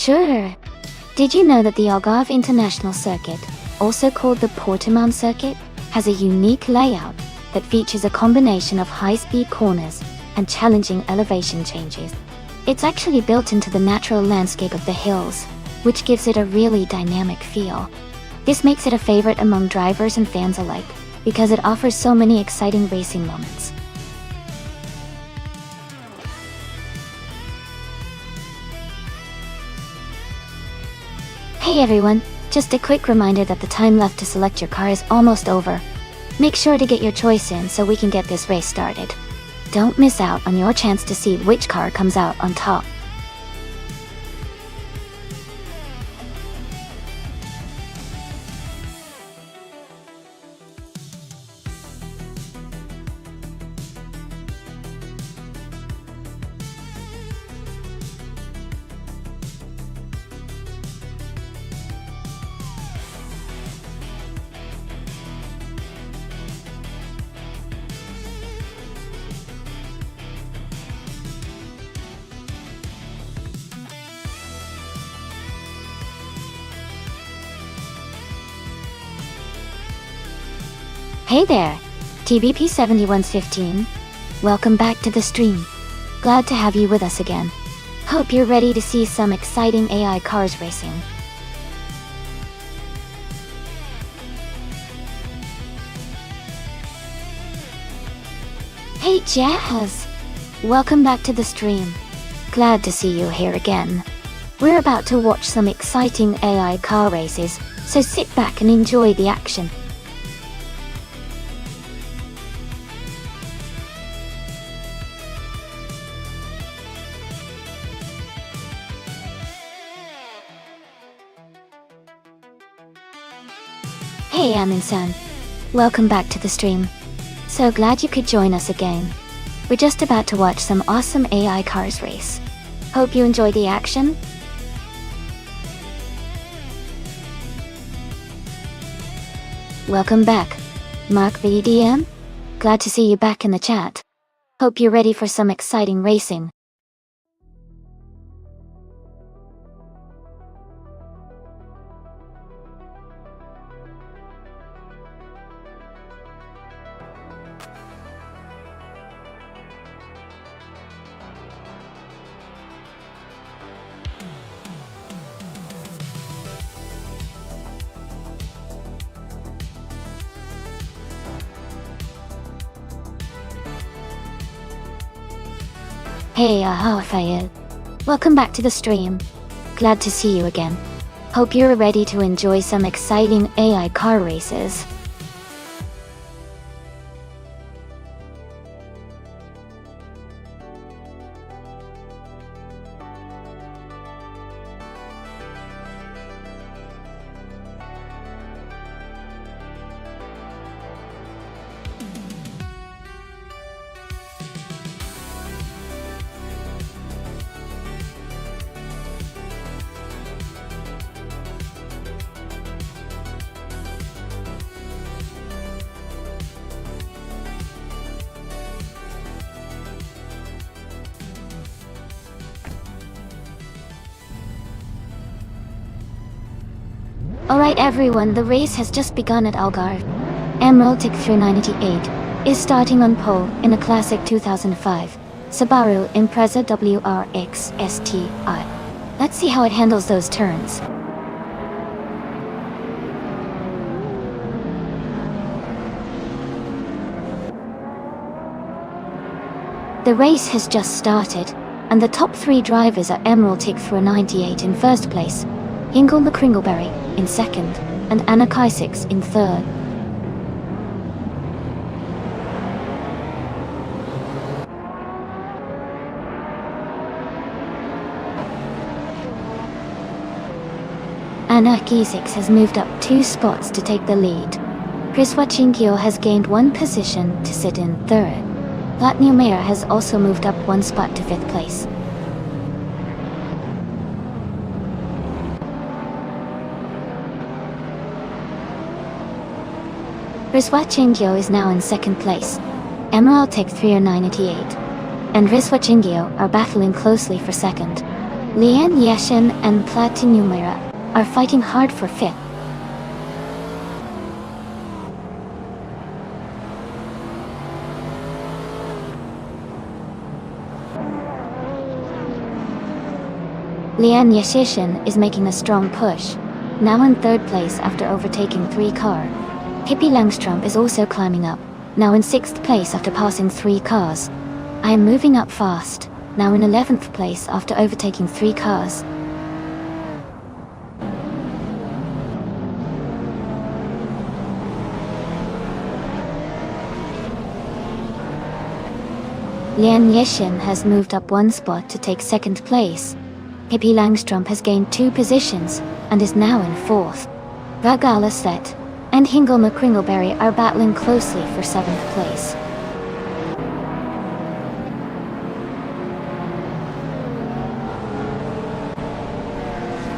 Sure. Did you know that the Algarve International Circuit, also called the Portimão Circuit, has a unique layout that features a combination of high-speed corners and challenging elevation changes? It's actually built into the natural landscape of the hills, which gives it a really dynamic feel. This makes it a favorite among drivers and fans alike, because it offers so many exciting racing moments. Hey everyone, just a quick reminder that the time left to select your car is almost over. Make sure to get your choice in so we can get this race started. Don't miss out on your chance to see which car comes out on top. Hey there, TBP7115. Welcome back to the stream. Glad to have you with us again. Hope you're ready to see some exciting AI cars racing. Hey Jazz! Welcome back to the stream. Glad to see you here again. We're about to watch some exciting AI car races, so sit back and enjoy the action. Hey Amin-san, welcome back to the stream. So glad you could join us again. We're just about to watch some awesome AI cars race. Hope you enjoy the action. Welcome back, Mark VDM. Glad to see you back in the chat. Hope you're ready for some exciting racing. Hey Fayed. Welcome back to the stream. Glad to see you again. Hope you're ready to enjoy some exciting AI car races. Alright everyone, the race has just begun at Algarve. Emerald Tick 398 is starting on pole in a classic 2005 Subaru Impreza WRX STI. Let's see how it handles those turns. The race has just started, and the top three drivers are Emerald Tick 398 in first place, Hingle McCringleberry in second, and Anna Kysix in third. Anna Kysix has moved up 2 spots to take the lead. Priswa Chingyo has gained 1 position to sit in third. Platneu Mayer has also moved up 1 spot to 5th place. Riswa Chingyo is now in 2nd place. Emerald Tick 398 and Riswa Chingyo are battling closely for 2nd. Lian Yashin and Platinumera are fighting hard for 5th. Lian Yashin is making a strong push, now in 3rd place after overtaking 3 cars. Pippi Langstrup is also climbing up, now in 6th place after passing 3 cars. I am moving up fast, now in 11th place after overtaking 3 cars. Lian Yashin has moved up 1 spot to take 2nd place. Pippi Langstrup has gained 2 positions and is now in 4th. Vagala Set and Hingelma Kringleberry are battling closely for 7th place.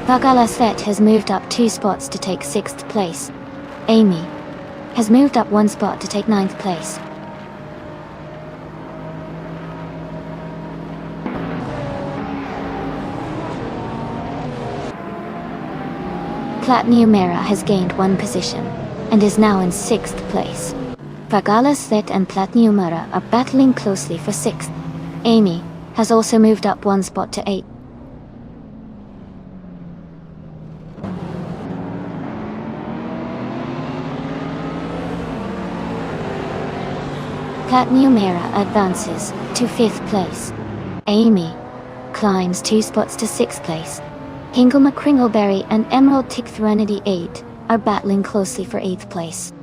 Vagala Set has moved up 2 spots to take 6th place. Amy has moved up 1 spot to take 9th place. Platinumera has gained 1 position and is now in 6th place. Vagala Set and Platinumera are battling closely for 6th. Amy has also moved up 1 spot to 8th. Platinumera advances to 5th place. Amy climbs 2 spots to 6th place. Hingelma Kringleberry and Emerald Tick Threnody 8 are battling closely for 8th place.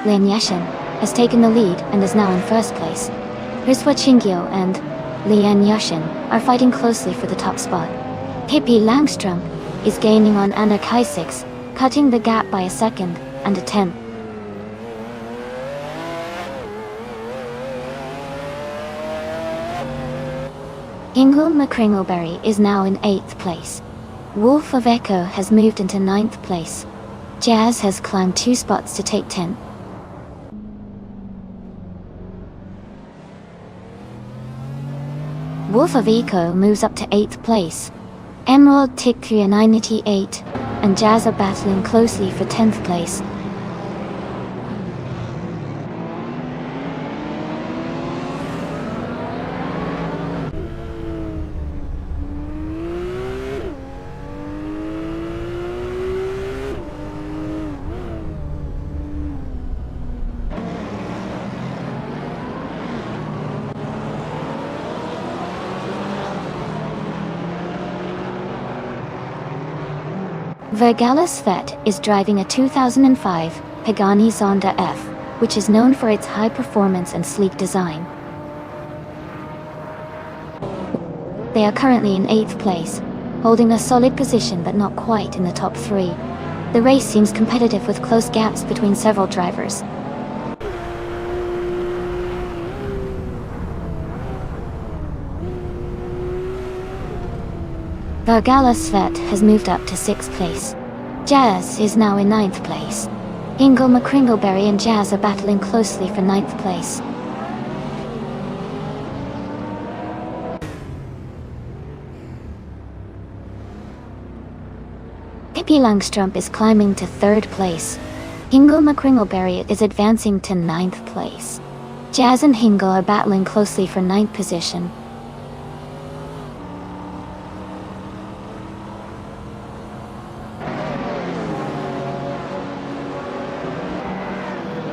Lian Yashin has taken the lead and is now in 1st place. Rizwa Chingyo and Lian Yashin are fighting closely for the top spot. Pippi Langstrup is gaining on Anna Kaisix, cutting the gap by a 2nd and a 10th. Hingelma Kringleberry is now in 8th place. Wolf of Echo has moved into 9th place. Jazz has climbed 2 spots to take 10th. Wolf of Echo moves up to 8th place. Emerald Tick 398 and Jazz are battling closely for 10th place. Vergala Svet is driving a 2005 Pagani Zonda F, which is known for its high performance and sleek design. They are currently in 8th place, holding a solid position but not quite in the top 3. The race seems competitive with close gaps between several drivers. Vergala Svet has moved up to 6th place. Jazz is now in 9th place. Hingelma Kringleberry and Jazz are battling closely for 9th place. Pippi Langstrup is climbing to 3rd place. Hingelma Kringleberry is advancing to 9th place. Jazz and Hingel are battling closely for 9th position.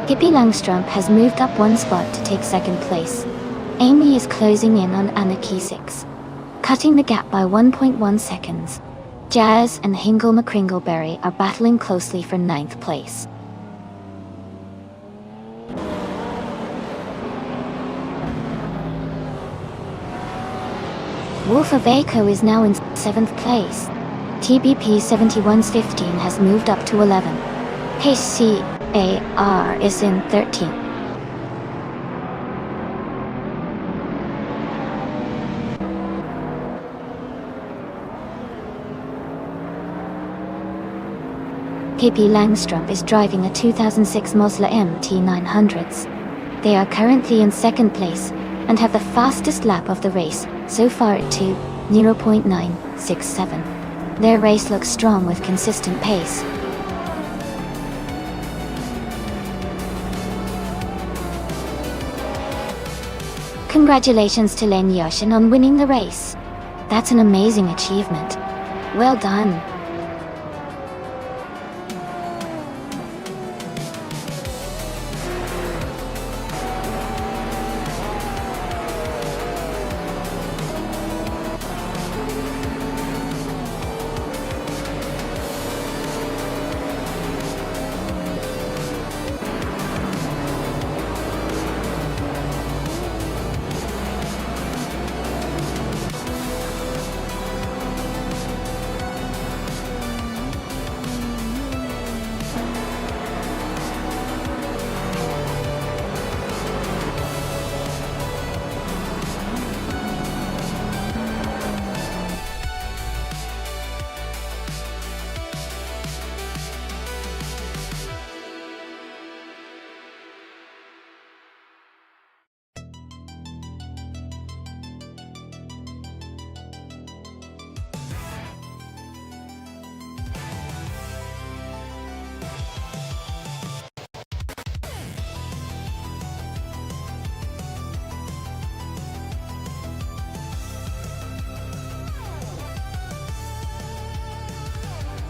Pippi Langstrup has moved up 1 spot to take 2nd place. Amy is closing in on Anna Kaisix, cutting the gap by 1.1 seconds. Jazz and Hingelma Kringleberry are battling closely for 9th place. Wolf of Echo is now in 7th place. TBP 7115 has moved up to 11. HCAR is in 13th. Pippi Langstrup is driving a 2006 Mazda MT-900s. They are currently in second place and have the fastest lap of the race so far at 2:0.967. Their race looks strong with consistent pace. Congratulations to Len Yashin on winning the race. That's an amazing achievement. Well done.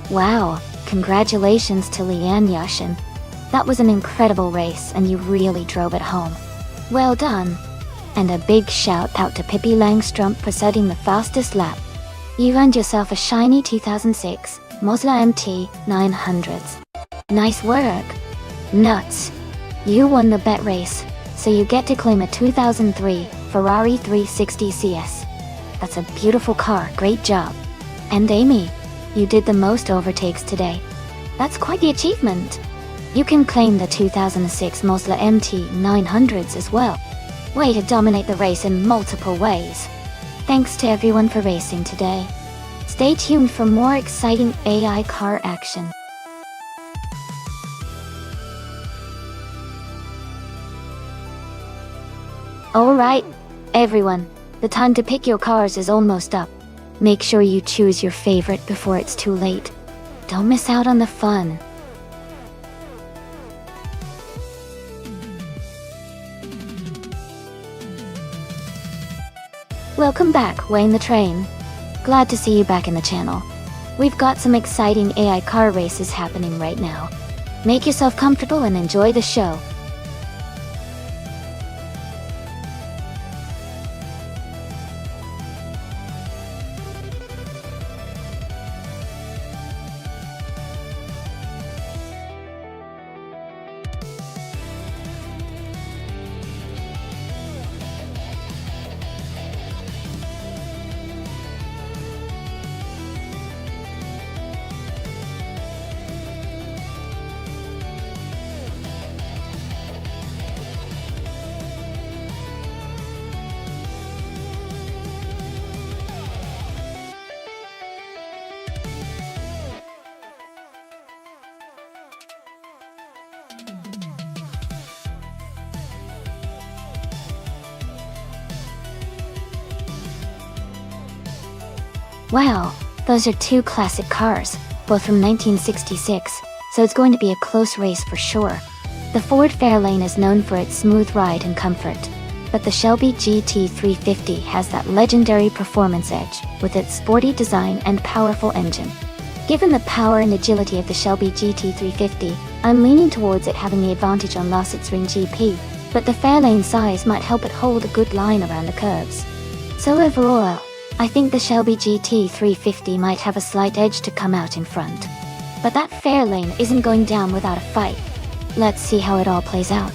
Wow, congratulations to Leanne Yashin. That was an incredible race and you really drove it home. Well done. And a big shout out to Pippi Langstrup for setting the fastest lap. You earned yourself a shiny 2006 Mazda MT-900s. Nice work. Nuts. You won the bet race, so you get to claim a 2003 Ferrari 360 CS. That's a beautiful car, great job. And Amy, you did the most overtakes today. That's quite the achievement. You can claim the 2006 Mazda MT-900s as well. Way to dominate the race in multiple ways. Thanks to everyone for racing today. Stay tuned for more exciting AI car action. Alright, everyone, the time to pick your cars is almost up. Make sure you choose your favorite before it's too late. Don't miss out on the fun. Welcome back, Wayne the Train. Glad to see you back in the channel. We've got some exciting AI car races happening right now. Make yourself comfortable and enjoy the show. Wow, those are two classic cars, both from 1966, so it's going to be a close race for sure. The Ford Fairlane is known for its smooth ride and comfort, but the Shelby GT350 has that legendary performance edge with its sporty design and powerful engine. Given the power and agility of the Shelby GT350, I'm leaning towards it having the advantage on Lassett's-Ring GP, but the Fairlane size might help it hold a good line around the curves. So overall, I think the Shelby GT350 might have a slight edge to come out in front. But that Fairlane isn't going down without a fight. Let's see how it all plays out.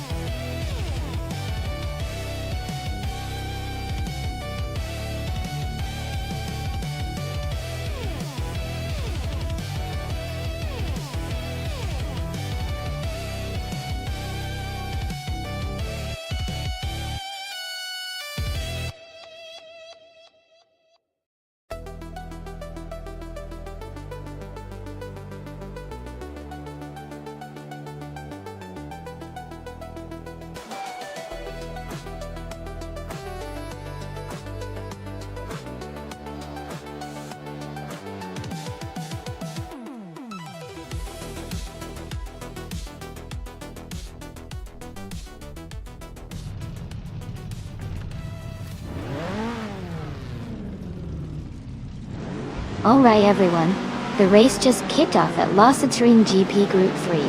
Alright everyone, the race just kicked off at Losatarine GP Group 3.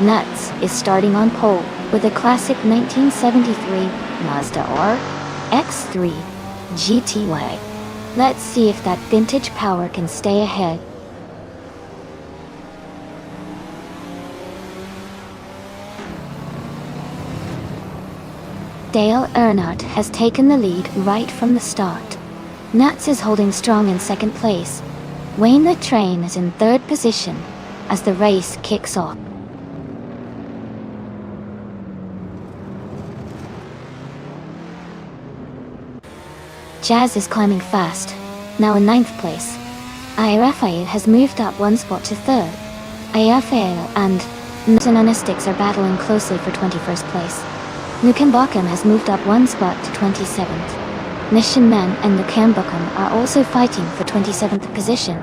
Nuts is starting on pole with a classic 1973 Mazda RX-3 GTY. Let's see if that vintage power can stay ahead. Dale Earnhardt has taken the lead right from the start. Nuts is holding strong in second place. Wayne the Train is in third position as the race kicks off. Jazz is climbing fast, now in ninth place. Rafael has moved up one spot to third. Rafael and Nonstop are battling closely for 21st place. Nukambakum has moved up one spot to 27th. Nishanman and Nukambakum are also fighting for 27th position.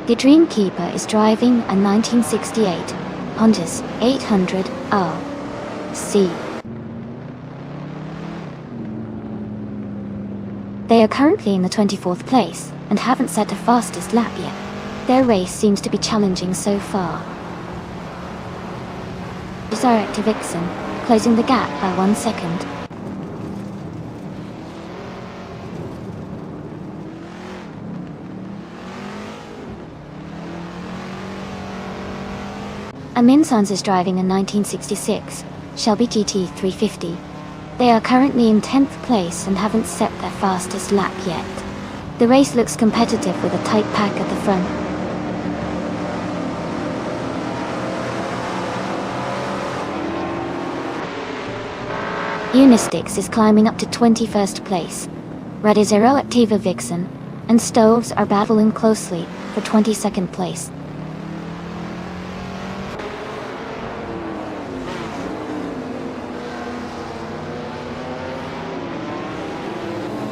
The Dreamkeeper is driving a 1968 Honda's 800RC. They are currently in the 24th place and haven't set a fastest lap yet. Their race seems to be challenging so far. Zarek to Vixen, closing the gap by 1 second. Amin Sons is driving a 1966 Shelby GT 350. They are currently in 10th place and haven't set their fastest lap yet. The race looks competitive with a tight pack at the front. Unistix is climbing up to 21st place. Ready Zero Activa Vixen and Stoves are battling closely for 22nd place.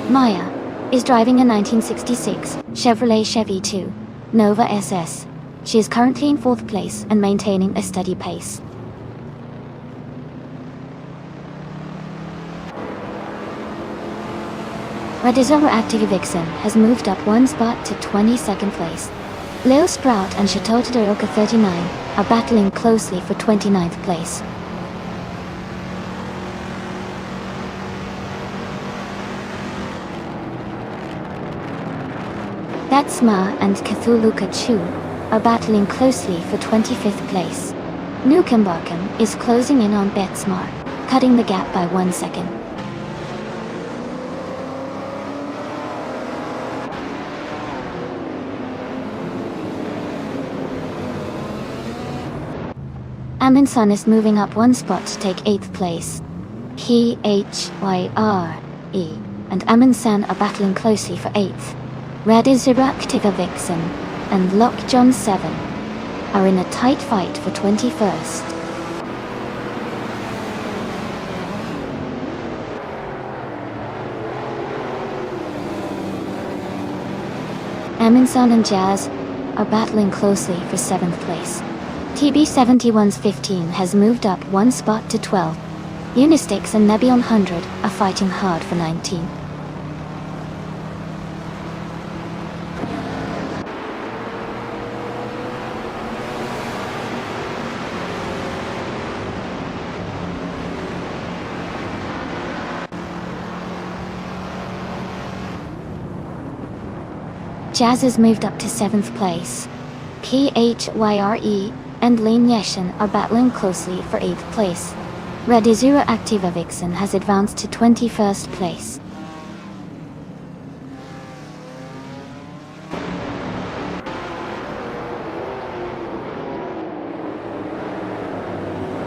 Maya is driving a 1966 Chevrolet Chevy 2 Nova SS. She is currently in 4th place and maintaining a steady pace. Radizova Active Vixen has moved up one spot to 22nd place. Lil Sprout and Chateau Todoroka 39 are battling closely for 29th place. Betsma and Cthulhu Kachu are battling closely for 25th place. Nukambakum is closing in on Betsma, cutting the gap by 1 second. Aminson is moving up one spot to take 8th place. Hyre and Aminsan are battling closely for 8th. Red is Activa Vixen and Lockjohn 7 are in a tight fight for 21st. Aminson and Jazz are battling closely for 7th place. TB71's 15 has moved up one spot to 12. Unistix and Nebion 100 are fighting hard for 19. Jazz has moved up to 7th place. PHYRE and Lane Yeshin are battling closely for 8th place. Redizura Activa Vixen has advanced to 21st place.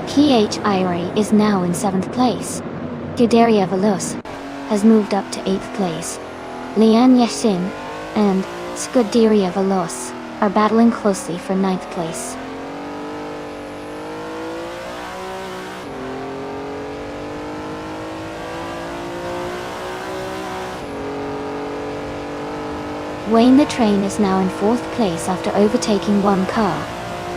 PHIRE is now in 7th place. Guderia Veloz has moved up to 8th place. Lian Yeshin and Scuderia Veloz are battling closely for 9th place. Wayne the Train is now in 4th place after overtaking one car.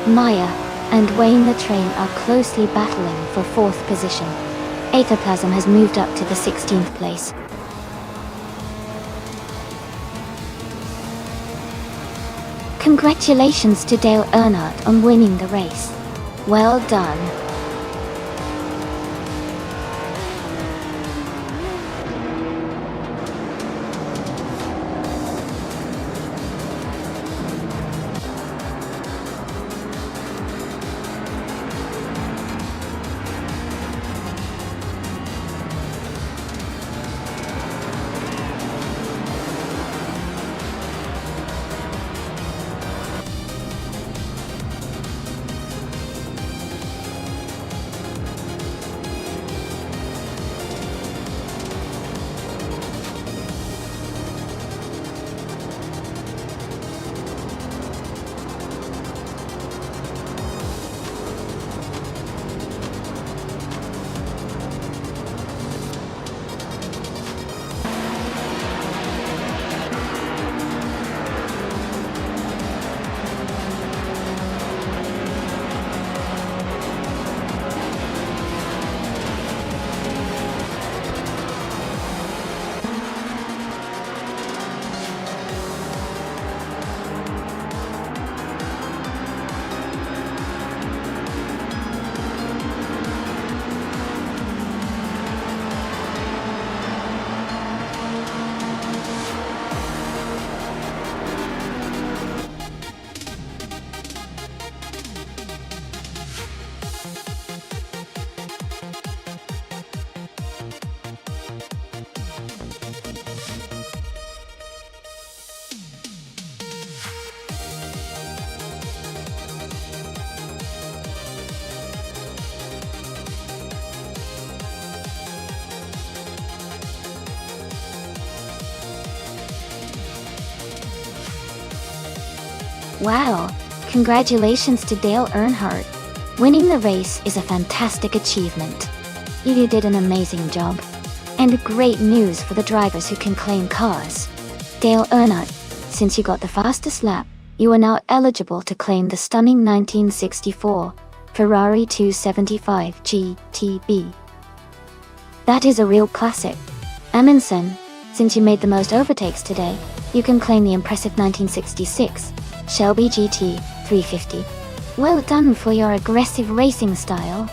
Maya and Wayne the Train are closely battling for 4th position. Aetherplasm has moved up to the 16th place. Congratulations to Dale Earnhardt on winning the race. Well done. Wow, congratulations to Dale Earnhardt. Winning the race is a fantastic achievement. You did an amazing job. And great news for the drivers who can claim cars. Dale Earnhardt, since you got the fastest lap, you are now eligible to claim the stunning 1964 Ferrari 275 GTB. That is a real classic. Amundsen, since you made the most overtakes today, you can claim the impressive 1966 Shelby GT 350. Well done for your aggressive racing style.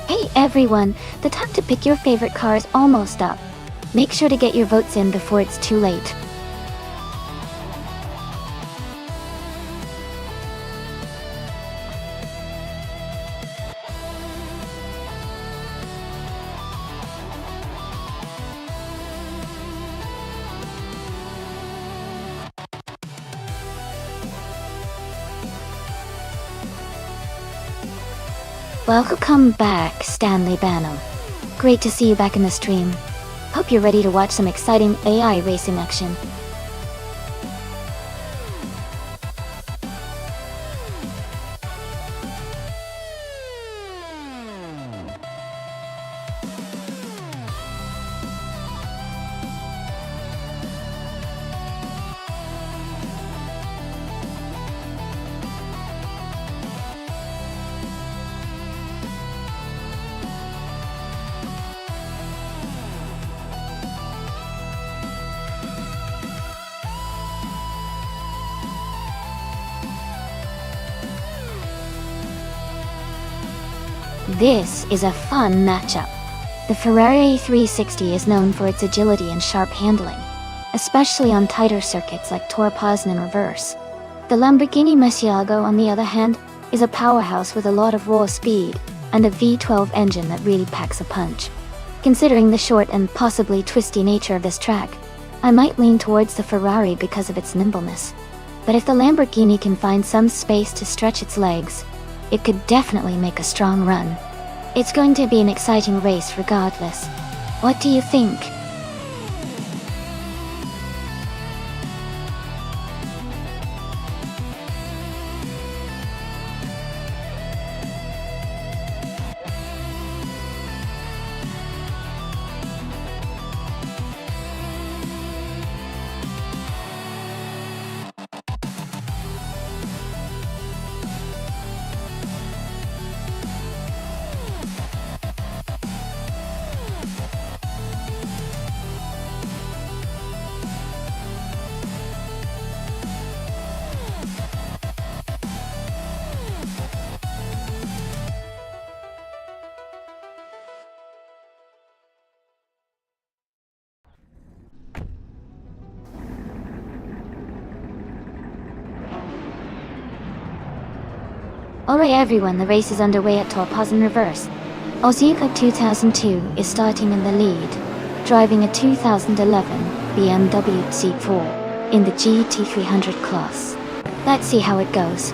Hey everyone, the time to pick your favorite car is almost up. Make sure to get your votes in before it's too late. Welcome back, Stanley Banham. Great to see you back in the stream. Hope you're ready to watch some exciting AI racing action. This is a fun matchup. The Ferrari 360 is known for its agility and sharp handling, especially on tighter circuits like Tor Poznan in reverse. The Lamborghini Murcielago, on the other hand, is a powerhouse with a lot of raw speed and a V12 engine that really packs a punch. Considering the short and possibly twisty nature of this track, I might lean towards the Ferrari because of its nimbleness. But if the Lamborghini can find some space to stretch its legs, it could definitely make a strong run. It's going to be an exciting race regardless. What do you think? Alright everyone, the race is underway at Torpaz in reverse. Ozika 2002 is starting in the lead, driving a 2011 BMW C4 in the GT300 class. Let's see how it goes.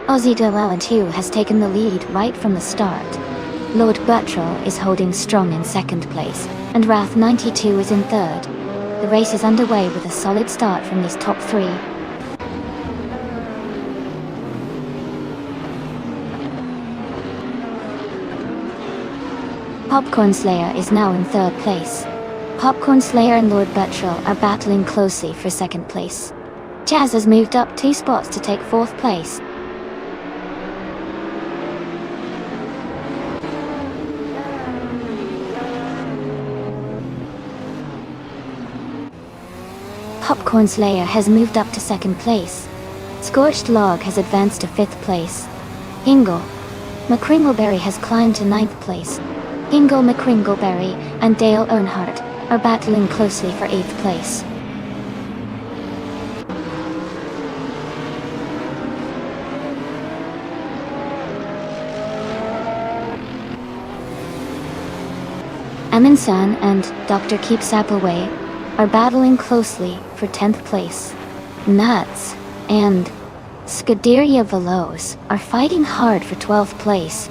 Ozzy Llewellyn 2 has taken the lead right from the start. Lord Buttrell is holding strong in second place, and Wrath 92 is in third. The race is underway with a solid start from these top three. Popcorn Slayer is now in third place. Popcorn Slayer and Lord Buttrell are battling closely for second place. Jazz has moved up 2 spots to take fourth place. Popcorn Slayer has moved up to second place. Scorched Log has advanced to fifth place. Hingle McCringleberry has climbed to ninth place. Hingle McCringleberry and Dale Earnhardt are battling closely for eighth place. Aminsan and Dr. Keep Sapaway are battling closely for 10th place. Nuts and Scuderia Veloz are fighting hard for 12th place.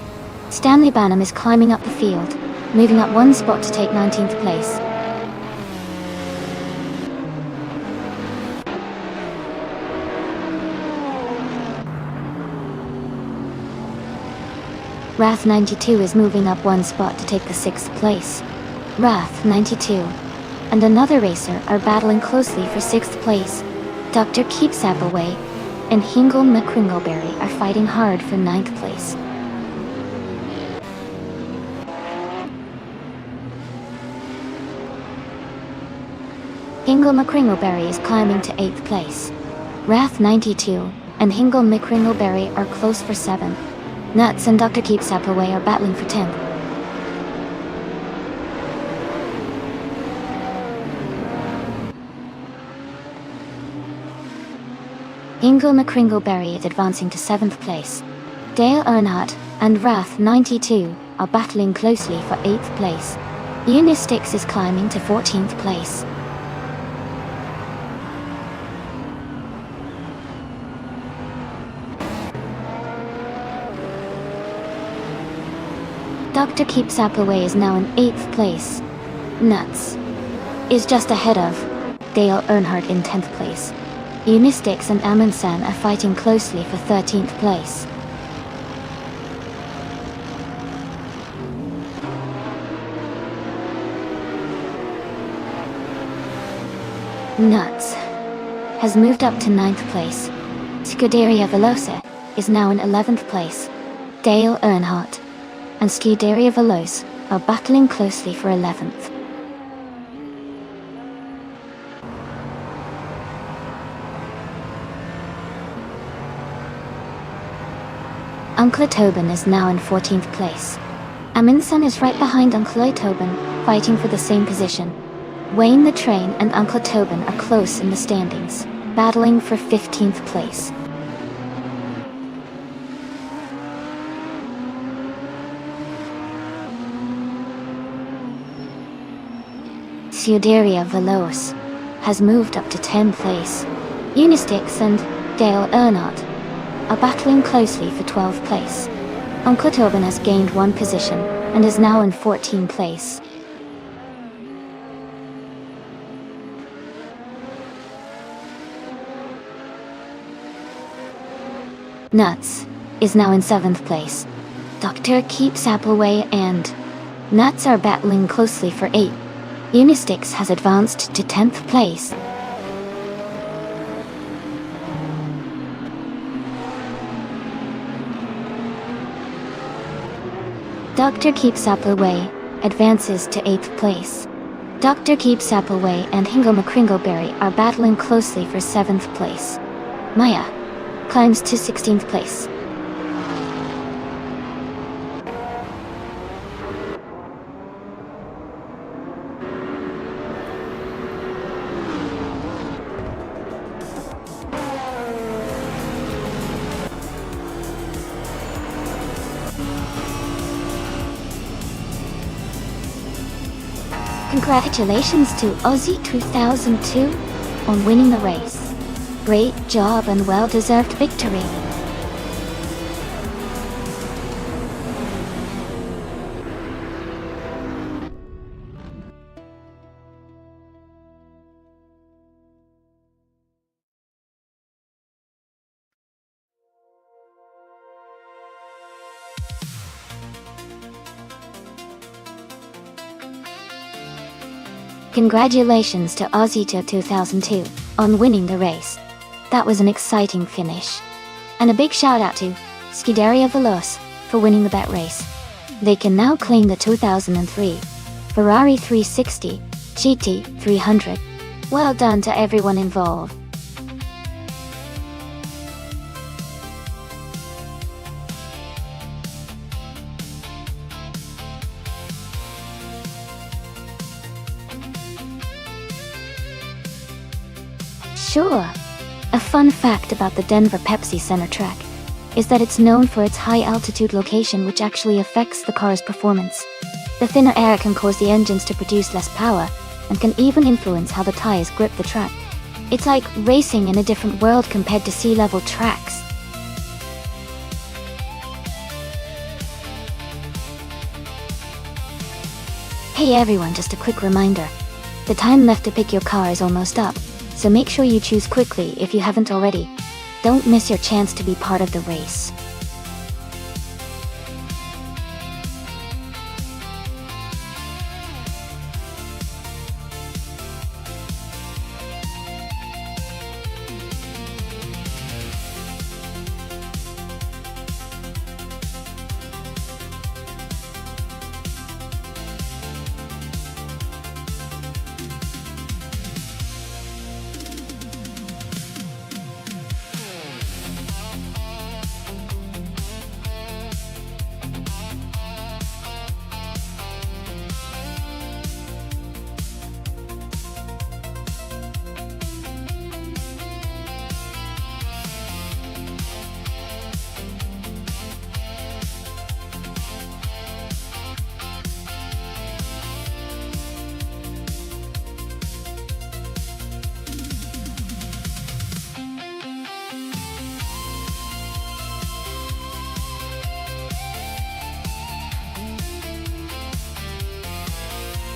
Stanley Banham is climbing up the field, moving up 1 spot to take 19th place. Wrath 92 is moving up 1 spot to take the 6th place. Wrath 92 and another racer are battling closely for 6th place. Dr. Keep Sapaway and Hingle McCringleberry are fighting hard for 9th place. Hingle McCringleberry is climbing to 8th place. Wrath 92 and Hingle McCringleberry are close for 7th. Nuts and Dr. Keep Sapaway are battling for 10th. Hingle McCringleberry is advancing to 7th place. Dale Earnhardt and Wrath 92 are battling closely for 8th place. Unistix is climbing to 14th place. Dr. Keep Sapaway is now in 8th place. Nuts is just ahead of Dale Earnhardt in 10th place. Unistix and Amundsen are fighting closely for 13th place. Nuts has moved up to 9th place. Scuderia Veloce is now in 11th place. Dale Earnhardt and Scuderia Veloce are battling closely for 11th. Uncle Tobin is now in 14th place. Amundsen is right behind Uncle Tobin, fighting for the same position. Wayne the Train and Uncle Tobin are close in the standings, battling for 15th place. Scuderia Veloce has moved up to 10th place. Unistix and Dale Earnhardt are battling closely for 12th place. Uncle Tobin has gained 1 position and is now in 14th place. Nuts is now in 7th place. Dr. Keep Sapaway and Nuts are battling closely for 8th. Unistix has advanced to 10th place. Dr. Keep Sapaway advances to 8th place. Dr. Keep Sapaway and Hingle McCringleberry are battling closely for 7th place. Maya climbs to 16th place. Congratulations to Aussie 2002 on winning the race. Great job and well-deserved victory. Congratulations to Aussie 2002 on winning the race. That was an exciting finish. And a big shout out to Scuderia Veloce for winning the bet race. They can now claim the 2003 Ferrari 360 GT 300. Well done to everyone involved. Sure. A fun fact about the Denver Pepsi Center track is that it's known for its high altitude location, which actually affects the car's performance. The thinner air can cause the engines to produce less power and can even influence how the tires grip the track. It's like racing in a different world compared to sea-level tracks. Hey everyone, just a quick reminder. The time left to pick your car is almost up, so make sure you choose quickly if you haven't already. Don't miss your chance to be part of the race.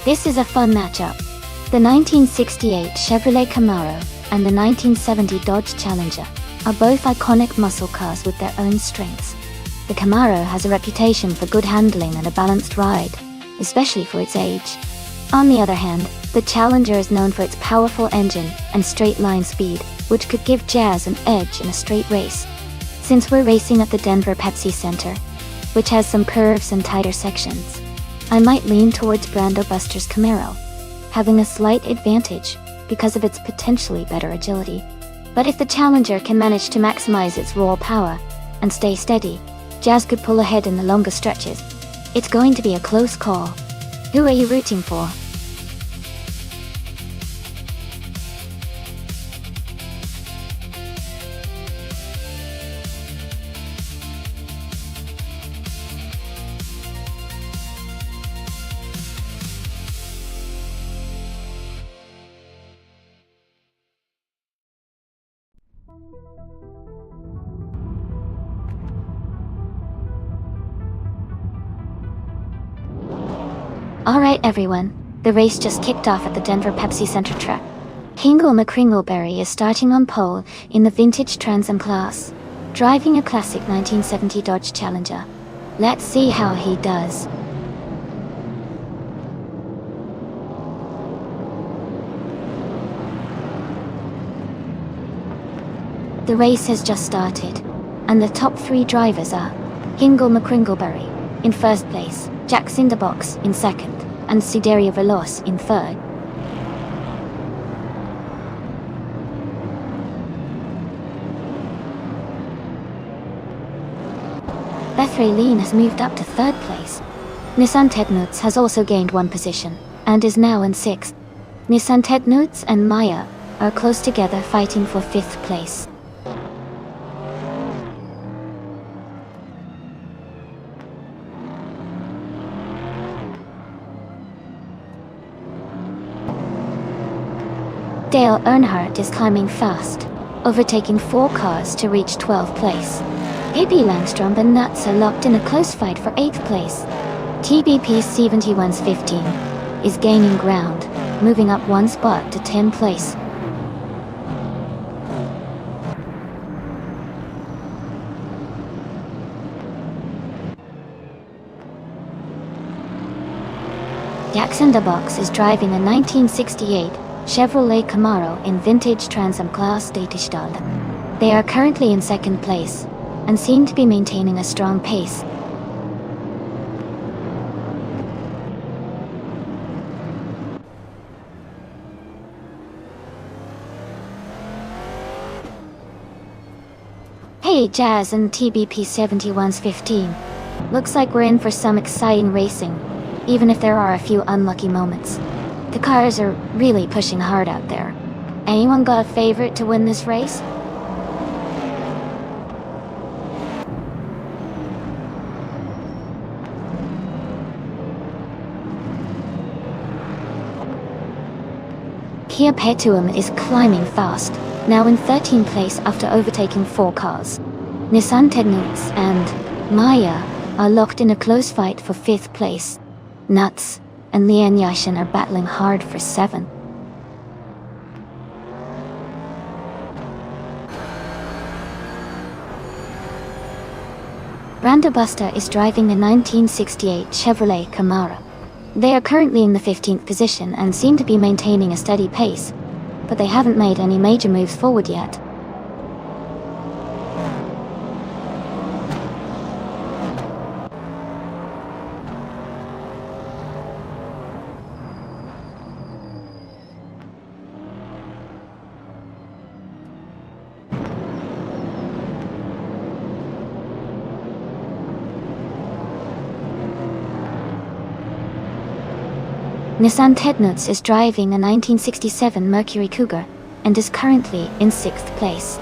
This is a fun matchup. The 1968 Chevrolet Camaro and the 1970 Dodge Challenger are both iconic muscle cars with their own strengths. The Camaro has a reputation for good handling and a balanced ride, especially for its age. On the other hand, the Challenger is known for its powerful engine and straight-line speed, which could give Jazz an edge in a straight race. Since we're racing at the Denver Pepsi Center, which has some curves and tighter sections, I might lean towards Brando Buster's Camaro, having a slight advantage because of its potentially better agility. But if the Challenger can manage to maximize its raw power and stay steady, Jazz could pull ahead in the longer stretches. It's going to be a close call. Who are you rooting for? Alright everyone, the race just kicked off at the Denver Pepsi Center track. Hingle McCringleberry is starting on pole in the vintage Trans Am class, driving a classic 1970 Dodge Challenger. Let's see how he does. The race has just started, and the top three drivers are Hingle McCringleberry in first place, Jack Cinderbox in second, and Scuderia Veloce in third. Bethray has moved up to third place. Nissan Tednuts has also gained one position, and is now in sixth. Nissan Tednuts and Maya are close together fighting for fifth place. Dale Earnhardt is climbing fast, overtaking 4 cars to reach 12th place. Pippi Langstrom and Nuts are locked in a close fight for 8th place. TBP 7115 is gaining ground, moving up 1 spot to 10th place. Jackson DeBox is driving a 1968 Chevrolet Camaro in vintage Trans Am Class Datenstall. They are currently in 2nd place and seem to be maintaining a strong pace. Hey Jazz and TBP 7115. Looks like we're in for some exciting racing, even if there are a few unlucky moments. The cars are really pushing hard out there. Anyone got a favorite to win this race? Kia Petuum is climbing fast, now in 13th place after overtaking 4 cars. Nissan Technics and Maya are locked in a close fight for 5th place. Nuts and Lian Yashin are battling hard for 7th. Brando Busta is driving the 1968 Chevrolet Camaro. They are currently in the 15th position and seem to be maintaining a steady pace, but they haven't made any major moves forward yet. Nissan Technics is driving a 1967 Mercury Cougar and is currently in 6th place.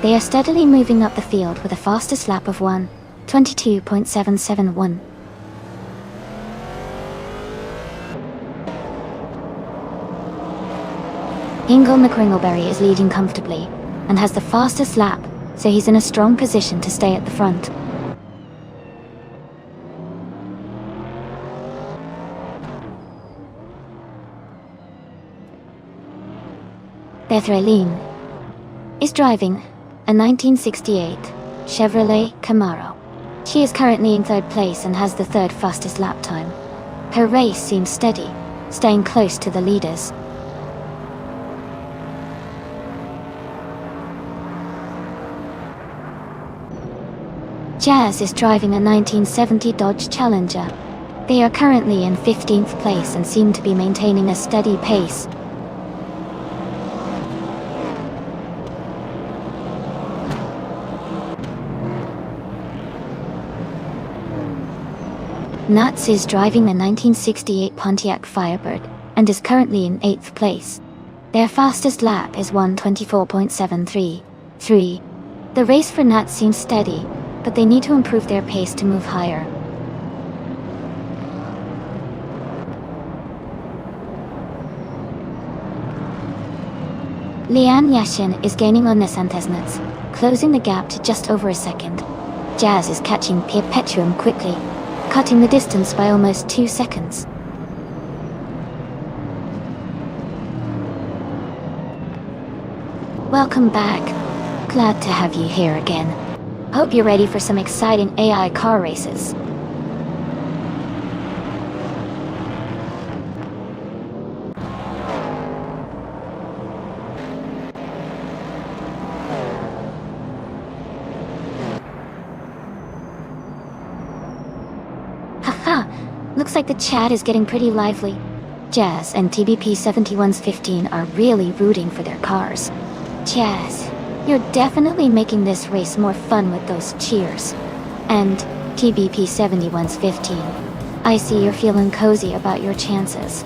They are steadily moving up the field with a fastest lap of 1:22.771. Ingo McCringleberry is leading comfortably and has the fastest lap, so he's in a strong position to stay at the front. Bethrelin is driving a 1968 Chevrolet Camaro. She is currently in 3rd place and has the 3rd fastest lap time. Her race seems steady, staying close to the leaders. Jazz is driving a 1970 Dodge Challenger. They are currently in 15th place and seem to be maintaining a steady pace. Nuts is driving the 1968 Pontiac Firebird and is currently in 8th place. Their fastest lap is 1:24.733. The race for Nuts seems steady, but they need to improve their pace to move higher. Lian Yashin is gaining on Nissan Technics, closing the gap to just over a second. Jazz is catching Pia Petuum quickly, cutting the distance by almost 2 seconds. Welcome back. Glad to have you here again. Hope you're ready for some exciting AI car races. Haha, looks like the chat is getting pretty lively. Jazz and TBP 7115 are really rooting for their cars. Jazz, you're definitely making this race more fun with those cheers. And TBP 7115, I see you're feeling cozy about your chances.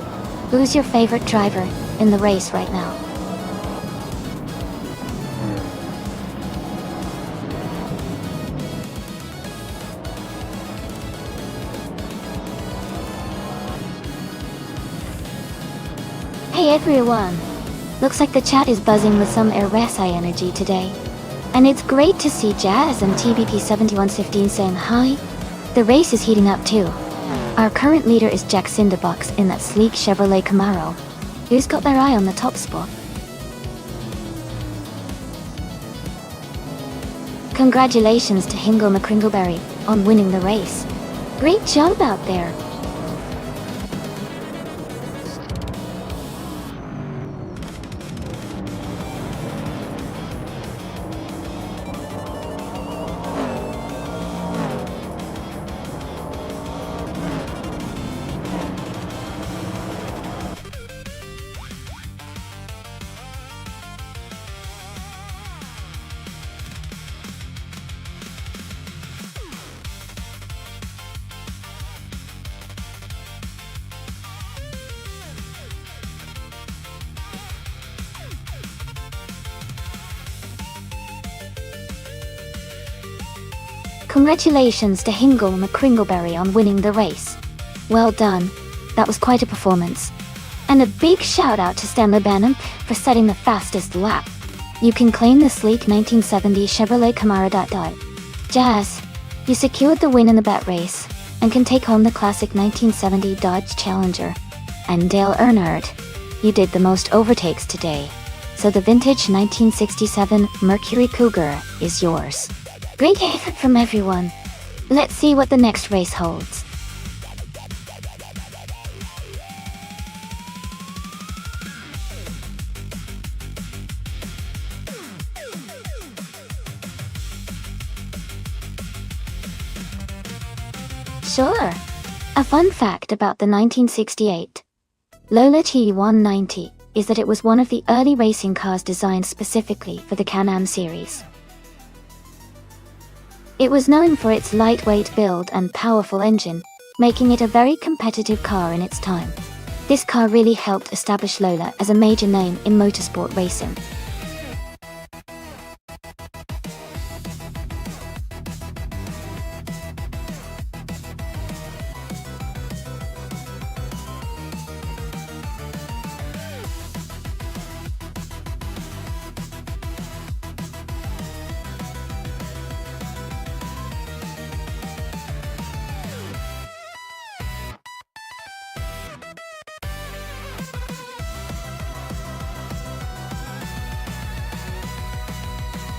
Who's your favorite driver in the race right now? Hey everyone! Looks like the chat is buzzing with some RSI energy today. And it's great to see Jazz and TBP7115 saying hi. The race is heating up too. Our current leader is Jack Cinderbox in that sleek Chevrolet Camaro. Who's got their eye on the top spot? Congratulations to Hingle McCringleberry on winning the race. Great job out there. Congratulations to Hingle McCringleberry on winning the race. Well done. That was quite a performance. And a big shout out to Stanley Banham for setting the fastest lap. You can claim the sleek 1970 Chevrolet Camaro. Jazz, you secured the win in the bet race and can take home the classic 1970 Dodge Challenger. And Dale Earnhardt, you did the most overtakes today, so the vintage 1967 Mercury Cougar is yours. Great effort from everyone. Let's see what the next race holds. Sure. A fun fact about the 1968 Lola T190 is that it was one of the early racing cars designed specifically for the Can-Am series. It was known for its lightweight build and powerful engine, making it a very competitive car in its time. This car really helped establish Lola as a major name in motorsport racing.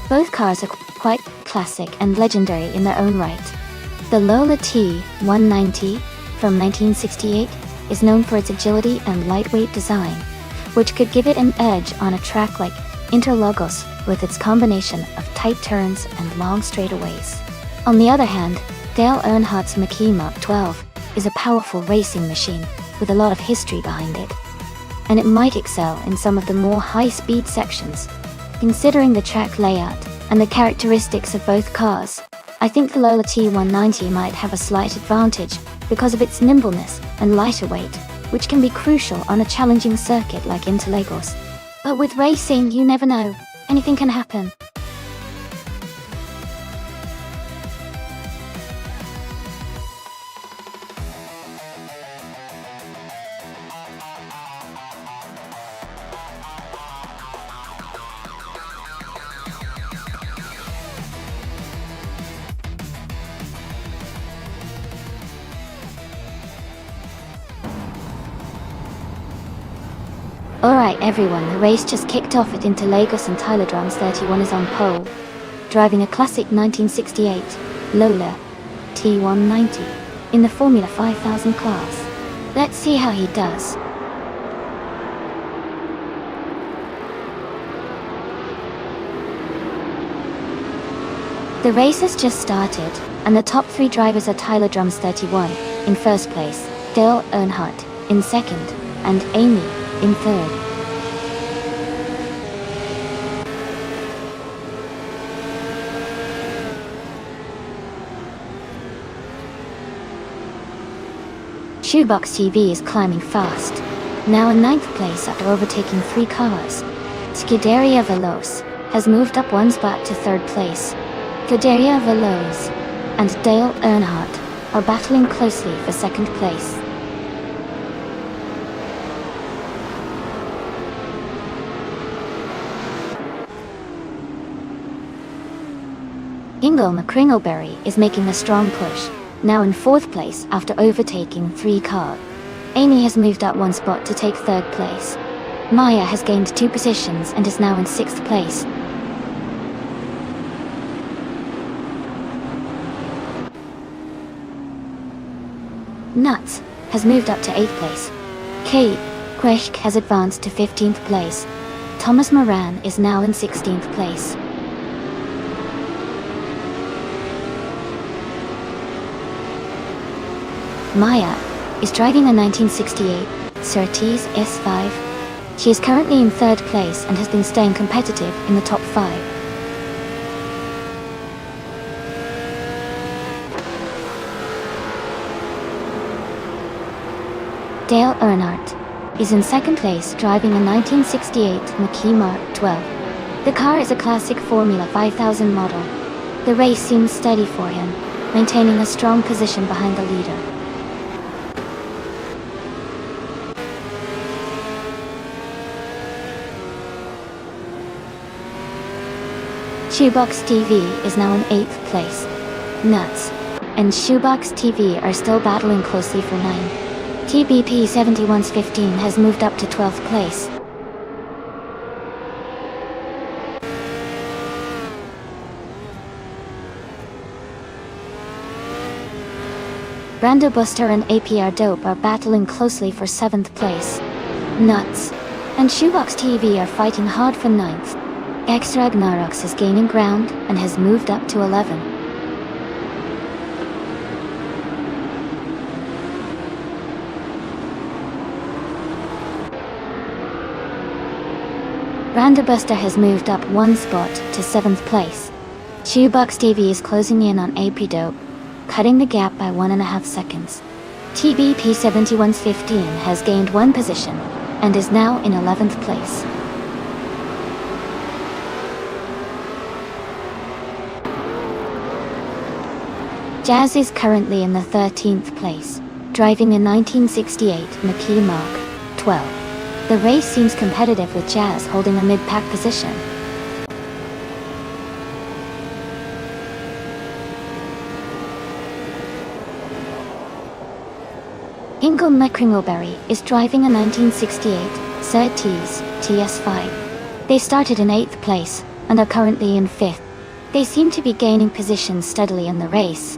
Both cars are quite classic and legendary in their own right. The Lola T190 from 1968 is known for its agility and lightweight design, which could give it an edge on a track like Interlagos with its combination of tight turns and long straightaways. On the other hand, Dale Earnhardt's McKee Mark 12 is a powerful racing machine with a lot of history behind it, and it might excel in some of the more high-speed sections. Considering the track layout and the characteristics of both cars, I think the Lola T190 might have a slight advantage because of its nimbleness and lighter weight, which can be crucial on a challenging circuit like Interlagos. But with racing, you never know. Anything can happen. Alright everyone, the race just kicked off at Interlagos and Tyler Drums 31 is on pole, driving a classic 1968 Lola T190 in the Formula 5000 class. Let's see how he does. The race has just started, and the top three drivers are Tyler Drums 31 in first place, Dale Earnhardt in second, and Amy in third. Shoebox TV is climbing fast, now in ninth place after overtaking three cars. Scuderia Veloz has moved up one spot to third place. Scuderia Veloz and Dale Earnhardt are battling closely for second place. Ingo McCringleberry is making a strong push, now in 4th place after overtaking 3 cars. Amy has moved up 1 spot to take 3rd place. Maya has gained 2 positions and is now in 6th place. Nuts has moved up to 8th place. Kate Kreschk has advanced to 15th place. Thomas Moran is now in 16th place. Maya is driving a 1968 Surtees S5. She is currently in 3rd place and has been staying competitive in the top 5. Dale Earnhardt is in 2nd place driving a 1968 McKee Mark 12. The car is a classic Formula 5000 model. The race seems steady for him, maintaining a strong position behind the leader. Shoebox TV is now in 8th place. Nuts and Shoebox TV are still battling closely for 9. TBP 7115 has moved up to 12th place. Brando Buster and APR Dope are battling closely for 7th place. Nuts and Shoebox TV are fighting hard for 9th. X Ragnarox is gaining ground and has moved up to 11. Randobuster has moved up 1 spot to 7th place. Shoebox TV is closing in on AP Dope, cutting the gap by 1.5 seconds. TBP 7115 has gained 1 position and is now in 11th place. Jazz is currently in the 13th place, driving a 1968 McKee Mark 12. The race seems competitive with Jazz holding a mid-pack position. Ingo McCringleberry is driving a 1968 Surtees TS5. They started in 8th place and are currently in 5th. They seem to be gaining positions steadily in the race.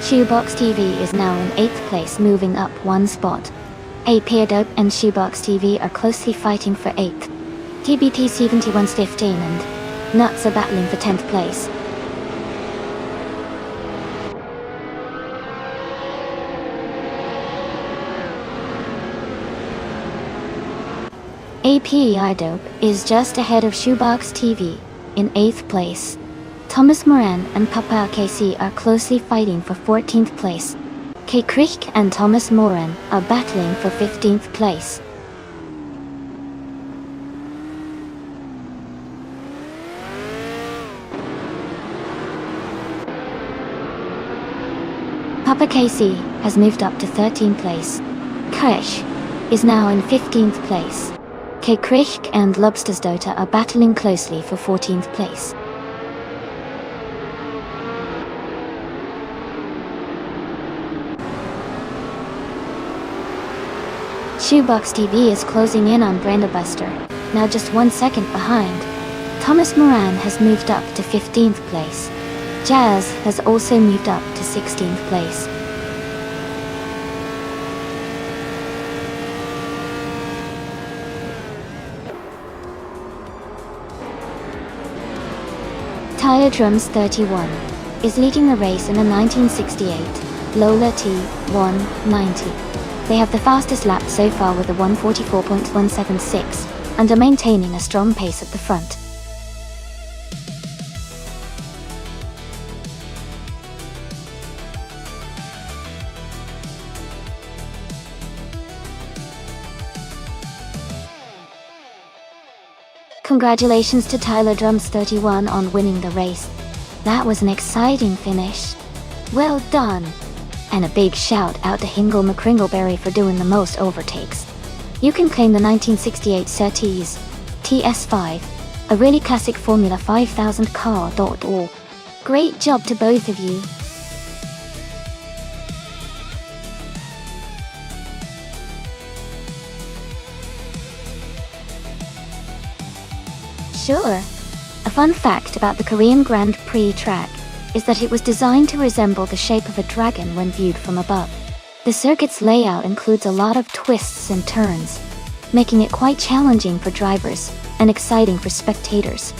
Shoebox TV is now in 8th place, moving up 1 spot. AP Dope and Shoebox TV are closely fighting for 8th. TBT 7115 and Nuts are battling for 10th place. AP Dope is just ahead of Shoebox TV in 8th place. Thomas Moran and Papa KC are closely fighting for 14th place. Kate Kreschk and Thomas Moran are battling for 15th place. Papa KC has moved up to 13th place. Kresch is now in 15th place. Kate Kreschk and Lobsters Dota are battling closely for 14th place. Shoebox TV is closing in on Brandobuster, now just 1 second behind. Thomas Moran has moved up to 15th place. Jazz has also moved up to 16th place. Tire Drums 31 is leading the race in a 1968 Lola T190. They have the fastest lap so far with a 1:44.176 and are maintaining a strong pace at the front. Congratulations to Tyler Drums 31 on winning the race. That was an exciting finish. Well done! And a big shout out to Hingle McCringleberry for doing the most overtakes. You can claim the 1968 Surtees TS5, a really classic Formula 5000 car. Great job to both of you. Sure. A fun fact about the Korean Grand Prix track is that it was designed to resemble the shape of a dragon when viewed from above. The circuit's layout includes a lot of twists and turns, making it quite challenging for drivers and exciting for spectators.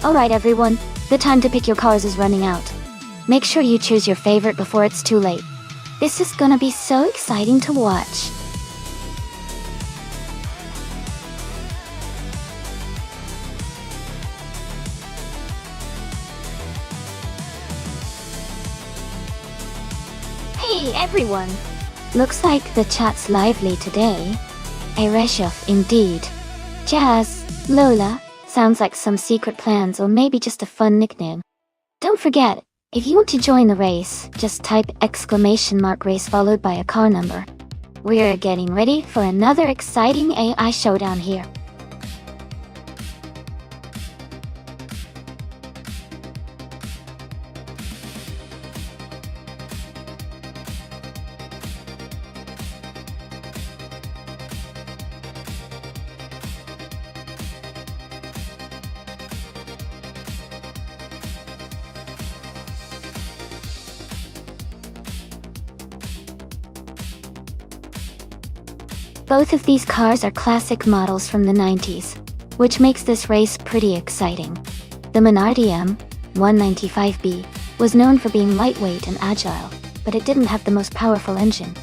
Alright everyone, the time to pick your cars is running out. Make sure you choose your favorite before it's too late. This is gonna be so exciting to watch. Hey everyone! Looks like the chat's lively today. A reshuff indeed. Jazz, Lola, sounds like some secret plans or maybe just a fun nickname. Don't forget, if you want to join the race, just type !race followed by a car number. We're getting ready for another exciting AI showdown here. Both of these cars are classic models from the 90s, which makes this race pretty exciting. The Minardi M195B was known for being lightweight and agile, but it didn't have the most powerful engine.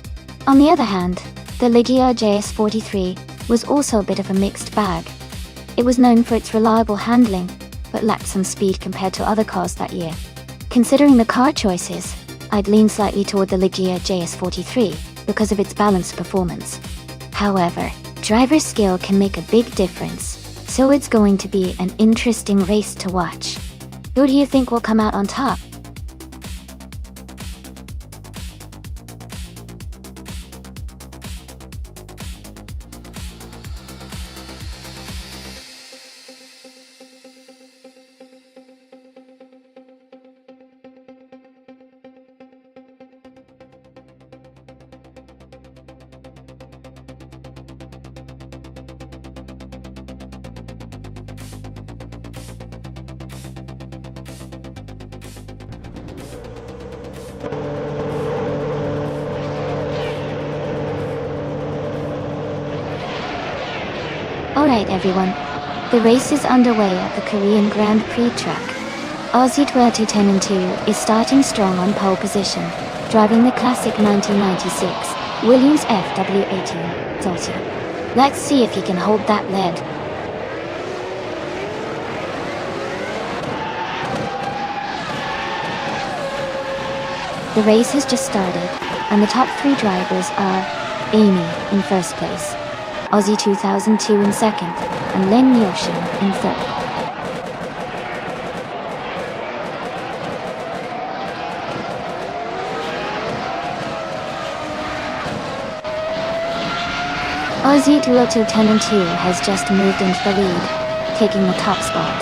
On the other hand, the Ligia JS43 was also a bit of a mixed bag. It was known for its reliable handling, but lacked some speed compared to other cars that year. Considering the car choices, I'd lean slightly toward the Ligia JS43 because of its balanced performance. However, driver skill can make a big difference, so it's going to be an interesting race to watch. Who do you think will come out on top? Alright everyone, the race is underway at the Korean Grand Prix track. Aussie 1210 and 2 is starting strong on pole position, driving the classic 1996 Williams FW18 Delta. Let's see if he can hold that lead. The race has just started, and the top three drivers are Amy in first place, Aussie 2002 in second, and Len Yoshin in third. Aussie 20210 and 2 has just moved into the lead, taking the top spot.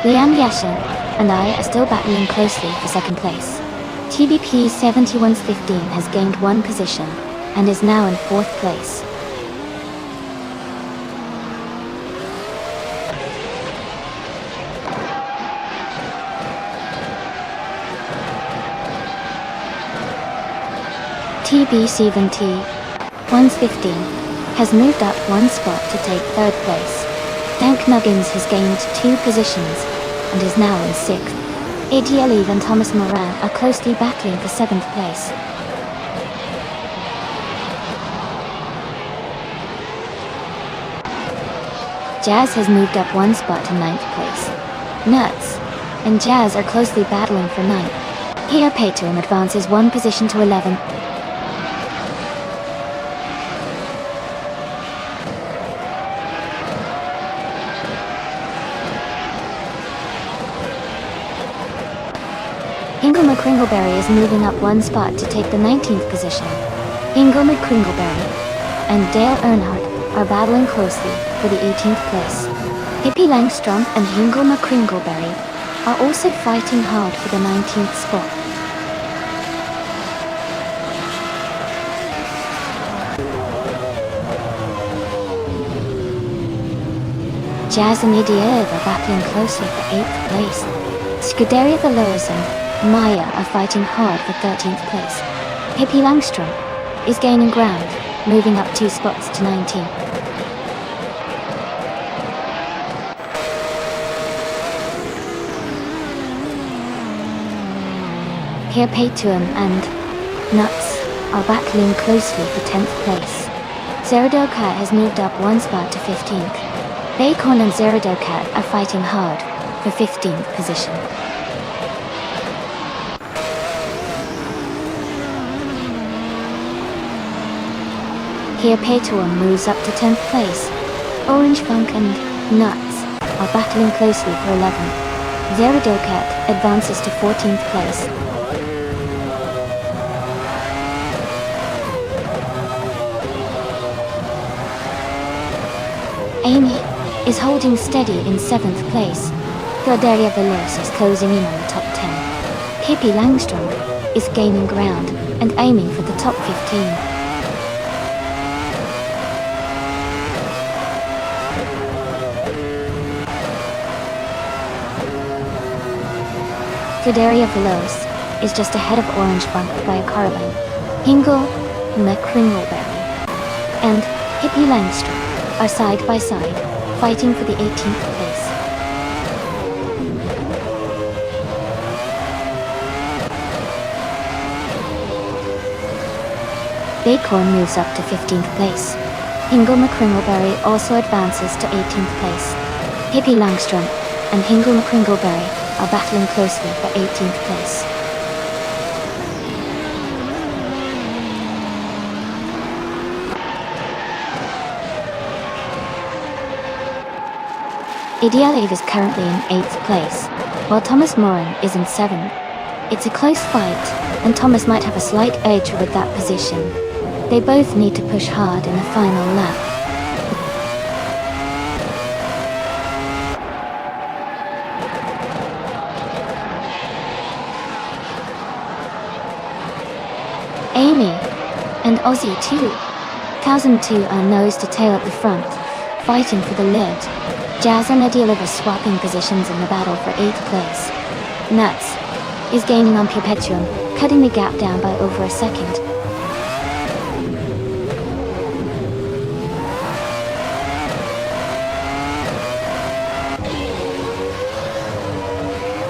Liam Yashin and I are still battling closely for second place. TBP 7115 has gained one position, and is now in fourth place. TB7T 115 has moved up one spot to take third place. Dank Nuggins has gained 2 positions and is now in 6th. ADL Eve and Thomas Moran are closely battling for 7th place. Jazz has moved up one spot to 9th place. Nuts and Jazz are closely battling for 9th. Kia Payton advances one position to 11th. Ingle McCringleberry is moving up one spot to take the 19th position. Ingle McCringleberry and Dale Earnhardt are battling closely for the 18th place. Hippie Langstrom and Ingle McCringleberry are also fighting hard for the 19th spot. Jazz and Idiot are battling closely for 8th place. Scuderia Veloz and Maya are fighting hard for 13th place. Hippie Langstrom is gaining ground, moving up 2 spots to 19. Here Paytuum and Nuts are battling closely for 10th place. Zeradocat has moved up 1 spot to 15th. Bacon and Zeradocat are fighting hard for 15th position. Here Paytuum moves up to 10th place. Orange Funk and Nuts are battling closely for 11th. Zeradocat advances to 14th place. Amy is holding steady in 7th place. Scuderia Veloz is closing in on the top 10. Hippie Langstrom is gaining ground and aiming for the top 15. Scuderia Veloz is just ahead of Orange Funk by a car length. Ingle McCringleberry and Hippie Langstrom are side by side, fighting for the 18th place. Bacon moves up to 15th place. Ingle McCringleberry also advances to 18th place. Hippie Langstrom and Ingle McCringleberry are battling closely for 18th place. Idealev is currently in 8th place, while Thomas Moran is in 7th. It's a close fight, and Thomas might have a slight edge with that position. They both need to push hard in the final lap. Amy and Ozzy too. Kaz and 2 are nose to tail at the front, fighting for the lead. Jazz and Idialev are swapping positions in the battle for 8th place. Nuts is gaining on Perpetuum, cutting the gap down by over a second.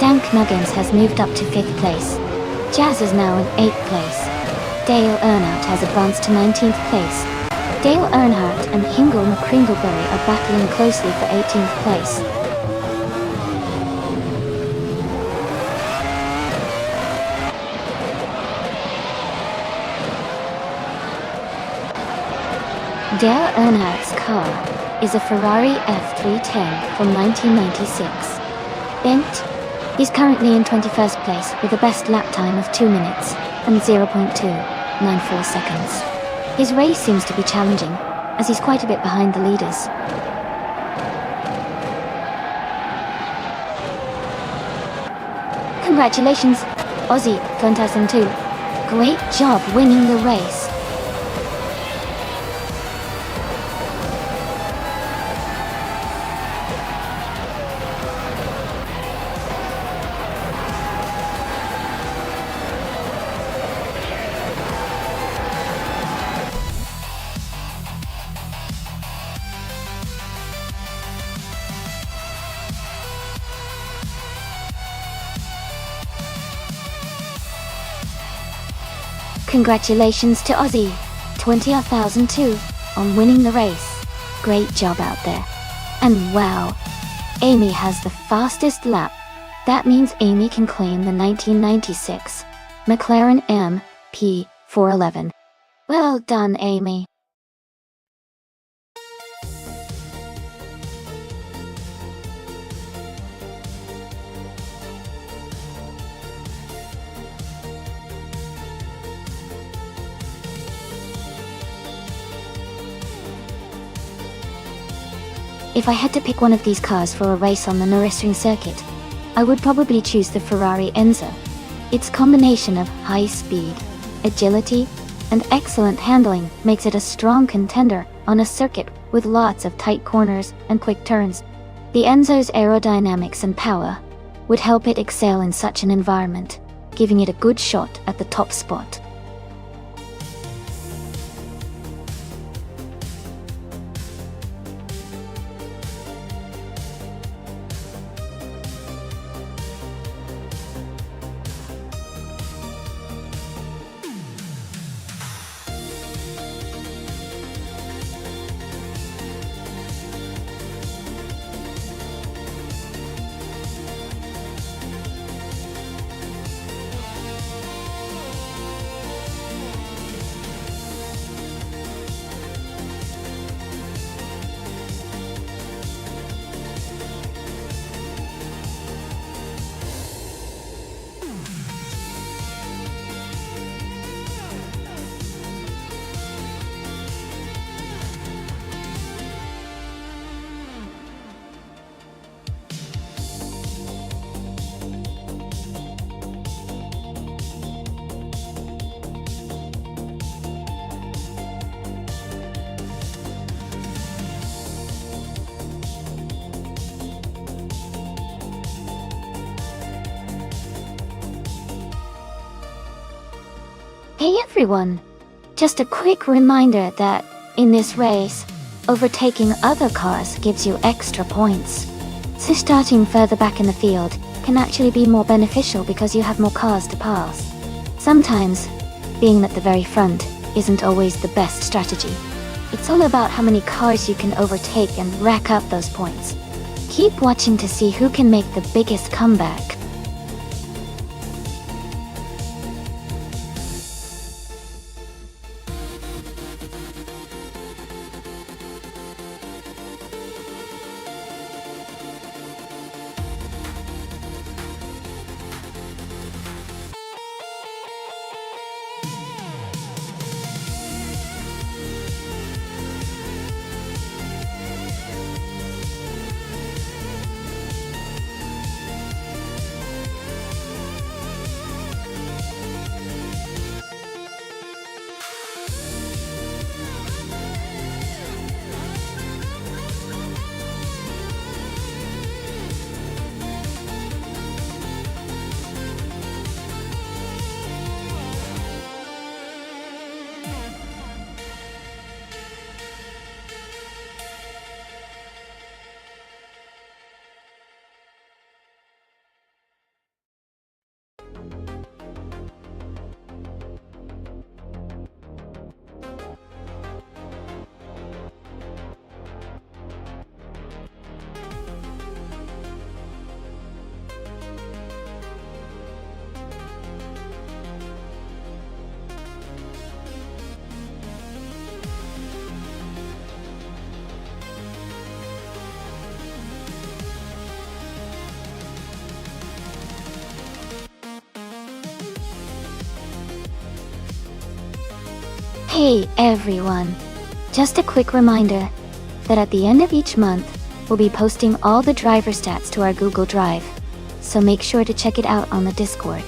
Dank Nuggins has moved up to 5th place. Jazz is now in 8th place. Dale Earnhardt has advanced to 19th place. Dale Earnhardt and Ingle McCringleberry are battling closely for 18th place. Dale Earnhardt's car is a Ferrari F310 from 1996. Bent, he's currently in 21st place with a best lap time of 2 minutes and 0.294 seconds. His race seems to be challenging, as he's quite a bit behind the leaders. Congratulations, Ozzy 2002. Great job winning the race. Congratulations to Ozzy 2002 on winning the race. Great job out there. And wow, Amy has the fastest lap. That means Amy can claim the 1996 McLaren MP411. Well done, Amy. If I had to pick one of these cars for a race on the Nürburgring circuit, I would probably choose the Ferrari Enzo. Its combination of high speed, agility, and excellent handling makes it a strong contender on a circuit with lots of tight corners and quick turns. The Enzo's aerodynamics and power would help it excel in such an environment, giving it a good shot at the top spot. Hey everyone! Just a quick reminder that, in this race, overtaking other cars gives you extra points. So starting further back in the field can actually be more beneficial because you have more cars to pass. Sometimes, being at the very front isn't always the best strategy. It's all about how many cars you can overtake and rack up those points. Keep watching to see who can make the biggest comeback. Hey everyone! Just a quick reminder that at the end of each month, we'll be posting all the driver stats to our Google Drive, so make sure to check it out on the Discord.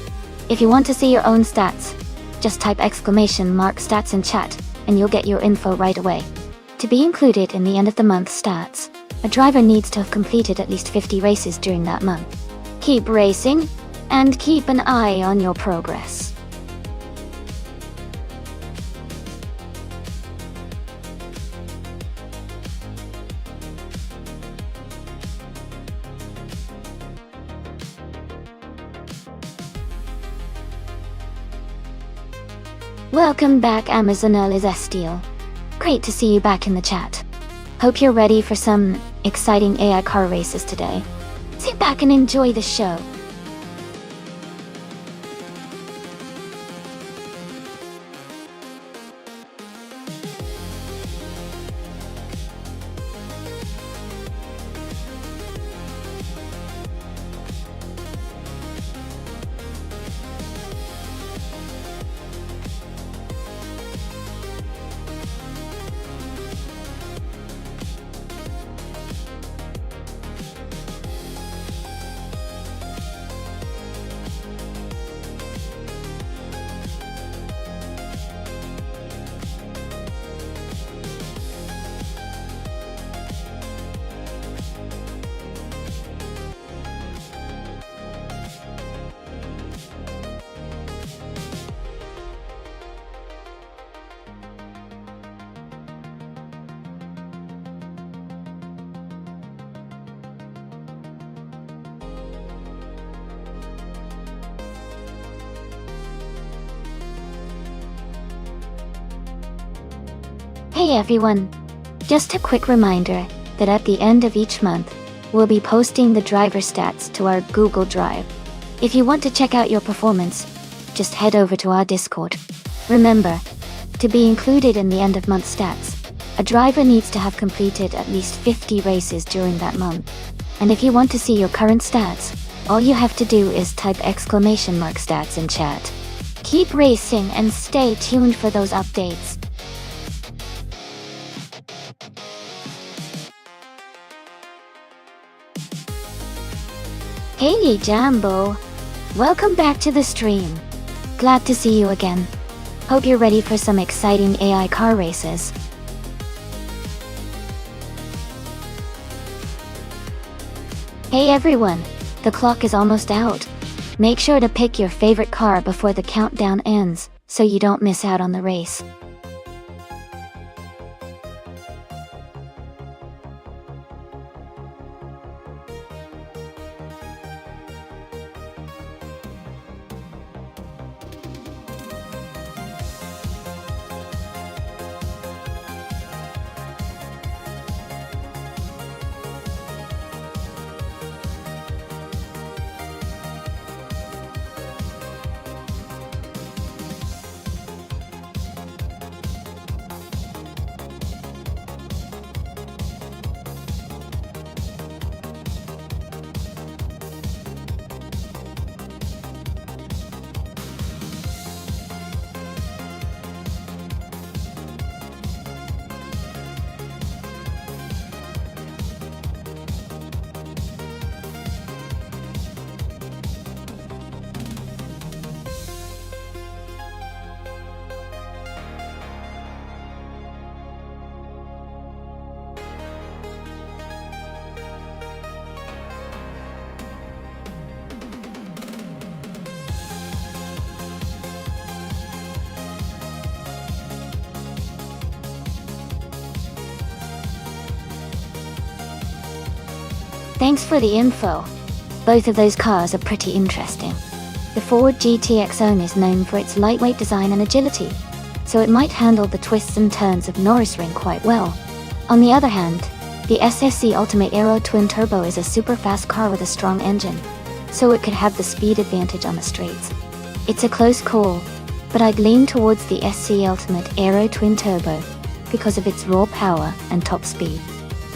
If you want to see your own stats, just type !stats in chat and you'll get your info right away. To be included in the end of the month stats, a driver needs to have completed at least 50 races during that month. Keep racing, and keep an eye on your progress. Welcome back, Amazonelles Estiel. Great to see you back in the chat. Hope you're ready for some exciting AI car races today. Sit back and enjoy the show. Hey everyone! Just a quick reminder that at the end of each month, we'll be posting the driver stats to our Google Drive. If you want to check out your performance, just head over to our Discord. Remember, to be included in the end of month stats, a driver needs to have completed at least 50 races during that month. And if you want to see your current stats, all you have to do is type !stats in chat. Keep racing and stay tuned for those updates. Hey Jambo! Welcome back to the stream. Glad to see you again. Hope you're ready for some exciting AI car races. Hey everyone! The clock is almost out. Make sure to pick your favorite car before the countdown ends, so you don't miss out on the race. Thanks for the info. Both of those cars are pretty interesting. The Ford GTX-Own is known for its lightweight design and agility, so it might handle the twists and turns of Norrisring quite well. On the other hand, the SSC Ultimate Aero Twin Turbo is a super fast car with a strong engine, so it could have the speed advantage on the straights. It's a close call, but I'd lean towards the SC Ultimate Aero Twin Turbo because of its raw power and top speed.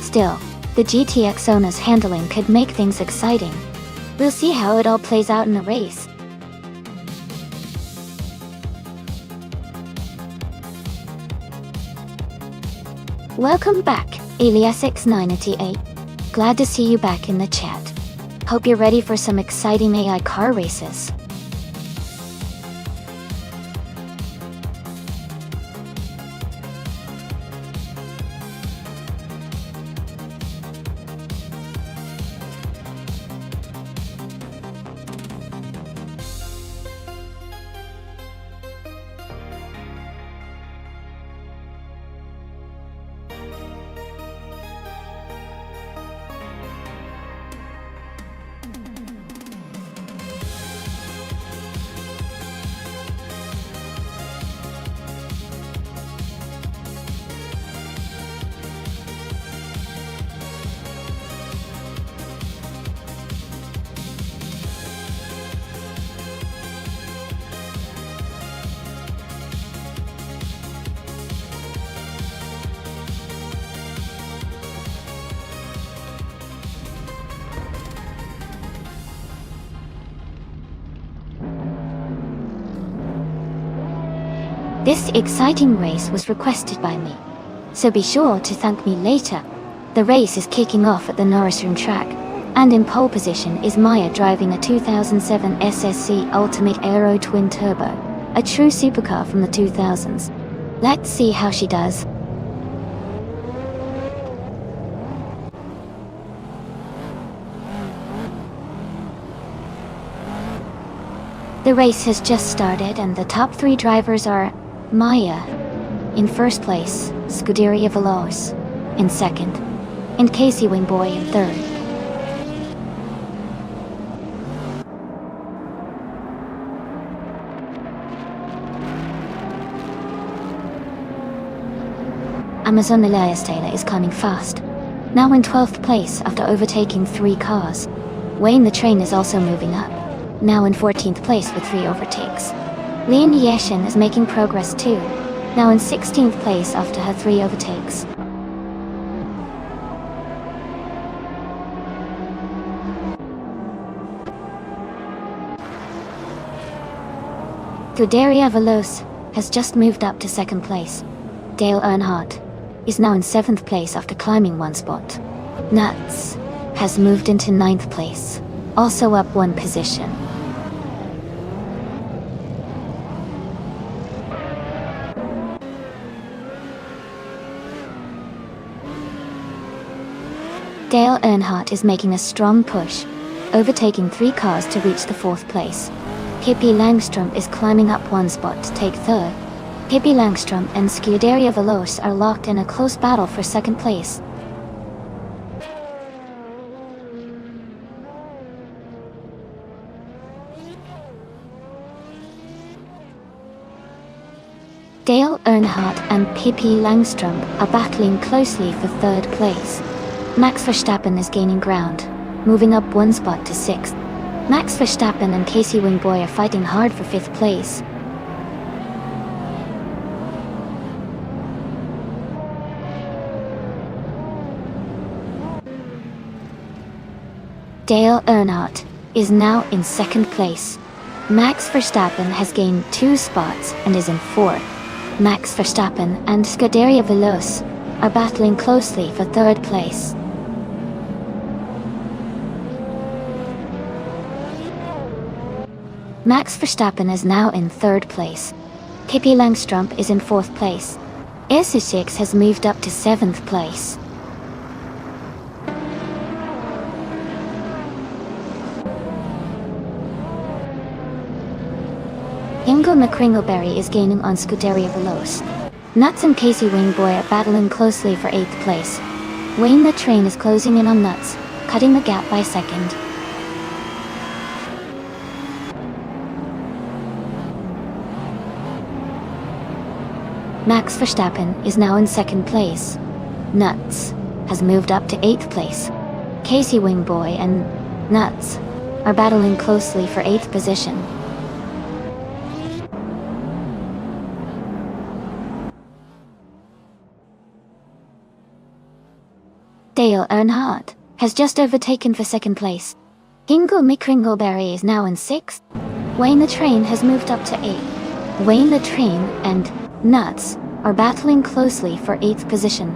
Still, the GTX-Owner's handling could make things exciting. We'll see how it all plays out in the race. Welcome back, AliasX988. Glad to see you back in the chat. Hope you're ready for some exciting AI car races. This exciting race was requested by me, so be sure to thank me later. The race is kicking off at the Norrisring track, and in pole position is Maya driving a 2007 SSC Ultimate Aero Twin Turbo, a true supercar from the 2000s. Let's see how she does. The race has just started and the top three drivers are Maya in first place, Scuderia Veloz in second, and Casey Wingboy in third. Amazon Eliastela is climbing fast, now in 12th place after overtaking 3 cars. Wayne the Train is also moving up, now in 14th place with 3 overtakes. Lian Yeshin is making progress too, now in 16th place after her 3 overtakes. Scuderia Veloce has just moved up to 2nd place. Dale Earnhardt is now in 7th place after climbing 1 spot. Nuts has moved into 9th place, also up 1 position. Dale Earnhardt is making a strong push, overtaking 3 cars to reach the 4th place. Pippi Langstrom is climbing up 1 spot to take 3rd. Pippi Langstrom and Scuderia Veloce are locked in a close battle for 2nd place. Dale Earnhardt and Pippi Langstrom are battling closely for 3rd place. Max Verstappen is gaining ground, moving up 1 spot to 6th. Max Verstappen and Casey Wingboy are fighting hard for 5th place. Dale Earnhardt is now in 2nd place. Max Verstappen has gained 2 spots and is in 4th. Max Verstappen and Scuderia Veloce are battling closely for 3rd place. Max Verstappen is now in 3rd place. Pippi Langstrom is in 4th place. SU6 has moved up to 7th place. Ingo McCringleberry is gaining on Scuderia Veloce. Nuts and Casey Wingboy are battling closely for 8th place. Wayne the Train is closing in on Nuts, cutting the gap by 2nd. Max Verstappen is now in 2nd place. Nuts has moved up to 8th place. Casey Wingboy and Nuts are battling closely for 8th position. Dale Earnhardt has just overtaken for 2nd place. Ingo McCringleberry is now in 6th. Wayne the Train has moved up to 8th. Wayne the Train and Nuts are battling closely for 8th position.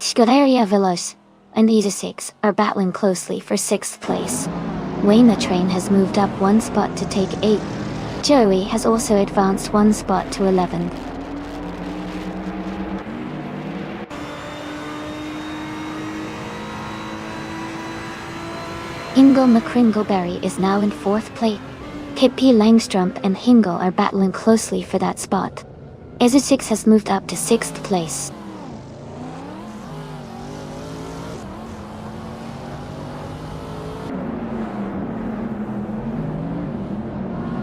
Scuderia Veloce and SU6 are battling closely for 6th place. Wayne the Train has moved up 1 spot to take 8th. Joey has also advanced 1 spot to 11th. Ingo McCringleberry is now in 4th place. Pippi Langstrom and Hingo are battling closely for that spot. SU6 has moved up to 6th place.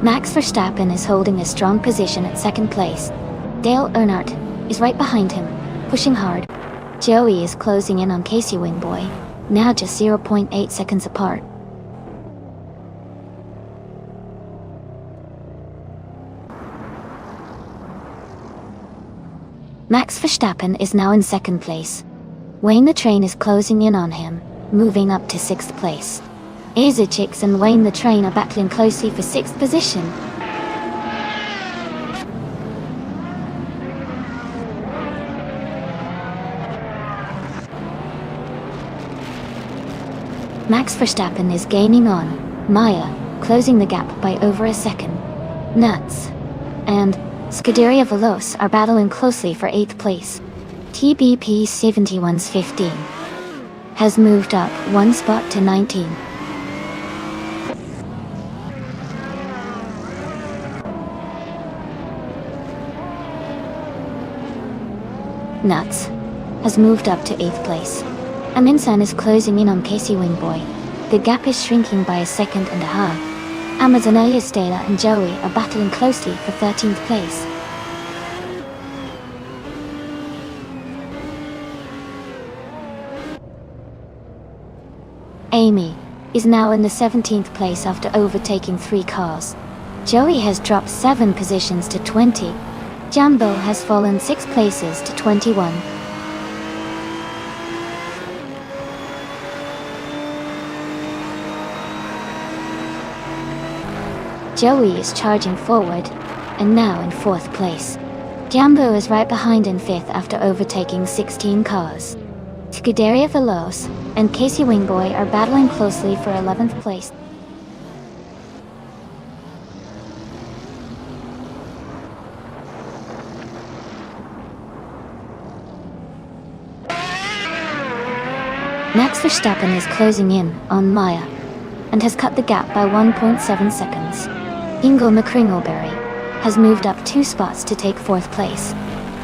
Max Verstappen is holding a strong position at 2nd place. Dale Earnhardt is right behind him, pushing hard. Joey is closing in on Casey Wingboy, now just 0.8 seconds apart. Max Verstappen is now in 2nd place. Wayne the Train is closing in on him, moving up to 6th place. SU6 and Wayne the Train are battling closely for 6th position. Max Verstappen is gaining on Maya, closing the gap by over a second. Nuts and Scuderia Veloce are battling closely for 8th place. TBP 71's15 has moved up 1 spot to 19. Nuts has moved up to 8th place. Aminsan is closing in on Casey Wingboy. The gap is shrinking by a second and a half. Amazonia Stella and Joey are battling closely for 13th place. Amy is now in the 17th place after overtaking 3 cars. Joey has dropped 7 positions to 20. Jumbo has fallen 6 places to 21. Joey is charging forward, and now in 4th place. Jumbo is right behind in 5th after overtaking 16 cars. Scuderia Veloce and Casey Wingboy are battling closely for 11th place. Max Verstappen is closing in on Maya and has cut the gap by 1.7 seconds. Ingo McCringleberry has moved up 2 spots to take 4th place.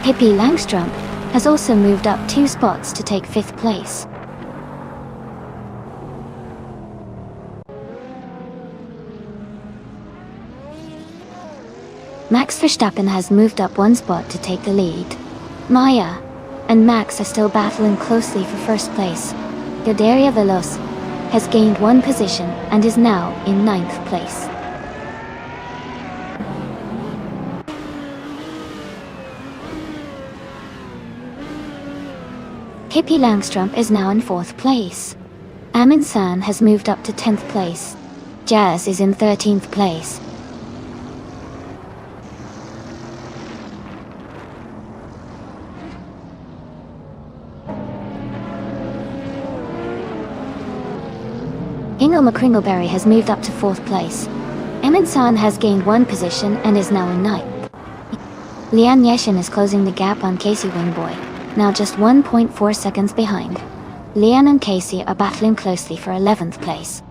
Pippi Langstrup has also moved up 2 spots to take 5th place. Max Verstappen has moved up 1 spot to take the lead. Maya and Max are still battling closely for 1st place. Scuderia Veloce has gained 1 position and is now in 9th place. Pippi Langstrup is now in 4th place. Amin San has moved up to 10th place. Jazz is in 13th place. Ingo McCringleberry has moved up to 4th place. Amin San has gained 1 position and is now in 9th. Lian Yeshin is closing the gap on Casey Wingboy, now just 1.4 seconds behind. Lian and Casey are battling closely for 11th place.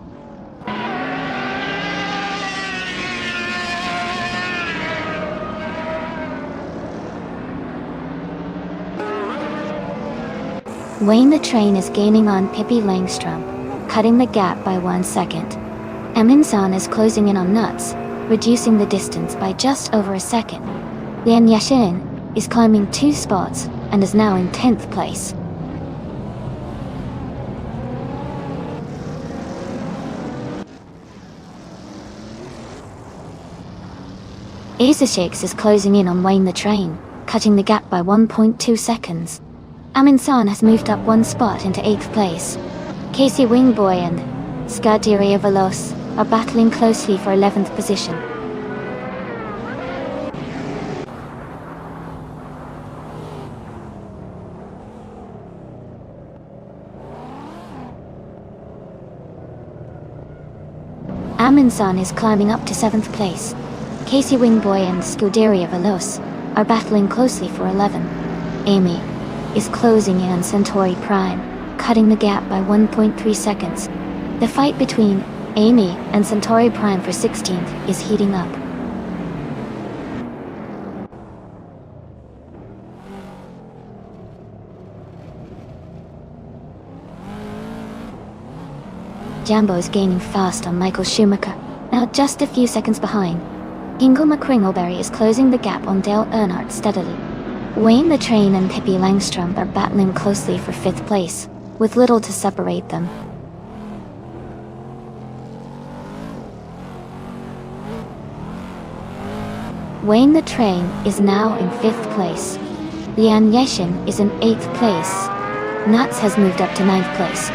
Wayne the Train is gaining on Pippi Langstrup, cutting the gap by 1 second. Amin San is closing in on Nuts, reducing the distance by just over a second. Lian Yashin is climbing 2 spots and is now in 10th place. Isashix is closing in on Wayne the Train, cutting the gap by 1.2 seconds. Amin San has moved up 1 spot into 8th place. Casey Wingboy and Scuderia Veloce are battling closely for 11th position. Amin San is climbing up to 7th place. Casey Wingboy and Scuderia Veloce are battling closely for 11. Amy is closing in on Centauri Prime, cutting the gap by 1.3 seconds. The fight between Amy and Centauri Prime for 16th is heating up. Jumbo is gaining fast on Michael Schumacher, now just a few seconds behind. Ingo McCringleberry is closing the gap on Dale Earnhardt steadily. Wayne the Train and Pippi Langstrup are battling closely for 5th place, with little to separate them. Wayne the Train is now in 5th place. Lian Yeshin is in 8th place. Nuts has moved up to 9th place.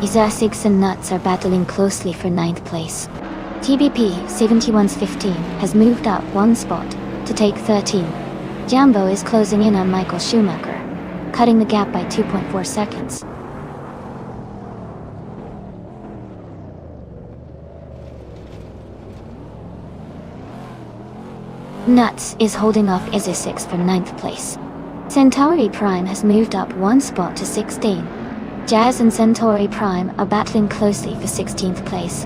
Isashix and Nuts are battling closely for 9th place. TBP 7115 has moved up 1 spot to take 13. Jumbo is closing in on Michael Schumacher, cutting the gap by 2.4 seconds. Nuts is holding off Isashix for 9th place. Centauri Prime has moved up 1 spot to 16. Jazz and Centauri Prime are battling closely for 16th place.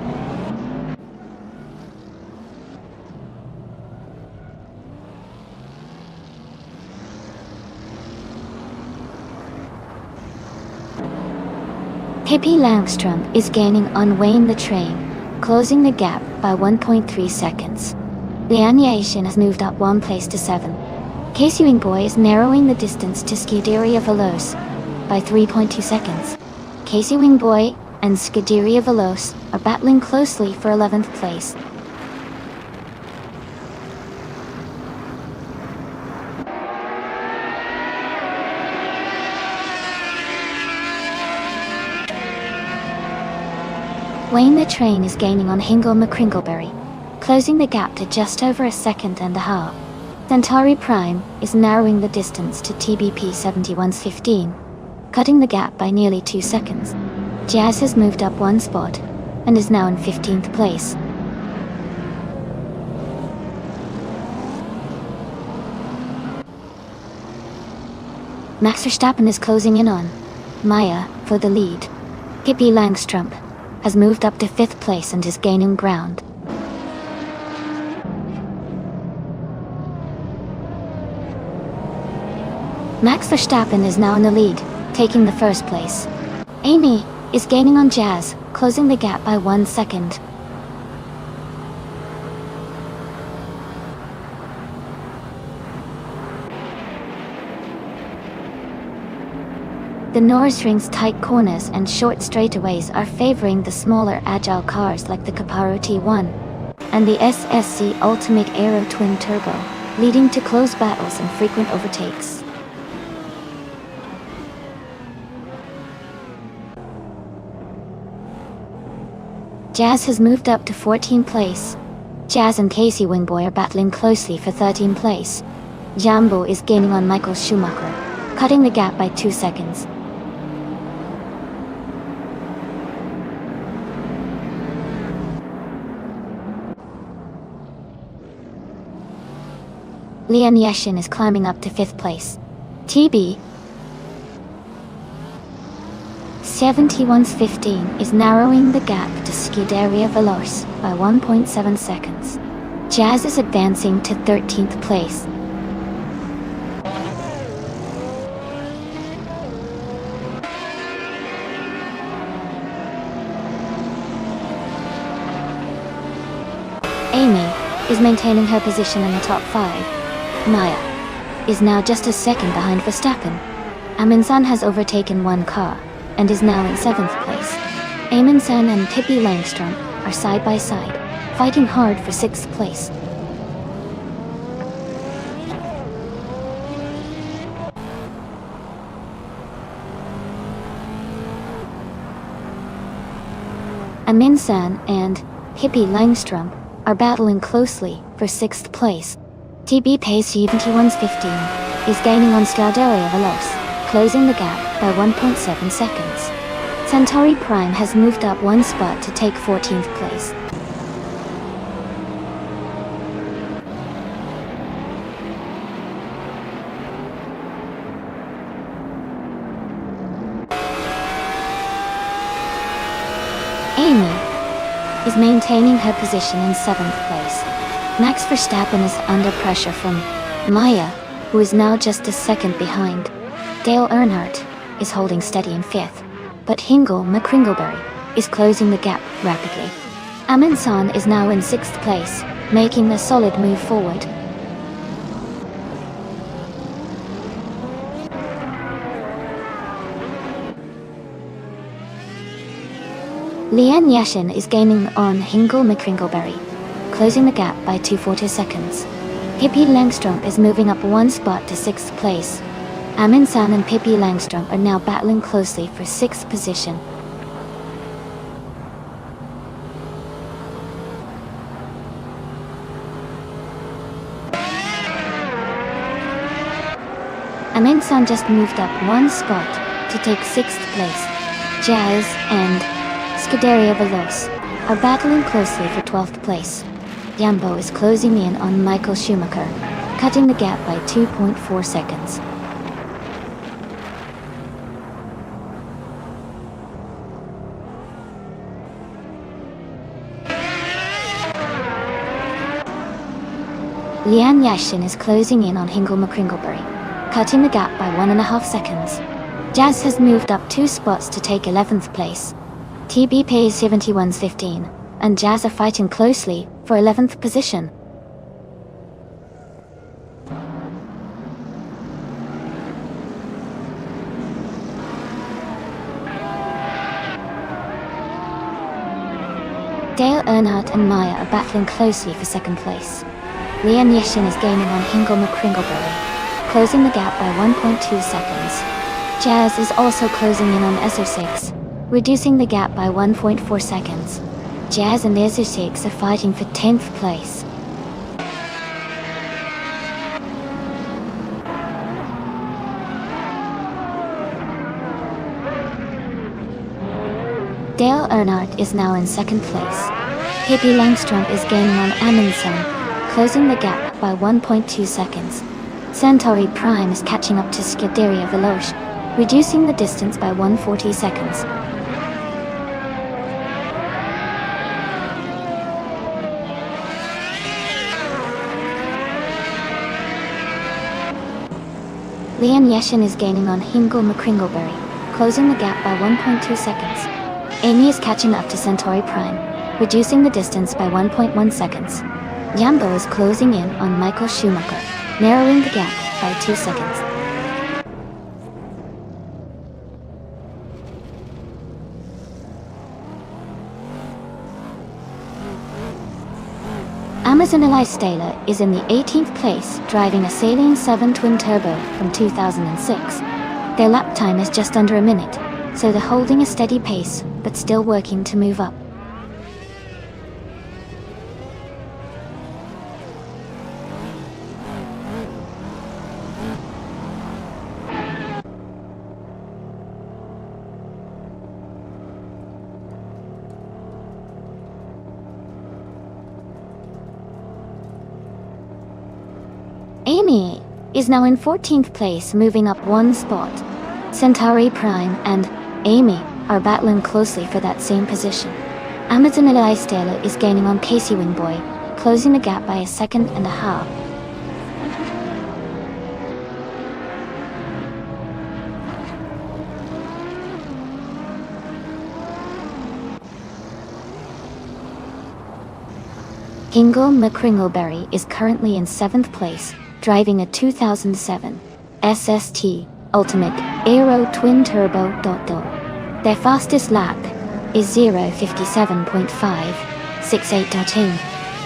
Pippi Langstrom is gaining on Wayne the Train, closing the gap by 1.3 seconds. Lian Yashin has moved up 1 place to 7. Casey Wingboy is narrowing the distance to Scuderia Veloce by 3.2 seconds. Casey Wingboy and Scuderia Veloce are battling closely for 11th place. Wayne the Train is gaining on Hingle McCringleberry, closing the gap to just over 1.5 seconds. Centauri Prime is narrowing the distance to TBP 71's15, cutting the gap by nearly 2 seconds. Jazz has moved up 1 spot and is now in 15th place. Max Verstappen is closing in on Maya for the lead. Pippi Langstrom has moved up to 5th place and is gaining ground. Max Verstappen is now in the lead, taking the 1st place. Amy is gaining on Jazz, closing the gap by 1 second. The Nürburgring's tight corners and short straightaways are favoring the smaller agile cars like the Caparo T1 and the SSC Ultimate Aero Twin Turbo, leading to close battles and frequent overtakes. Jazz has moved up to 14th place. Jazz and Casey Wingboy are battling closely for 13th place. Jambo is gaining on Michael Schumacher, cutting the gap by 2 seconds. Lian Yashin is climbing up to 5th place. TB 71's15 is narrowing the gap to Scuderia Veloce by 1.7 seconds. Jazz is advancing to 13th place. Amy is maintaining her position in the top 5. Maya is now just a second behind Verstappen. Amundsen has overtaken 1 car and is now in 7th place. Amundsen and Pippi Langstrom are side by side, fighting hard for 6th place. Amundsen and Pippi Langstrom are battling closely for 6th place. TB Pace 71's15 is gaining on Scuderia Veloce, closing the gap by 1.7 seconds. Centauri Prime has moved up 1 spot to take 14th place. Amy is maintaining her position in 7th place. Max Verstappen is under pressure from Maya, who is now just a second behind. Dale Earnhardt is holding steady in 5th, but Hingle McCringleberry is closing the gap rapidly. Amundsen is now in 6th place, making a solid move forward. Lian Yashin is gaining on Hingle McCringleberry, closing the gap by 2.4 seconds. Pippi Langstrom is moving up 1 spot to 6th place. Amundsen and Pippi Langstrom are now battling closely for 6th position. Amundsen just moved up 1 spot to take 6th place. Jazz and Scuderia Veloce are battling closely for 12th place. Jambo is closing in on Michael Schumacher, cutting the gap by 2.4 seconds. Lian Yashin is closing in on Hingle McCringleberry, cutting the gap by 1.5 seconds. Jazz has moved up 2 spots to take 11th place. TB pays 71.15, and Jazz are fighting closely for 11th position. Dale Earnhardt and Maya are battling closely for 2nd place. Leon Yeshin is gaining on Hingle McCringleberry, closing the gap by 1.2 seconds. Jazz is also closing in on SO6, reducing the gap by 1.4 seconds. Jazz and SO6 are fighting for 10th place. Dale Earnhardt is now in 2nd place. Pippi Langstrump is gaining on Amundsen, closing the gap by 1.2 seconds. Centauri Prime is catching up to Scuderia Veloce, reducing the distance by 140 seconds. Leon Yeshin is gaining on Hingle McCringleberry, closing the gap by 1.2 seconds. Amy is catching up to Centauri Prime, reducing the distance by 1.1 seconds. Jambo is closing in on Michael Schumacher, narrowing the gap by 2 seconds. Amazon Elias Taylor is in the 18th place, driving a Saline 7 twin turbo from 2006. Their lap time is just under a minute, so they're holding a steady pace, but still working to move up. Amy is now in 14th place, moving up 1 spot. Centauri Prime and Amy are battling closely for that same position. Amazon Elias Taylor is gaining on Casey Wingboy, closing the gap by 1.5 seconds. Hingle McCringleberry is currently in 7th place, driving a 2007 SST Ultimate Aero Twin Turbo. Their fastest lap is 0:57.568.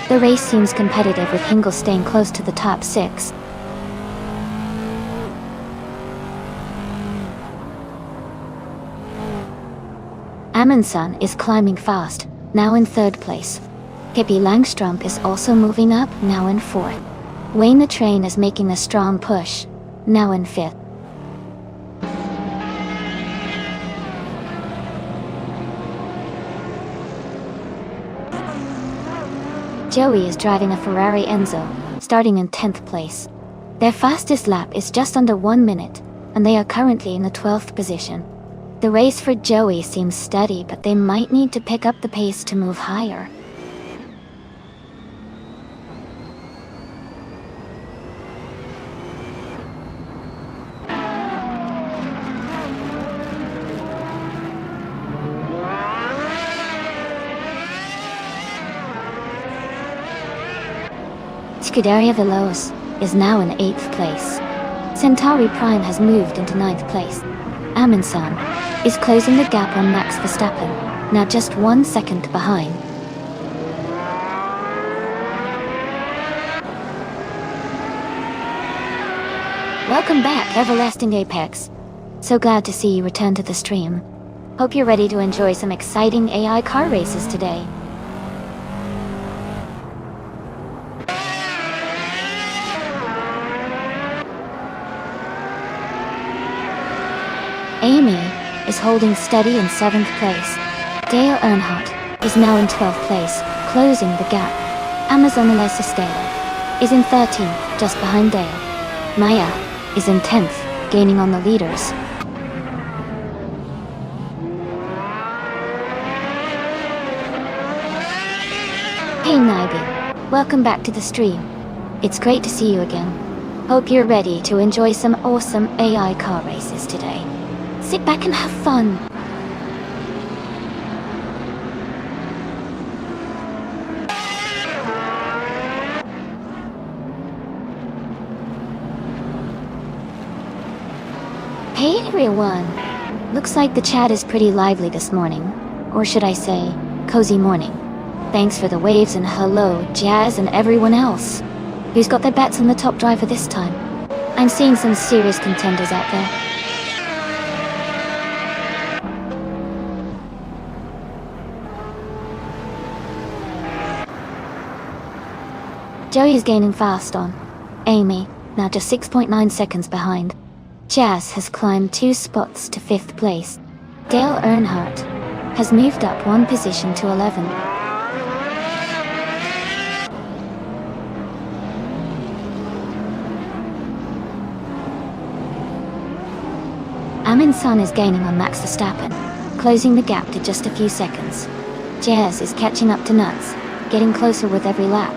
The race seems competitive, with Hingle staying close to the top 6. Amundsen is climbing fast, now in 3rd place. Pippi Langstrump is also moving up, now in 4th. Wayne the Train is making a strong push, now in 5th. Joey is driving a Ferrari Enzo, starting in 10th place. Their fastest lap is just under 1 minute, and they are currently in the 12th position. The race for Joey seems steady, but they might need to pick up the pace to move higher. Scuderia Veloce is now in 8th place. Centauri Prime has moved into 9th place. Amundsen is closing the gap on Max Verstappen, now just 1 second behind. Welcome back, Everlasting Apex. So glad to see you return to the stream. Hope you're ready to enjoy some exciting AI car races today. Amy is holding steady in 7th place. Dale Earnhardt is now in 12th place, closing the gap. Amazon Elias Taylor is in 13th, just behind Dale. Maya is in 10th, gaining on the leaders. Hey Naibi, welcome back to the stream. It's great to see you again. Hope you're ready to enjoy some awesome AI car races today. Sit back and have fun. Hey everyone! Looks like the chat is pretty lively this morning. Or should I say, cozy morning. Thanks for the waves and hello, Jazz and everyone else. Who's got their bets on the top driver this time? I'm seeing some serious contenders out there. Joey is gaining fast on Amy, now just 6.9 seconds behind. Jazz has climbed 2 spots to 5th place. Dale Earnhardt has moved up 1 position to 11. Amin Sun is gaining on Max Verstappen, closing the gap to just a few seconds. Jazz is catching up to Nuts, getting closer with every lap.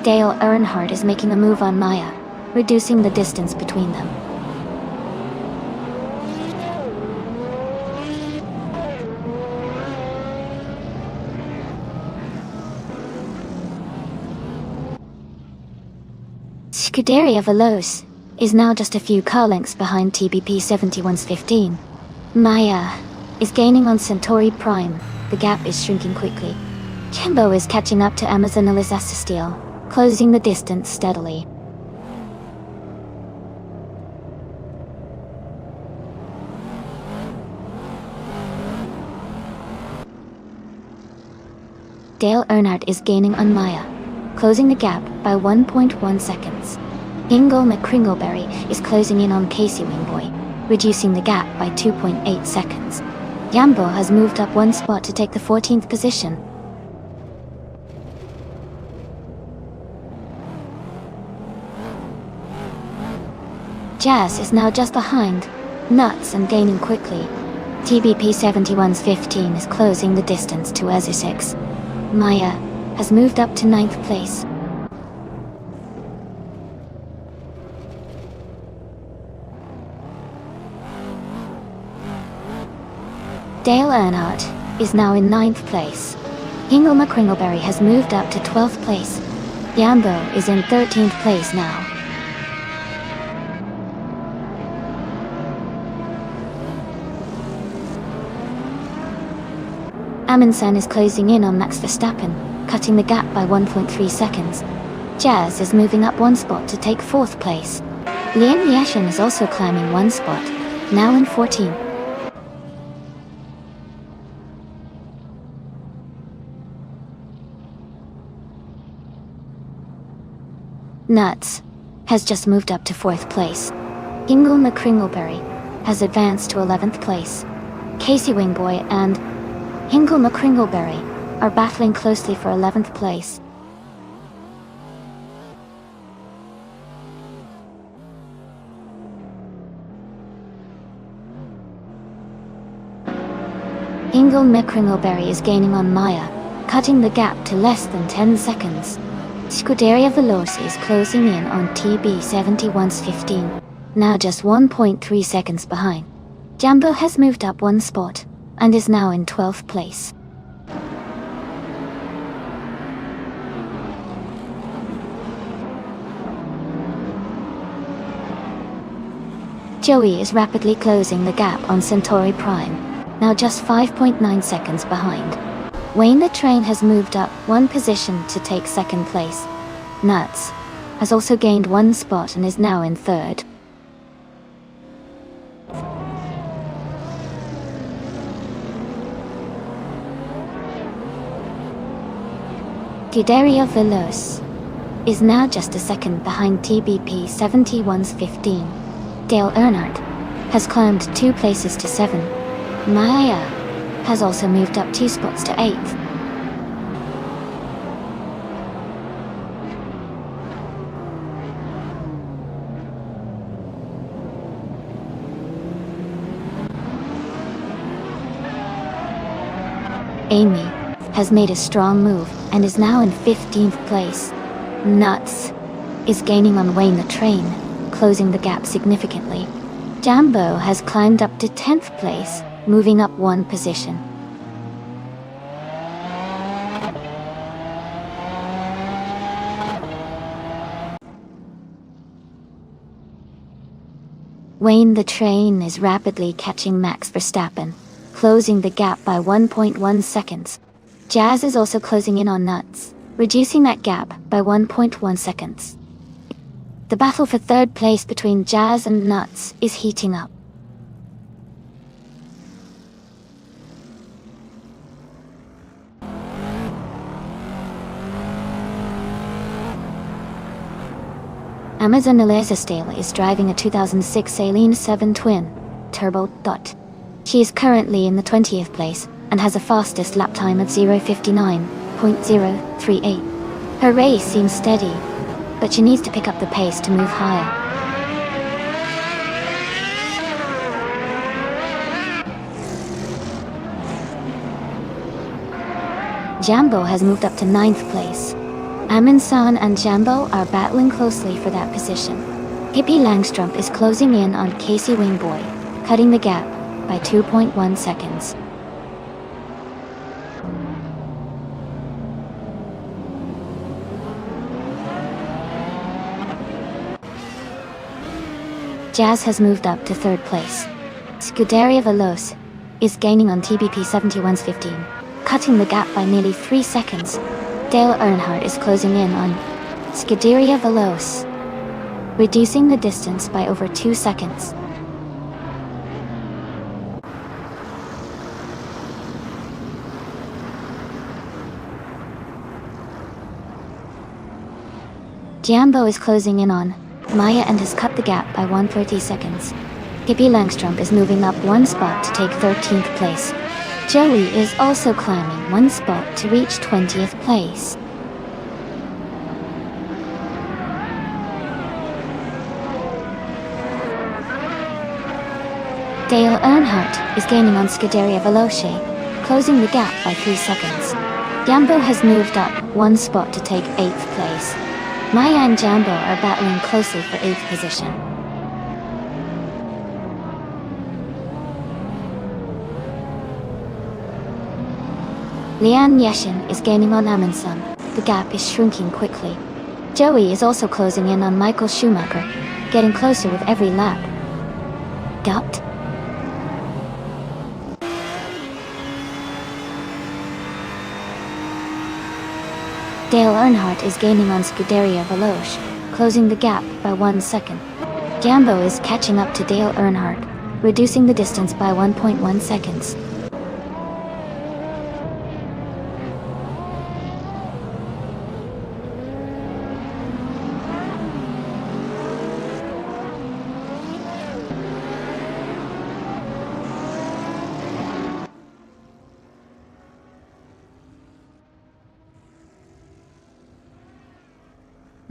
Dale Earnhardt is making a move on Maya, reducing the distance between them. Scuderia Veloce is now just a few car lengths behind TBP 71's 15. Maya is gaining on Centauri Prime. The gap is shrinking quickly. Jimbo is catching up to Amazon Elizasa Steel, closing the distance steadily. Dale Earnhardt is gaining on Maya, closing the gap by 1.1 seconds. Ingle McCringleberry is closing in on Casey Wingboy, reducing the gap by 2.8 seconds. Yambo has moved up 1 spot to take the 14th position. Jazz is now just behind Nuts and gaining quickly. TBP 71's 15 is closing the distance to Ezusix. Maya has moved up to 9th place. Dale Earnhardt is now in 9th place. Ingle McCringleberry has moved up to 12th place. Yambo is in 13th place now. Amundsen is closing in on Max Verstappen, cutting the gap by 1.3 seconds. Jazz is moving up 1 spot to take 4th place. Liam Yashin is also climbing 1 spot, now in 14th. Nuts has just moved up to 4th place. Ingle McCringleberry has advanced to 11th place. Casey Wingboy and Ingle McCringleberry are battling closely for 11th place. Ingle McCringleberry is gaining on Maya, cutting the gap to less than 10 seconds. Scuderia Veloce is closing in on TB 71's 15, now just 1.3 seconds behind. Jumbo has moved up 1 spot and is now in 12th place. Joey is rapidly closing the gap on Centauri Prime, now just 5.9 seconds behind. Wayne the Train has moved up 1 position to take 2nd place. Nuts has also gained 1 spot and is now in 3rd. Scuderia Veloce is now just a second behind TBP 71's 15. Dale Earnhardt has climbed 2 places to 7. Maya has also moved up 2 spots to 8th. Amy has made a strong move and is now in 15th place. Nuts is gaining on Wayne the Train, closing the gap significantly. Jambo has climbed up to 10th place, moving up one position. Wayne the Train is rapidly catching Max Verstappen, closing the gap by 1.1 seconds. Jazz is also closing in on Nuts, reducing that gap by 1.1 seconds. The battle for third place between Jazz and Nuts is heating up. Amazon Elizastale is driving a 2006 Saleen 7 Twin Turbo Dot. She is currently in the 20th place and has a fastest lap time of 0:59.038. Her race seems steady, but she needs to pick up the pace to move higher. Jambo has moved up to 9th place. Amin-san and Jambo are battling closely for that position. Pippi Langstrup is closing in on Casey Wingboy, cutting the gap by 2.1 seconds. Jazz has moved up to 3rd place. Scuderia Veloce is gaining on TBP 71's 15, cutting the gap by nearly 3 seconds. Dale Earnhardt is closing in on Scuderia Veloce, reducing the distance by over 2 seconds. Jambo is closing in on Maya and has cut the gap by 130 seconds. Pippi Langstrup is moving up one spot to take 13th place. Joey is also climbing one spot to reach 20th place. Dale Earnhardt is gaining on Scuderia Veloce, closing the gap by 3 seconds. Jambo has moved up one spot to take 8th place. Maya and Jambo are battling closely for 8th position. Lian Yeshin is gaining on Amundsen. The gap is shrinking quickly. Joey is also closing in on Michael Schumacher, getting closer with every lap. Dot. Dale Earnhardt is gaining on Scuderia Veloce, closing the gap by 1 second. Jambo is catching up to Dale Earnhardt, reducing the distance by 1.1 seconds.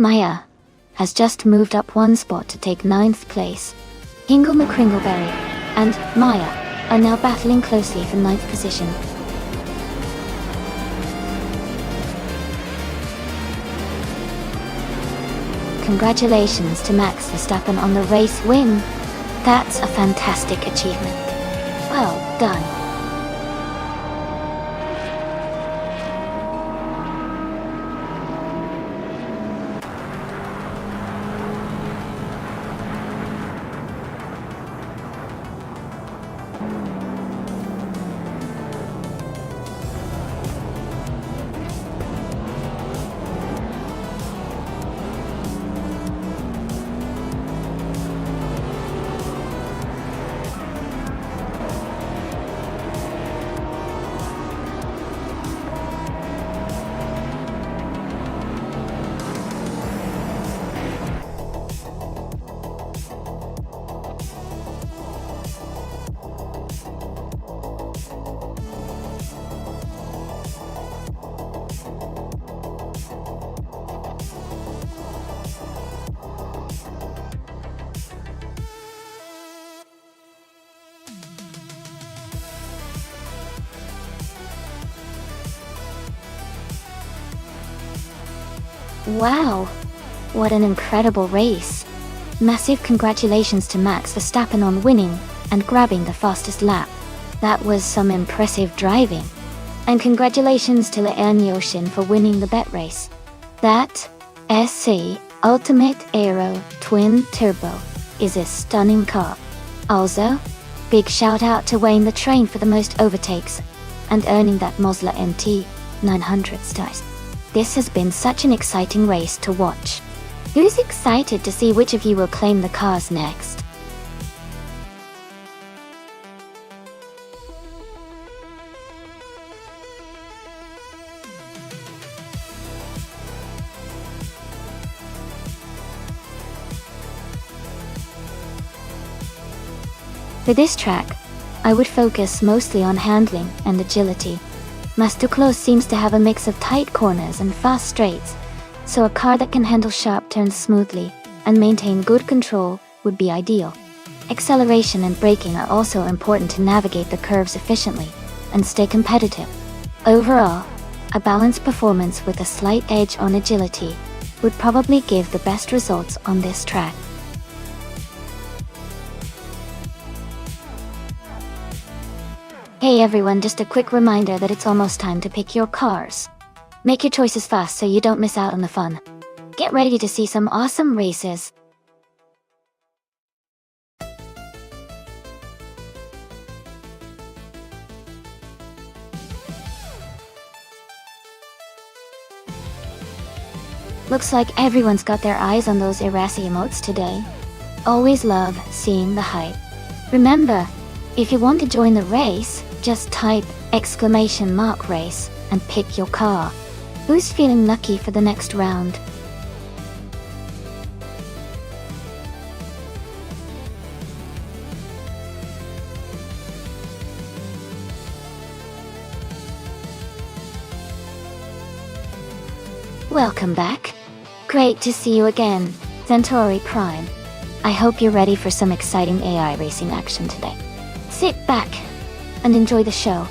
Maya has just moved up one spot to take 9th place. Hingle McCringleberry and Maya are now battling closely for 9th position. Congratulations to Max Verstappen on the race win. That's a fantastic achievement. Well done. Wow, what an incredible race. Massive congratulations to Max Verstappen on winning and grabbing the fastest lap. That was some impressive driving. And congratulations to Nonstop for winning the bet race. That SC Ultimate Aero Twin Turbo is a stunning car. Also, big shout out to Wayne the Train for the most overtakes and earning that Mazda MT 900 stars. This has been such an exciting race to watch. Who's excited to see which of you will claim the cars next? For this track, I would focus mostly on handling and agility. Masterclass seems to have a mix of tight corners and fast straights, so a car that can handle sharp turns smoothly and maintain good control would be ideal. Acceleration and braking are also important to navigate the curves efficiently and stay competitive. Overall, a balanced performance with a slight edge on agility would probably give the best results on this track. Hey everyone, just a quick reminder that it's almost time to pick your cars. Make your choices fast so you don't miss out on the fun. Get ready to see some awesome races. Looks like everyone's got their eyes on those Erasi emotes today. Always love seeing the hype. Remember, if you want to join the race, just type !race and pick your car. Who's feeling lucky for the next round? Welcome back. Great to see you again, Centauri Prime. I hope you're ready for some exciting AI racing action today. Sit back and enjoy the show.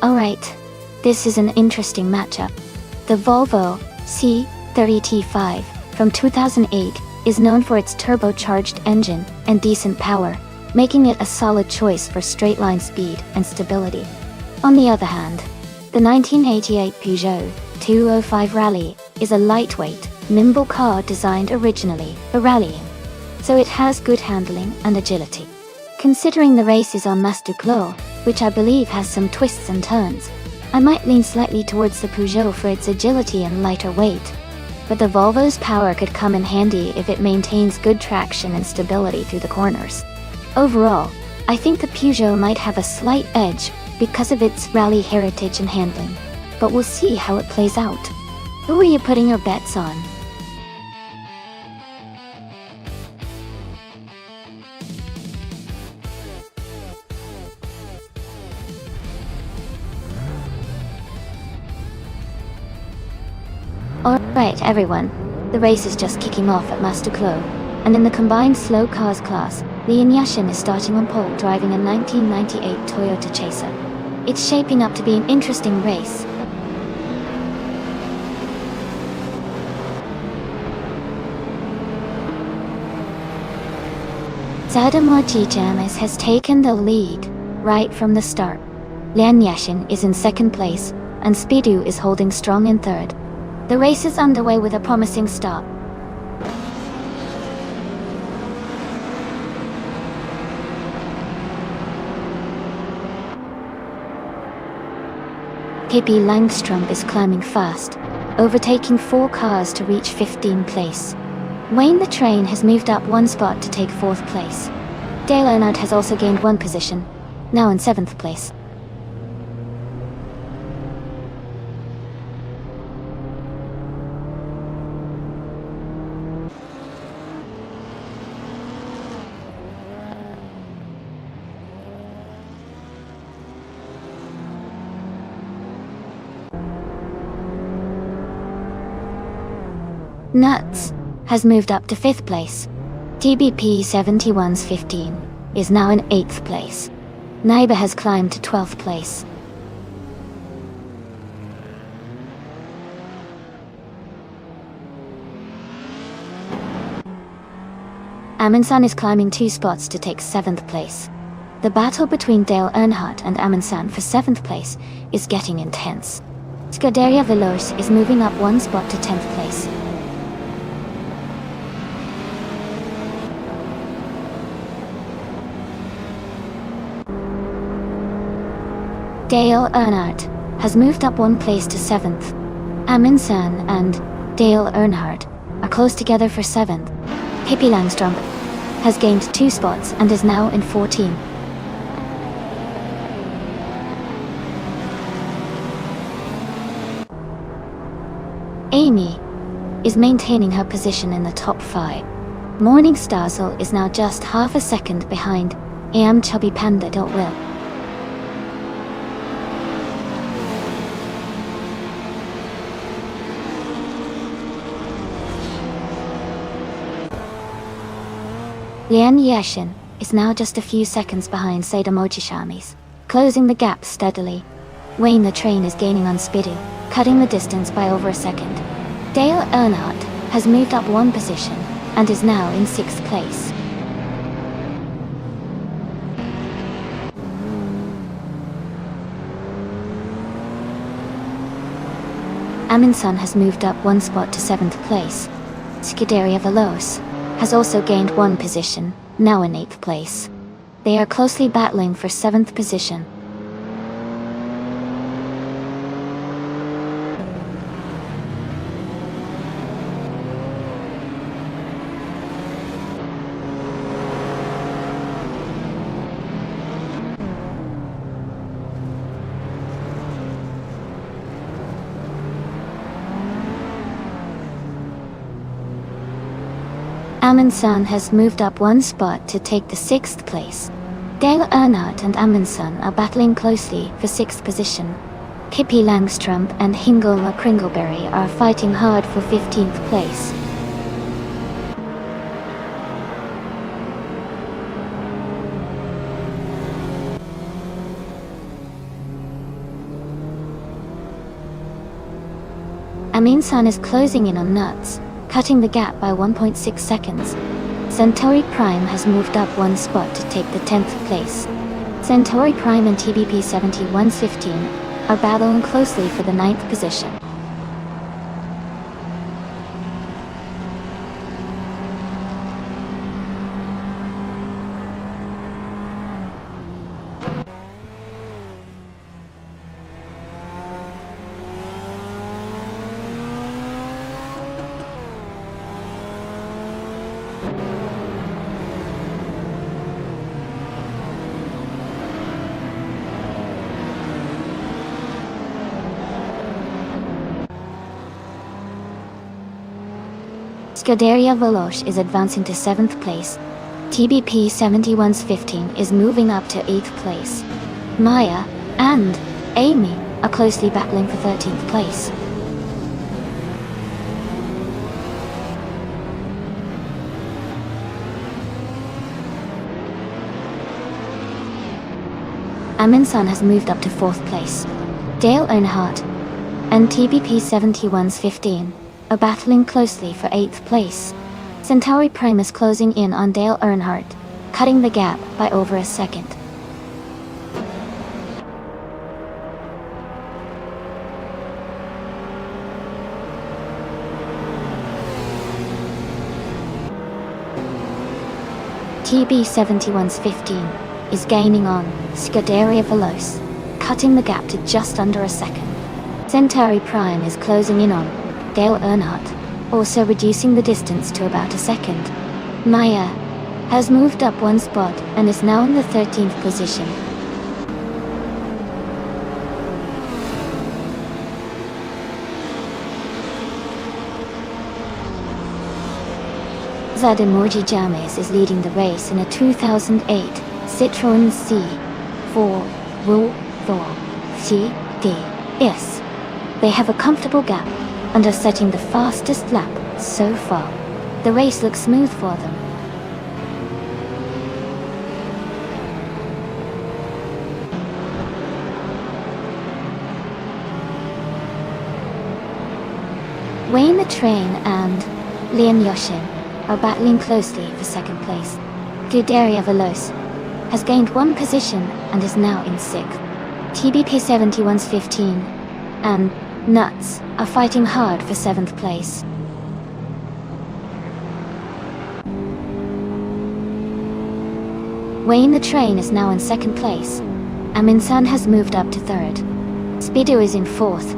Alright, this is an interesting matchup. The Volvo C30T5 from 2008 is known for its turbocharged engine and decent power, making it a solid choice for straight-line speed and stability. On the other hand, the 1988 Peugeot 205 Rally is a lightweight, nimble car designed originally for rallying, so it has good handling and agility. Considering the race is on Masterclass, which I believe has some twists and turns, I might lean slightly towards the Peugeot for its agility and lighter weight. But the Volvo's power could come in handy if it maintains good traction and stability through the corners. Overall, I think the Peugeot might have a slight edge because of its rally heritage and handling, but we'll see how it plays out. Who are you putting your bets on? Alright everyone, the race is just kicking off at Masterclass, and in the combined slow cars class, Nonstop is starting on pole driving a 1998 Toyota Chaser. It's shaping up to be an interesting race. Zadamorji James has taken the lead right from the start. Nonstop is in second place, and Speedo is holding strong in third. The race is underway with a promising start. Pippi Langstrom is climbing fast, overtaking 4 cars to reach 15th place. Wayne the Train has moved up 1 spot to take 4th place. Dale Earnhardt has also gained 1 position, now in 7th place. Nuts has moved up to 5th place. TBP 71's 15 is now in 8th place. Neighbor has climbed to 12th place. Amundsen is climbing 2 spots to take 7th place. The battle between Dale Earnhardt and Amundsen for 7th place is getting intense. Scuderia Veloce is moving up 1 spot to 10th place. Dale Earnhardt has moved up 1 place to 7th. Amundsen and Dale Earnhardt are close together for 7th. Pippi Langström has gained 2 spots and is now in 14. Amy is maintaining her position in the top 5. Morning Starzl is now just half a second behind AM Chubby Panda Will. Lian Yashin is now just a few seconds behind Seda Mojishamis, closing the gap steadily. Wayne the Train is gaining on Spidoo, cutting the distance by over a second. Dale Earnhardt has moved up 1 position and is now in 6th place. Amundsen has moved up 1 spot to 7th place. Scuderia Veloce has also gained 1 position, now in 8th place. They are closely battling for 7th position. Amundsen has moved up 1 spot to take the 6th place. Dale Earnhardt and Amundsen are battling closely for 6th position. Pippi Langström and Hingelma Kringleberry are fighting hard for 15th place. Amundsen is closing in on Nuts, cutting the gap by 1.6 seconds. Centauri Prime has moved up 1 spot to take the 10th place. Centauri Prime and TBP 7115 are battling closely for the 9th position. Scuderia Veloce is advancing to 7th place. TBP 71's 15 is moving up to 8th place. Maya and Amy are closely battling for 13th place. Amundsen has moved up to 4th place. Dale Earnhardt and TBP 71's 15 are battling closely for 8th place. Centauri Prime is closing in on Dale Earnhardt, cutting the gap by over a second. TB 71's 15 is gaining on Scuderia Veloce, cutting the gap to just under a second. Centauri Prime is closing in on Dale Earnhardt, also reducing the distance to about a second. Maya has moved up 1 spot and is now in the 13th position. Zademorji James is leading the race in a 2008 Citroën C4 CDS. They have a comfortable gap and are setting the fastest lap So far, the race looks smooth for them. Wayne the Train and Leon Yoshin are battling closely for second place. Gudaria Veloz has gained one position and is now in 6th. TBP 71's 15 and Nuts are fighting hard for 7th place. Wayne the Train is now in 2nd place. Aminsan has moved up to 3rd. Speedo is in 4th.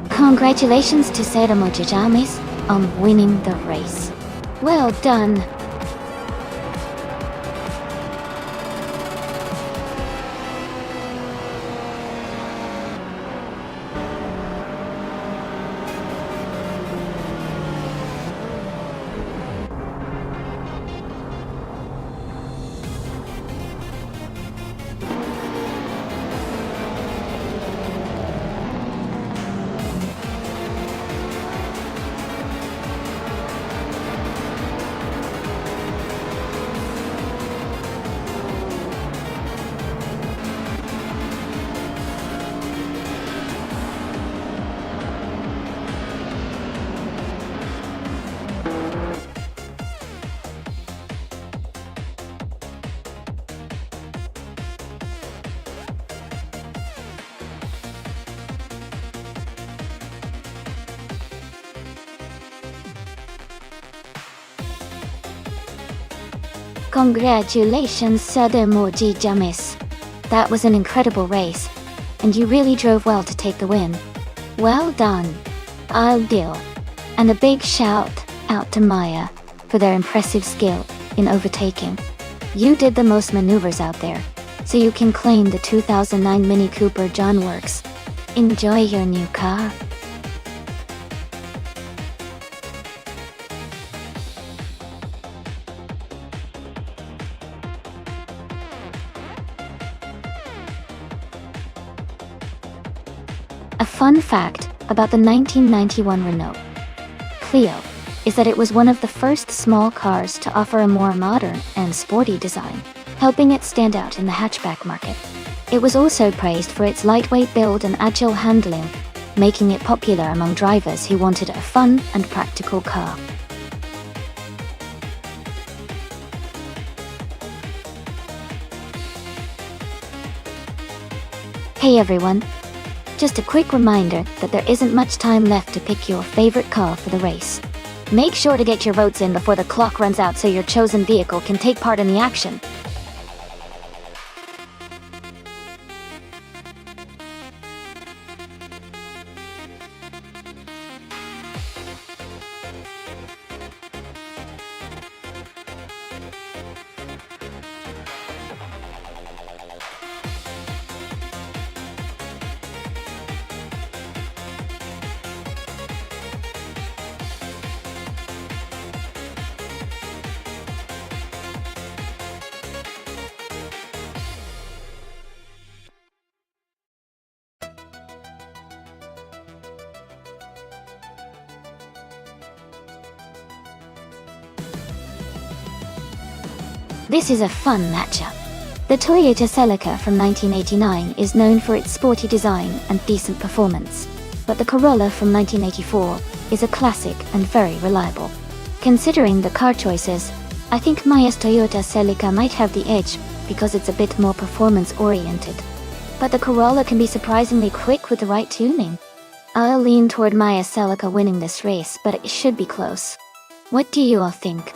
Congratulations to Seramo Jajamis on winning the race. Well done! Congratulations, Seramo Jajamis. That was an incredible race, and you really drove well to take the win. Well done. I'll deal. And a big shout out to Maya for their impressive skill in overtaking. You did the most maneuvers out there, so you can claim the 2009 Mini Cooper John Works. Enjoy your new car. A fun fact about the 1991 Renault Clio is that it was one of the first small cars to offer a more modern and sporty design, helping it stand out in the hatchback market. It was also praised for its lightweight build and agile handling, making it popular among drivers who wanted a fun and practical car. Hey everyone! Just a quick reminder that there isn't much time left to pick your favorite car for the race. Make sure to get your votes in before the clock runs out so your chosen vehicle can take part in the action. This is a fun matchup. The Toyota Celica from 1989 is known for its sporty design and decent performance, but the Corolla from 1984 is a classic and very reliable. Considering the car choices, I think Maya's Toyota Celica might have the edge because it's a bit more performance-oriented. But the Corolla can be surprisingly quick with the right tuning. I'll lean toward Maya's Celica winning this race, but it should be close. What do you all think?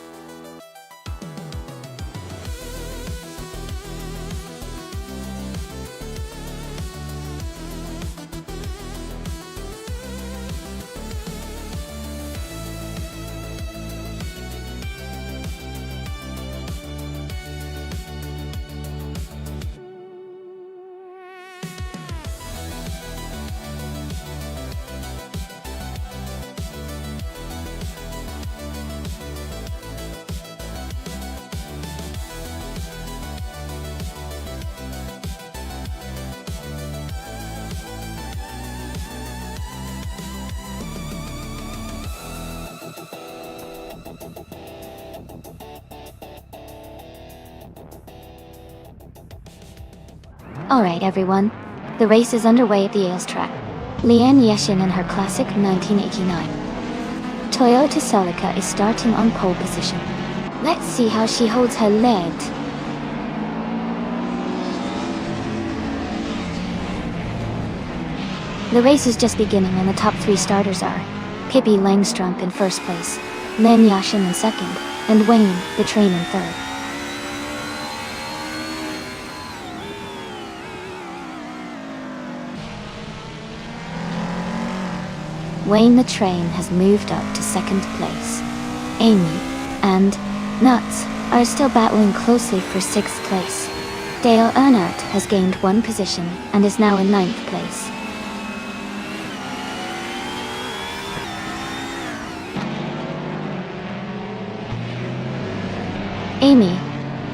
Alright everyone, the race is underway at the Ailes track. Lian Yeshin in her classic 1989 Toyota Celica is starting on pole position. Let's see how she holds her lead. The race is just beginning and the top 3 starters are Pippi Langstrup in first place, Lian Yashin in second, and Wayne the Train in third. Wayne the Train has moved up to second place. Amy and Nuts are still battling closely for 6th place. Dale Earnhardt has gained 1 position and is now in 9th place. Amy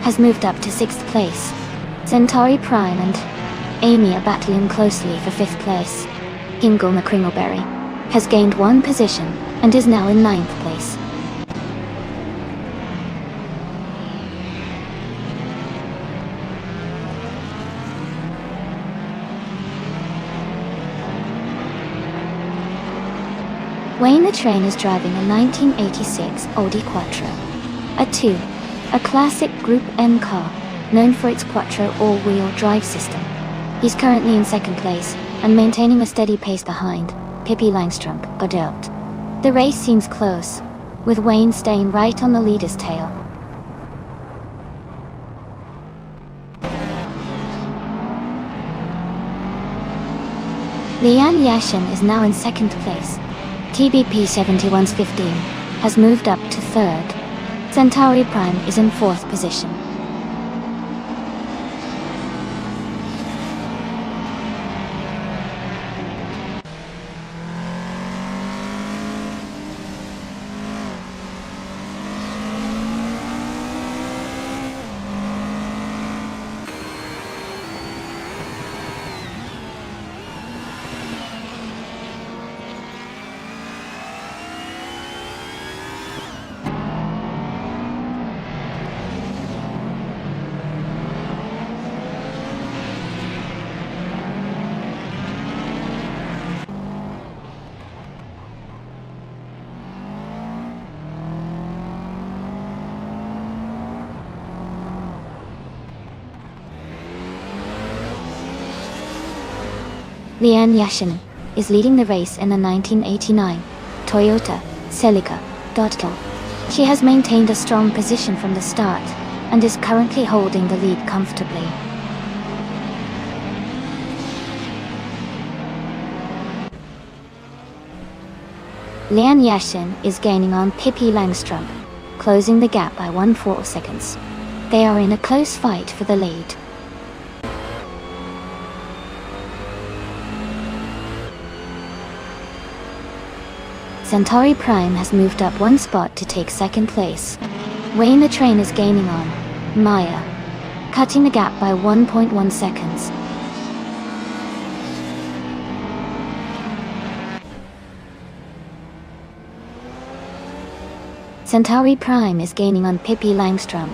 has moved up to 6th place. Centauri Prime and Amy are battling closely for 5th place. Ingle McCringleberry has gained 1 position and is now in 9th place. Wayne the Train is driving a 1986 Audi Quattro, a classic Group M car, known for its Quattro all-wheel drive system. He's currently in 2nd place, and maintaining a steady pace behind Pippi Langstrup Godot. The race seems close, with Wayne staying right on the leader's tail. Lian Yashin is now in 2nd place. TBP 71's 15 has moved up to 3rd. Centauri Prime is in 4th position. Lian Yashin is leading the race in the 1989 Toyota Celica. She has maintained a strong position from the start and is currently holding the lead comfortably. Lian Yashin is gaining on Pippi Langstrup, closing the gap by 1/4 seconds. They are in a close fight for the lead. Centauri Prime has moved up 1 spot to take 2nd place. Wayne the Train is gaining on Maya, cutting the gap by 1.1 seconds. Centauri Prime is gaining on Pippi Langstrup,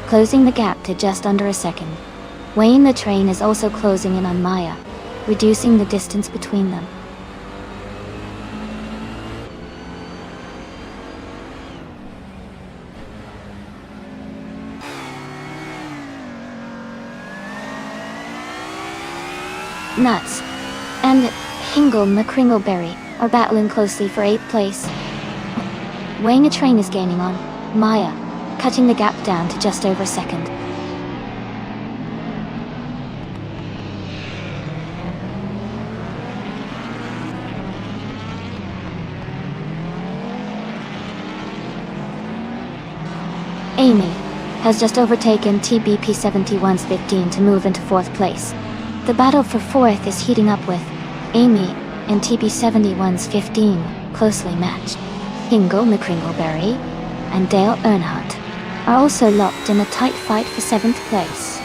closing the gap to just under a second. Wayne the Train is also closing in on Maya, reducing the distance between them. Nuts and Hingle McCringleberry are battling closely for 8th place. Wayne the Train is gaining on Maya, cutting the gap down to just over a second. Amy has just overtaken TBP 71's 15 to move into 4th place. The battle for 4th is heating up with Amy and TB71's 15 closely matched. Ingle McCringleberry and Dale Earnhardt are also locked in a tight fight for 7th place.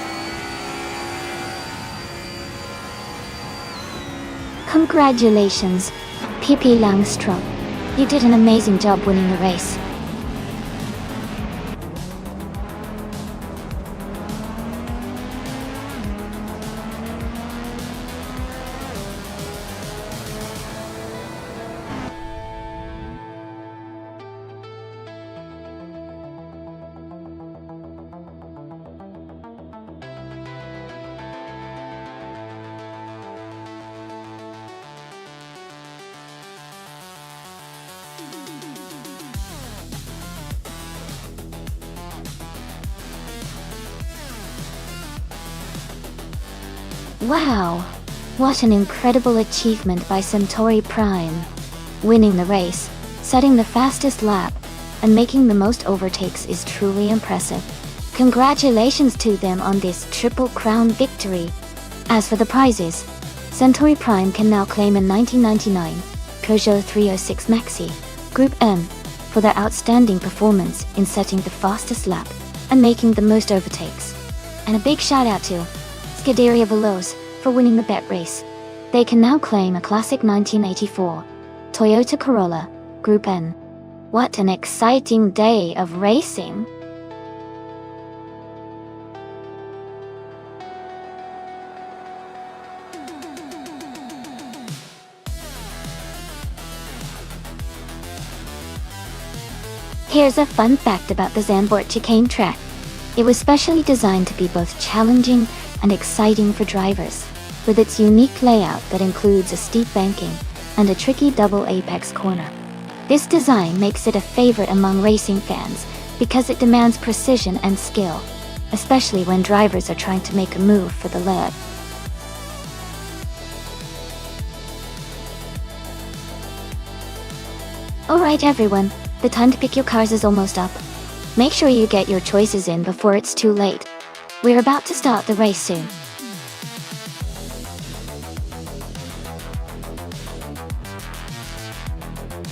Congratulations, Pippi Langstrup. You did an amazing job winning the race. Wow! What an incredible achievement by Centauri Prime. Winning the race, setting the fastest lap, and making the most overtakes is truly impressive. Congratulations to them on this Triple Crown victory. As for the prizes, Centauri Prime can now claim a 1999 Peugeot 306 Maxi Group M for their outstanding performance in setting the fastest lap and making the most overtakes. And a big shout out to Scuderia Veloz for winning the bet race. They can now claim a classic 1984 Toyota Corolla Group N. What an exciting day of racing! Here's a fun fact about the Zandvoort chicane track. It was specially designed to be both challenging and exciting for drivers, with its unique layout that includes a steep banking and a tricky double apex corner. This design makes it a favorite among racing fans because it demands precision and skill, especially when drivers are trying to make a move for the lead. Alright everyone, the time to pick your cars is almost up. Make sure you get your choices in before it's too late. We're about to start the race soon.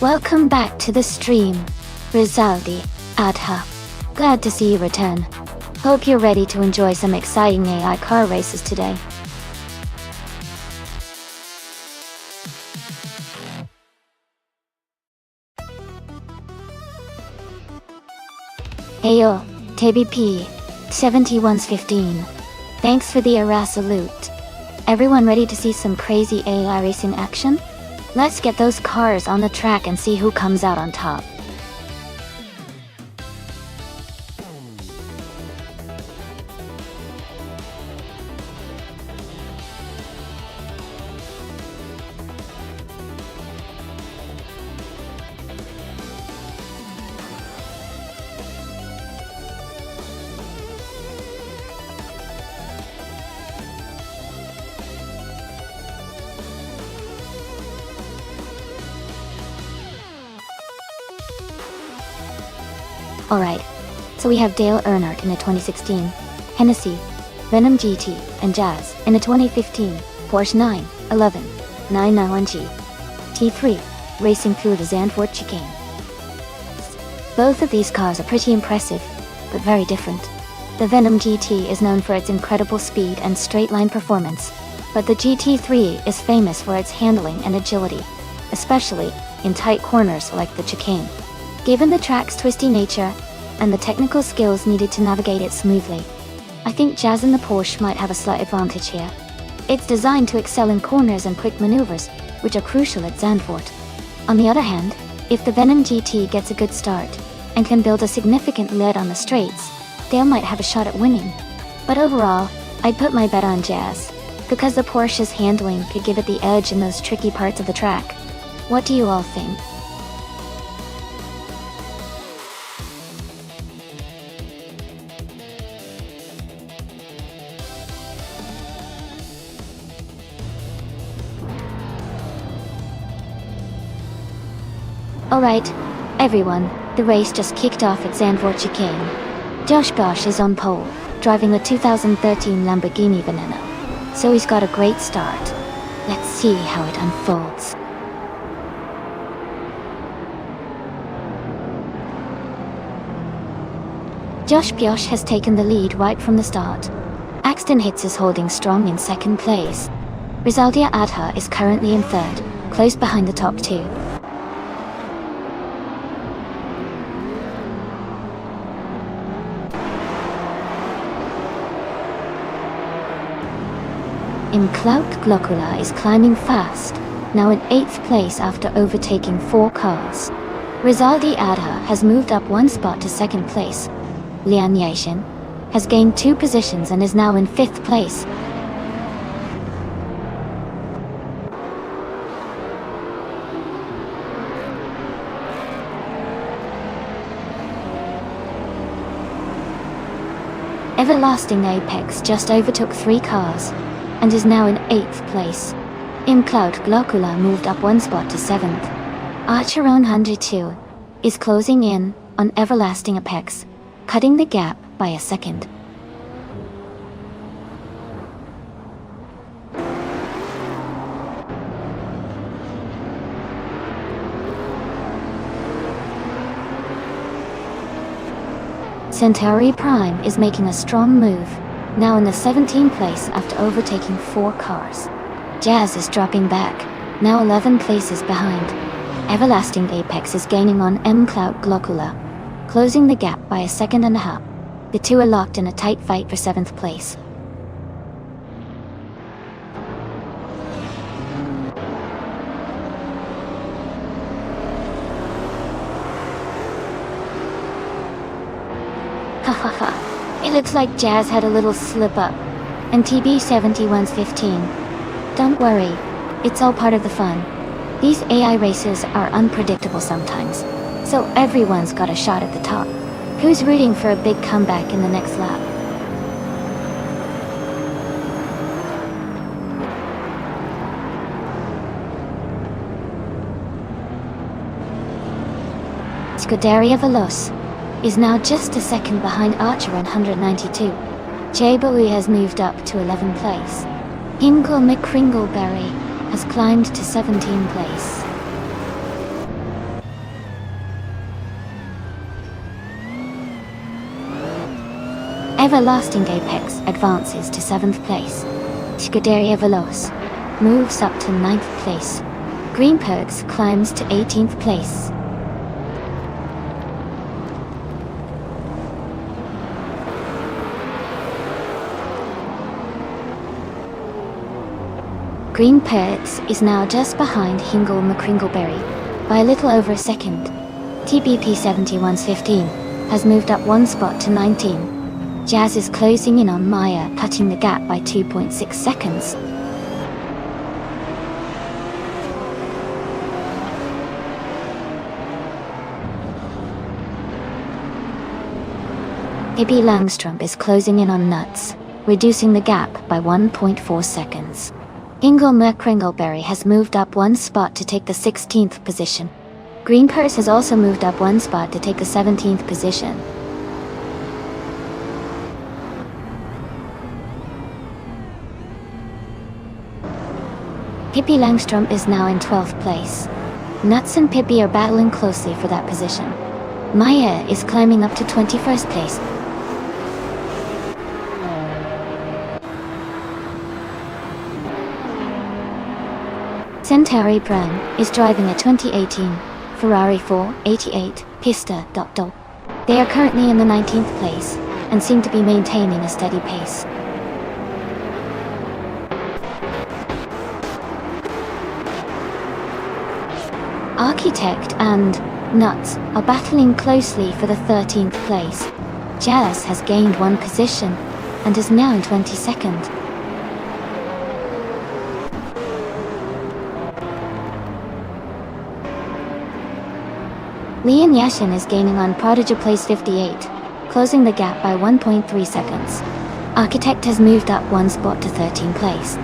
Welcome back to the stream, Rizaldi, Adha. Glad to see you return. Hope you're ready to enjoy some exciting AI car races today. Ayo, TBP, 7115. Thanks for the Ara salute. Everyone ready to see some crazy AI racing action? Let's get those cars on the track and see who comes out on top. Alright, so we have Dale Earnhardt in a 2016 Hennessy, Venom GT, and Jazz in a 2015 Porsche 911 991G T3 racing through the Zandvoort chicane. Both of these cars are pretty impressive, but very different. The Venom GT is known for its incredible speed and straight-line performance, but the GT3 is famous for its handling and agility, especially in tight corners like the chicane. Given the track's twisty nature and the technical skills needed to navigate it smoothly, I think Jazz and the Porsche might have a slight advantage here. It's designed to excel in corners and quick maneuvers, which are crucial at Zandvoort. On the other hand, if the Venom GT gets a good start and can build a significant lead on the straights, Dale might have a shot at winning. But overall, I'd put my bet on Jazz, because the Porsche's handling could give it the edge in those tricky parts of the track. What do you all think? Alright, everyone, the race just kicked off at Zandvoort chicane. Josh Gosh is on pole, driving the 2013 Lamborghini Veneno, so he's got a great start. Let's see how it unfolds. Josh Biosh has taken the lead right from the start. Axton Hitz is holding strong in second place. Rizaldia Adha is currently in third, close behind the top two. In Clout Glocula is climbing fast, now in 8th place after overtaking 4 cars. Rizaldi Adha has moved up 1 spot to 2nd place. Lian Yashin has gained 2 positions and is now in 5th place. Everlasting Apex just overtook 3 cars, and is now in 8th place. Cloud Glocula moved up 1 spot to 7th. Archeron 102 is closing in on Everlasting Apex, cutting the gap by a second. Centauri Prime is making a strong move, now in the 17th place after overtaking 4 cars. Jazz is dropping back, now 11 places behind. Everlasting Apex is gaining on Cloud Glocula, closing the gap by a second and a half. The two are locked in a tight fight for 7th place. Hahaha, it looks like Jazz had a little slip up, and TB71's 15. Don't worry, it's all part of the fun. These AI races are unpredictable sometimes, so everyone's got a shot at the top. Who's rooting for a big comeback in the next lap? Scuderia Veloce is now just a second behind Archer on 192. Jayboui has moved up to 11th place. Hingle McCringleberry has climbed to 17th place. Everlasting Apex advances to 7th place. Scuderia Veloce moves up to 9th place. Green Perks climbs to 18th place. Green Perks is now just behind Hingle McCringleberry by a little over a second. TBP71's 15 has moved up 1 spot to 19. Jazz is closing in on Maya, cutting the gap by 2.6 seconds. Pippi Langstrump is closing in on Nuts, reducing the gap by 1.4 seconds. Hingle McCringleberry has moved up 1 spot to take the 16th position. Green Purse has also moved up 1 spot to take the 17th position. Pippi Langstrump is now in 12th place. Nuts and Pippi are battling closely for that position. Maya is climbing up to 21st place. Centauri Prime is driving a 2018 Ferrari 488 Pista. They are currently in the 19th place and seem to be maintaining a steady pace. Architect and Nuts are battling closely for the 13th place. Jazz has gained 1 position and is now in 22nd. Lian Yashin is gaining on Prodigy place 58, closing the gap by 1.3 seconds. Architect has moved up 1 spot to 13th place.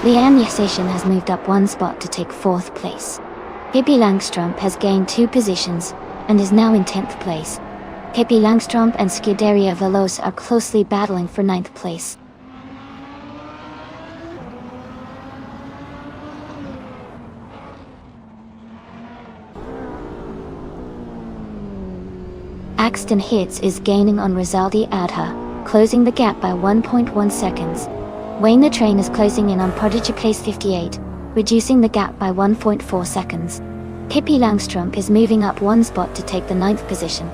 Lian Yashin has moved up 1 spot to take 4th place. Pippi Langstrump has gained 2 positions and is now in 10th place. Pippi Langstrump and Scuderia Veloce are closely battling for 9th place. Axton Hits is gaining on Rizaldi Adha, closing the gap by 1.1 seconds. Wayne the Train is closing in on Prodigy place 58, reducing the gap by 1.4 seconds. Pippi Langstrump is moving up 1 spot to take the 9th position.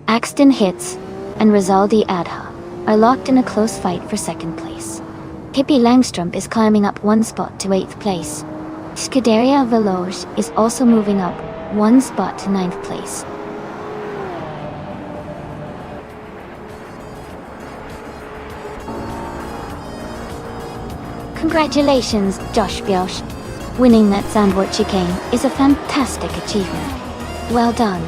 Axton Hits and Rizaldi Adha are locked in a close fight for 2nd place. Pippi Langstrump is climbing up 1 spot to 8th place. Scuderia Veloce is also moving up 1 spot to 9th place. Congratulations, Josh Biosh. Winning that Sandwort chicane is a fantastic achievement. Well done.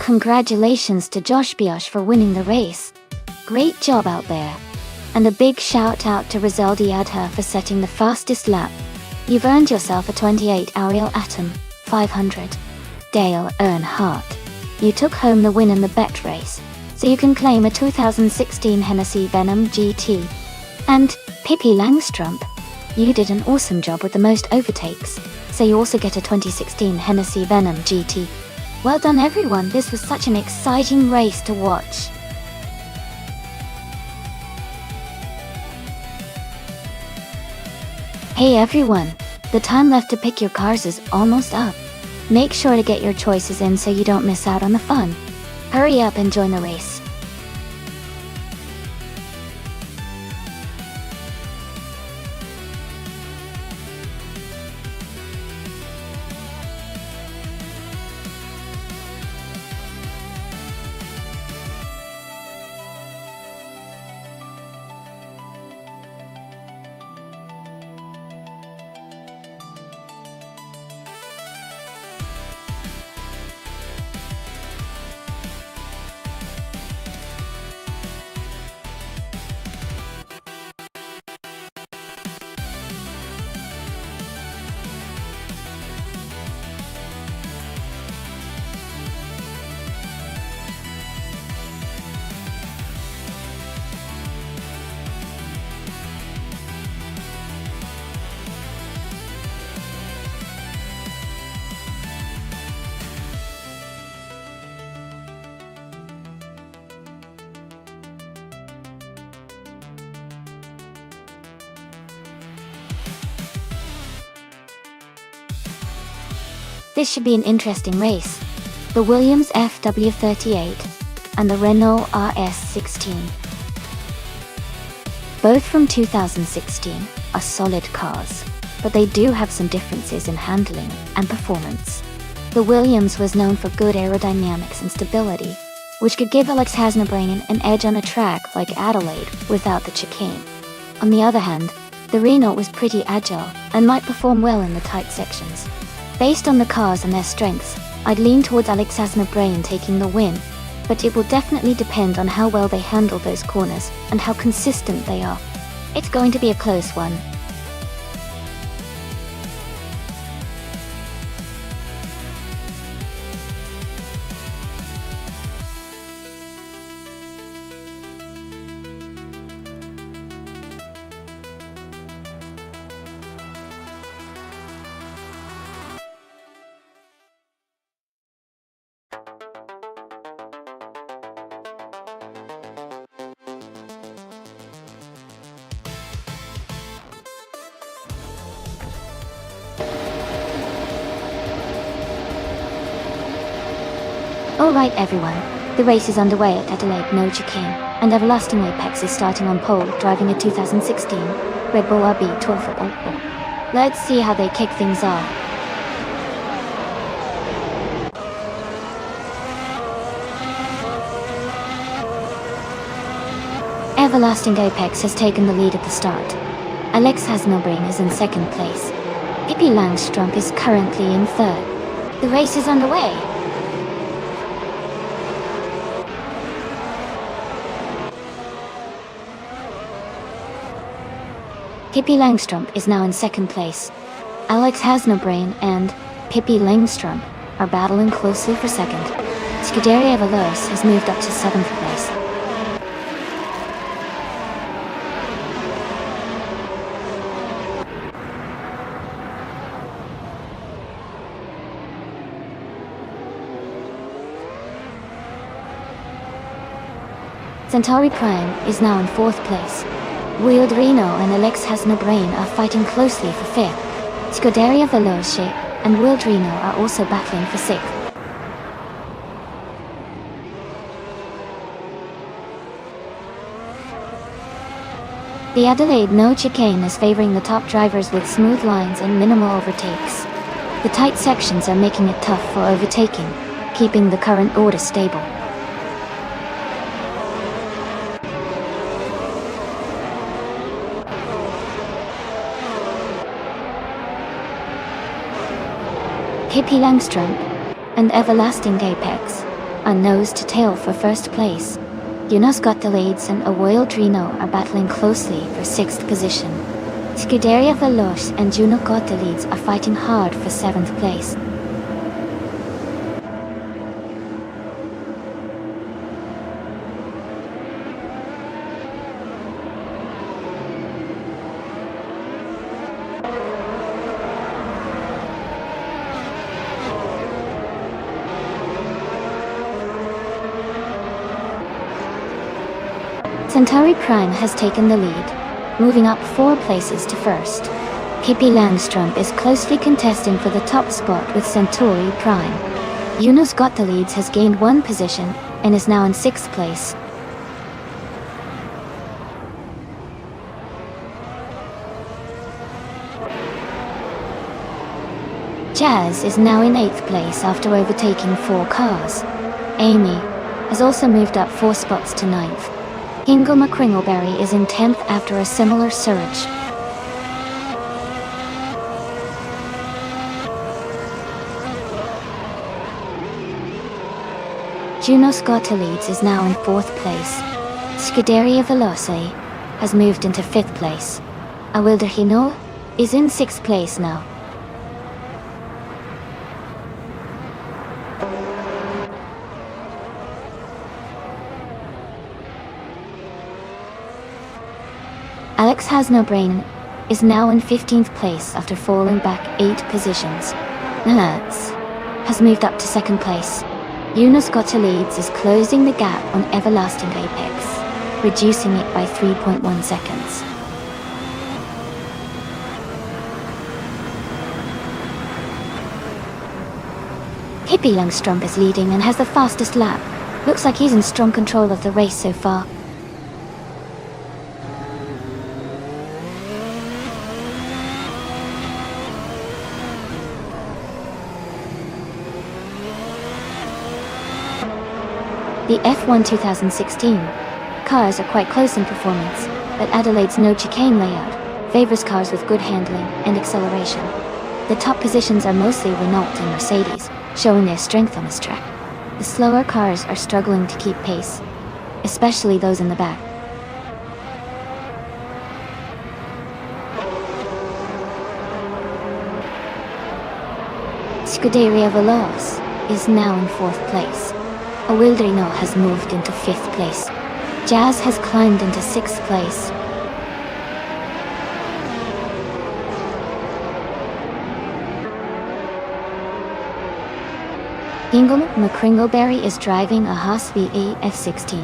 Congratulations to Josh Biosh for winning the race. Great job out there. And a big shout out to Rizaldi Adher for setting the fastest lap. You've earned yourself a 28 Ariel Atom 500. Dale Earnhardt. You took home the win in the bet race, so you can claim a 2016 Hennessy Venom GT. And Pippi Langstrumpf. You did an awesome job with the most overtakes, so you also get a 2016 Hennessy Venom GT. Well done everyone, this was such an exciting race to watch. Hey everyone, the time left to pick your cars is almost up. Make sure to get your choices in so you don't miss out on the fun. Hurry up and join the race. This should be an interesting race. The Williams FW38 and the Renault RS16. Both from 2016 are solid cars, but they do have some differences in handling and performance. The Williams was known for good aerodynamics and stability, which could give Alex Hasnabrain an edge on a track like Adelaide without the chicane. On the other hand, the Renault was pretty agile and might perform well in the tight sections. Based on the cars and their strengths, I'd lean towards Alex Hasnabrain taking the win, but it will definitely depend on how well they handle those corners and how consistent they are. It's going to be a close one. Alright everyone, the race is underway at Adelaide No Chicane, and Everlasting Apex is starting on pole, driving a 2016 Red Bull RB 12. Let's see how they kick things off. Everlasting Apex has taken the lead at the start. Alex Hasnabrain is in second place. Pippi Langstrumpf is currently in third. The race is underway. Pippi Langstrump is now in second place. Alex Hasnobrain and Pippi Langstrump are battling closely for second. Scuderia Veloce has moved up to seventh place. Centauri Prime is now in fourth place. Wheeled Reno and Alex Hasnobrain are fighting closely for fifth. Scuderia Veloce and Wheeled Reno are also battling for sixth. The Adelaide no chicane is favoring the top drivers with smooth lines and minimal overtakes. The tight sections are making it tough for overtaking, keeping the current order stable. Pippi Langstrump and Everlasting Apex are nose to tail for first place. Jonas Gottelieds and Wheeled Reno are battling closely for sixth position. Scuderia Veloce and Juno Gottelieds are fighting hard for seventh place. Centauri Prime has taken the lead, moving up 4 places to first. Pippi Langstrump is closely contesting for the top spot with Centauri Prime. Jonas Gottelieds has gained 1 position and is now in 6th place. Jazz is now in 8th place after overtaking 4 cars. Amy has also moved up 4 spots to 9th. Ingle McCringleberry is in 10th after a similar surge. Junos Gottelieds is now in 4th place. Scuderia Veloce has moved into 5th place. Awilderhino is in 6th place now. Alex Hasnobrain is now in 15th place after falling back 8 positions. Nats has moved up to 2nd place. Jonas Gottelieds is closing the gap on Everlasting Apex, reducing it by 3.1 seconds. Pippi Langstrump is leading and has the fastest lap. Looks like he's in strong control of the race so far. The F1 2016 cars are quite close in performance, but Adelaide's no chicane layout favors cars with good handling and acceleration. The top positions are mostly Renault and Mercedes, showing their strength on this track. The slower cars are struggling to keep pace, especially those in the back. Scuderia Veloce is now in 4th place. Awilderhino has moved into 5th place. Jazz has climbed into 6th place. Ingle McCringleberry is driving a Haas VE F16.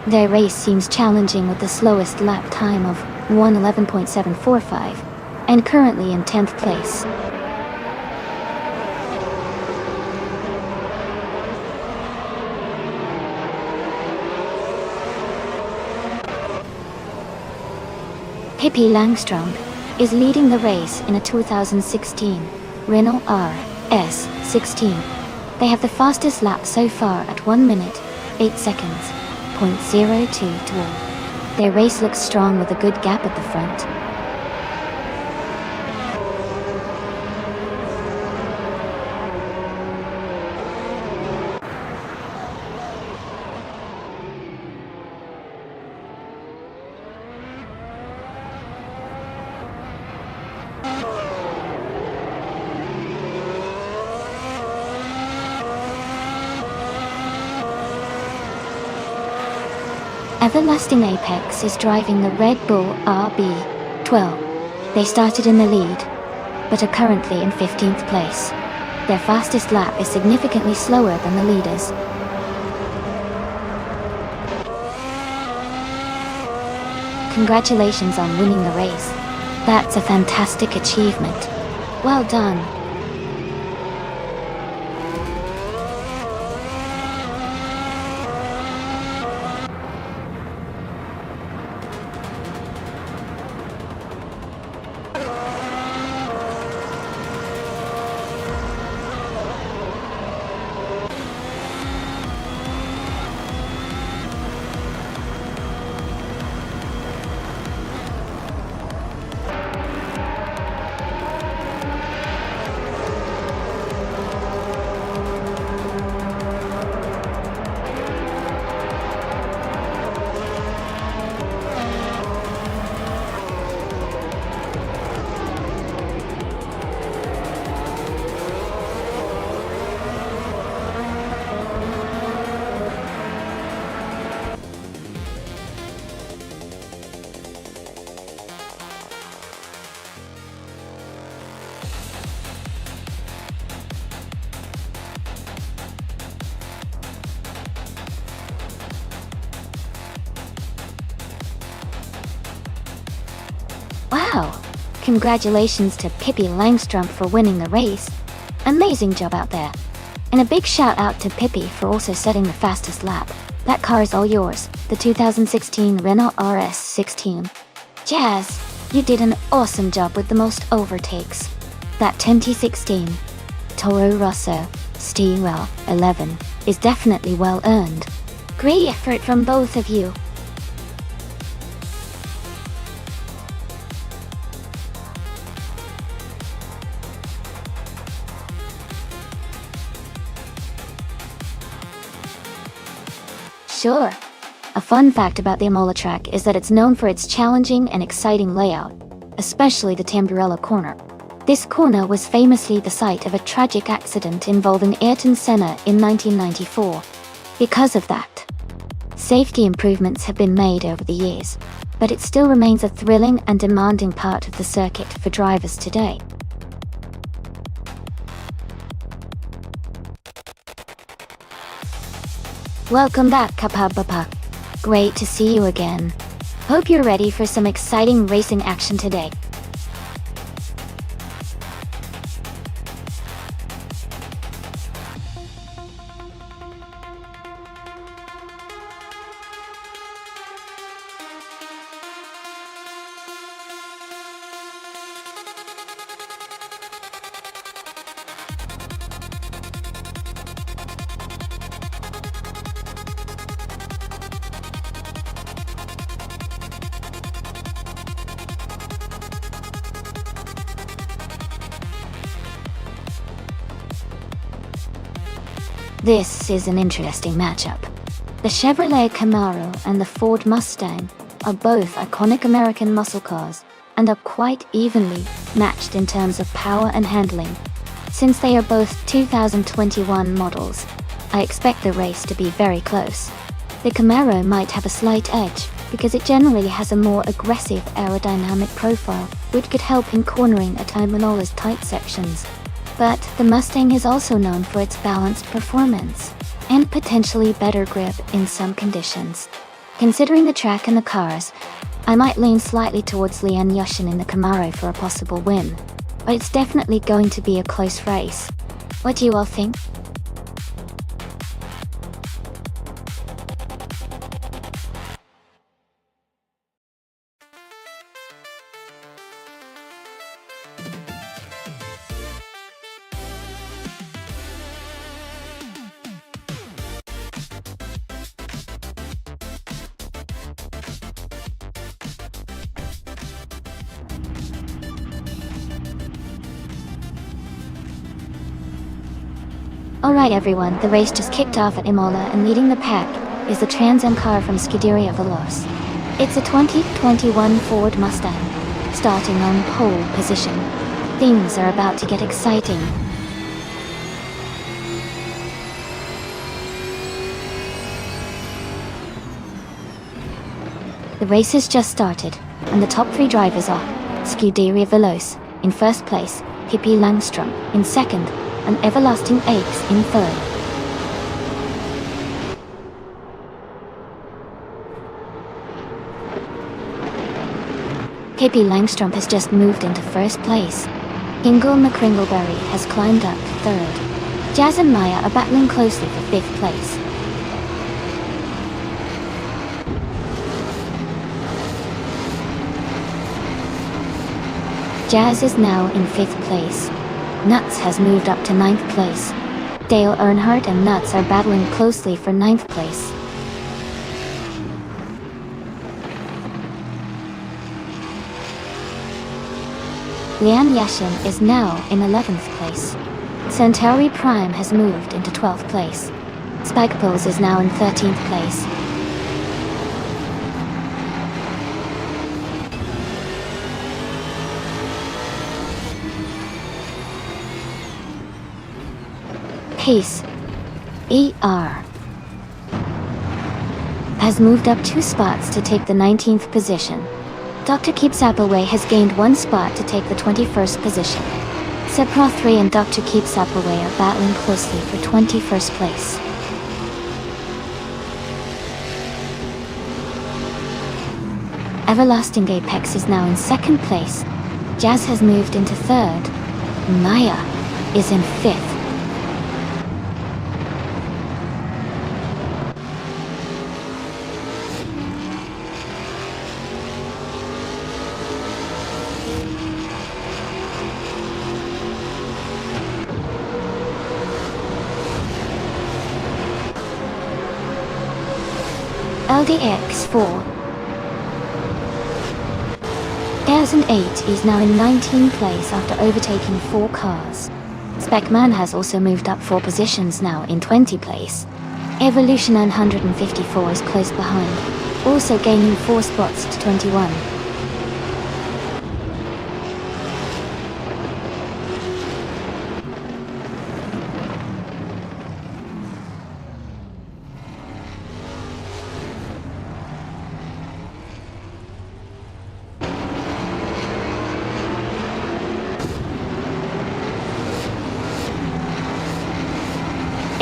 Their race seems challenging with the slowest lap time of 1:11.745, and currently in 10th place. Pippi Langstrump is leading the race in a 2016 Renault RS16. They have the fastest lap so far at 1 minute, 8 seconds, .02 to all. Their race looks strong with a good gap at the front. everlasting apex is driving the Red Bull RB12. They started in the lead, but are currently in 15th place. Their fastest lap is significantly slower than the leaders. Congratulations on winning the race. That's a fantastic achievement. Well done. Wow! Congratulations to Pippi Langstrumpf for winning the race. Amazing job out there. And a big shout out to Pippi for also setting the fastest lap. That car is all yours, the 2016 Renault RS16. Jazz, you did an awesome job with the most overtakes. That 2016 Toro Rosso Stewell 11 is definitely well earned. Great effort from both of you. Sure. A fun fact about the Imola track is that it's known for its challenging and exciting layout, especially the Tamburello corner. This corner was famously the site of a tragic accident involving Ayrton Senna in 1994. Because of that, safety improvements have been made over the years, but it still remains a thrilling and demanding part of the circuit for drivers today. Welcome back, Kapabapa. Great to see you again. Hope you're ready for some exciting racing action today. This is an interesting matchup. The Chevrolet Camaro and the Ford Mustang are both iconic American muscle cars and are quite evenly matched in terms of power and handling. Since they are both 2021 models, I expect the race to be very close. The Camaro might have a slight edge because it generally has a more aggressive aerodynamic profile, which could help in cornering at Imola's tight sections. But the Mustang is also known for its balanced performance and potentially better grip in some conditions. Considering the track and the cars, I might lean slightly towards Leon Yushin in the Camaro for a possible win, but it's definitely going to be a close race. What do you all think? Alright everyone, the race just kicked off at Imola and leading the pack is the Trans Am car from Scuderia Veloce. It's a 2021 Ford Mustang, starting on pole position. Things are about to get exciting. The race has just started, and the top 3 drivers are Scuderia Veloce in first place, Pippi Langström in second, and Everlasting Aches in third. Pippi Langström has just moved into first place. Ingle McCringleberry has climbed up to third. Jazz and Maya are battling closely for 5th place. Jazz is now in 5th place. Nuts has moved up to 9th place. Dale Earnhardt and Nuts are battling closely for 9th place. Lian Yashin is now in 11th place. Centauri Prime has moved into 12th place. Spike Pulse is now in 13th place. Pace ER has moved up 2 spots to take the 19th position. Dr. Keeps Appleway has gained 1 spot to take the 21st position. Sepro 3 and Dr. Keeps Appleway are battling closely for 21st place. Everlasting Apex is now in 2nd place. Jazz has moved into 3rd. Maya is in 5th. LDX4 2008 is now in 19th place after overtaking 4 cars. Specman has also moved up 4 positions now in 20th place. Evolution 954 is close behind, also gaining 4 spots to 21.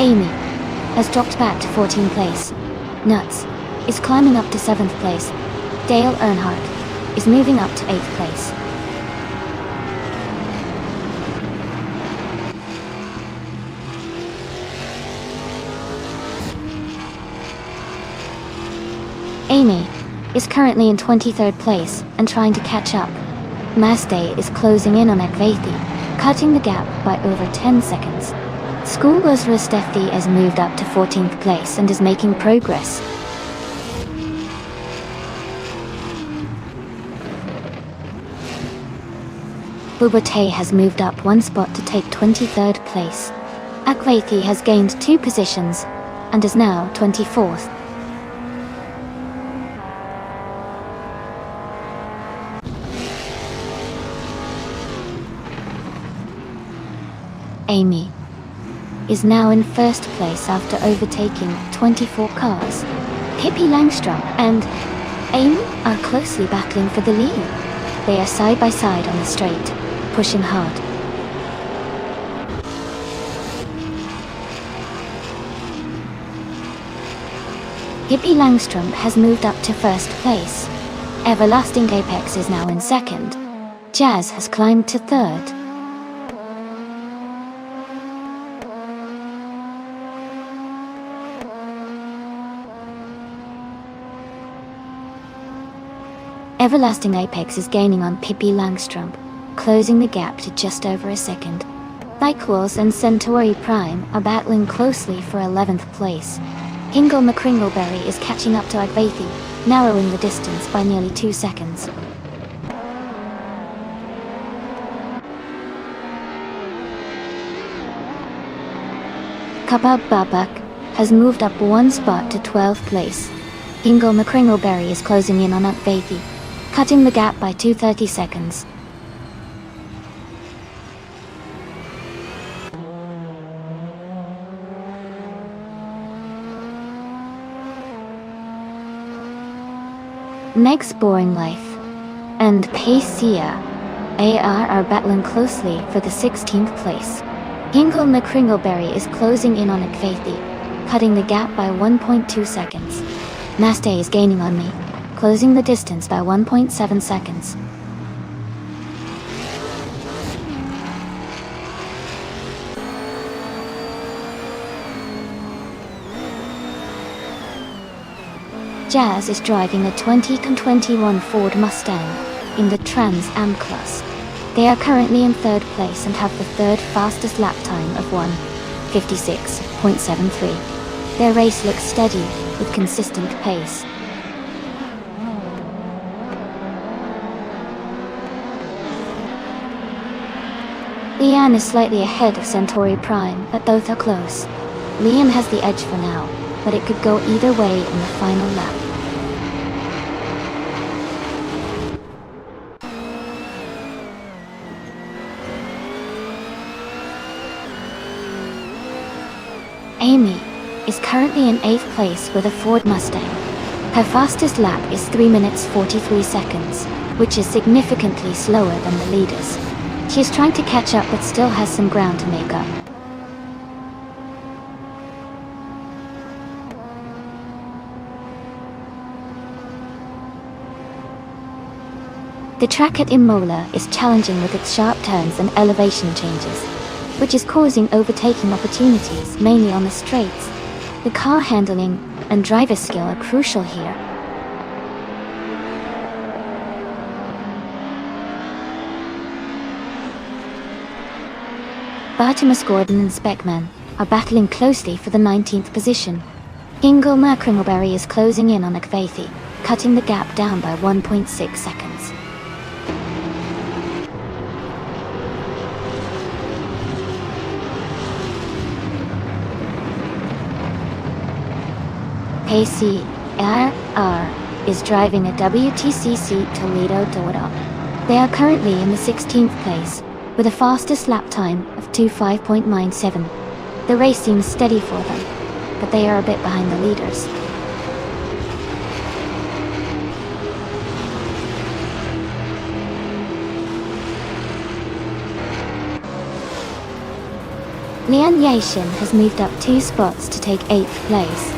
Amy has dropped back to 14th place. Nuts is climbing up to 7th place. Dale Earnhardt is moving up to 8th place. Amy is currently in 23rd place and trying to catch up. Masday is closing in on Akvathi, cutting the gap by over 10 seconds. Schoolgo's Restefi has moved up to 14th place and is making progress. Bubate has moved up 1 spot to take 23rd place. Akvathi has gained 2 positions and is now 24th. Amy is now in 1st place after overtaking 24 cars. Pippi Langström and Amy are closely battling for the lead. They are side by side on the straight, pushing hard. Pippi Langström has moved up to 1st place. Everlasting Apex is now in 2nd. Jazz has climbed to 3rd. Everlasting Apex is gaining on Pippi Langström, closing the gap to just over a second. Bikewalls and Centauri Prime are battling closely for 11th place. Ingle McCringleberry is catching up to Akvathi, narrowing the distance by nearly 2 seconds. Kabab Babak has moved up 1 spot to 12th place. Ingle McCringleberry is closing in on Akvathi, cutting the gap by 230 seconds. Meg's Boring Life and Pacia AR are battling closely for the 16th place. Hingle McCringleberry is closing in on Ekvathi, cutting the gap by 1.2 seconds. Naste is gaining on me, closing the distance by 1.7 seconds. Jazz is driving a 2021 Ford Mustang in the Trans Am class. They are currently in third place and have the third fastest lap time of 1:56.73. Their race looks steady, with consistent pace. Liam is slightly ahead of Centauri Prime, but both are close. Liam has the edge for now, but it could go either way in the final lap. Amy is currently in 8th place with a Ford Mustang. Her fastest lap is 3 minutes 43 seconds, which is significantly slower than the leaders. She is trying to catch up but still has some ground to make up. The track at Imola is challenging with its sharp turns and elevation changes, which is causing overtaking opportunities mainly on the straights. The car handling and driver skill are crucial here. Bartimus Gordon and Speckman are battling closely for the 19th position. Hingle McCringleberry is closing in on Ekvathi, cutting the gap down by 1.6 seconds. KCRR is driving a WTCC Toledo Toyota. They are currently in the 16th place, with a fastest lap time of 2:5.97. The race seems steady for them, but they are a bit behind the leaders. Lian Yashin has moved up 2 spots to take 8th place.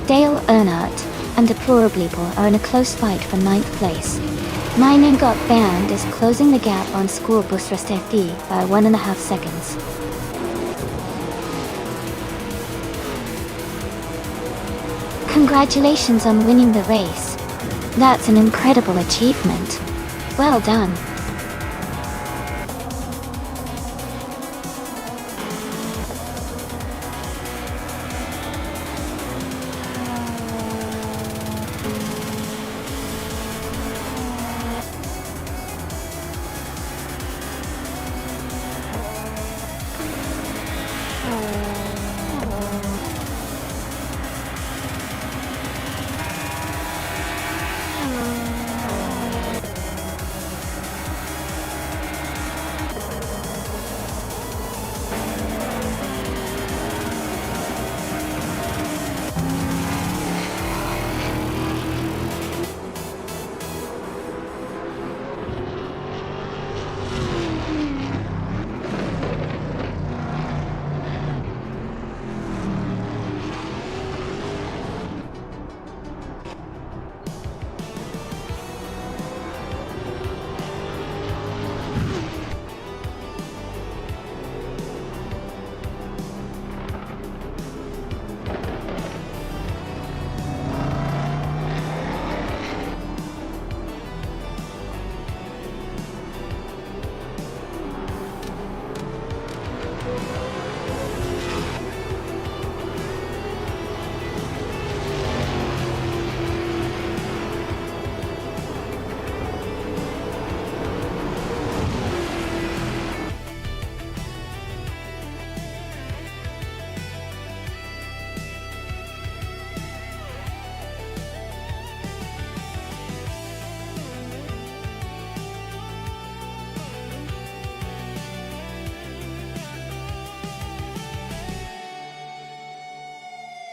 Dale Earnhardt and Deplorableeple are in a close fight for 9th place. Mining Got Band is closing the gap on School Bus Restefti by 1.5 seconds. Congratulations on winning the race. That's an incredible achievement. Well done.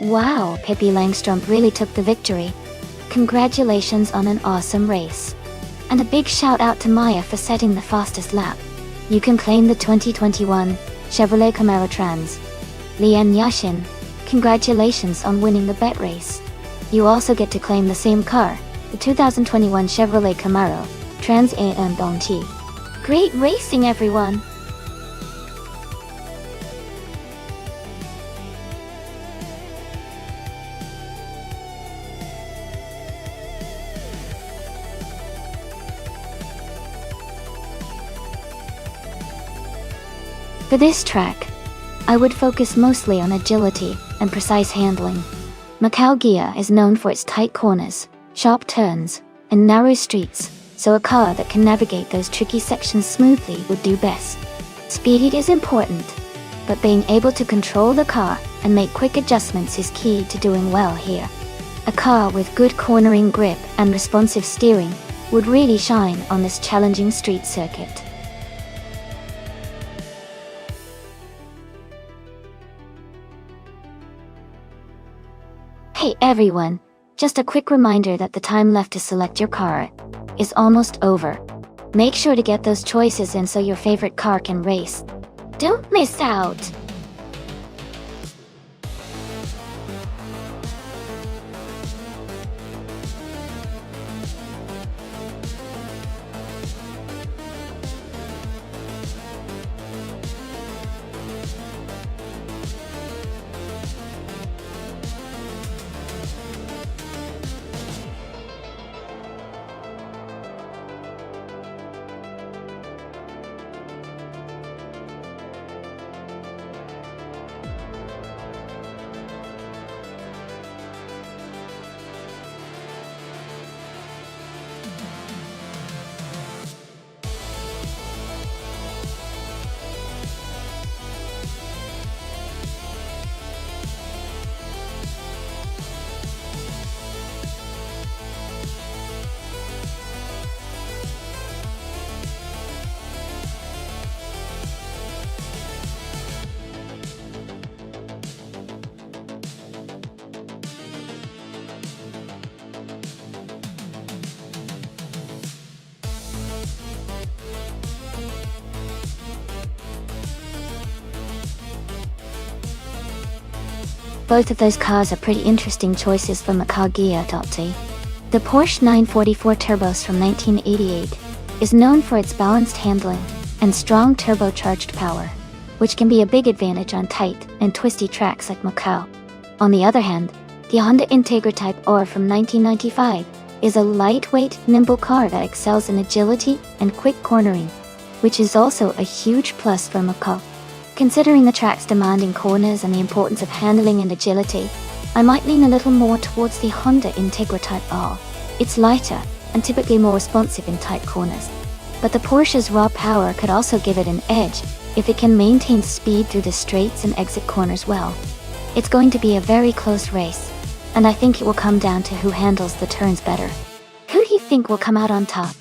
Wow, Pippi Langstrump really took the victory. Congratulations on an awesome race. And a big shout out to Maya for setting the fastest lap. You can claim the 2021 Chevrolet Camaro Trans. Lian Yashin, congratulations on winning the bet race. You also get to claim the same car, the 2021 Chevrolet Camaro Trans AM Bonti. Great racing, everyone! For this track, I would focus mostly on agility and precise handling. Macau Gia is known for its tight corners, sharp turns, and narrow streets, so a car that can navigate those tricky sections smoothly would do best. Speed is important, but being able to control the car and make quick adjustments is key to doing well here. A car with good cornering grip and responsive steering would really shine on this challenging street circuit. Hey everyone, just a quick reminder that the time left to select your car is almost over. Make sure to get those choices in so your favorite car can race. Don't miss out! Both of those cars are pretty interesting choices for Macau Gia. The Porsche 944 Turbos from 1988 is known for its balanced handling and strong turbocharged power, which can be a big advantage on tight and twisty tracks like Macau. On the other hand, the Honda Integra Type R from 1995 is a lightweight, nimble car that excels in agility and quick cornering, which is also a huge plus for Macau. Considering the track's demanding corners and the importance of handling and agility, I might lean a little more towards the Honda Integra Type R. It's lighter and typically more responsive in tight corners. But the Porsche's raw power could also give it an edge if it can maintain speed through the straights and exit corners well. It's going to be a very close race, and I think it will come down to who handles the turns better. Who do you think will come out on top?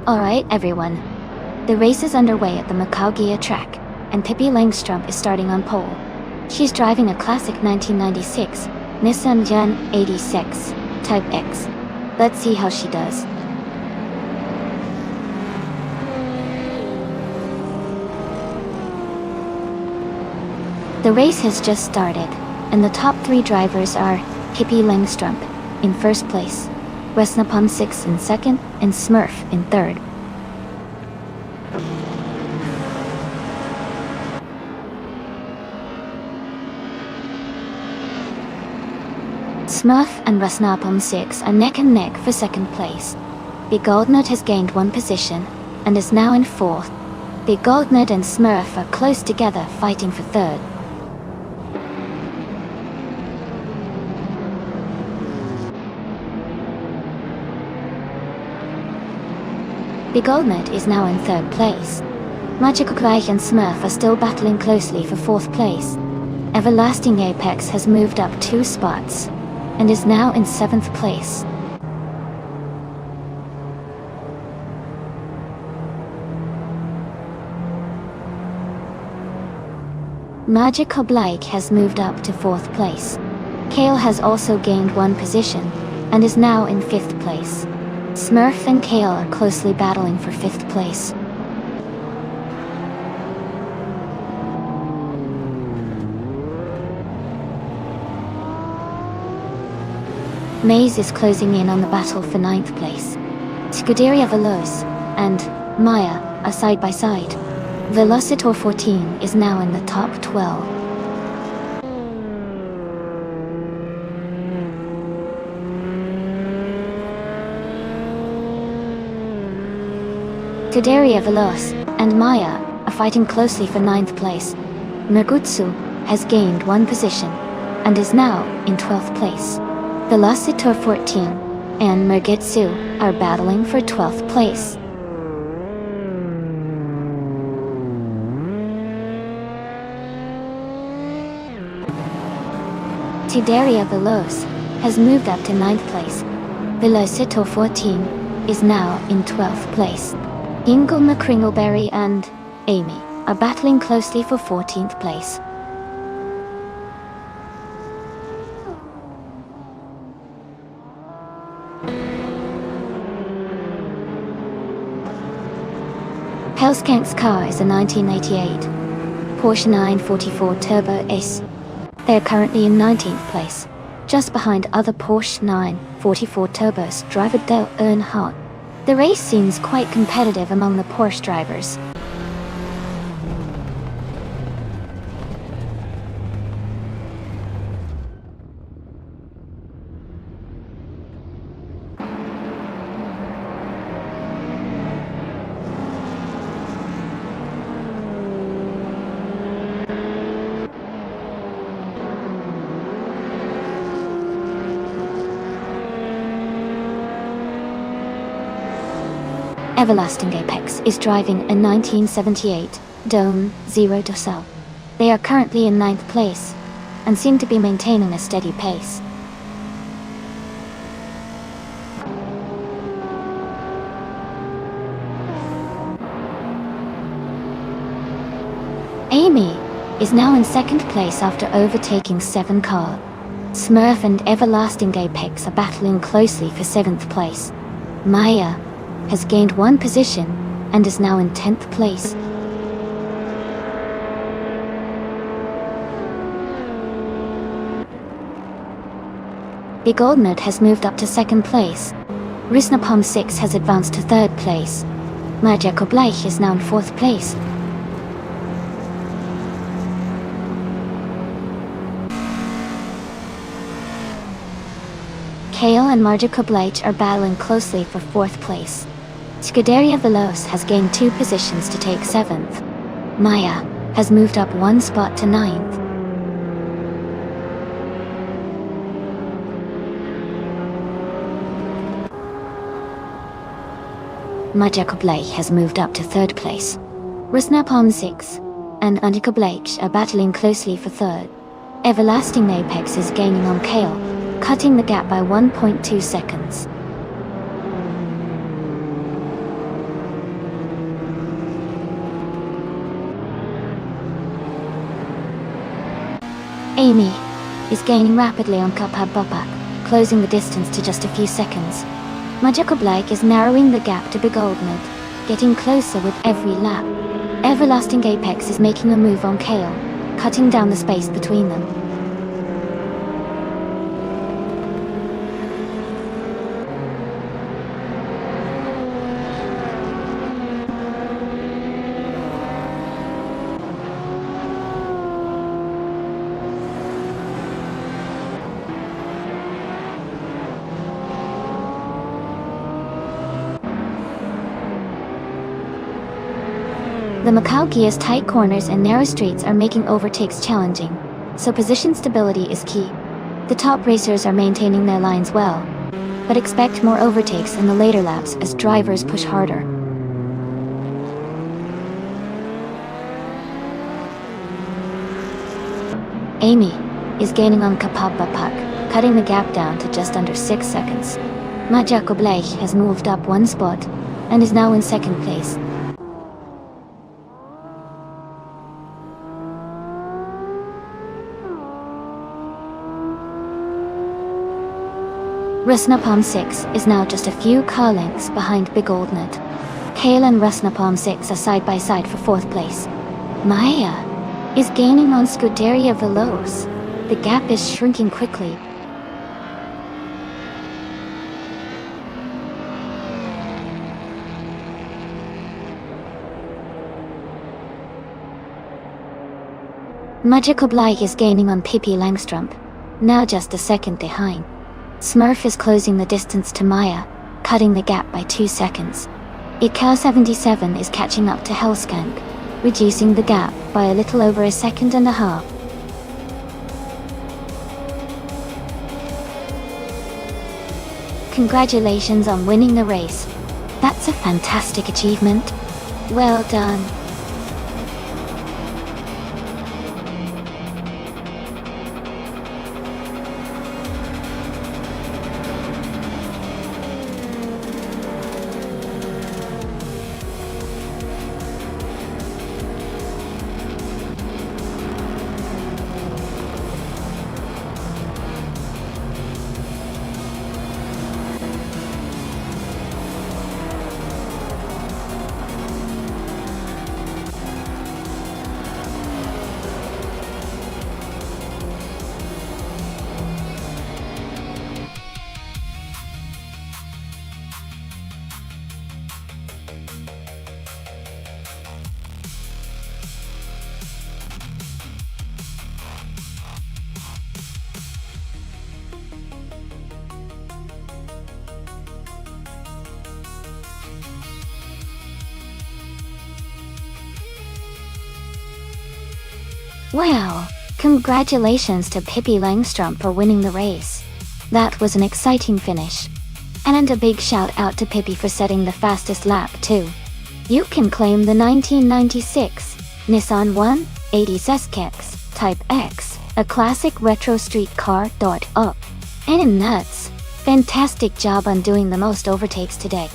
Alright everyone, the race is underway at the Macau Gia track, and Pippi Langstrup is starting on pole. She's driving a classic 1996 Nissan Gen 86 Type X. Let's see how she does. The race has just started, and the top three drivers are Pippi Langstrup in first place, Resnapon 6 in second, and Smurf in third. Smurf and Resnapon 6 are neck and neck for second place. Big Goldnut has gained one position and is now in fourth. Big Goldnut and Smurf are close together fighting for third. Big Goldnut is now in third place. Magical Gleich and Smurf are still battling closely for 4th place. Everlasting Apex has moved up 2 spots and is now in 7th place. Magical Blake has moved up to 4th place. Kale has also gained 1 position and is now in 5th place. Smurf and Kale are closely battling for 5th place. Maze is closing in on the battle for 9th place. Scuderia Veloz and Maya are side by side. Velocitor 14 is now in the top 12. Scuderia Veloz and Maya are fighting closely for 9th place. Mergutsu has gained 1 position and is now in 12th place. Velocitor 14 and Mergutsu are battling for 12th place. Scuderia Veloz has moved up to 9th place. Velocitor 14 is now in 12th place. Ingle McCringleberry and Amy are battling closely for 14th place. Hellskank's car is a 1988 Porsche 944 Turbo S. They are currently in 19th place, just behind other Porsche 944 Turbos driver Dale Earnhardt. The race seems quite competitive among the Porsche drivers. Everlasting Apex is driving a 1978 Dome Zero Dorsal. They are currently in 9th place and seem to be maintaining a steady pace. Amy is now in 2nd place after overtaking 7 car. Smurf and Everlasting Apex are battling closely for 7th place. Maya has gained 1 position and is now in 10th place. Big Old Nerd has moved up to 2nd place. Risnapalm 6 has advanced to 3rd place. Magical Bleich is now in 4th place. Kale and Magical Bleich are battling closely for 4th place. Scuderia Veloz has gained 2 positions to take 7th. Maya has moved up 1 spot to 9th. Magical Bleich has moved up to 3rd place. Rusnapalm 6 and Magical Bleich are battling closely for 3rd. Everlasting Apex is gaining on Kale, cutting the gap by 1.2 seconds. Amy is gaining rapidly on Kapab Bopak, closing the distance to just a few seconds. Magical Blake is narrowing the gap to Big Old Nerd, getting closer with every lap. Everlasting Apex is making a move on Kale, cutting down the space between them. The Macau Gear's tight corners and narrow streets are making overtakes challenging, so position stability is key. The top racers are maintaining their lines well, but expect more overtakes in the later laps as drivers push harder. Amy is gaining on Kapabapak, cutting the gap down to just under 6 seconds. Maja Koblej has moved up one spot and is now in second place. Rusnapalm 6 is now just a few car lengths behind Big Old Nut. Kale and Rusnapalm 6 are side by side for 4th place. Maya is gaining on Scuderia Veloz. The gap is shrinking quickly. Maja Koblaj is gaining on Pippi Langstrump, now just a second behind. Smurf is closing the distance to Maya, cutting the gap by 2 seconds. IK77 is catching up to Hellskank, reducing the gap by a little over a second and a half. Congratulations on winning the race. That's a fantastic achievement. Well done. Wow! Congratulations to Pippi Langstrump for winning the race. That was an exciting finish. And a big shout out to Pippi for setting the fastest lap too. You can claim the 1996 Nissan 180 Seskex Type X, a classic retro street car. Up. And nuts! Fantastic job on doing the most overtakes today.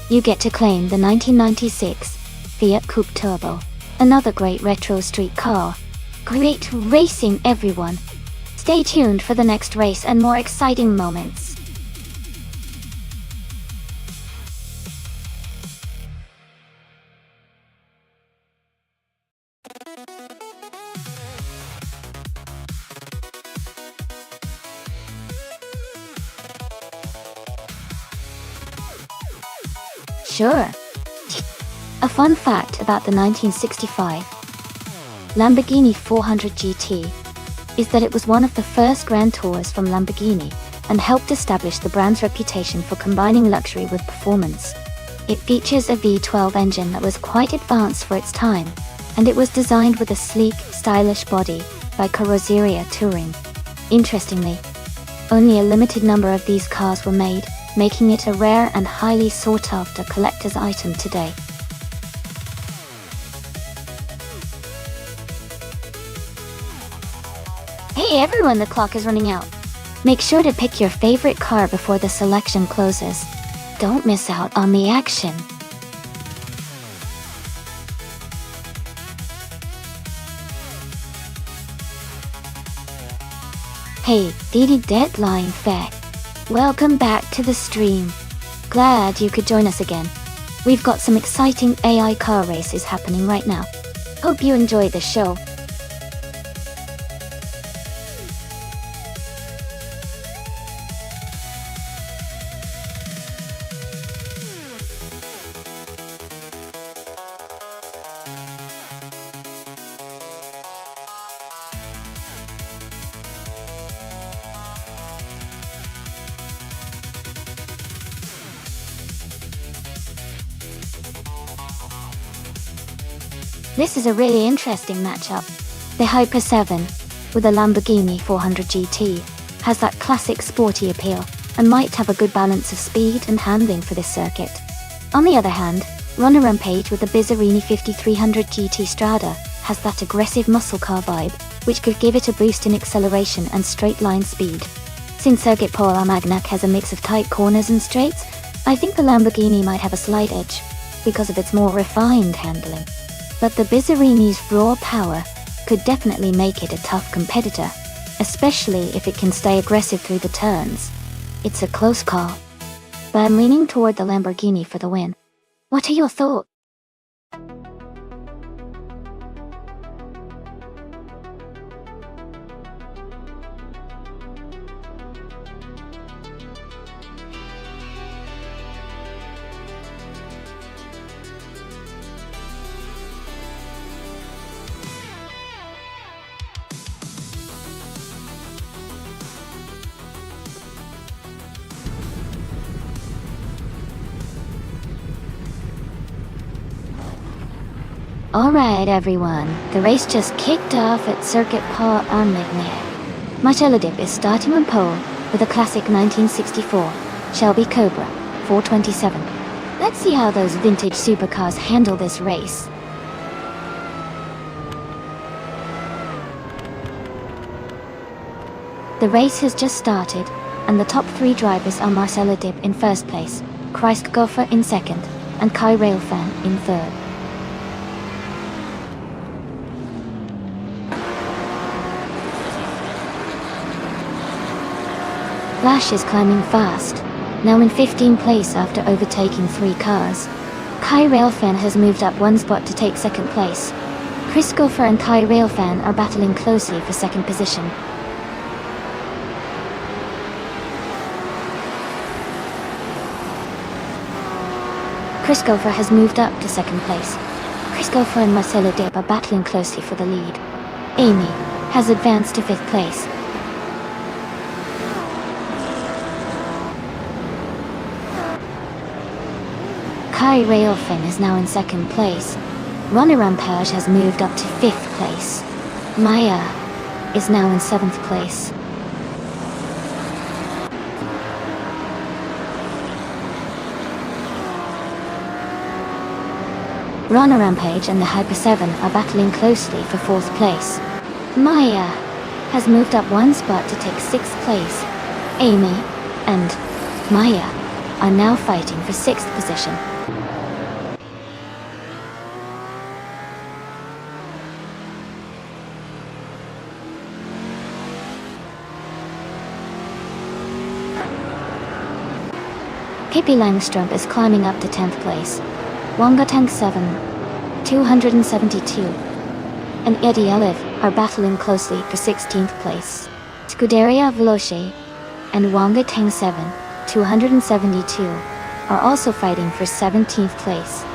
You get to claim the 1996 Fiat Coupe Turbo, another great retro street car. Great racing, everyone! Stay tuned for the next race and more exciting moments. Sure. A fun fact about the 1965 Lamborghini 400 GT is that it was one of the first Grand Tours from Lamborghini and helped establish the brand's reputation for combining luxury with performance. It features a V12 engine that was quite advanced for its time, and it was designed with a sleek, stylish body by Carrozzeria Touring. Interestingly, only a limited number of these cars were made, making it a rare and highly sought-after collector's item today. Hey everyone, the clock is running out. Make sure to pick your favorite car before the selection closes. Don't miss out on the action. Hey, Didi Deadline Fair. Welcome back to the stream. Glad you could join us again. We've got some exciting AI car races happening right now. Hope you enjoy the show. This is a really interesting matchup. The Hyper 7, with a Lamborghini 400 GT, has that classic sporty appeal and might have a good balance of speed and handling for this circuit. On the other hand, Runner Rampage with the Bizzarini 5300 GT Strada has that aggressive muscle car vibe which could give it a boost in acceleration and straight line speed. Since Circuit Paul Armagnac has a mix of tight corners and straights, I think the Lamborghini might have a slight edge, because of its more refined handling. But the Bizzarini's raw power could definitely make it a tough competitor, especially if it can stay aggressive through the turns. It's a close call, but I'm leaning toward the Lamborghini for the win. What are your thoughts? Alright everyone, the race just kicked off at Circuit Paul Armagnac. Marcelo Dip is starting on pole with a classic 1964 Shelby Cobra 427. Let's see how those vintage supercars handle this race. The race has just started, and the top three drivers are Marcelo Dip in first place, Christgoffer in second, and Kai Railfan in third. Flash is climbing fast, now in 15th place after overtaking 3 cars. Kai Railfan has moved up 1 spot to take second place. Chris Goffer and Kai Railfan are battling closely for second position. Chris Goffer has moved up to second place. Chris Goffer and Marcelo Dip are battling closely for the lead. Amy has advanced to 5th place. Kai Railfan is now in 2nd place. Runner Rampage has moved up to 5th place. Maya is now in 7th place. Runner Rampage and the Hyper 7 are battling closely for 4th place. Maya has moved up 1 spot to take 6th place. Amy and Maya are now fighting for 6th position. Pippi Langstrup is climbing up to 10th place. Wonga Tank 7, 272, and Eddie Eliv are battling closely for 16th place. Scuderia Veloce and Wonga Tank 7, 272, are also fighting for 17th place.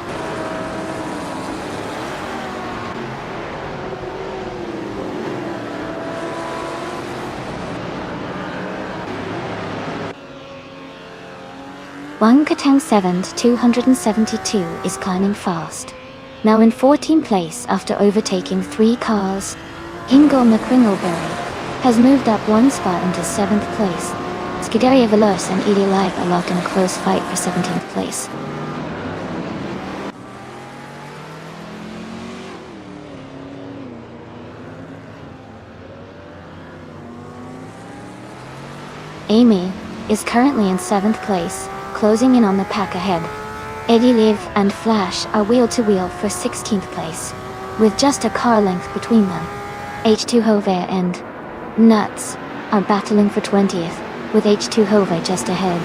Wang Katang 7's 272 is climbing fast, now in 14th place after overtaking 3 cars. Ingo McCringleberry has moved up 1 spot into 7th place. Scuderia Veloce and Edie Live are locked in a close fight for 17th place. Amy is currently in 7th place, closing in on the pack ahead. Eddie Liv and Flash are wheel-to-wheel for 16th place, with just a car length between them. H2 Hove and Nuts are battling for 20th, with H2 Hove just ahead.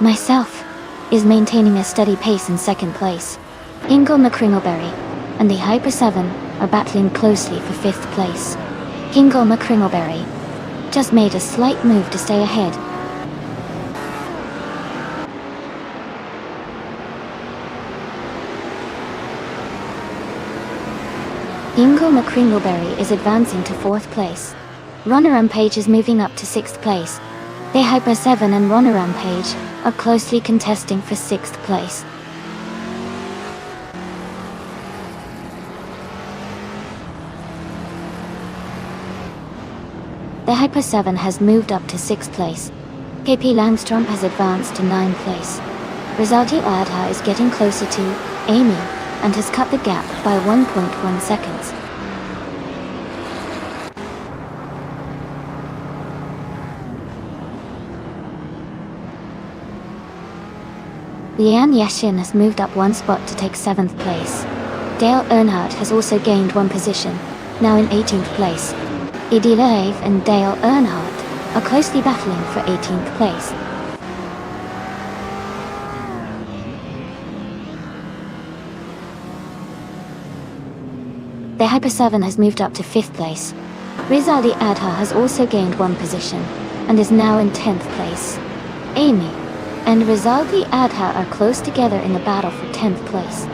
Myself is maintaining a steady pace in 2nd place. Ingo McCringleberry and the Hyper 7 are battling closely for 5th place. Ingo McCringleberry just made a slight move to stay ahead. Ingo McCringleberry is advancing to 4th place. Runner Rampage is moving up to 6th place. The Hyper 7 and Runner Rampage are closely contesting for 6th place. The Hyper 7 has moved up to 6th place. Pippi Langstrom has advanced to 9th place. Rizaldi Adha is getting closer to Amy and has cut the gap by 1.1 seconds. Lian Yashin has moved up 1 spot to take 7th place. Dale Earnhardt has also gained 1 position, now in 18th place. Edie Lave and Dale Earnhardt are closely battling for 18th place. The Hyper 7 has moved up to 5th place. Rizaldi Adha has also gained 1 position, and is now in 10th place. Amy and Rizaldi Adha are close together in the battle for 10th place.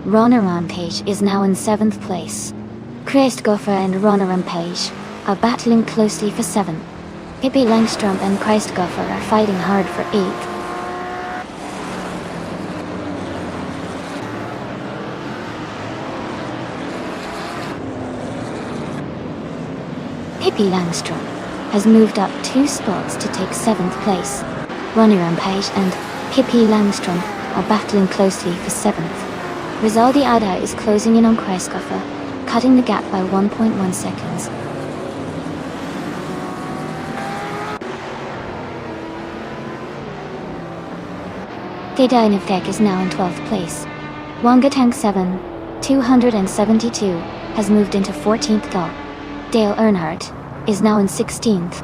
Ronna Rampage is now in 7th place. Christopher and Ronna Rampage are battling closely for 7th. Pippi Langstrom and Christopher are fighting hard for 8th. Pippi Langstrom has moved up 2 spots to take 7th place. Ronna Rampage and Pippi Langstrom are battling closely for 7th. Rizaldi Adha is closing in on Christopher, cutting the gap by 1.1 seconds. Deda is now in 12th place. Wangatang 7, 272, has moved into 14th dot. Dale Earnhardt is now in 16th.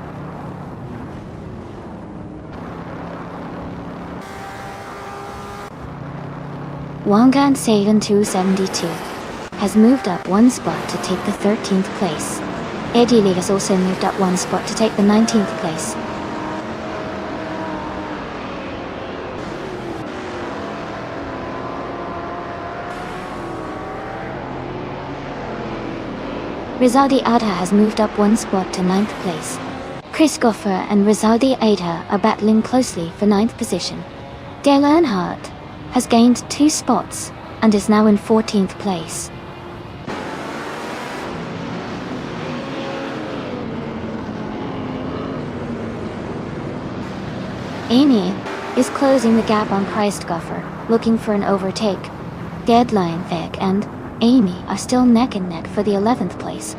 Wangan Sagan 272 has moved up 1 spot to take the 13th place. Eddie Lee has also moved up 1 spot to take the 19th place. Rizaldi Adha has moved up 1 spot to 9th place. Christopher and Rizaldi Adha are battling closely for 9th position. Dale Earnhardt has gained 2 spots and is now in 14th place. Amy is closing the gap on Christopher, looking for an overtake. Deadline Vic and Amy are still neck and neck for the 11th place.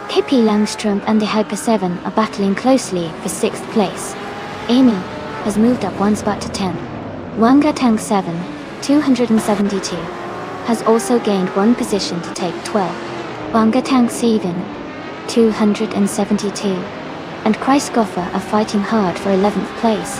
Pippi Langstrom and the Hyper 7 are battling closely for 6th place. Amy has moved up 1 spot to 10th. Wangatang 7, 272, has also gained 1 position to take 12th. Wangatang 7, 272, and Christopher are fighting hard for 11th place.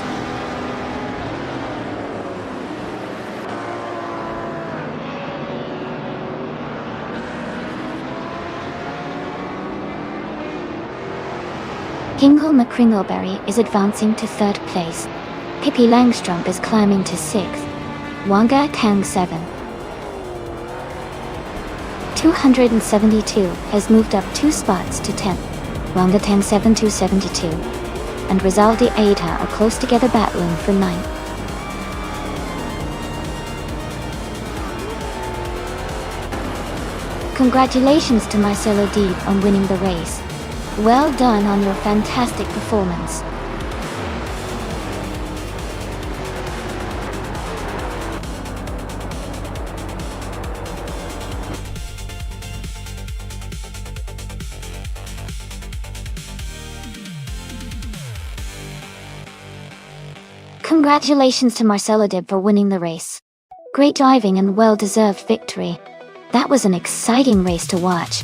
Kingle McCringleberry is advancing to 3rd place. Pippi Langstrom is climbing to 6th. Wanga Tang 7, 272 has moved up 2 spots to 10th. Wanga Tang 7 272 and Rizaldi Adha are close together battling for 9th. Congratulations to Marcelo Deeb on winning the race. Well done on your fantastic performance. Congratulations to Marcelo Deeb for winning the race. Great driving and well-deserved victory. That was an exciting race to watch.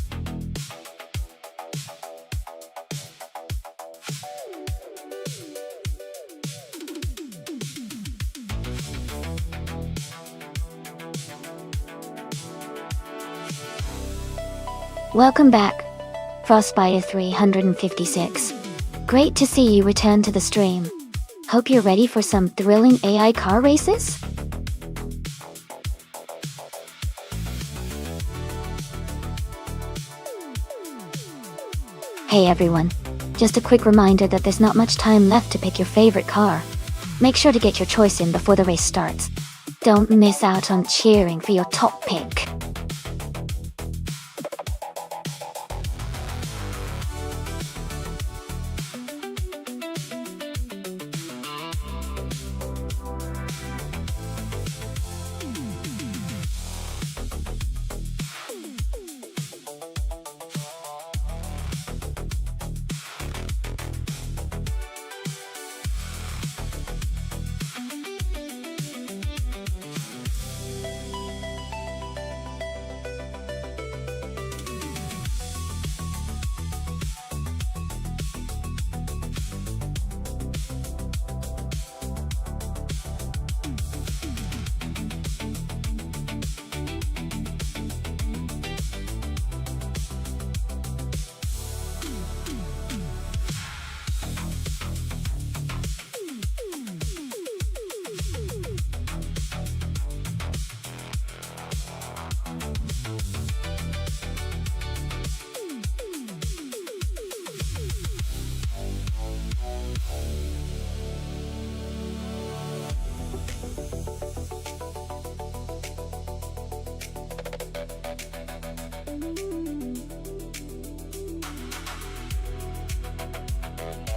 Welcome back, Frostbiter 356. Great to see you return to the stream. Hope you're ready for some thrilling AI car races? Hey everyone, just a quick reminder that there's not much time left to pick your favorite car. Make sure to get your choice in before the race starts. Don't miss out on cheering for your top pick.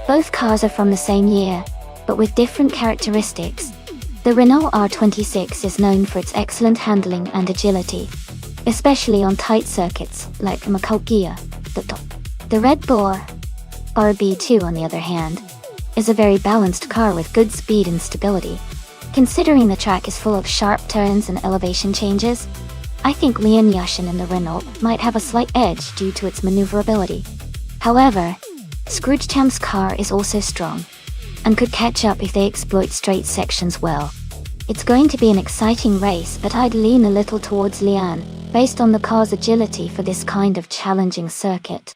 Both cars are from the same year, but with different characteristics. The Renault R26 is known for its excellent handling and agility, especially on tight circuits like Macaulay. The Red Bull RB2, on the other hand, is a very balanced car with good speed and stability. Considering the track is full of sharp turns and elevation changes, I think Lian Yashin in the Renault might have a slight edge due to its maneuverability. However, Scroogetam's car is also strong, and could catch up if they exploit straight sections well. It's going to be an exciting race, but I'd lean a little towards Lian, based on the car's agility for this kind of challenging circuit.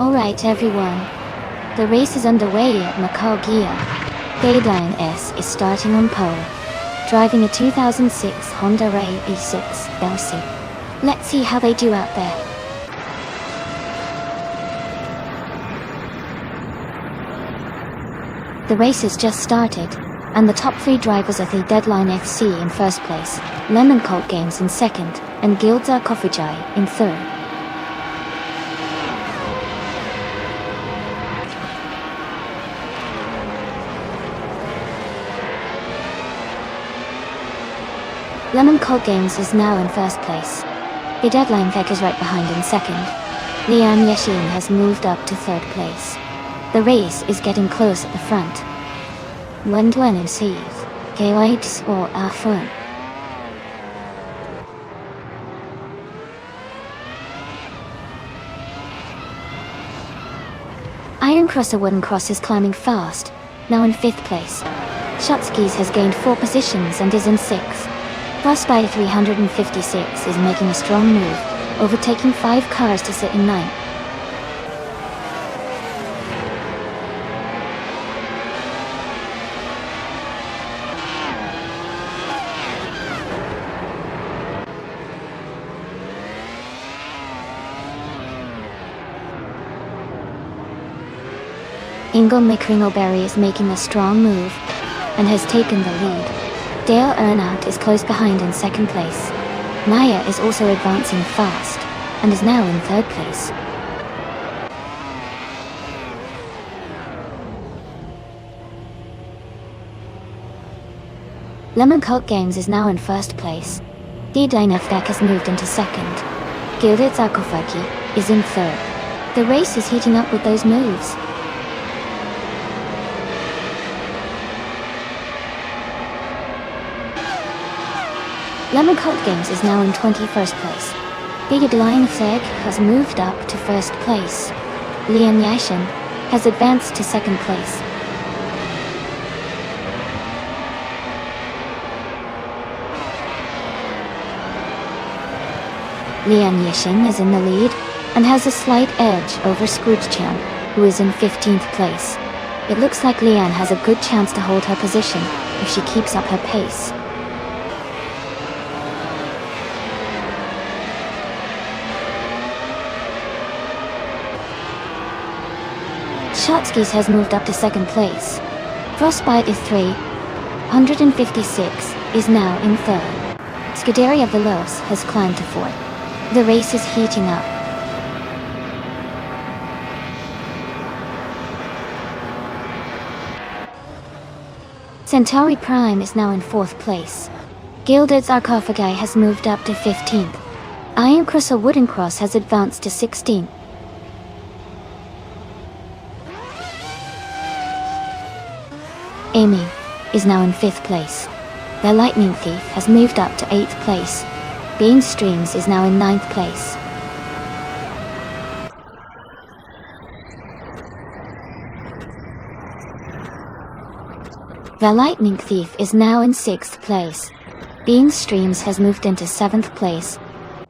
Alright everyone, the race is underway at Macaulay. Deadline S is starting on pole, driving a 2006 Honda Ray E6 LC. Let's see how they do out there. The race has just started, and the top 3 drivers are the Deadline FC in first place, Lemon Cult Games in second, and Gildzar Kofujai in third. Lemon Cult Games is now in first place. The Deadline Vec is right behind in second. Lian Yashin has moved up to third place. The race is getting close at the front. Wenduan and Steve, K-Lights or Afun. Iron Crosser Wooden Cross is climbing fast, now in 5th place. Shotskis has gained 4 positions and is in 6th. Frostbite 356 is making a strong move, overtaking 5 cars to sit in 9th. Ingo McCringleberry is making a strong move, and has taken the lead. Dale Earnout is close behind in 2nd place. Naya is also advancing fast, and is now in 3rd place. Lemon Cult Games is now in 1st place. D-Dynafdak has moved into 2nd. Gilded Sarcophagi is in third. The race is heating up with those moves. Lemon Cult Games is now in 21st place. Big Lion Theg has moved up to first place. Lian Yashin has advanced to second place. Lian Yashin is in the lead and has a slight edge over Scrooge Chan, who is in 15th place. It looks like Lian has a good chance to hold her position if she keeps up her pace. Shotskis has moved up to second place. Frostbite is 356 is now in third. Scuderia Veloz has climbed to fourth. The race is heating up. Centauri Prime is now in fourth place. Gilded Sarcophagi has moved up to 15th. Iron Cross or Wooden Cross has advanced to 16th. Amy is now in 5th place. The Lightning Thief has moved up to 8th place. Bean Streams is now in 9th place. The Lightning Thief is now in 6th place. Bean Streams has moved into 7th place.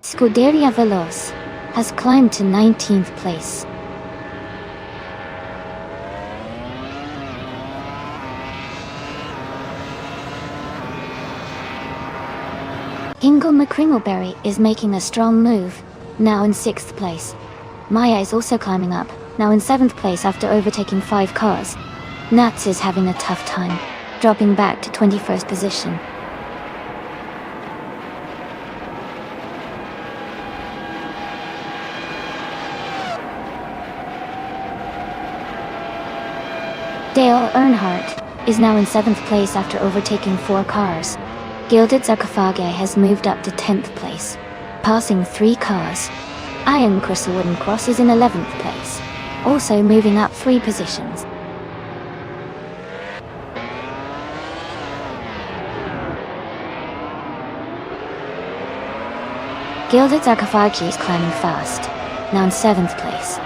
Scuderia Veloz has climbed to 19th place. Ingle McCringleberry is making a strong move, now in 6th place. Maya is also climbing up, now in 7th place after overtaking 5 cars. Nats is having a tough time, dropping back to 21st position. Dale Earnhardt is now in 7th place after overtaking 4 cars. Gilded Sarcophagi has moved up to 10th place, passing 3 cars. Iron Cross or Wooden Cross is in 11th place, also moving up 3 positions. Gilded Sarcophagi is climbing fast, now in 7th place.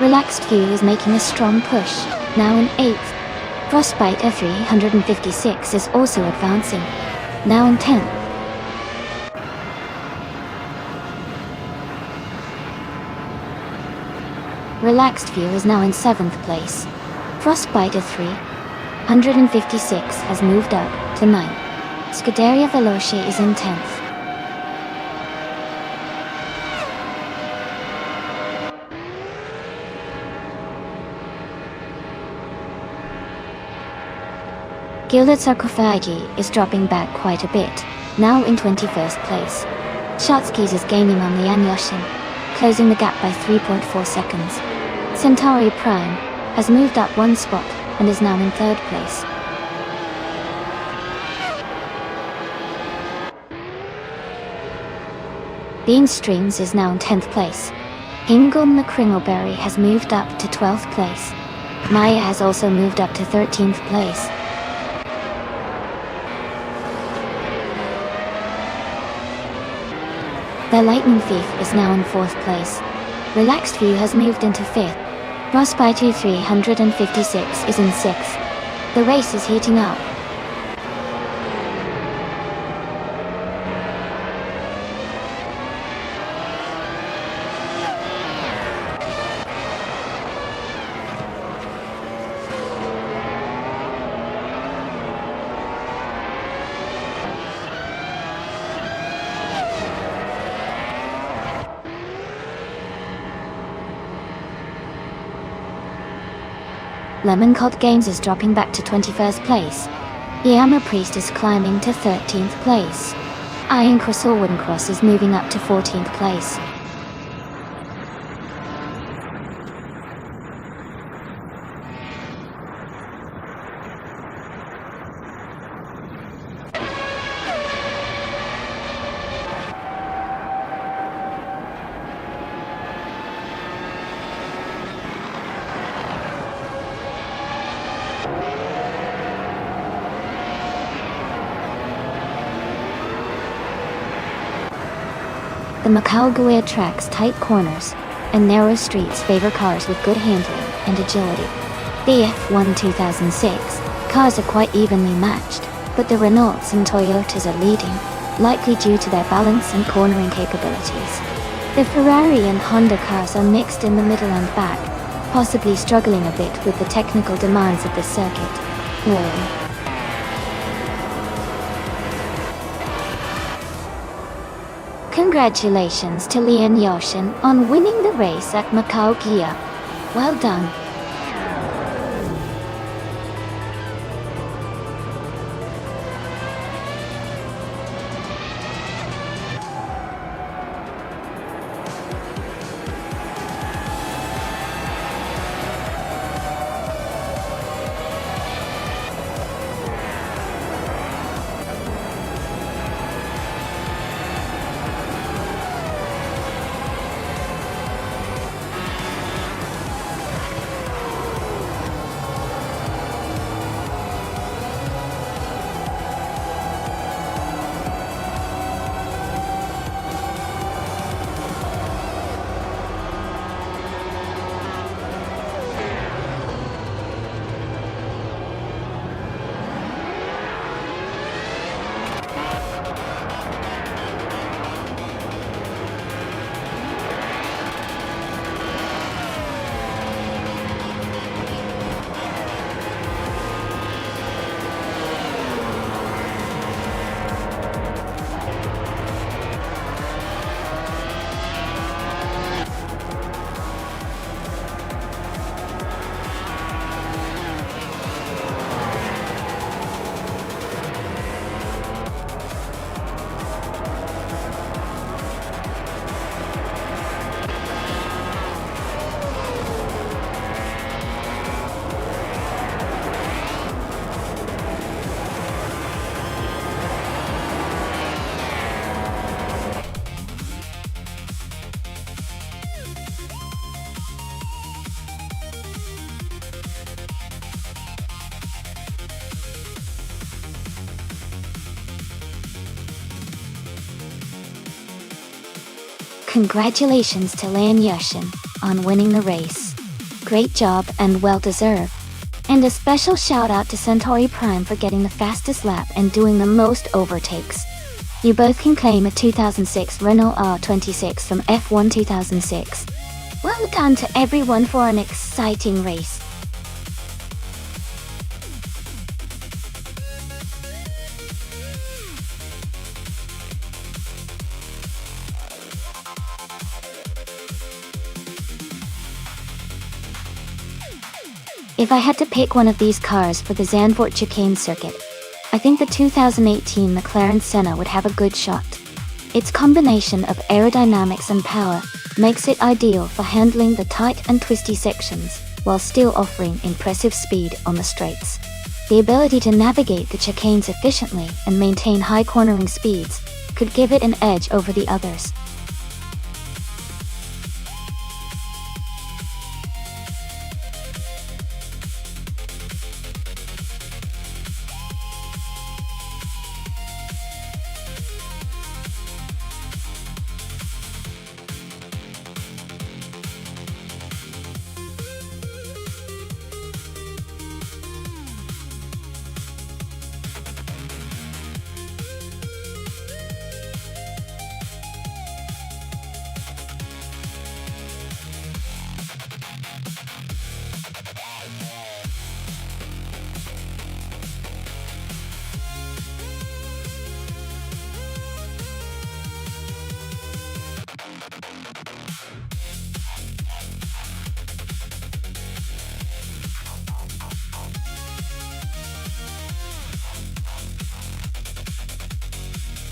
Relaxed View is making a strong push, now in 8th. Frostbite F356 is also advancing, now in 10th. Relaxed View is now in 7th place. Frostbite F356 has moved up to 9th. Scuderia Veloce is in 10th. Gilded Sarcophagi is dropping back quite a bit, now in 21st place. Shotskis is gaining on Lian Yashin, closing the gap by 3.4 seconds. Centauri Prime has moved up 1 spot and is now in 3rd place. Bean Streams is now in 10th place. Ingle McCringleberry has moved up to 12th place. Maya has also moved up to 13th place. The Lightning Thief is now in 4th place. Relaxed View has moved into 5th. Frostbite 356 is in 6th. The race is heating up. Lemon Cult Games is dropping back to 21st place. Yama Priest is climbing to 13th place. Iron Cross or Wooden Cross is moving up to 14th place. The Macau Guia track's tight corners and narrow streets favor cars with good handling and agility. The F1 2006 cars are quite evenly matched, but the Renaults and Toyotas are leading, likely due to their balance and cornering capabilities. The Ferrari and Honda cars are mixed in the middle and back, possibly struggling a bit with the technical demands of the circuit. Whoa. Congratulations to Lian Yoshin on winning the race at Macau Gia. Well done. Congratulations to Lian Yoshin on winning the race. Great job and well deserved. And a special shout out to Centauri Prime for getting the fastest lap and doing the most overtakes. You both can claim a 2006 Renault R26 from F1 2006. Well done to everyone for an exciting race. If I had to pick one of these cars for the Zandvoort chicane circuit, I think the 2018 McLaren Senna would have a good shot. Its combination of aerodynamics and power makes it ideal for handling the tight and twisty sections, while still offering impressive speed on the straights. The ability to navigate the chicanes efficiently and maintain high cornering speeds could give it an edge over the others.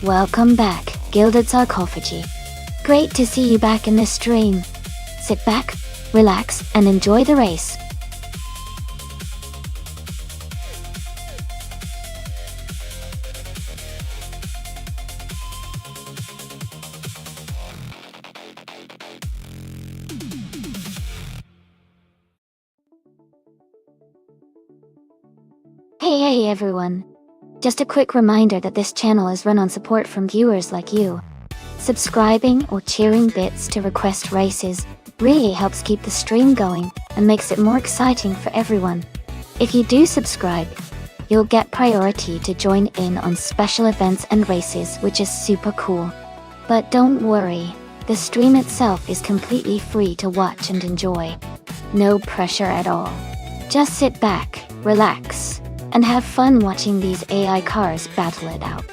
Welcome back, Gilded Sarcophagy. Great to see you back in the stream. Sit back, relax, and enjoy the race. Hey everyone. Just a quick reminder that this channel is run on support from viewers like you. Subscribing or cheering bits to request races really helps keep the stream going and makes it more exciting for everyone. If you do subscribe, you'll get priority to join in on special events and races, which is super cool. But don't worry, the stream itself is completely free to watch and enjoy. No pressure at all. Just sit back, relax, and have fun watching these AI cars battle it out.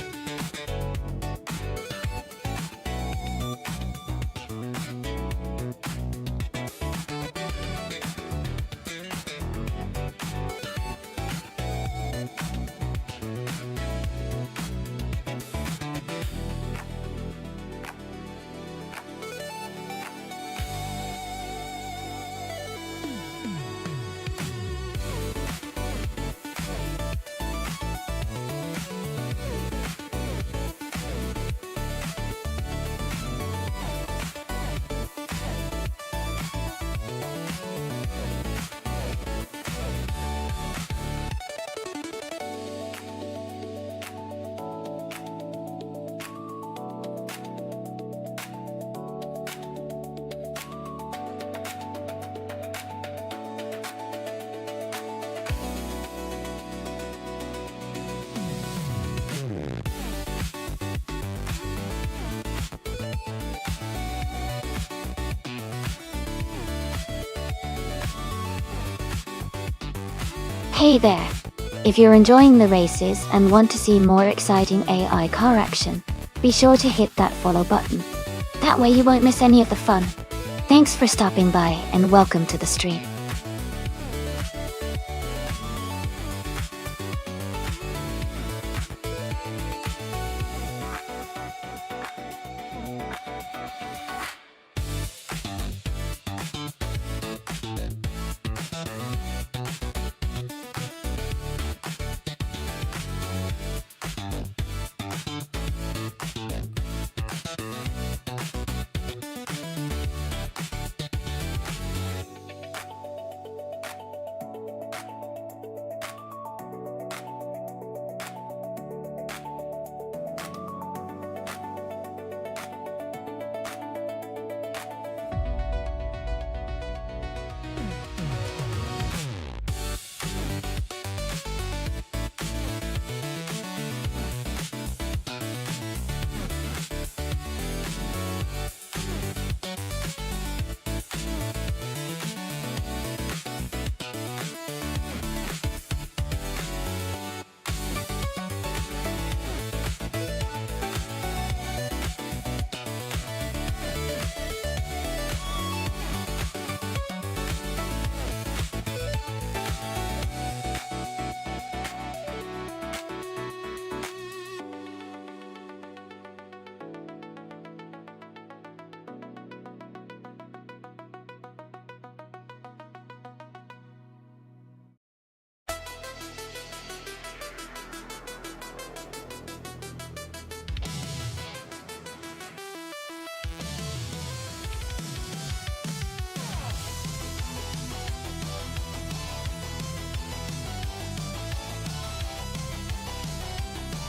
Hey there! If you're enjoying the races and want to see more exciting AI car action, be sure to hit that follow button. That way you won't miss any of the fun. Thanks for stopping by and welcome to the stream.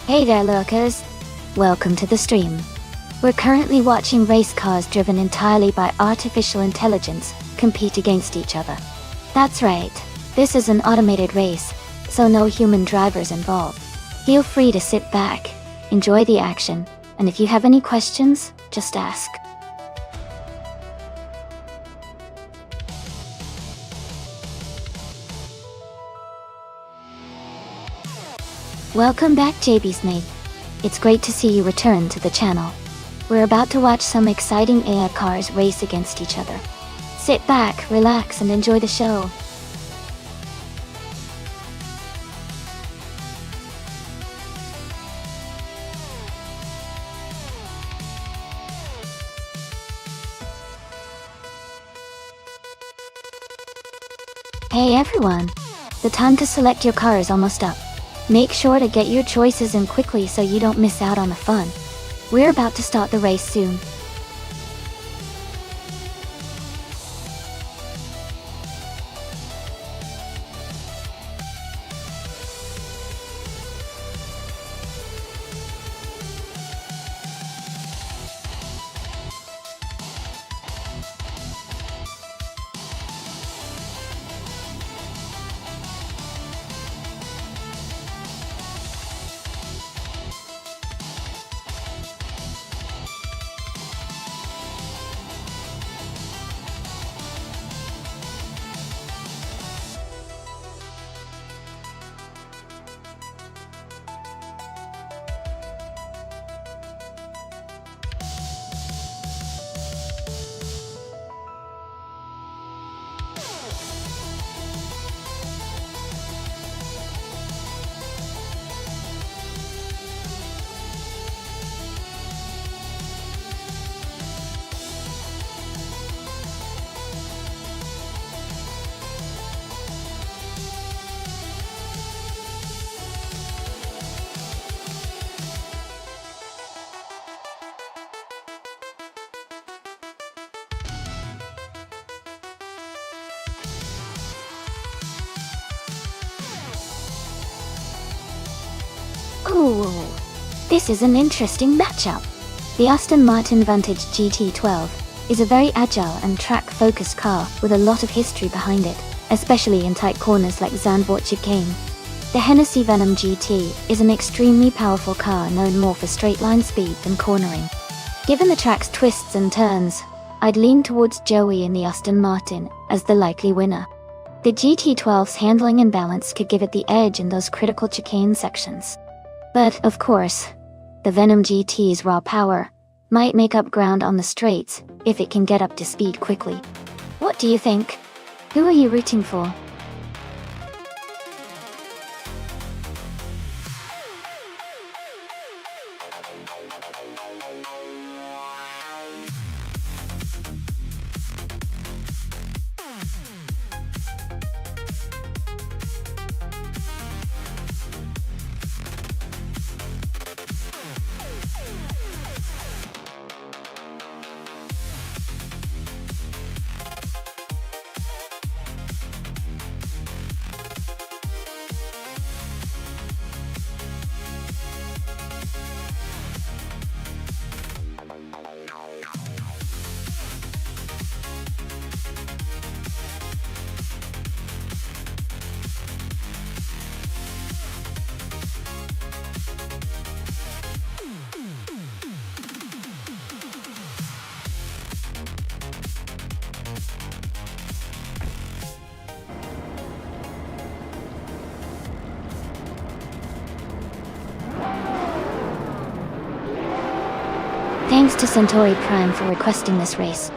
Hey there lurkers! Welcome to the stream. We're currently watching race cars driven entirely by artificial intelligence compete against each other. That's right, this is an automated race, so no human drivers involved. Feel free to sit back, enjoy the action, and if you have any questions, just ask. Welcome back JB's mate. It's great to see you return to the channel. We're about to watch some exciting AI cars race against each other. Sit back, relax, and enjoy the show. Hey everyone! The time to select your car is almost up. Make sure to get your choices in quickly so you don't miss out on the fun. We're about to start the race soon. Ooh, this is an interesting matchup. The Aston Martin Vantage GT12 is a very agile and track-focused car with a lot of history behind it, especially in tight corners like Zandvoort chicane. The Hennessy Venom GT is an extremely powerful car known more for straight-line speed than cornering. Given the track's twists and turns, I'd lean towards Joey in the Aston Martin as the likely winner. The GT12's handling and balance could give it the edge in those critical chicane sections. But, of course, the Venom GT's raw power might make up ground on the straights if it can get up to speed quickly. What do you think? Who are you rooting for? Thanks to Centauri Prime for requesting this race.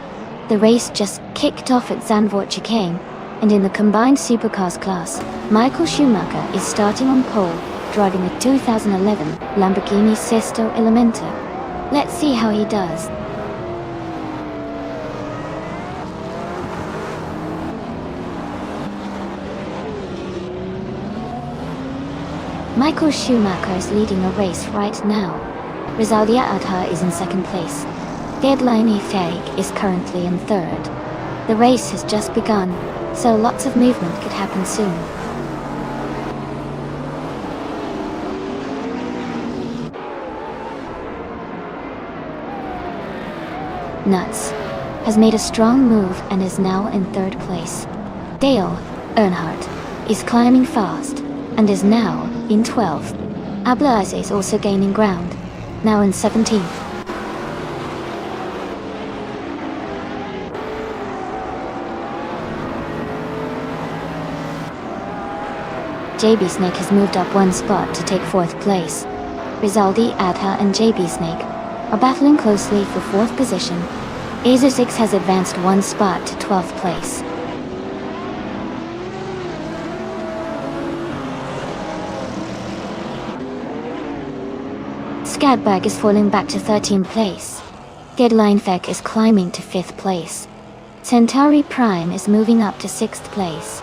The race just kicked off at Zandvoort chicane, and in the combined supercars class, Michael Schumacher is starting on pole, driving a 2011 Lamborghini Sesto Elementa. Let's see how he does. Michael Schumacher is leading a race right now. Rizaldia Adha is in second place. Deadline Fag is currently in third. The race has just begun, so lots of movement could happen soon. Nuts has made a strong move and is now in third place. Dale Earnhardt is climbing fast and is now in 12th. Ablaze is also gaining ground, now in 17th. JB Snake has moved up one spot to take 4th place. Rizaldi, Adha and JB Snake are battling closely for 4th position. Azer6 has advanced one spot to 12th place. Skadbag is falling back to 13th place. Deadline Fek is climbing to 5th place. Centauri Prime is moving up to 6th place.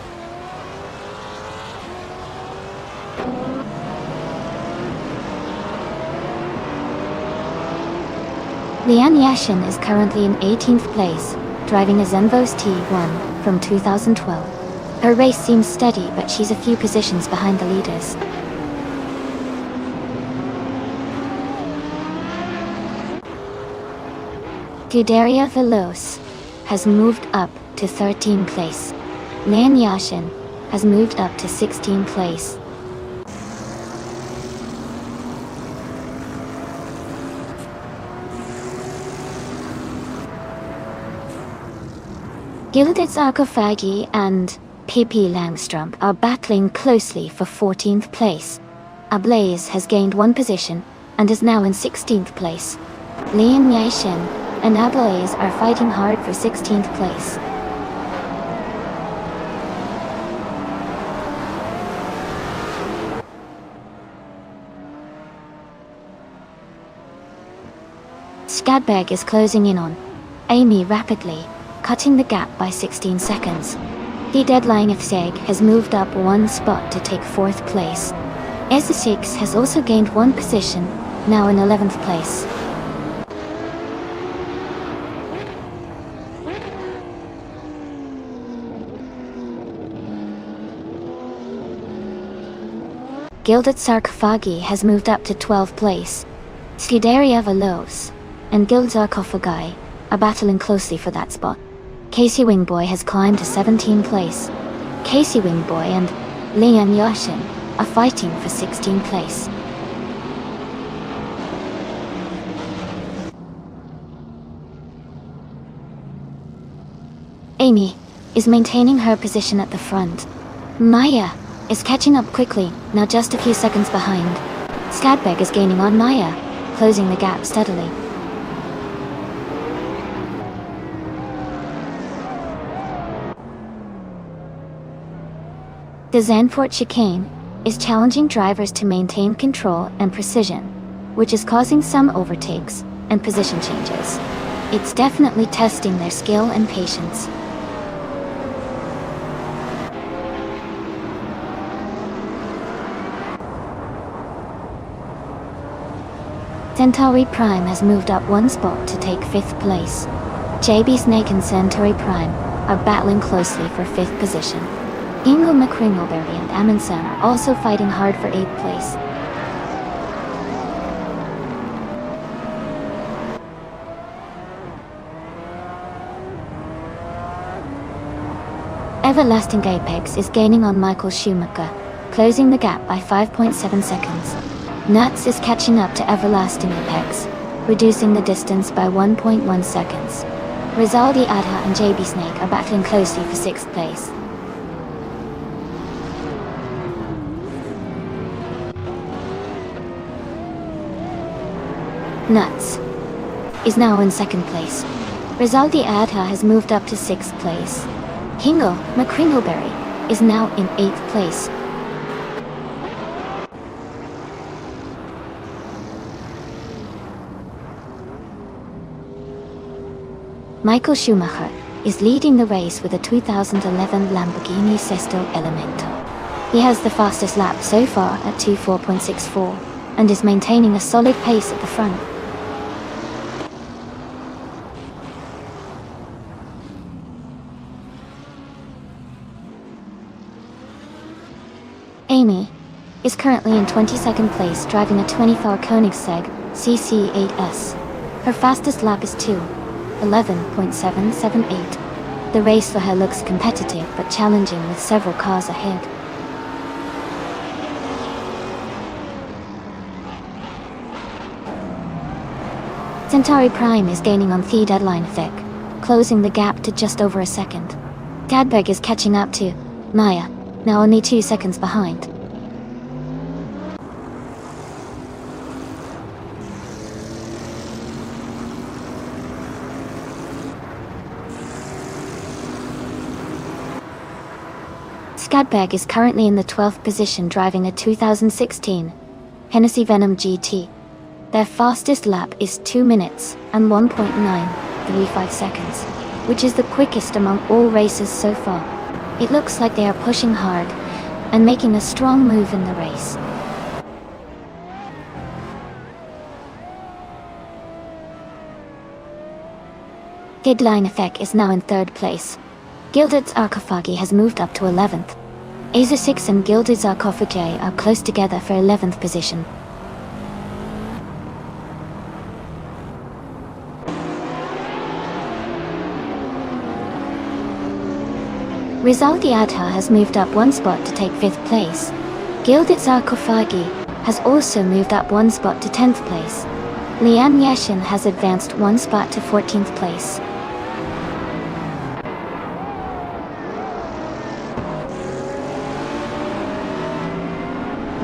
Lian Yashin is currently in 18th place, driving a Zenvos T1 from 2012. Her race seems steady, but she's a few positions behind the leaders. Scuderia Veloce has moved up to 13th place. Lian Yashin has moved up to 16th place. Gilded Sarkophagi and Pippi Langstrump are battling closely for 14th place. Ablaze has gained one position and is now in 16th place. Lian Yashin and Ablaze are fighting hard for 16th place. Skadbeg is closing in on Amy rapidly, cutting the gap by 16 seconds. The deadline of Seg has moved up one spot to take 4th place. Eza6 has also gained one position, now in 11th place. Gilded Sarcophagi has moved up to 12th place. Scuderia Veloce and Gilded Sarcophagi are battling closely for that spot. Casey Wingboy has climbed to 17th place. Casey Wingboy and Lian Yashin are fighting for 16th place. Amy is maintaining her position at the front. Maya is catching up quickly, now just a few seconds behind. Skadberg is gaining on Maya, closing the gap steadily. The Zandvoort chicane is challenging drivers to maintain control and precision, which is causing some overtakes and position changes. It's definitely testing their skill and patience. Centauri Prime has moved up one spot to take 5th place. JB Snake and Centauri Prime are battling closely for 5th position. Ingo McCringleberry and Amundsen are also fighting hard for 8th place. Everlasting Apex is gaining on Michael Schumacher, closing the gap by 5.7 seconds. Nuts is catching up to Everlasting Apex, reducing the distance by 1.1 seconds. Rizaldi Adha and JB Snake are battling closely for 6th place. Nuts is now in 2nd place. Rizaldi Adha has moved up to 6th place. Hingo McCringleberry is now in 8th place. Michael Schumacher is leading the race with a 2011 Lamborghini Sesto Elemento. He has the fastest lap so far at 24.64 and is maintaining a solid pace at the front. Amy is currently in 22nd place driving a 24 Koenigsegg CC8S. Her fastest lap is 2:11.778. The race for her looks competitive but challenging with several cars ahead. Centauri Prime is gaining on the deadline thick, closing the gap to just over a second. Gadberg is catching up to Maya, now only 2 seconds behind. Skadberg is currently in the 12th position driving a 2016 Hennessy Venom GT. Their fastest lap is 2 minutes and 1.935 seconds, which is the quickest among all races so far. It looks like they are pushing hard and making a strong move in the race. Deadline Effect is now in 3rd place. Gilded Sarcophagi has moved up to 11th. Azer 6 and Gilded Sarcophagi are close together for 11th position. Rizaldi Adha has moved up one spot to take 5th place. Gilded Sarcophagi has also moved up one spot to 10th place. Lian Yashin has advanced one spot to 14th place.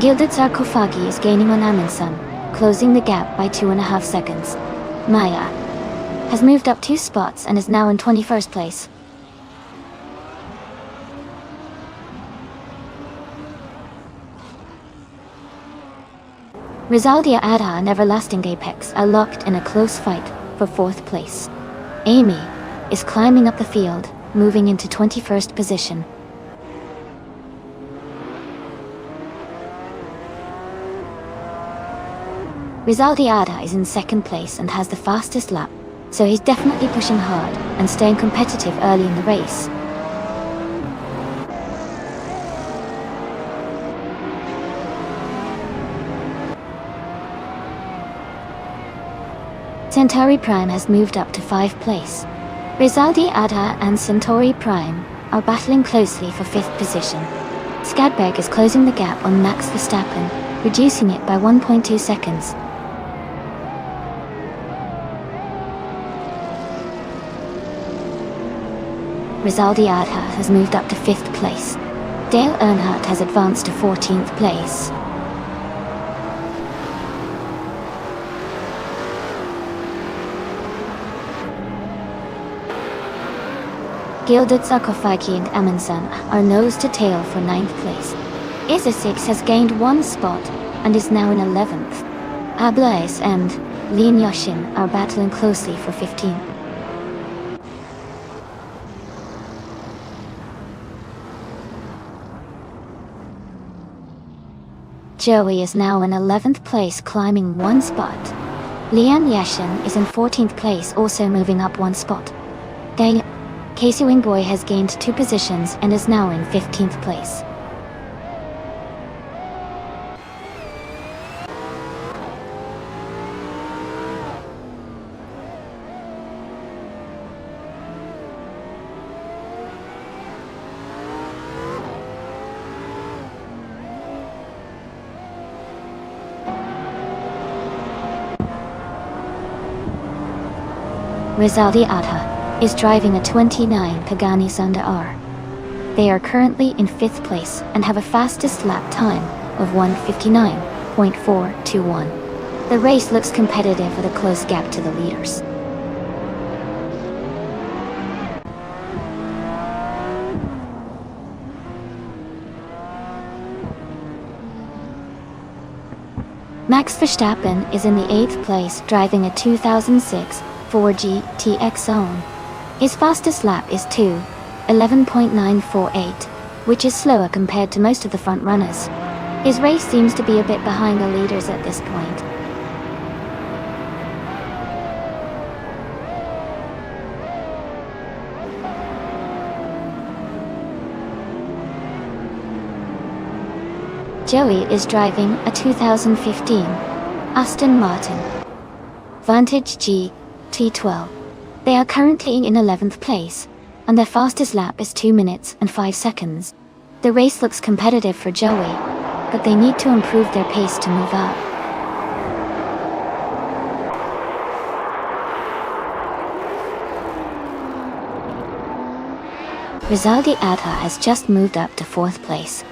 Gilded Sarcophagi is gaining on Amundsen, closing the gap by 2.5 seconds. Maya has moved up 2 spots and is now in 21st place. Rizaldi Adha and Everlasting Apex are locked in a close fight for 4th place. Amy is climbing up the field, moving into 21st position. Rizaldi Adha is in 2nd place and has the fastest lap, so he's definitely pushing hard and staying competitive early in the race. Centauri Prime has moved up to 5th place. Rizaldi Adha and Centauri Prime are battling closely for 5th position. Skadberg is closing the gap on Max Verstappen, reducing it by 1.2 seconds. Rizaldi Adha has moved up to 5th place. Dale Earnhardt has advanced to 14th place. Gilded Sarkophagi and Amundsen are nose to tail for 9th place. Isosix has gained 1 spot and is now in 11th. Ablaze and Lin Yoshin are battling closely for 15th. Joey is now in 11th place, climbing 1 spot. Lian Yashin is in 14th place, also moving up 1 spot. Casey Wingboy has gained 2 positions and is now in 15th place. Rizaldi Adha is driving a 29 Pagani Zonda R. They are currently in 5th place and have a fastest lap time of 1:59.421. The race looks competitive with a close gap to the leaders. Max Verstappen is in the 8th place, driving a 2006 Ford GTX Zone. His fastest lap is 2:11.948, which is slower compared to most of the front runners. His race seems to be a bit behind the leaders at this point. Joey is driving a 2015 Aston Martin Vantage GT12. They are currently in 11th place, and their fastest lap is 2 minutes and 5 seconds. The race looks competitive for Joey, but they need to improve their pace to move up. Rizaldi Adha has just moved up to 4th place.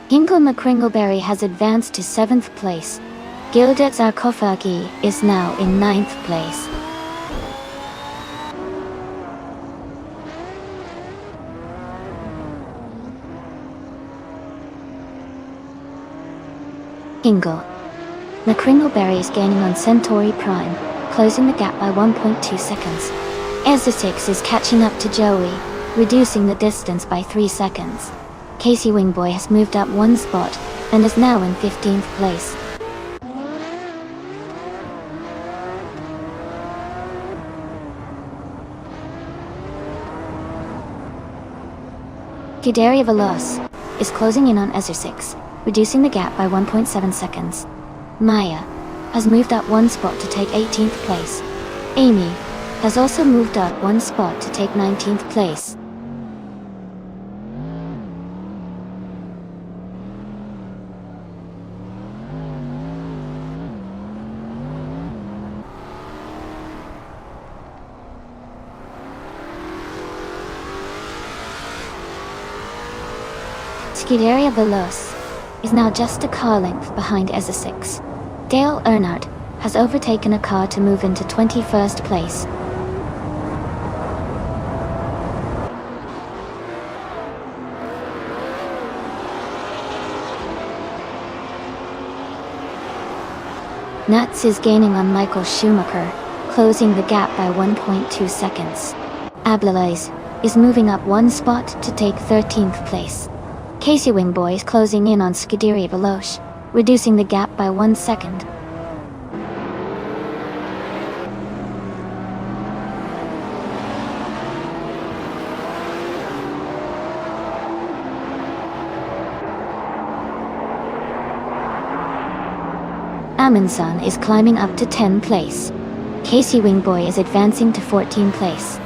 Hingle McCringleberry has advanced to 7th place. Gilded Sarkophagi is now in 9th place. Hingle McCringleberry is gaining on Centauri Prime, closing the gap by 1.2 seconds. Esosix is catching up to Joey, reducing the distance by 3 seconds. Casey Wingboy has moved up 1 spot and is now in 15th place. Scuderia Veloce is closing in on Esosix, reducing the gap by 1.7 seconds. Maya has moved up 1 spot to take 18th place. Amy has also moved up 1 spot to take 19th place. Scuderia Veloce is now just a car length behind Esosix. Dale Earnhardt has overtaken a car to move into 21st place. Nuts is gaining on Michael Schumacher, closing the gap by 1.2 seconds. Ablaze is moving up 1 spot to take 13th place. Casey Wingboy is closing in on Scuderia Veloce, reducing the gap by 1 second. Amundsen is climbing up to 10th place. Casey Wingboy is advancing to 14th place.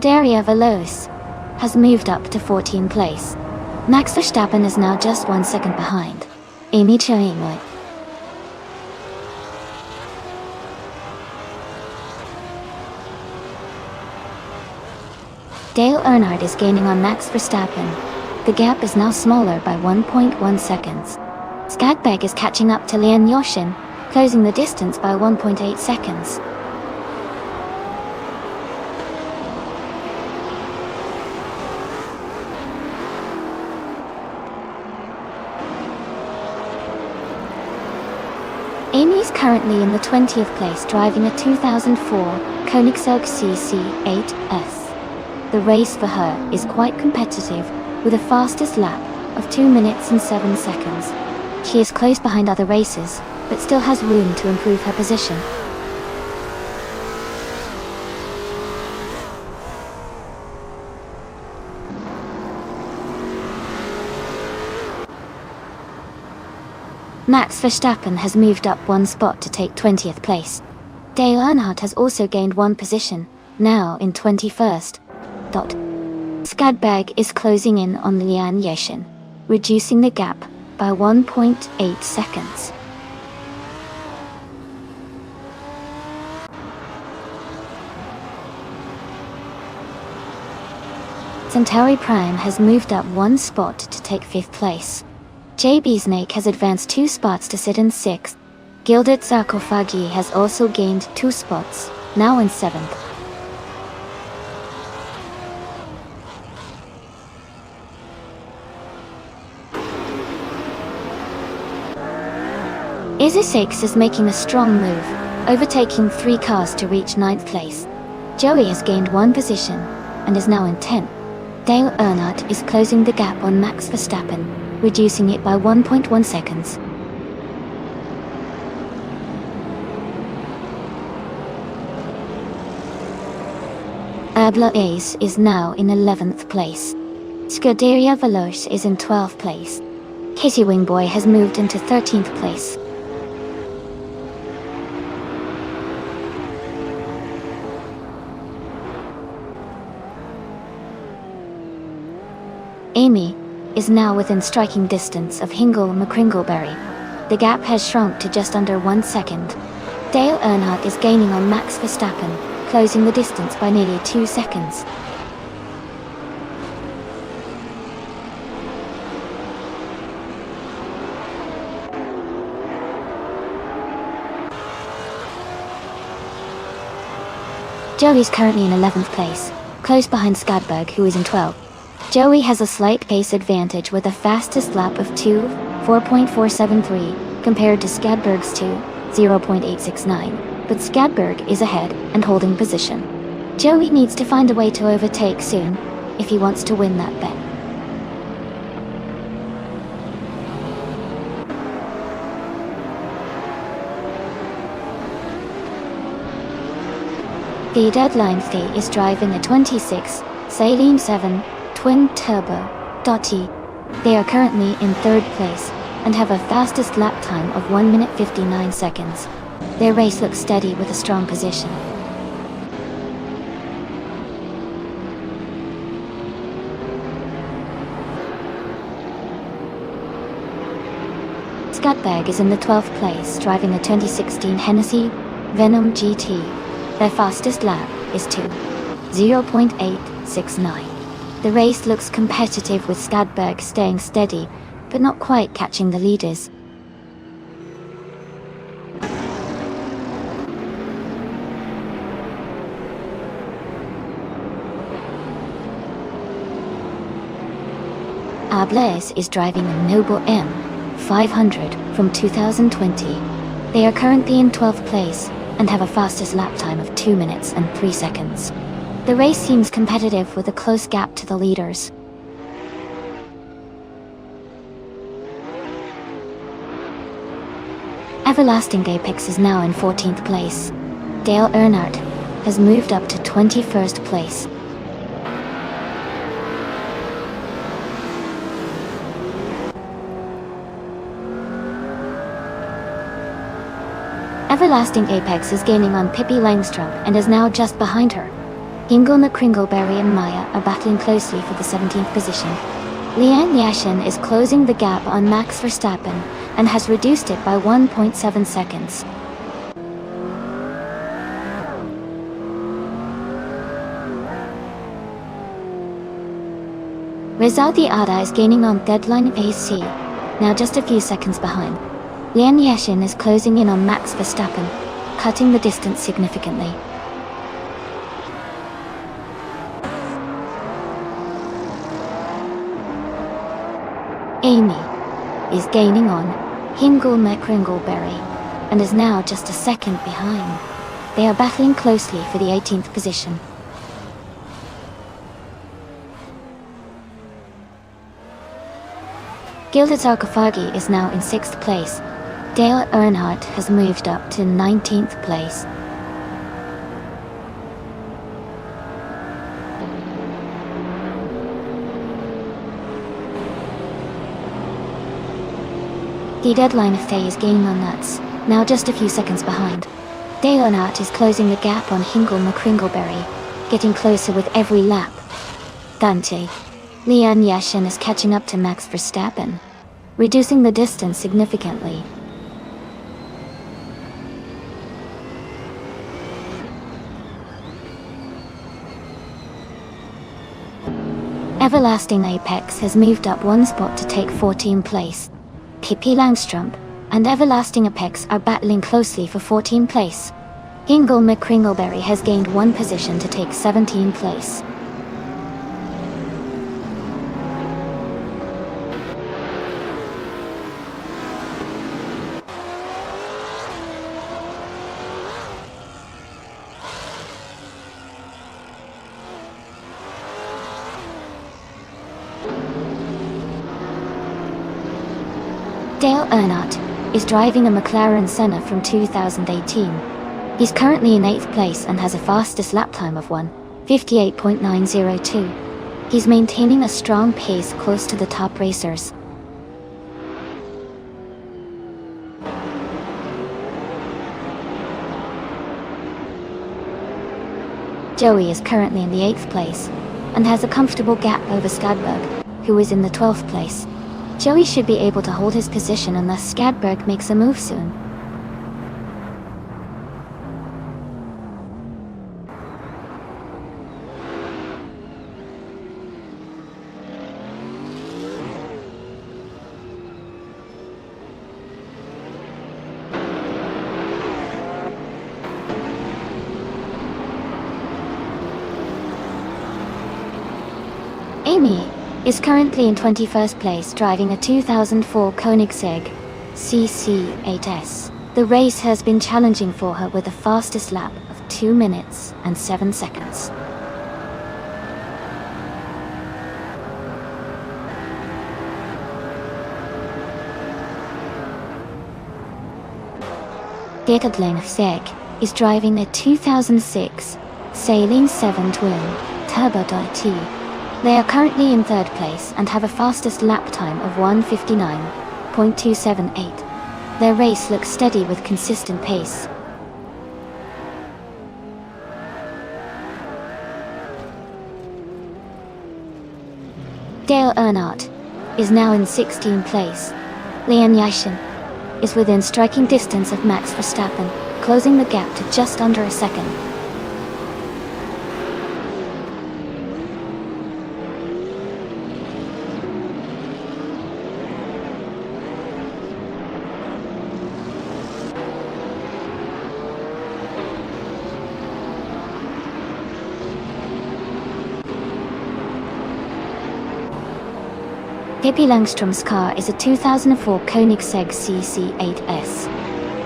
Daria Veloz has moved up to 14th place. Max Verstappen is now just 1 second behind. Amy Chouinway. Dale Earnhardt is gaining on Max Verstappen. The gap is now smaller by 1.1 seconds. Skadberg is catching up to Lian Yoshin, closing the distance by 1.8 seconds. Amy is currently in the 20th place driving a 2004 Koenigsegg CC8S. The race for her is quite competitive, with a fastest lap of 2 minutes and 7 seconds. She is close behind other racers, but still has room to improve her position. Max Verstappen has moved up 1 spot to take 20th place. Dale Earnhardt has also gained 1 position, now in 21st. Skadberg is closing in on Lian Yoshin, reducing the gap by 1.8 seconds. Centauri Prime has moved up 1 spot to take 5th place. JB Snake has advanced 2 spots to sit in 6th. Gilded Sarkophagi has also gained 2 spots, now in 7th. Izzy 6 is making a strong move, overtaking 3 cars to reach 9th place. Joey has gained 1 position, and is now in 10th. Dale Earnhardt is closing the gap on Max Verstappen, reducing it by 1.1 seconds. Abla Ace is now in 11th place. Scuderia Veloce is in 12th place. Casey Wingboy has moved into 13th place. Amy is now within striking distance of Hingle McCringleberry. The gap has shrunk to just under 1 second. Dale Earnhardt is gaining on Max Verstappen, closing the distance by nearly 2 seconds. Joey's currently in 11th place, close behind Skadberg, who is in 12th. Joey has a slight pace advantage with a fastest lap of 4.473, compared to Skadberg's 0.869, but Skadberg is ahead and holding position. Joey needs to find a way to overtake soon, if he wants to win that bet. The Deadline Fee is driving a 26 Saleen 7 Twin Turbo Dottie. They are currently in 3rd place and have a fastest lap time of 1 minute 59 seconds. Their race looks steady with a strong position. Skadberg is in the 12th place driving a 2016 Hennessy Venom GT. Their fastest lap is 0.869. The race looks competitive with Skadberg staying steady, but not quite catching the leaders. Ablaze is driving a Noble M500 from 2020. They are currently in 12th place and have a fastest lap time of 2 minutes and 3 seconds. The race seems competitive with a close gap to the leaders. Everlasting Apex is now in 14th place. Dale Earnhardt has moved up to 21st place. Everlasting Apex is gaining on Pippi Langstrup and is now just behind her. Ingle McCringleberry and Maya are battling closely for the 17th position. Lian Yashin is closing the gap on Max Verstappen and has reduced it by 1.7 seconds. Rizaldi Ada is gaining on Deadline AC, now just a few seconds behind. Lian Yashin is closing in on Max Verstappen, cutting the distance significantly. Amy is gaining on Hingle McCringleberry and is now just a second behind. They are battling closely for the 18th position. Gilded Sarcophagi is now in 6th place. Dale Earnhardt has moved up to 19th place. The deadline of Thay is gaining on Nuts, now just a few seconds behind. Dale Earnhardt is closing the gap on Hingle McCringleberry, getting closer with every lap. Dante Lian Yashin is catching up to Max Verstappen, reducing the distance significantly. Everlasting Apex has moved up one spot to take 14th place. Pippi Langstrup and Everlasting Apex are battling closely for 14th place. Hingle McCringleberry has gained one position to take 17th place. Dale Earnhardt is driving a McLaren Senna from 2018. He's currently in 8th place and has a fastest lap time of 1:58.902. He's maintaining a strong pace close to the top racers. Joey is currently in the 8th place and has a comfortable gap over Skadberg, who is in the 12th place. Joey should be able to hold his position unless Skadberg makes a move soon. Amy is currently in 21st place driving a 2004 Koenigsegg CC8S. The race has been challenging for her with a fastest lap of 2 minutes and 7 seconds. Deadline Segg is driving a 2006 Saline 7 Twin Turbo DT. They are currently in 3rd place and have a fastest lap time of 1:59.278. Their race looks steady with consistent pace. Dale Earnhardt is now in 16th place. Lian Yashin is within striking distance of Max Verstappen, closing the gap to just under a second. Pippi Langstrup's car is a 2004 Koenigsegg CC8S.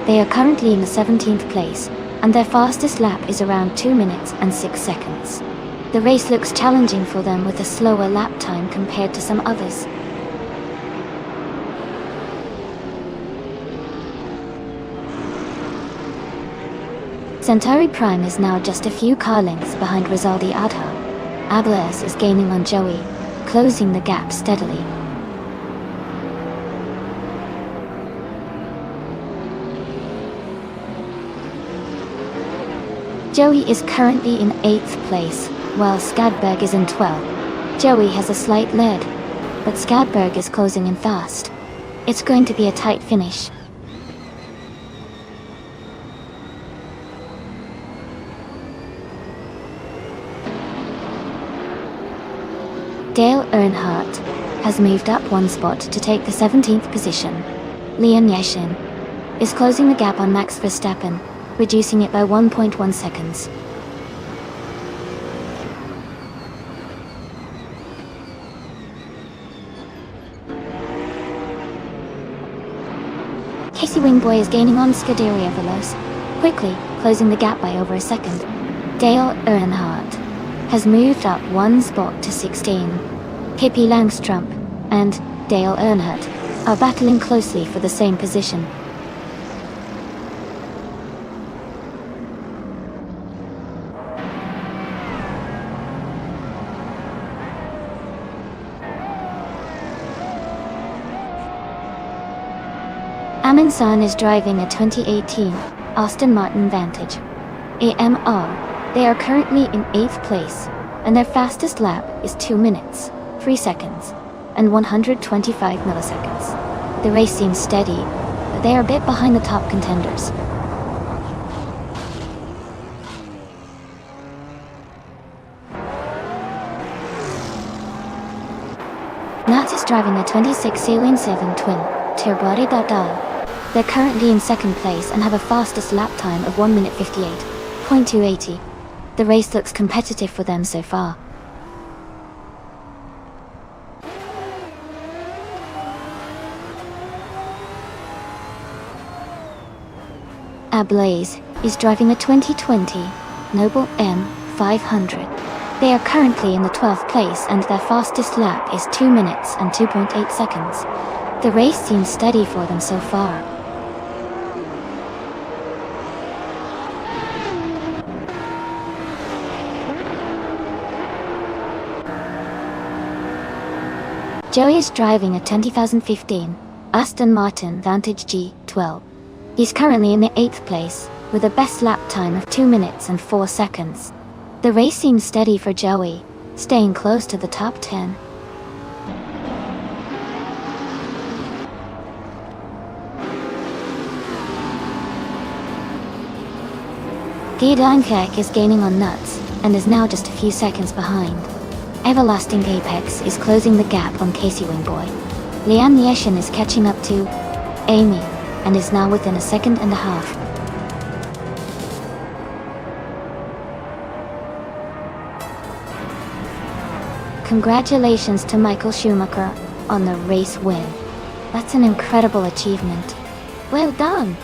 They are currently in the 17th place, and their fastest lap is around 2 minutes and 6 seconds. The race looks challenging for them with a slower lap time compared to some others. Centauri Prime is now just a few car lengths behind Rizaldi Adha. Ablaes is gaining on Joey, closing the gap steadily. Joey is currently in 8th place, while Skadberg is in 12th. Joey has a slight lead, but Skadberg is closing in fast. It's going to be a tight finish. Dale Earnhardt has moved up one spot to take the 17th position. Leon Yashin is closing the gap on Max Verstappen, reducing it by 1.1 seconds. Casey Wingboy is gaining on Scuderia Veloz, quickly closing the gap by over a second. Dale Earnhardt has moved up one spot to 16. Pippi Langstrup and Dale Earnhardt are battling closely for the same position. Amin San is driving a 2018 Aston Martin Vantage AMR. They are currently in 8th place, and their fastest lap is 2 minutes, 3 seconds, and 125 milliseconds. The race seems steady, but they are a bit behind the top contenders. Nat is driving a 26 Lane 7 twin turbo Dal. They're currently in 2nd place and have a fastest lap time of 1 minute 58.280. The race looks competitive for them so far. Ablaze is driving the 2020 Noble M500. They are currently in the 12th place and their fastest lap is 2 minutes and 2.8 seconds. The race seems steady for them so far. Joey is driving a 2015 Aston Martin Vantage G12. He's currently in the 8th place, with a best lap time of 2 minutes and 4 seconds. The race seems steady for Joey, staying close to the top 10. Guy Dunkirk is gaining on Nuts, and is now just a few seconds behind. Everlasting Apex is closing the gap on Casey Wingboy. Leanne Yeshin is catching up to Amy, and is now within a second and a half. Congratulations to Michael Schumacher on the race win. That's an incredible achievement. Well done!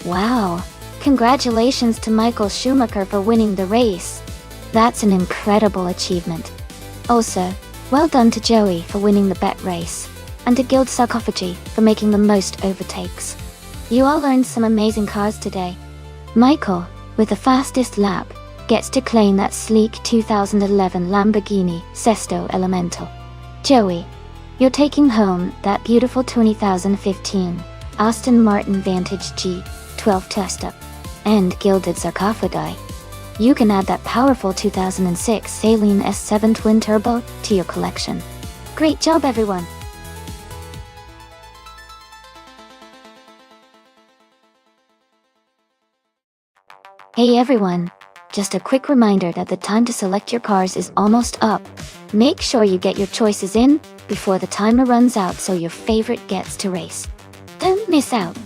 Wow! Congratulations to Michael Schumacher for winning the race. That's an incredible achievement. Also, well done to Joey for winning the bet race, and to Guild Sarcophagy for making the most overtakes. You all earned some amazing cars today. Michael, with the fastest lap, gets to claim that sleek 2011 Lamborghini Sesto Elemental. Joey, you're taking home that beautiful 2015 Aston Martin Vantage G12 Testa and Gilded Sarcophagi. You can add that powerful 2006 Saleen S7 Twin Turbo to your collection. Great job, everyone! Hey everyone! Just a quick reminder that the time to select your cars is almost up. Make sure you get your choices in before the timer runs out so your favorite gets to race. Don't miss out!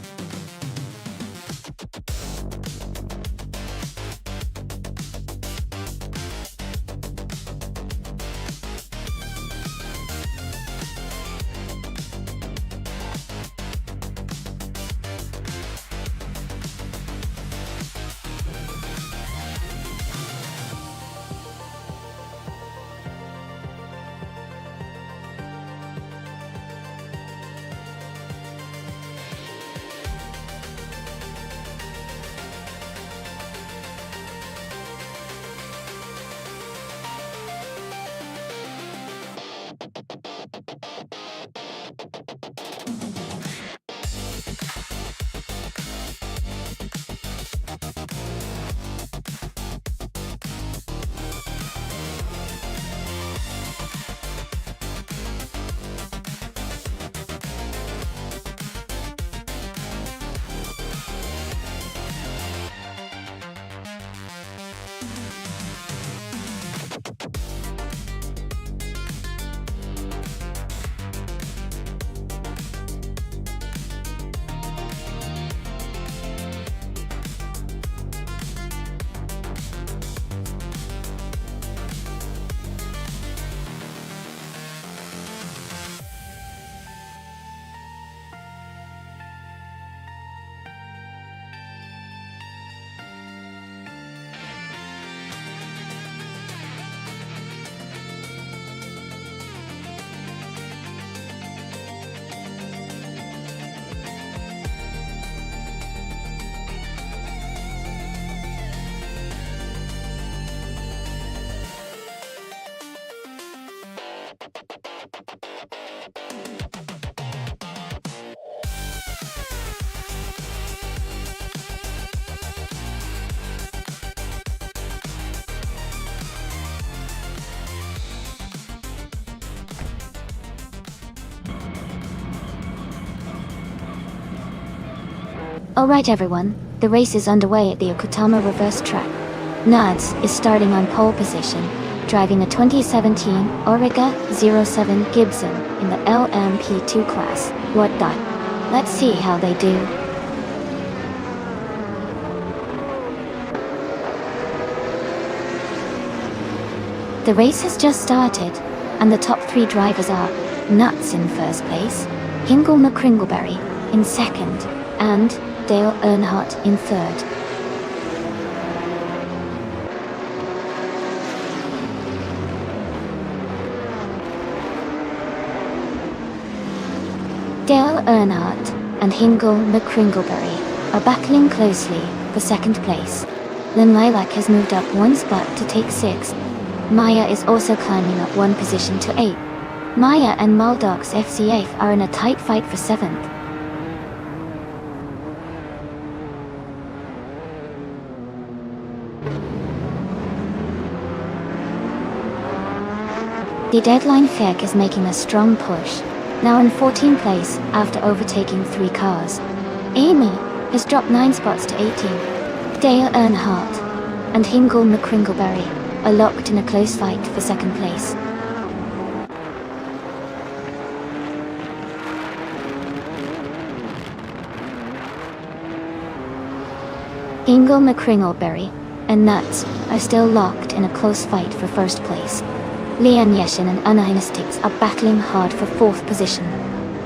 Alright everyone, the race is underway at the Okutama reverse track. Nads is starting on pole position, driving a 2017 Auriga 07 Gibson in the LMP2 class. Let's see how they do. The race has just started, and the top three drivers are Nuts in first place, Hingle McCringleberry in second, and Dale Earnhardt in third. Dale Earnhardt and Hingle McCringleberry are battling closely for second place. Lynn Lilac has moved up one spot to take sixth. Maya is also climbing up one position to 8th. Maya and Muldock's FCF are in a tight fight for 7th. The Deadline Feg is making a strong push, now in 14th place after overtaking 3 cars. Amy has dropped 9 spots to 18th. Dale Earnhardt and Hingle McCringleberry are locked in a close fight for second place. Hingle McCringleberry and Nuts are still locked in a close fight for first place. Leanne Yeshin and Anna Hynestics are battling hard for 4th position.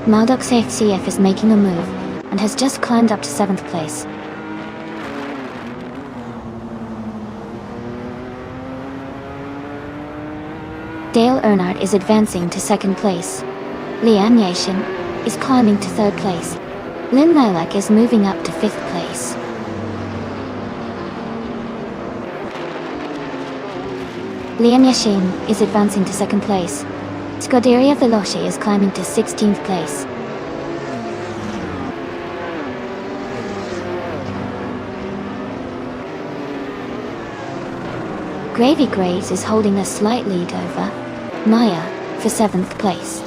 Maldok's FCF is making a move and has just climbed up to 7th place. Dale Earnhardt is advancing to second place. Lian Yashin is climbing to third place. Lin Lilac is moving up to fifth place. Lian Yashin is advancing to second place. Scuderia Veloce is climbing to 16th place. Gravy Graves is holding a slight lead over Maya for 7th place.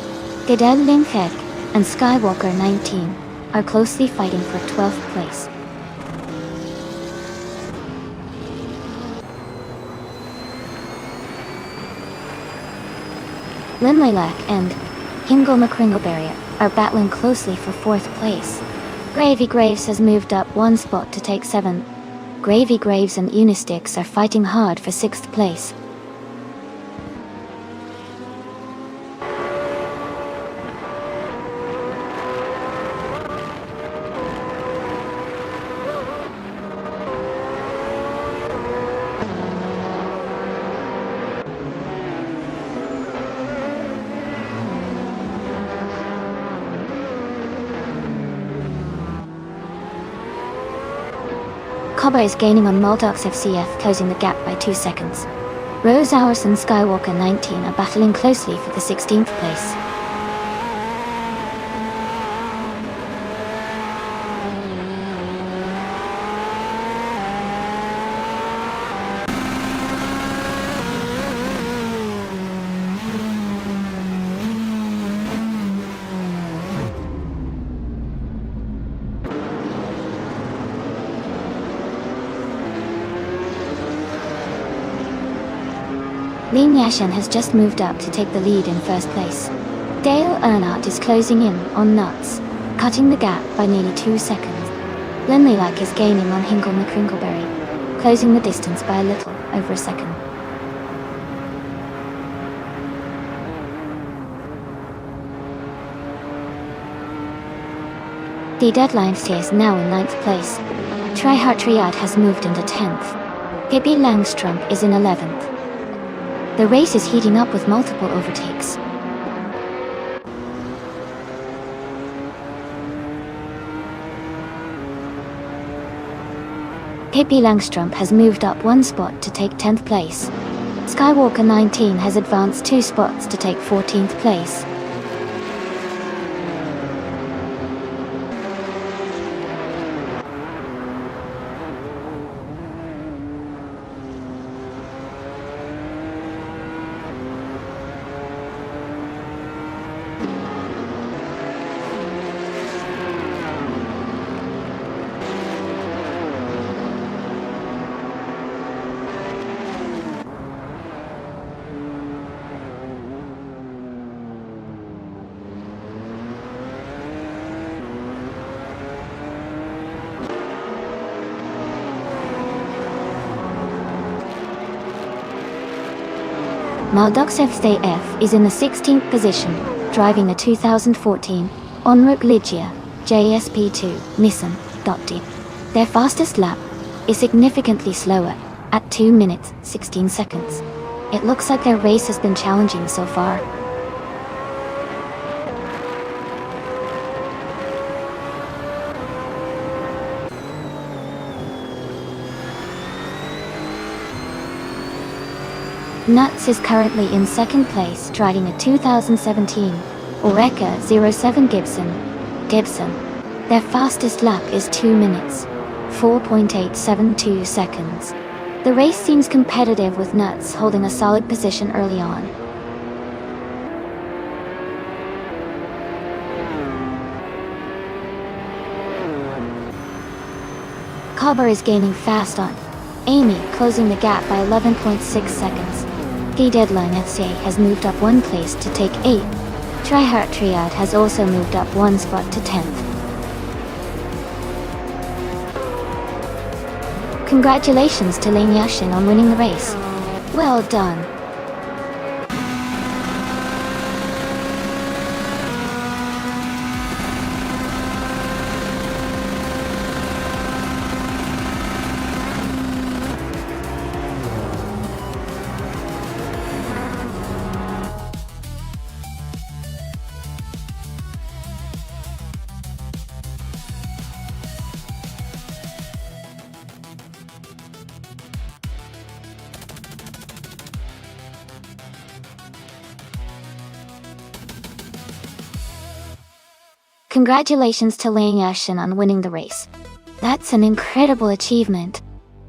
Gadel Linfek and Skywalker 19 are closely fighting for 12th place. Lin Lilac and Hingle McCringleberry are battling closely for 4th place. Gravy Graves has moved up one spot to take 7th. Gravy Graves and Unistix are fighting hard for 6th place. Cobber is gaining on Muldox FCF, closing the gap by 2 seconds. Rose Hours and Skywalker 19 are battling closely for the 16th place. Lin Yashin has just moved up to take the lead in first place. Dale Earnhardt is closing in on Nuts, cutting the gap by nearly 2 seconds. Lin Lilac is gaining on Hingle McCringleberry, closing the distance by a little over a second. The deadline is now in 9th place. Tryhard Triad has moved into 10th. Pippi Langstrump is in 11th. The race is heating up with multiple overtakes. Pippi Langstrump has moved up one spot to take 10th place. Skywalker 19 has advanced 2 spots to take 14th place. Maldox FCF is in the 16th position, driving a 2014 Onrook Ligia JSP2 Nissan.D. Their fastest lap is significantly slower, at 2 minutes 16 seconds. It looks like their race has been challenging so far. Nuts is currently in second place, driving a 2017 Oreca 07 Gibson. Their fastest lap is 2 minutes, 4.872 seconds. The race seems competitive, with Nuts holding a solid position early on. Cobber is gaining fast on Amy, closing the gap by 11.6 seconds. The deadline FCA has moved up one place to take 8th. Tryhard Triad has also moved up one spot to 10th. Congratulations to Lin Yashin on winning the race. Well done. Congratulations to Liang Yashin on winning the race. That's an incredible achievement.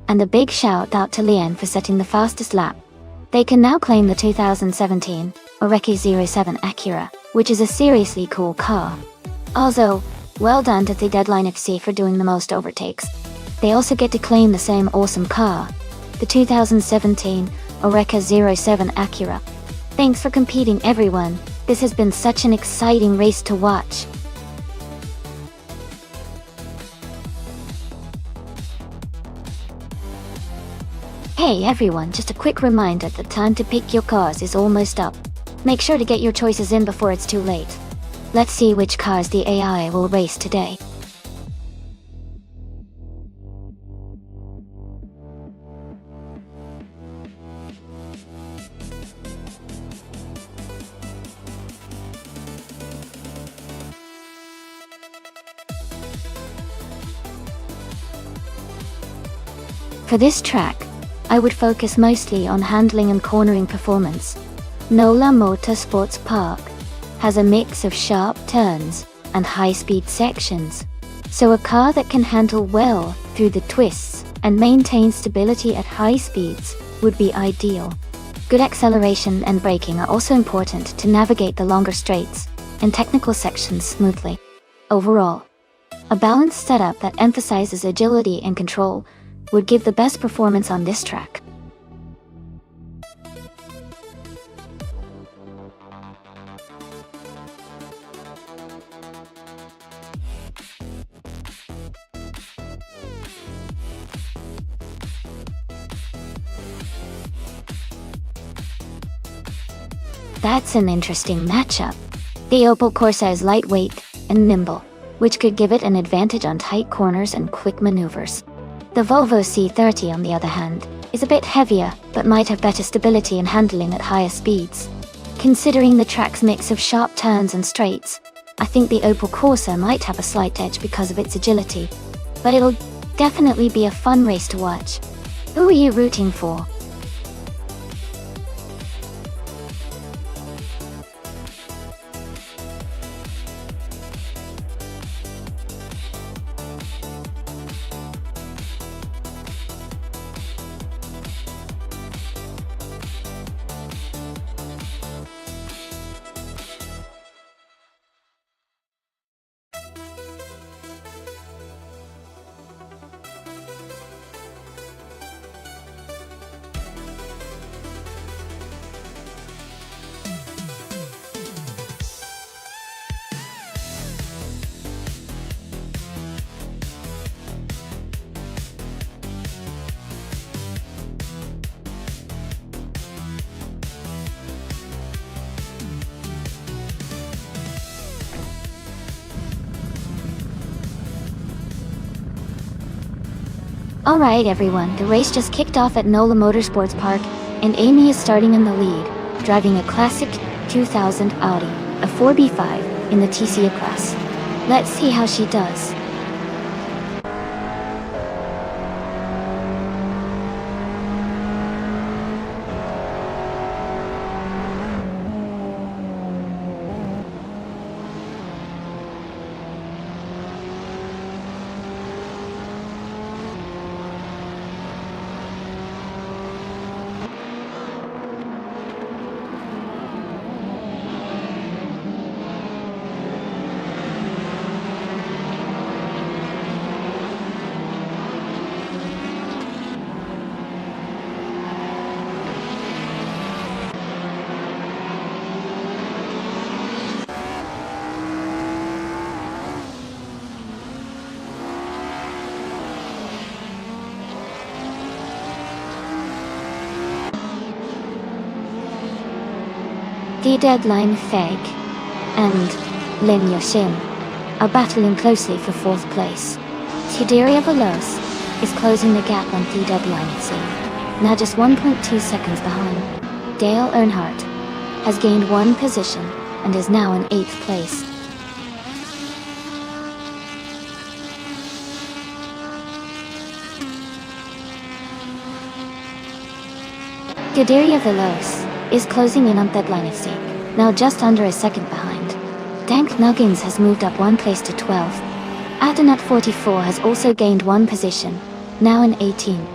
And a big shout out to Lian for setting the fastest lap. They can now claim the 2017 Oreca 07 Acura, which is a seriously cool car. Also, well done to the Deadline FC for doing the most overtakes. They also get to claim the same awesome car, the 2017 Oreca 07 Acura. Thanks for competing, everyone. This has been such an exciting race to watch. Hey everyone, just a quick reminder, the time to pick your cars is almost up. Make sure to get your choices in before it's too late. Let's see which cars the AI will race today. For this track, I would focus mostly on handling and cornering performance. NOLA Motorsports Park has a mix of sharp turns and high-speed sections, so a car that can handle well through the twists and maintain stability at high speeds would be ideal. Good acceleration and braking are also important to navigate the longer straights and technical sections smoothly. Overall, a balanced setup that emphasizes agility and control would give the best performance on this track. That's an interesting matchup. The Opel Corsa is lightweight and nimble, which could give it an advantage on tight corners and quick maneuvers. The Volvo C30, on the other hand, is a bit heavier, but might have better stability and handling at higher speeds. Considering the track's mix of sharp turns and straights, I think the Opel Corsa might have a slight edge because of its agility. But it'll definitely be a fun race to watch. Who are you rooting for? Alright everyone, the race just kicked off at NOLA Motorsports Park, and Amy is starting in the lead, driving a classic 2000 Audi, a 4B5, in the TCA class. Let's see how she does. The Deadline Feg and Lin Yoshin are battling closely for 4th place. Scuderia Veloce is closing the gap on the Deadline FC, now just 1.2 seconds behind. Dale Earnhardt has gained 1 position and is now in 8th place. Scuderia Veloce is closing in on Deadline FC, now just under a second behind. Dank Nuggins has moved up one place to 12th. Adenut 44 has also gained one position, now in 18.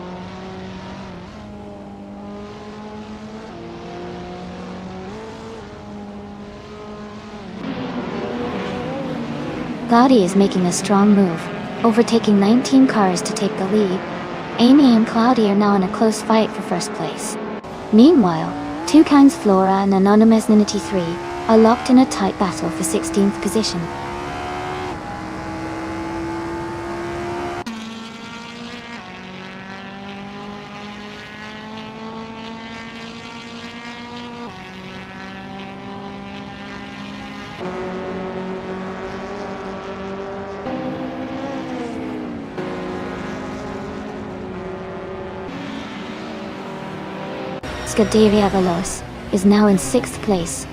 Cloudy is making a strong move, overtaking 19 cars to take the lead. Amy and Cloudy are now in a close fight for first place. Meanwhile, Toucan's Flora and Anonymous Ninity 3 are locked in a tight battle for 16th position. Scuderia Veloz is now in 6th place.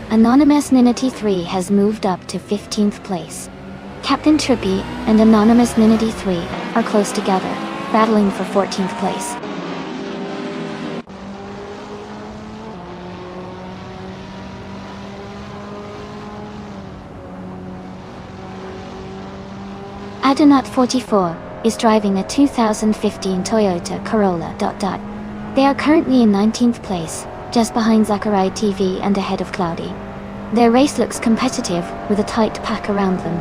Anonymous Ninity 3 has moved up to 15th place. Captain Trippy and Anonymous Ninity 3 are close together, battling for 14th place. Adenut 44 is driving a 2015 Toyota Corolla. They are currently in 19th place, just behind Zachary TV and ahead of Cloudy. Their race looks competitive, with a tight pack around them.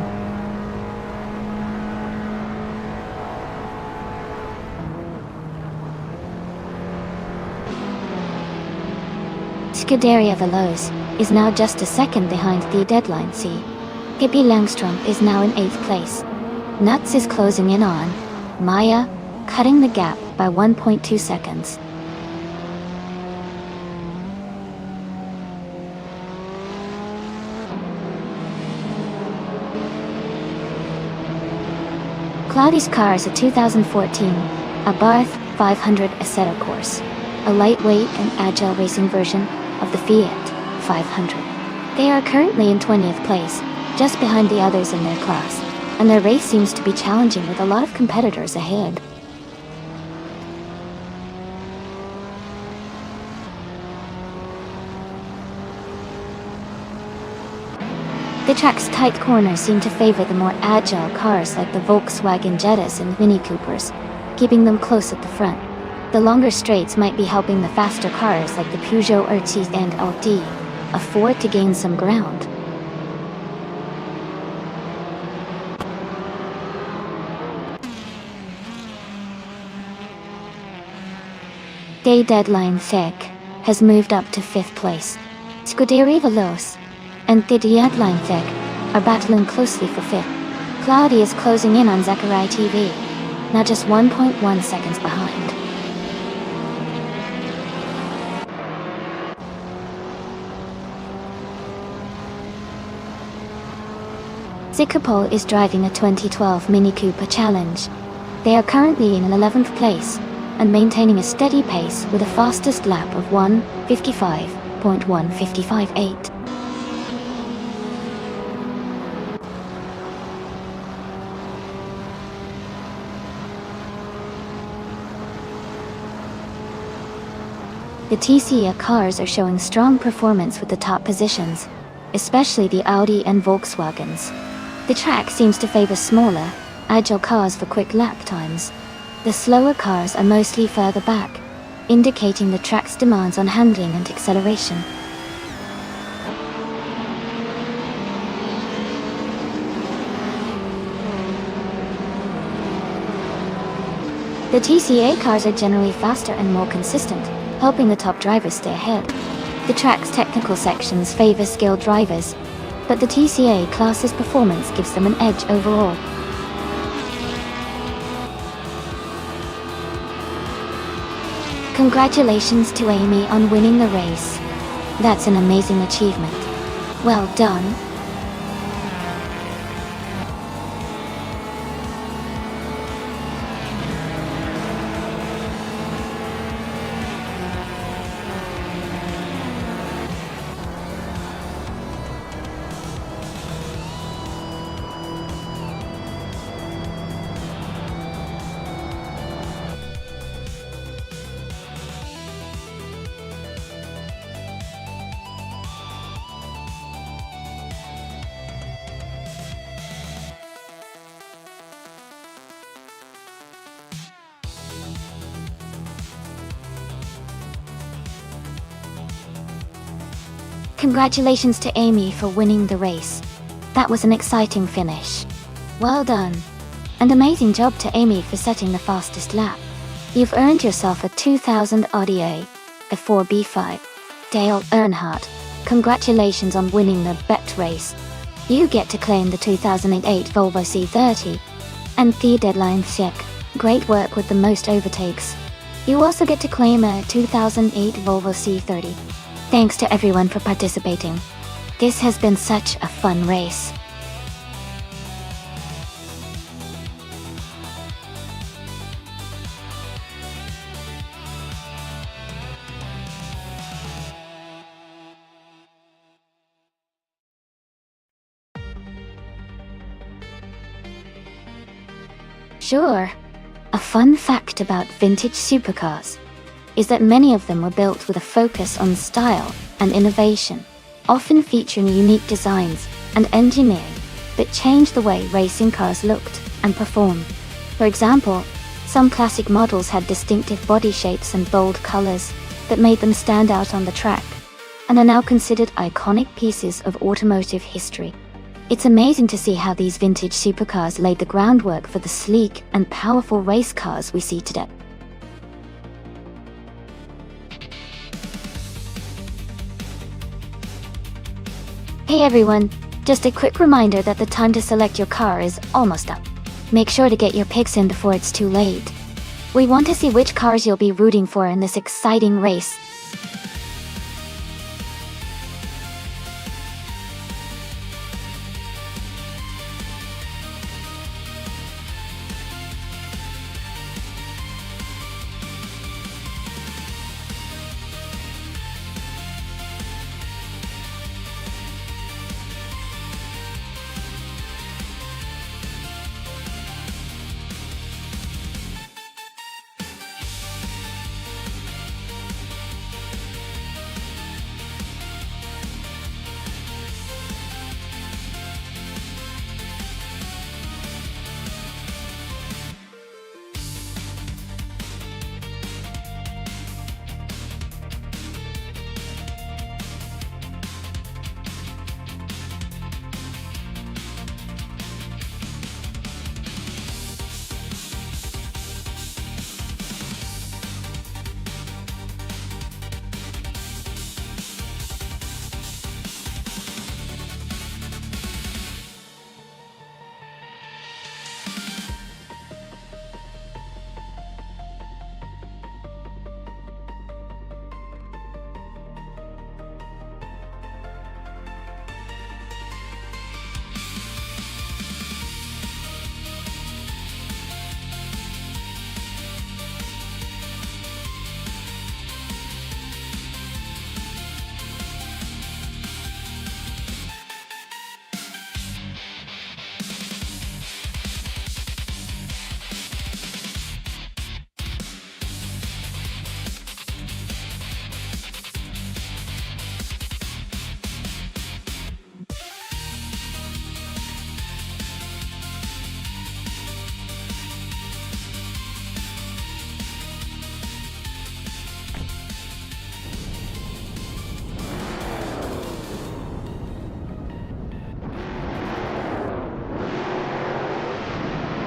Scuderia Veloz is now just a second behind the Deadline C. Pippi Langstrom is now in 8th place. Nuts is closing in on Maya, cutting the gap by 1.2 seconds. Cloudy's car is a 2014 Abarth 500 Assetto course, a lightweight and agile racing version of the Fiat 500. They are currently in 20th place, just behind the others in their class, and their race seems to be challenging with a lot of competitors ahead. The track's tight corners seem to favor the more agile cars like the Volkswagen Jettas and Mini Coopers, keeping them close at the front. The longer straights might be helping the faster cars like the Peugeot 30 and Audi afford to gain some ground. Day Deadline Thick has moved up to 5th place. Scuderia Veloz and the Deadline Thick are battling closely for 5th. Cloudy is closing in on Zachary TV, now just 1.1 seconds behind. Zikapol is driving a 2012 Mini Cooper Challenge. They are currently in 11th place and maintaining a steady pace with a fastest lap of 1:55.1558. The TCA cars are showing strong performance with the top positions, especially the Audi and Volkswagens. The track seems to favor smaller, agile cars for quick lap times. The slower cars are mostly further back, indicating the track's demands on handling and acceleration. The TCA cars are generally faster and more consistent, helping the top drivers stay ahead. The track's technical sections favor skilled drivers, but the TCA class's performance gives them an edge overall. Congratulations to Amy on winning the race. That's an amazing achievement. Well done. Congratulations to Amy for winning the race. That was an exciting finish. Well done. And amazing job to Amy for setting the fastest lap. You've earned yourself a 2000 ODA, a 4B5. Dale Earnhardt, congratulations on winning the BET race. You get to claim the 2008 Volvo C30. And the deadline check. Great work with the most overtakes. You also get to claim a 2008 Volvo C30. Thanks to everyone for participating. This has been such a fun race. Sure. A fun fact about vintage supercars is that many of them were built with a focus on style and innovation, often featuring unique designs and engineering that changed the way racing cars looked and performed. For example, some classic models had distinctive body shapes and bold colors that made them stand out on the track, and are now considered iconic pieces of automotive history. It's amazing to see how these vintage supercars laid the groundwork for the sleek and powerful race cars we see today. Hey everyone, just a quick reminder that the time to select your car is almost up. Make sure to get your picks in before it's too late. We want to see which cars you'll be rooting for in this exciting race.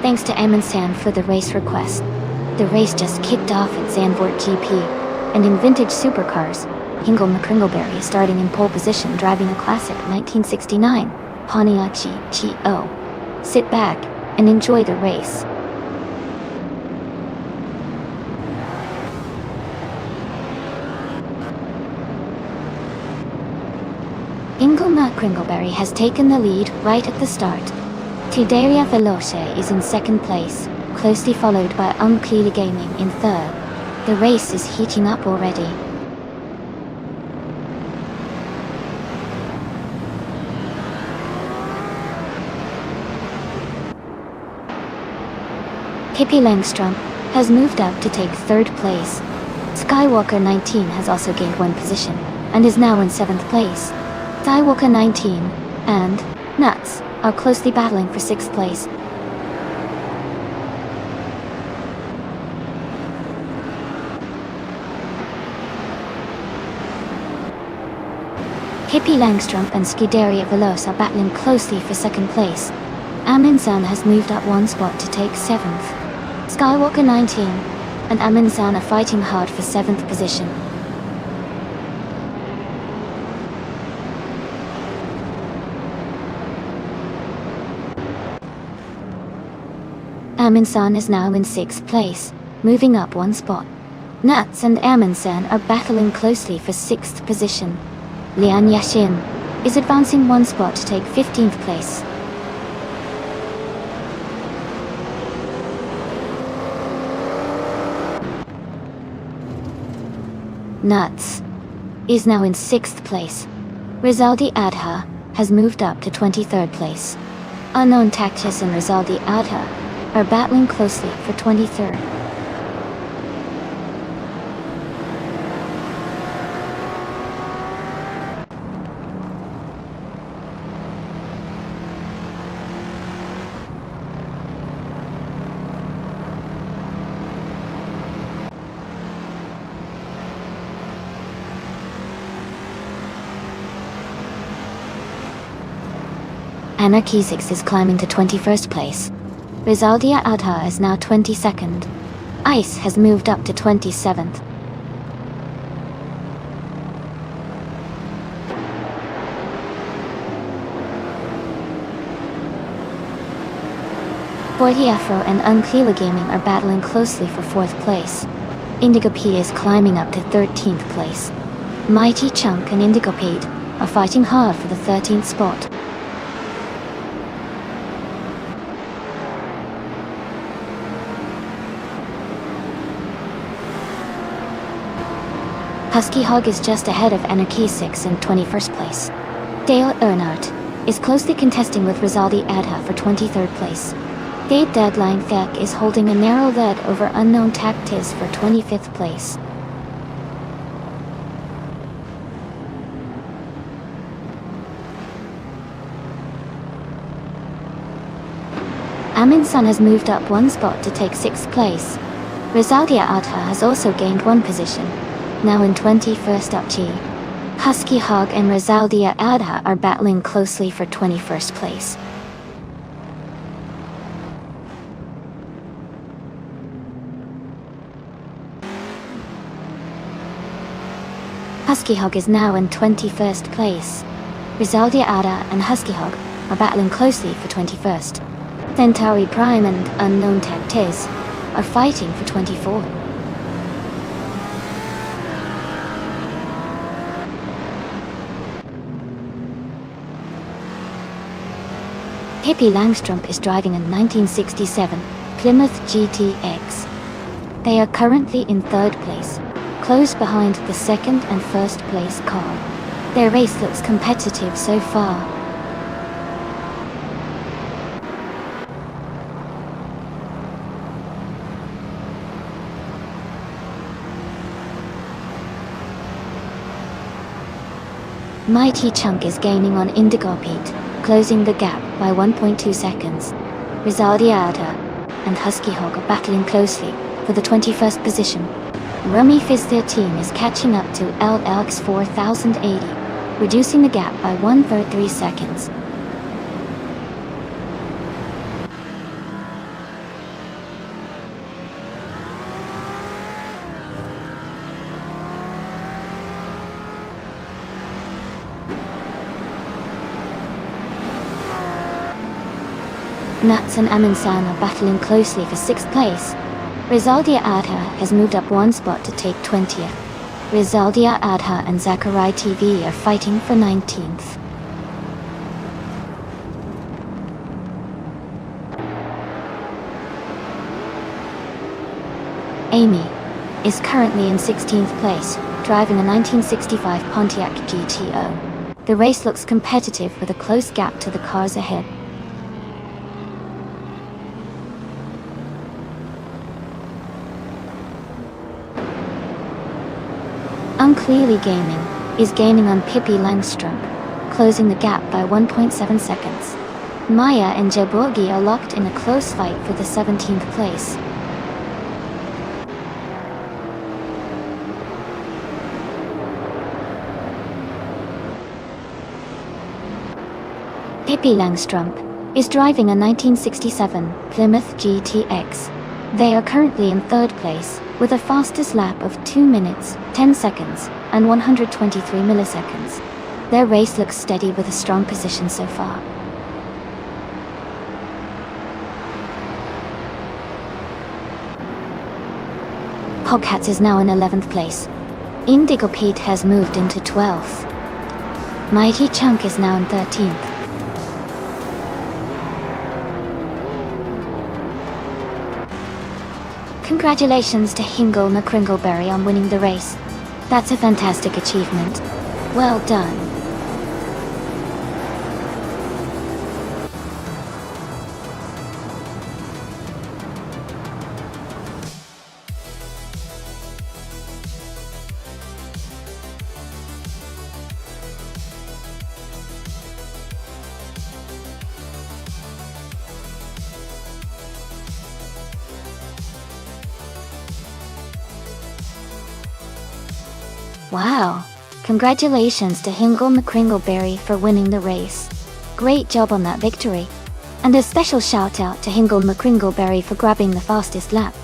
Thanks to Em and Sam for the race request. The race just kicked off at Zandvoort GP, and in vintage supercars, Hingle McCringleberry is starting in pole position driving a classic 1969 Pontiac GTO. Sit back and enjoy the race. Hingle McCringleberry has taken the lead right at the start. Tideria Veloce is in second place, closely followed by Unclear Gaming in third. The race is heating up already. Pippi Langstrom has moved up to take third place. Skywalker 19 has also gained one position, and is now in 7th place. Skywalker 19 and Nuts are closely battling for 6th place. Pippi Langstrup and Scuderia Veloce are battling closely for second place. Amundsen has moved up one spot to take 7th. Skywalker 19 and Amundsen are fighting hard for 7th position. Amundsen is now in 6th place, moving up one spot. Nuts and Amundsen are battling closely for 6th position. Lian Yashin is advancing one spot to take 15th place. Nuts is now in 6th place. Rizaldi Adha has moved up to 23rd place. Unknown Tactis and Rizaldi Adha are battling closely for 23rd. Anarchy 6 is climbing to 21st place. Rizaldia Adha is now 22nd. Ice has moved up to 27th. Forty Afro and Unclear Gaming are battling closely for 4th place. Indigo P is climbing up to 13th place. Mighty Chunk and Indigo Pete are fighting hard for the 13th spot. Husky Hog is just ahead of Anarchy 6 in 21st place. Dale Earnhardt is closely contesting with Rizaldi Adha for 23rd place. Date Deadline Thek is holding a narrow lead over Unknown Tactis for 25th place. Amundsen has moved up one spot to take 6th place. Rizaldia Adha has also gained one position, now in 21st up G. Husky Hog and Rizaldia Adha are battling closely for 21st place. Husky Hog is now in 21st place. Rizaldia Adha and Husky Hog are battling closely for 21st. Centauri Prime and Unknown Tactis are fighting for 24th. Pippi Langstrup is driving a 1967 Plymouth GTX. They are currently in 3rd place, close behind the 2nd and 1st place car. Their race looks competitive so far. Mighty Chunk is gaining on Indigo Pete, closing the gap by 1.2 seconds. Rizaldia Adha and Husky Hog are battling closely for the 21st position. Rummy Fizz 13 is catching up to LX 4080, reducing the gap by 1/3 seconds. Nuts and Amundsen are battling closely for 6th place. Rizaldia Adha has moved up one spot to take 20th. Rizaldia Adha and Zachary TV are fighting for 19th. Amy is currently in 16th place, driving a 1965 Pontiac GTO. The race looks competitive with a close gap to the cars ahead. Unclearly Gaming is gaining on Pippi Langstrup, closing the gap by 1.7 seconds. Maya and Jaborgi are locked in a close fight for the 17th place. Pippi Langstrumpf is driving a 1967 Plymouth GTX. They are currently in third place, with a fastest lap of 2 minutes, 10 seconds, and 123 milliseconds. Their race looks steady with a strong position so far. Hogcats is now in 11th place. Indigo Pete has moved into 12th. Mighty Chunk is now in 13th. Congratulations to Hingle McCringleberry on winning the race. That's a fantastic achievement. Well done. Wow! Congratulations to Hingle McCringleberry for winning the race. Great job on that victory. And a special shout out to Hingle McCringleberry for grabbing the fastest lap.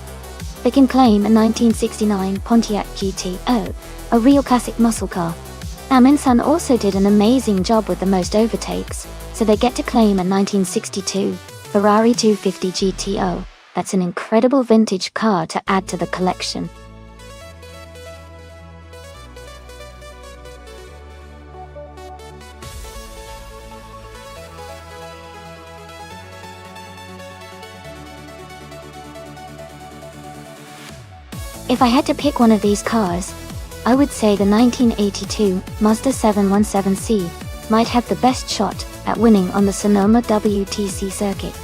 They can claim a 1969 Pontiac GTO, a real classic muscle car. Amundsen also did an amazing job with the most overtakes, so they get to claim a 1962 Ferrari 250 GTO. That's an incredible vintage car to add to the collection. If I had to pick one of these cars, I would say the 1982 Mazda 717C might have the best shot at winning on the Sonoma WTC circuit.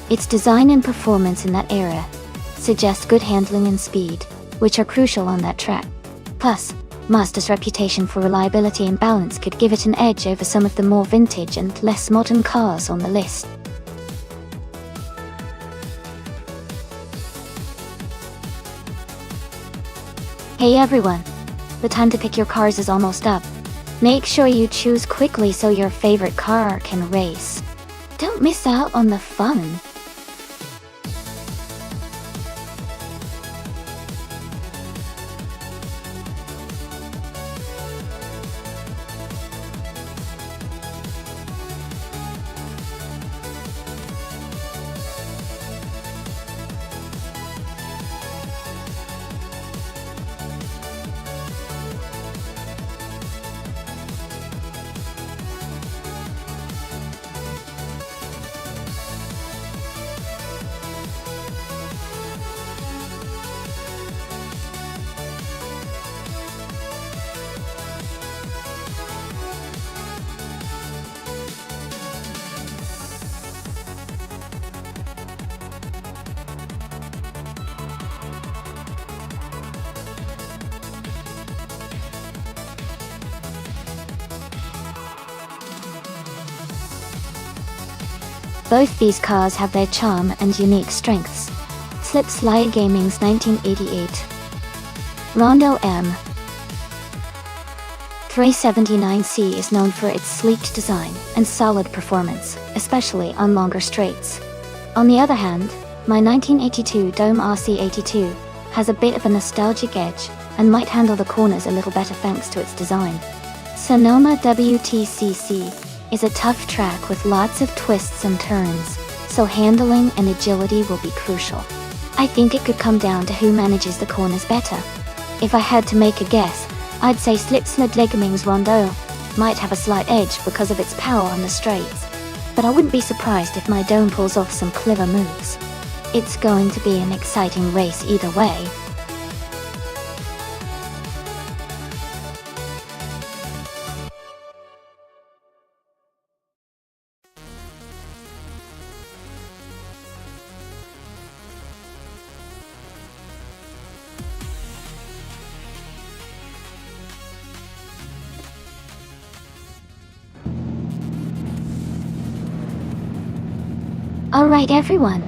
Its design and performance in that era suggest good handling and speed, which are crucial on that track. Plus, Mazda's reputation for reliability and balance could give it an edge over some of the more vintage and less modern cars on the list. Hey everyone! The time to pick your cars is almost up. Make sure you choose quickly so your favorite car can race. Don't miss out on the fun! Both these cars have their charm and unique strengths. Slip Slide Gaming's 1988 Rondo M 379C is known for its sleek design and solid performance, especially on longer straights. On the other hand, my 1982 Dome RC82 has a bit of a nostalgic edge and might handle the corners a little better thanks to its design. Sonoma WTCC is a tough track with lots of twists and turns, so handling and agility will be crucial. I think it could come down to who manages the corners better. If I had to make a guess, I'd say Slip Slide Gaming's Rondo might have a slight edge because of its power on the straights, but I wouldn't be surprised if my Dome pulls off some clever moves. It's going to be an exciting race either way. Alright everyone,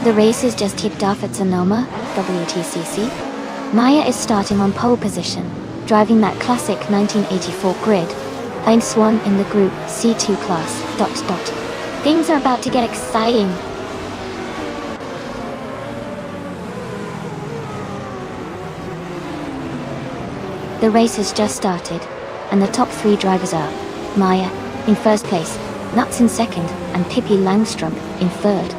the race is just kicked off at Sonoma, WTCC. Maya is starting on pole position, driving that classic 1984 grid. finds Swan in the Group C2 class. Things are about to get exciting. The race has just started, and the top 3 drivers are Maya in first place, Nuts in second, and Pippi Langstrup in third.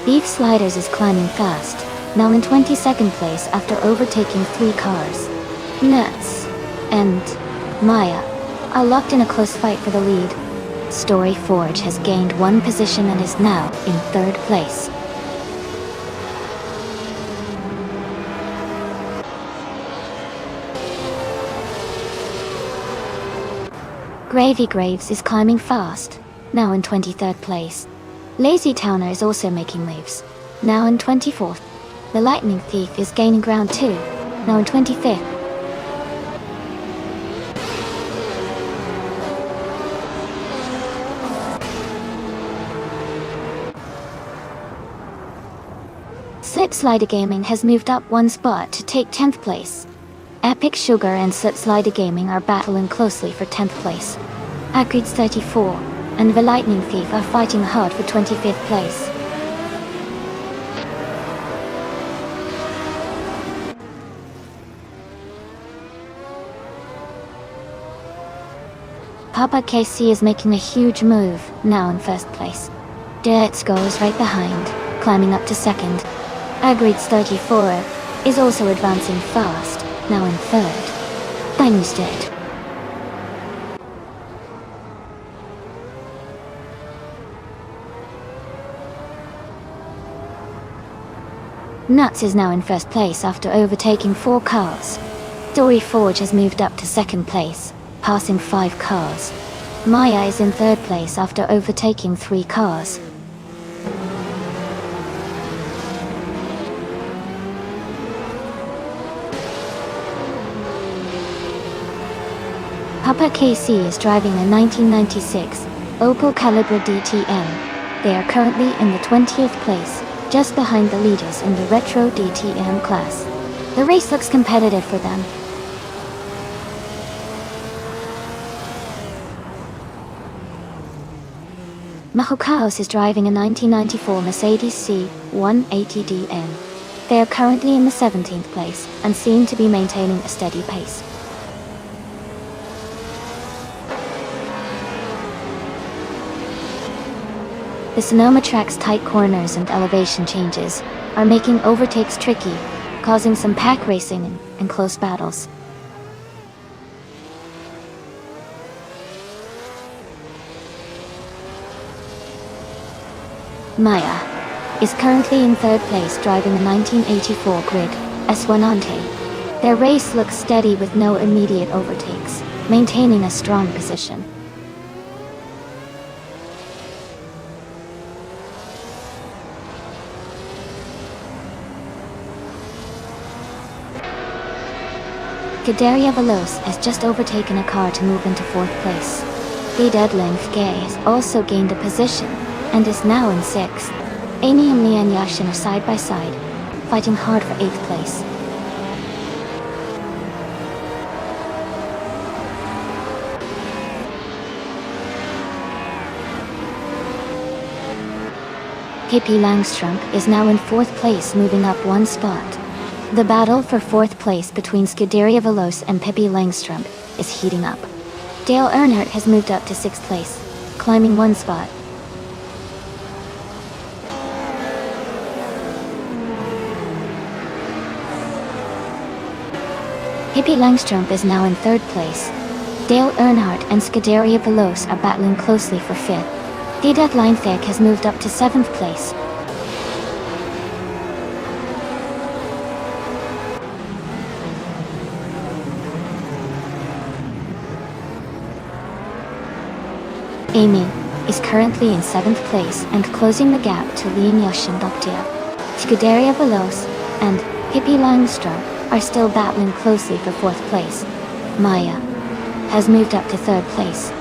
Beef Sliders is climbing fast, now in 22nd place after overtaking 3 cars. Nuts and Maya are locked in a close fight for the lead. Story Forge has gained 1 position and is now in 3rd place. Gravy Graves is climbing fast, now in 23rd place. Lazy Towner is also making waves, now in 24th. The Lightning Thief is gaining ground too, now in 25th. Slipslider Gaming has moved up 1 spot to take 10th place. Epic Sugar and Slipslider Gaming are battling closely for 10th place. Agreed's 34 and the Lightning Thief are fighting hard for 25th place. Papa KC is making a huge move, now in 1st place. Dirt's goes right behind, climbing up to 2nd. Agreed's 34 is also advancing fast, now in 3rd. Diamond's dead. Nuts is now in 1st place after overtaking 4 cars. Story Forge has moved up to 2nd place, passing 5 cars. Maya is in 3rd place after overtaking 3 cars. Papa KC is driving a 1996 Opel Calibra DTM. They are currently in the 20th place, just behind the leaders in the Retro DTM class. The race looks competitive for them. Mahokaos is driving a 1994 Mercedes C180DM. They are currently in the 17th place and seem to be maintaining a steady pace. The Sonoma track's tight corners and elevation changes are making overtakes tricky, causing some pack racing and close battles. Maya is currently in 3rd place driving a 1984 Grid S1 Ante. Their race looks steady with no immediate overtakes, maintaining a strong position. Scuderia Veloce has just overtaken a car to move into 4th place. The Deadlength Gay has also gained a position and is now in 6th. Amy and Lian Yashin are side by side, fighting hard for 8th place. Pippi Langstrup is now in 4th place, moving up 1 spot. The battle for 4th place between Scuderia Veloce and Pippi Langstrup is heating up. Dale Earnhardt has moved up to 6th place, climbing 1 spot. Pippi Langstrup is now in 3rd place. Dale Earnhardt and Scuderia Veloce are battling closely for 5th. The Deadline Thick has moved up to 7th place. Amy is currently in 7th place and closing the gap to Lian Yashin Doktia. Scuderia Veloce and Pippi Langstrup are still battling closely for 4th place. Maya has moved up to 3rd place.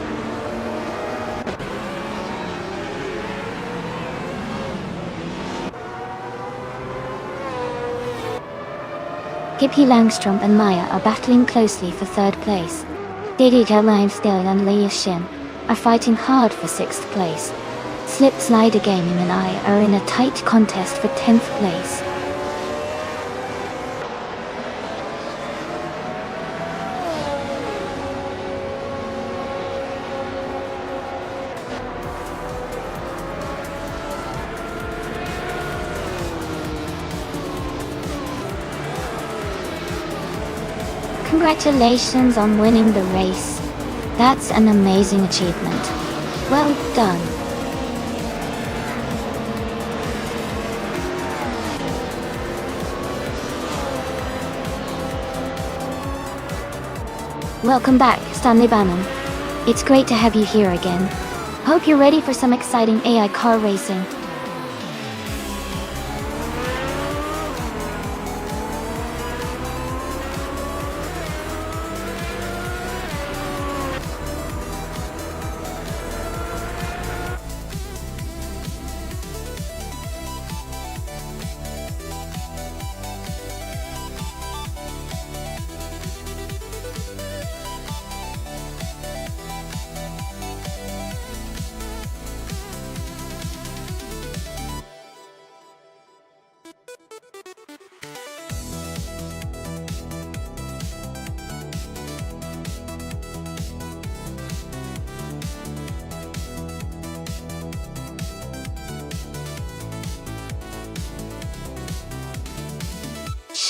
Pippi Langstrom and Maya are battling closely for third place. Didika Limesdale and Leah Shin are fighting hard for sixth place. Slip Slider Gaming and I are in a tight contest for 10th place. Congratulations on winning the race. That's an amazing achievement. Well done. Welcome back, Stanley Bannon. It's great to have you here again. Hope you're ready for some exciting AI car racing.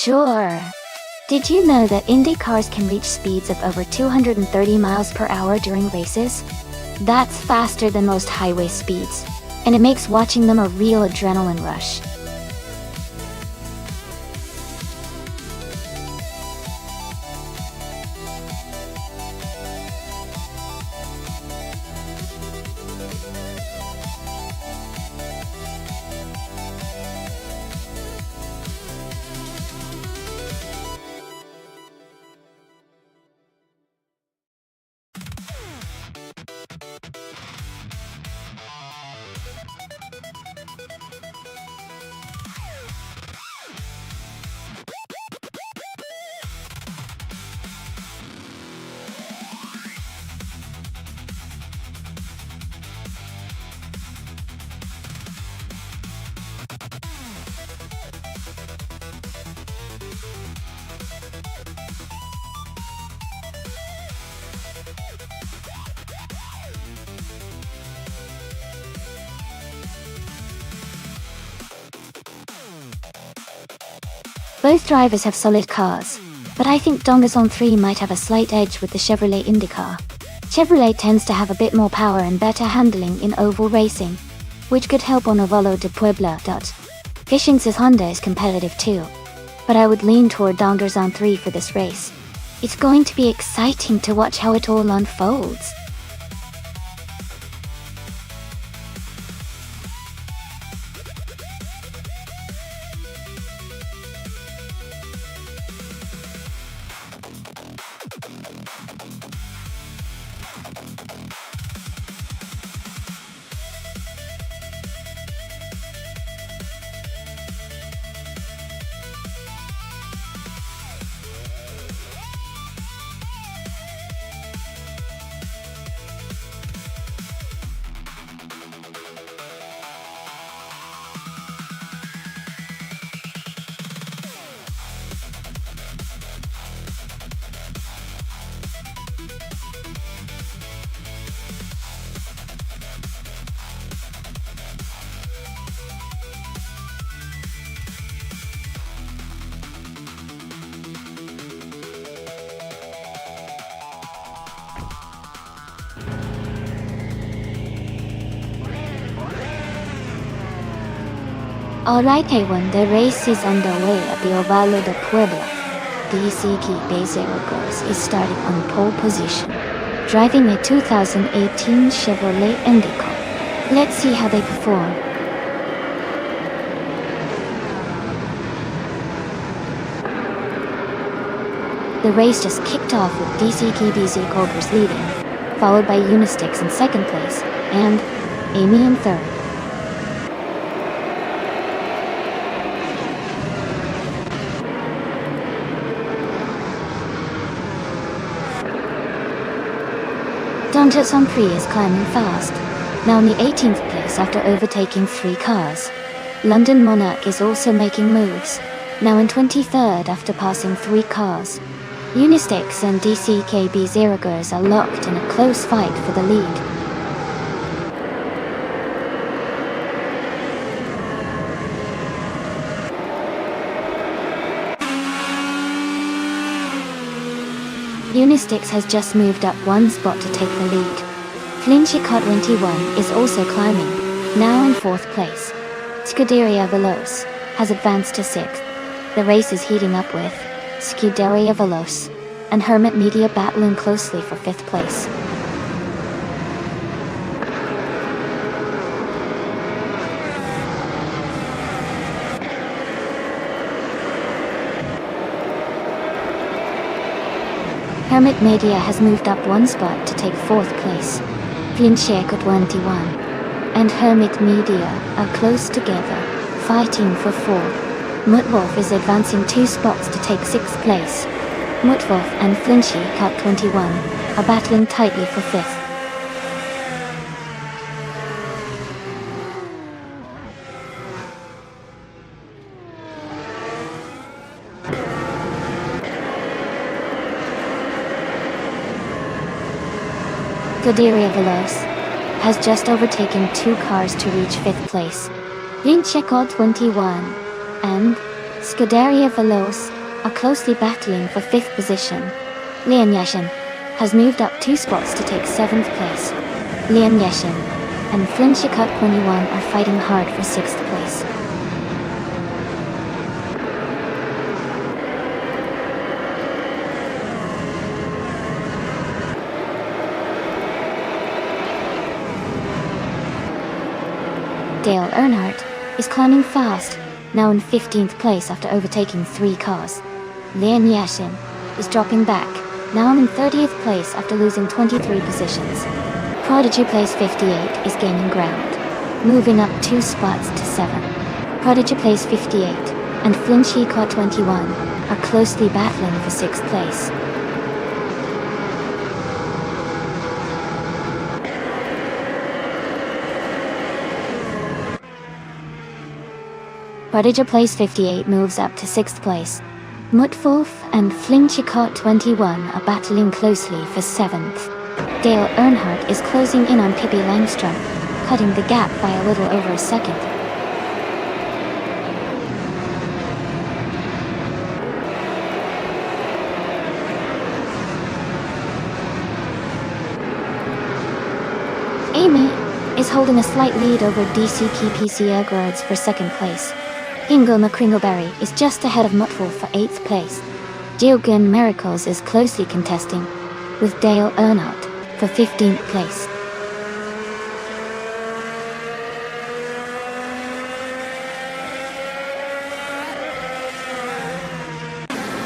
Sure. Did you know that Indy cars can reach speeds of over 230 miles per hour during races? That's faster than most highway speeds, and it makes watching them a real adrenaline rush. Both drivers have solid cars, but I think Dongazon 3 might have a slight edge with the Chevrolet IndyCar. Chevrolet tends to have a bit more power and better handling in oval racing, which could help on Ovalo de Puebla. Fishing says Honda is competitive too, but I would lean toward Dongazon 3 for this race. It's going to be exciting to watch how it all unfolds. Alright everyone, the race is underway at the Ovalo de Puebla. DCK Bezerra is starting on pole position, driving a 2018 Chevrolet IndyCar. Let's see how they perform. The race just kicked off with DCK Bezerra leading, followed by Unistix in second place, and Amy in third. Ninja Prix is climbing fast, now in the 18th place after overtaking 3 cars. London Monarch is also making moves, now in 23rd after passing 3 cars. Unistix and DCKB Zerogers are locked in a close fight for the lead. Unistix has just moved up 1 spot to take the lead. Flinchicot 21 is also climbing, now in 4th place. Scuderia Veloce has advanced to 6th. The race is heating up with Scuderia Veloce and Hermit Media battling closely for 5th place. Hermit Media has moved up 1 spot to take 4th place. Flinchicot 21 and Hermit Media are close together, fighting for 4th. Mutwolf is advancing 2 spots to take 6th place. Mutwolf and Flinchicot 21 are battling tightly for 5th. Scuderia Veloce has just overtaken 2 cars to reach 5th place. Flinchicot 21 and Scuderia Veloce are closely battling for 5th position. Lian Yashin has moved up 2 spots to take 7th place. Lian Yashin and Flinchicot 21 are fighting hard for 6th place. Dale Earnhardt is climbing fast, now in 15th place after overtaking 3 cars. Lian Yashin is dropping back, now in 30th place after losing 23 positions. Prodigy Place 58 is gaining ground, moving up 2 spots to 7. Prodigy Place 58 and Flinchicot 21 are closely battling for 6th place. Prodigy Place 58 moves up to 6th place. Mutwolf and Flinchicot 21 are battling closely for 7th. Dale Earnhardt is closing in on Pippi Langstrom, cutting the gap by a little over a second. Amy is holding a slight lead over DCKPC Edwards for 2nd place. Ingle McCringleberry is just ahead of Mutwolf for 8th place. Geogun Miracles is closely contesting, with Dale Earnhardt for 15th place.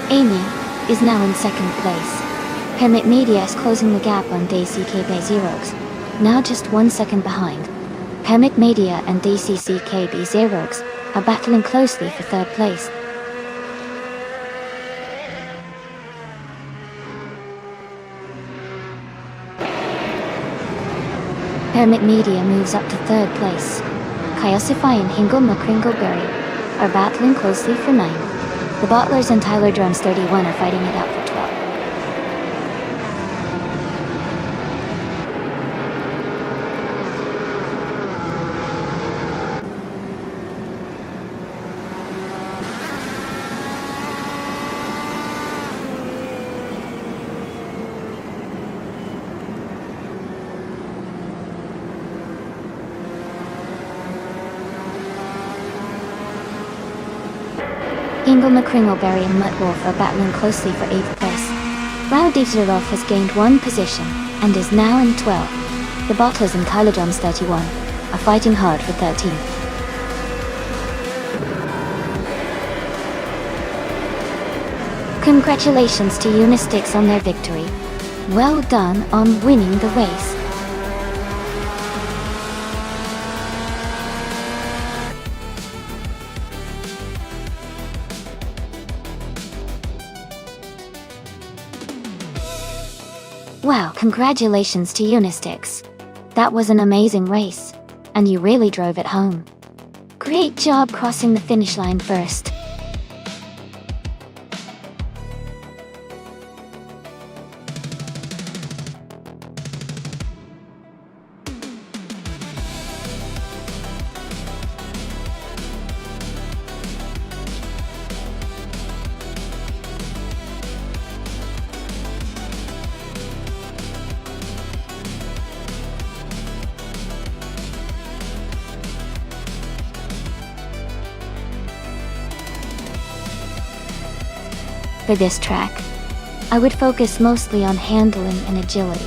Amy is now in 2nd place. Hermit Media is closing the gap on DCKB Zerox, now just 1 second behind. Hermit Media and DCKB Zerox are battling closely for 3rd place. Hermit Media moves up to 3rd place. Kyosify and Hingle McCringleberry are battling closely for 9th. The Bottlers and Tyler Drums 31 are fighting it out for 12th. Ingle McCringleberry and Mutwolf are battling closely for 8th place. Raudivzerov has gained 1 position and is now in 12th. The Bottlers and Tyler Drums 31 are fighting hard for 13th. Congratulations to Unistix on their victory. Well done on winning the race. Wow, congratulations to Unistix. That was an amazing race, and you really drove it home. Great job crossing the finish line first. For this track, I would focus mostly on handling and agility.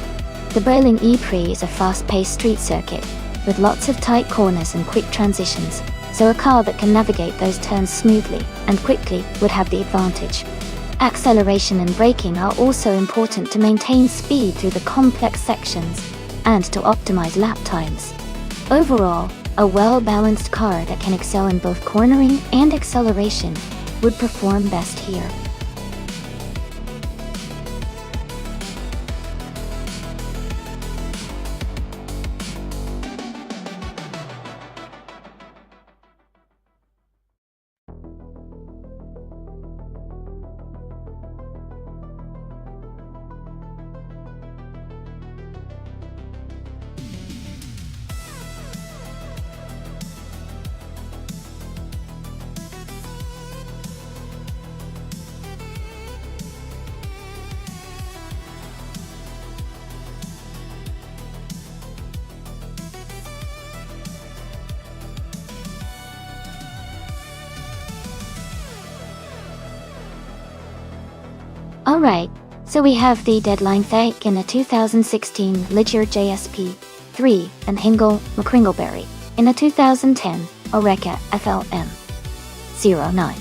The Berlin E-Prix is a fast-paced street circuit with lots of tight corners and quick transitions, so a car that can navigate those turns smoothly and quickly would have the advantage. Acceleration and braking are also important to maintain speed through the complex sections and to optimize lap times. Overall, a well-balanced car that can excel in both cornering and acceleration would perform best here. Alright, so we have the deadline Thake in a 2016 Ligier JSP3 and Hingle McCringleberry in a 2010 Oreca FLM 09.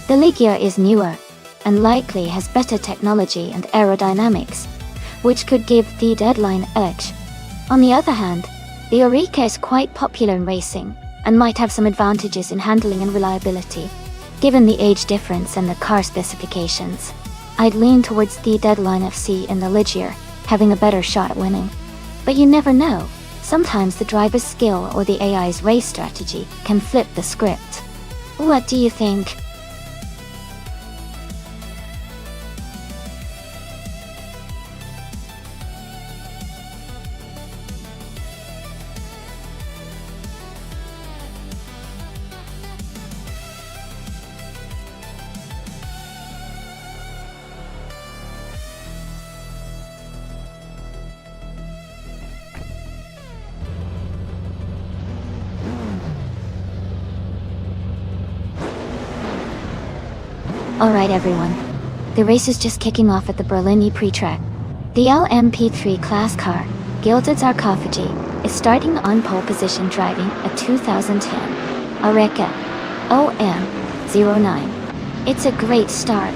The Ligier is newer and likely has better technology and aerodynamics, which could give the deadline edge. On the other hand, the Oreca is quite popular in racing and might have some advantages in handling and reliability. Given the age difference and the car specifications, I'd lean towards the deadline FC in the Ligier, having a better shot at winning. But you never know. Sometimes the driver's skill or the AI's race strategy can flip the script. What do you think? Alright everyone, the race is just kicking off at the Berlin E-Prix track. The LMP3 class car, Gilded Sarcophagy, is starting on pole position driving a 2010 Oreca OM09. It's a great start.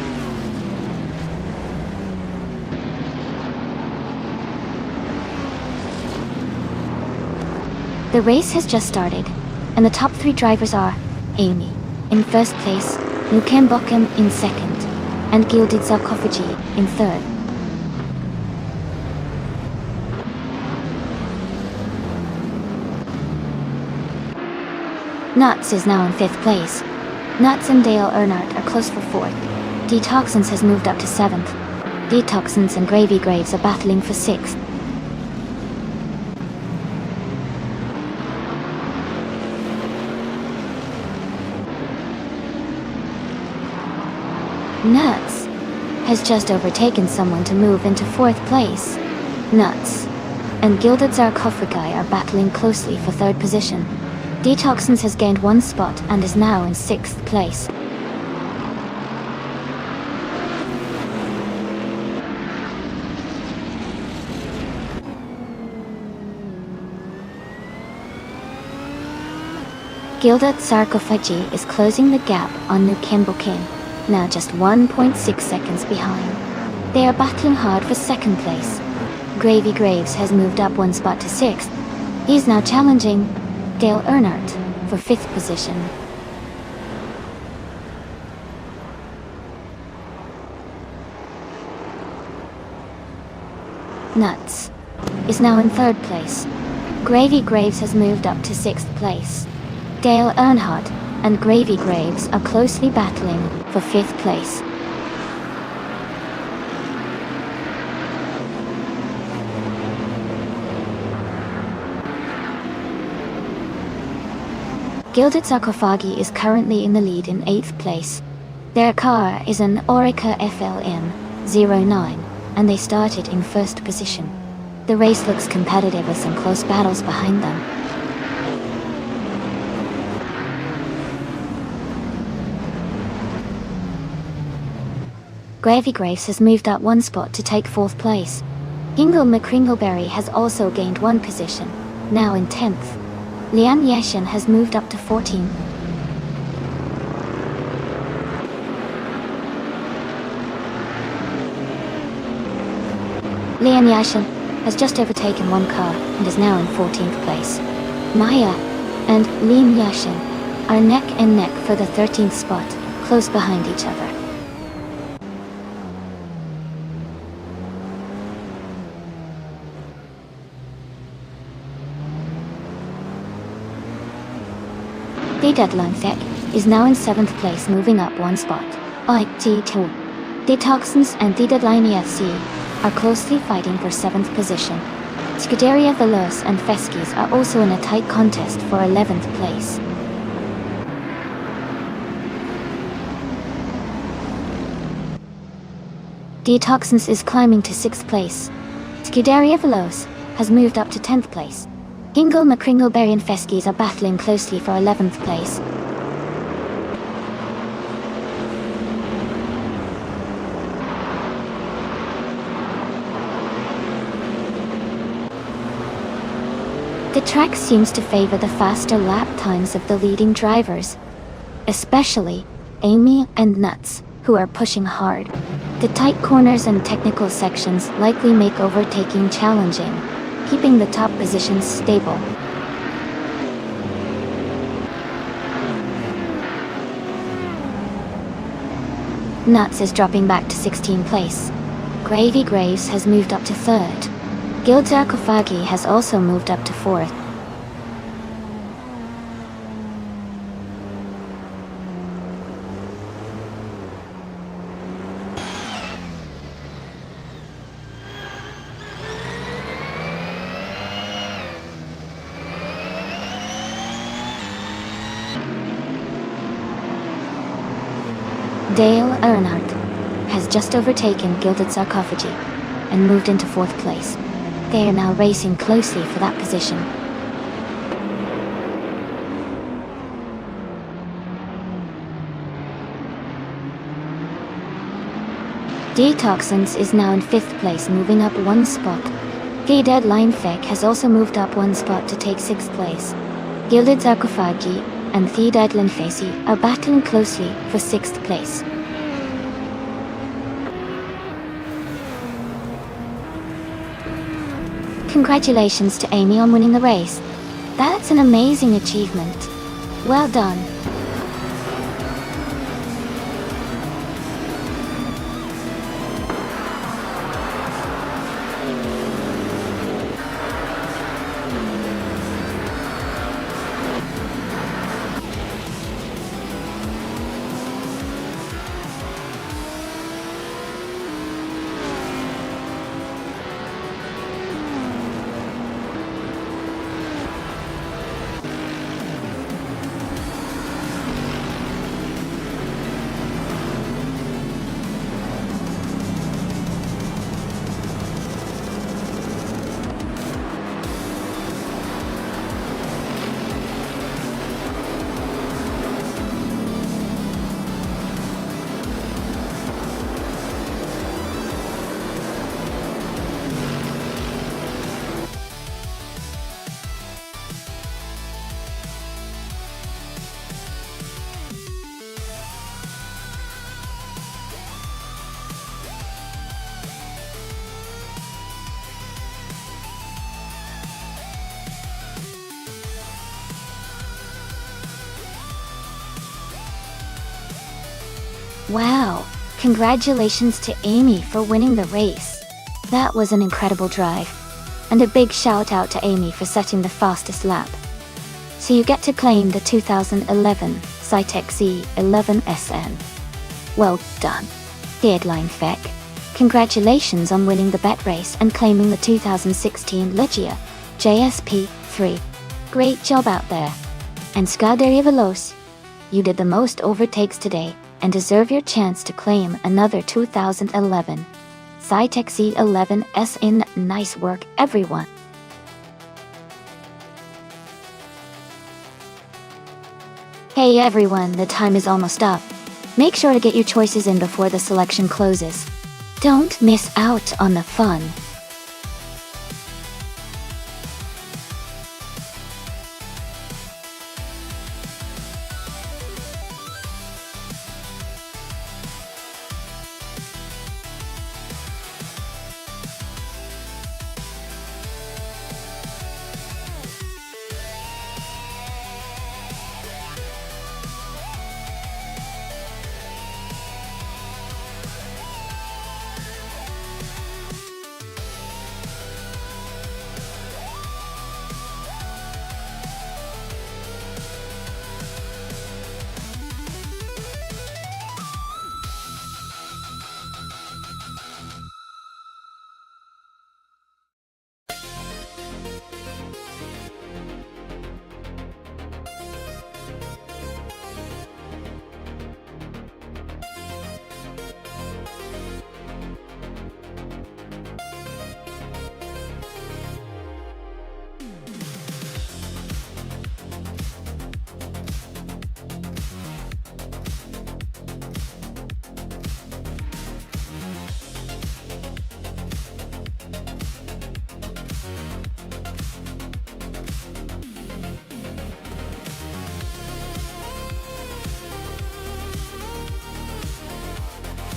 The race has just started, and the top three drivers are Amy in first place, Nukem Bochum in second, and Gilded Sarcophagy in third. Nuts is now in fifth place. Nuts and Dale Earnhardt are close for fourth. Detoxins has moved up to seventh. Detoxins and Gravy Graves are battling for sixth. Nuts has just overtaken someone to move into fourth place. Nuts and Gilded Sarcophagi are battling closely for third position. Detoxins has gained one spot and is now in sixth place. Gilded Sarcophagi is closing the gap on Nukem Bochum, now just 1.6 seconds behind. They are battling hard for second place. Gravy Graves has moved up one spot to sixth. He's now challenging Dale Earnhardt for fifth position. Nuts is now in 3rd place. Gravy Graves has moved up to 6th place. Dale Earnhardt and Gravy Graves are closely battling for 5th place. Gilded Sarcophagi is currently in the lead in 8th place. Their car is an Orica FLM09, and they started in 1st position. The race looks competitive with some close battles behind them. Gravy Graves has moved up 1 spot to take 4th place. Hingle McCringleberry has also gained 1 position, now in 10th. Lian Yashin has moved up to 14th. Lian Yashin has just overtaken 1 car and is now in 14th place. Maya and Lian Yashin are neck and neck for the 13th spot, close behind each other. The Deadline Tech is now in 7th place, moving up 1 spot. IT2. The Toxins and the Deadline EFC are closely fighting for 7th position. Scuderia Veloz and Feskis are also in a tight contest for 11th place. The Toxins is climbing to 6th place. Scuderia Veloz has moved up to 10th place. Hingle McCringleberry and Feskis are battling closely for 11th place. The track seems to favor the faster lap times of the leading drivers, especially Amy and Nuts, who are pushing hard. The tight corners and technical sections likely make overtaking challenging, keeping the top positions stable. Nuts is dropping back to 16th place. Gravy Graves has moved up to 3rd. Gilded Sarcophagi has also moved up to 4th. Dale Earnhardt has just overtaken Gilded Sarcophagi and moved into 4th place. They are now racing closely for that position. Detoxins is now in 5th place, moving up 1 spot. The Deadline Fake has also moved up 1 spot to take 6th place. Gilded Sarcophagi and the Deadline Facey are battling closely for 6th place. Congratulations to Amy on winning the race. That's an amazing achievement. Well done. Wow, congratulations to Amy for winning the race. That was an incredible drive. And a big shout out to Amy for setting the fastest lap. So you get to claim the 2011 Cytec Z11SN. Well done. Deadline Feck. Congratulations on winning the bet race and claiming the 2016 Legia JSP3. Great job out there. And Scuderia Veloce. You did the most overtakes today and deserve your chance to claim another 2011 Cytec Z11SN. Nice work, everyone. Hey everyone, the time is almost up. Make sure to get your choices in before the selection closes. Don't miss out on the fun.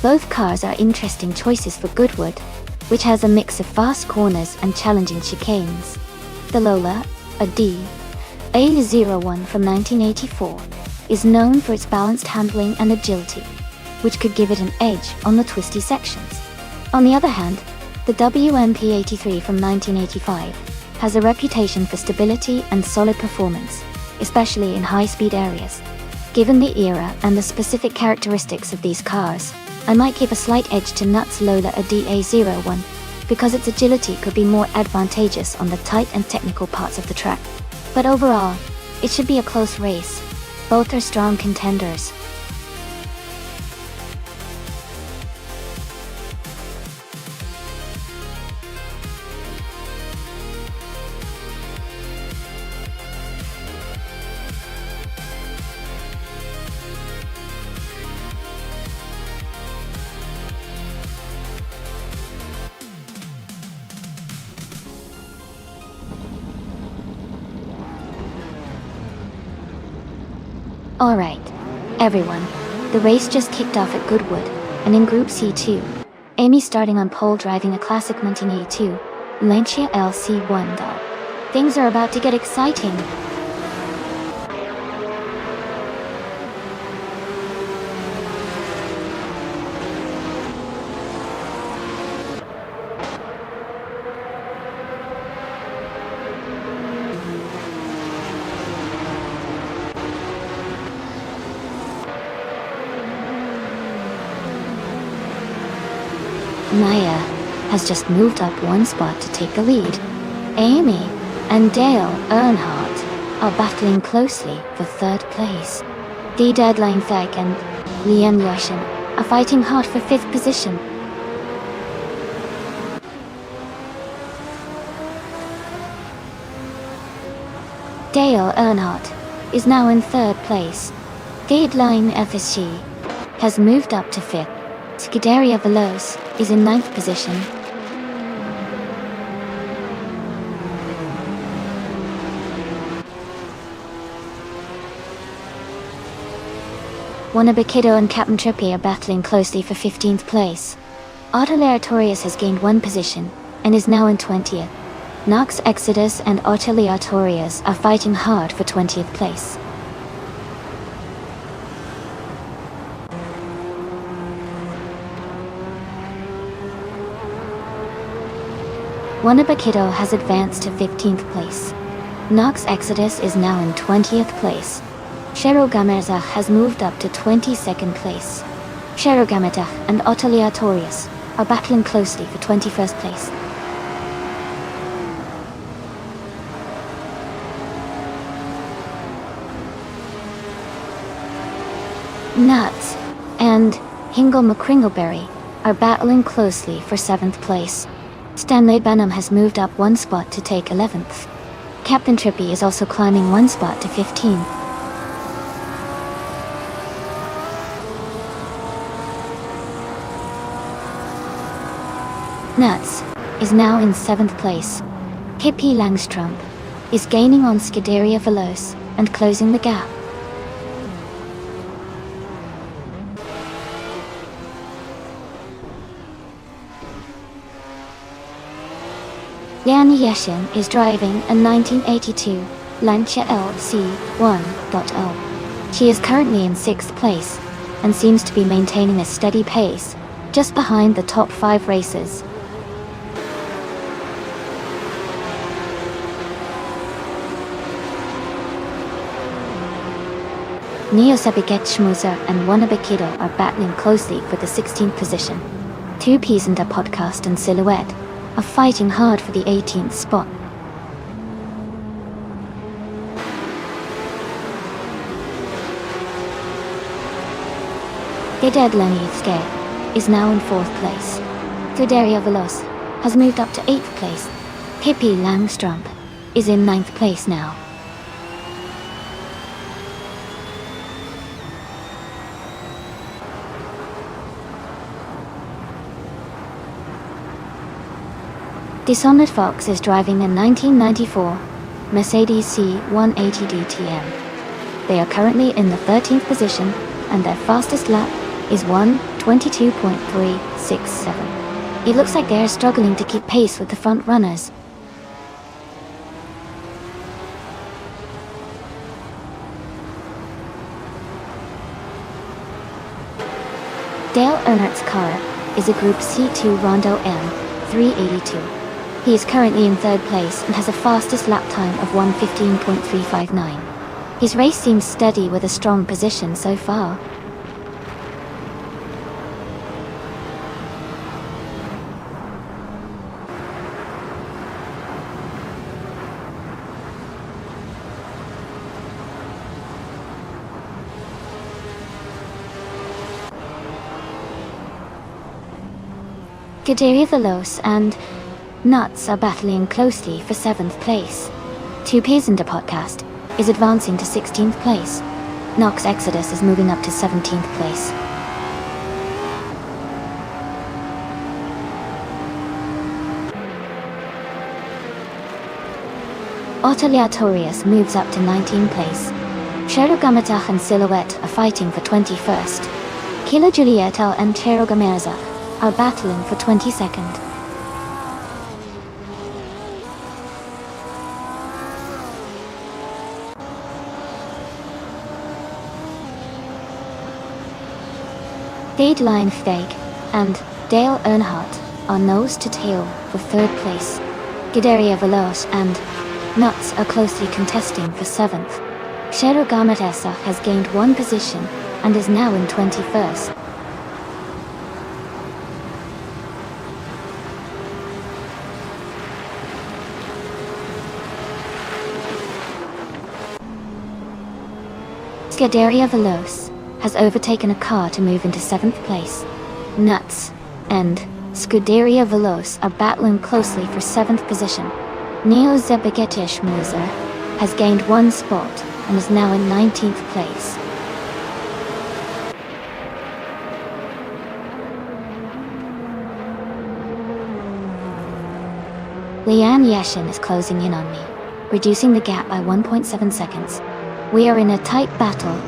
Both cars are interesting choices for Goodwood, which has a mix of fast corners and challenging chicanes. The Lola, a A01 from 1984, is known for its balanced handling and agility, which could give it an edge on the twisty sections. On the other hand, the WMP83 from 1985 has a reputation for stability and solid performance, especially in high-speed areas. Given the era and the specific characteristics of these cars, I might give a slight edge to Nuts Lola a DA01, because its agility could be more advantageous on the tight and technical parts of the track. But overall, it should be a close race. Both are strong contenders. Alright, everyone, the race just kicked off at Goodwood, and in Group C2, Amy starting on pole driving a classic 1982 Lancia LC1 doll. Things are about to get exciting. Maya has just moved up one spot to take the lead. Amy and Dale Earnhardt are battling closely for third place. D. Deadline Fag and Liam Yashin are fighting hard for fifth position. Dale Earnhardt is now in third place. Deadline FSG has moved up to fifth. Scuderia Veloce is in ninth position. Wannabe and Captain Trippy are battling closely for 15th place. Autoleatorius has gained one position and is now in 20th. Nox Exodus and Autoleatorius are fighting hard for 20th place. Wanabakido has advanced to 15th place. Nox Exodus is now in 20th place. Sherogamerza has moved up to 22nd place. Sherogameta and Otoliatorius are battling closely for 21st place. Nuts and Hingle McCringleberry are battling closely for 7th place. Stanley Benham has moved up one spot to take 11th. Captain Trippy is also climbing one spot to 15th. Nuts is now in 7th place. Hippie Langstrump is gaining on Scuderia Veloce and closing the gap. Yan Yeshin is driving a 1982 Lancia LC 1.0. She is currently in 6th place and seems to be maintaining a steady pace, just behind the top 5 racers. Neosebiget Schmuser and Wanabakido are battling closely for the 16th position. 2Ps and a podcast and Silhouette are fighting hard for the 18th spot. Geded Lenitske is now in 4th place. Scuderia Veloce has moved up to 8th place. Hippie Langstrump is in 9th place now. Dishonored Fox is driving a 1994 Mercedes C180 DTM. They are currently in the 13th position and their fastest lap is 1:22.367. It looks like they are struggling to keep pace with the front runners. Dale Earnhardt's car is a Group C2 Rondo M382. He is currently in 3rd place and has a fastest lap time of 1:15.359. His race seems steady with a strong position so far. Scuderia Veloce and Nuts are battling closely for 7th place. 2Ps and a podcast is advancing to 16th place. Nox Exodus is moving up to 17th place. Otoliatorius moves up to 19th place. Cherogamatach and Silhouette are fighting for 21st. Kilo Julieta and Cherogamerza are battling for 22nd. Deadline Fake and Dale Earnhardt are nose to tail for 3rd place. Scuderia Veloce and Nuts are closely contesting for 7th. Cherogamatessa has gained 1 position and is now in 21st. Scuderia Veloce has overtaken a car to move into 7th place. Nuts and Scuderia Veloce are battling closely for 7th position. Neo Zebegetish Muser has gained 1 spot and is now in 19th place. Lian Yashin is closing in on me, reducing the gap by 1.7 seconds. We are in a tight battle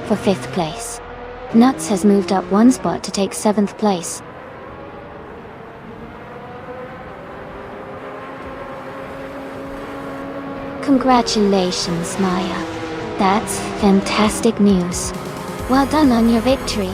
for 5th place. Nuts has moved up 1 spot to take 7th place. Congratulations, Maya. That's fantastic news. Well done on your victory.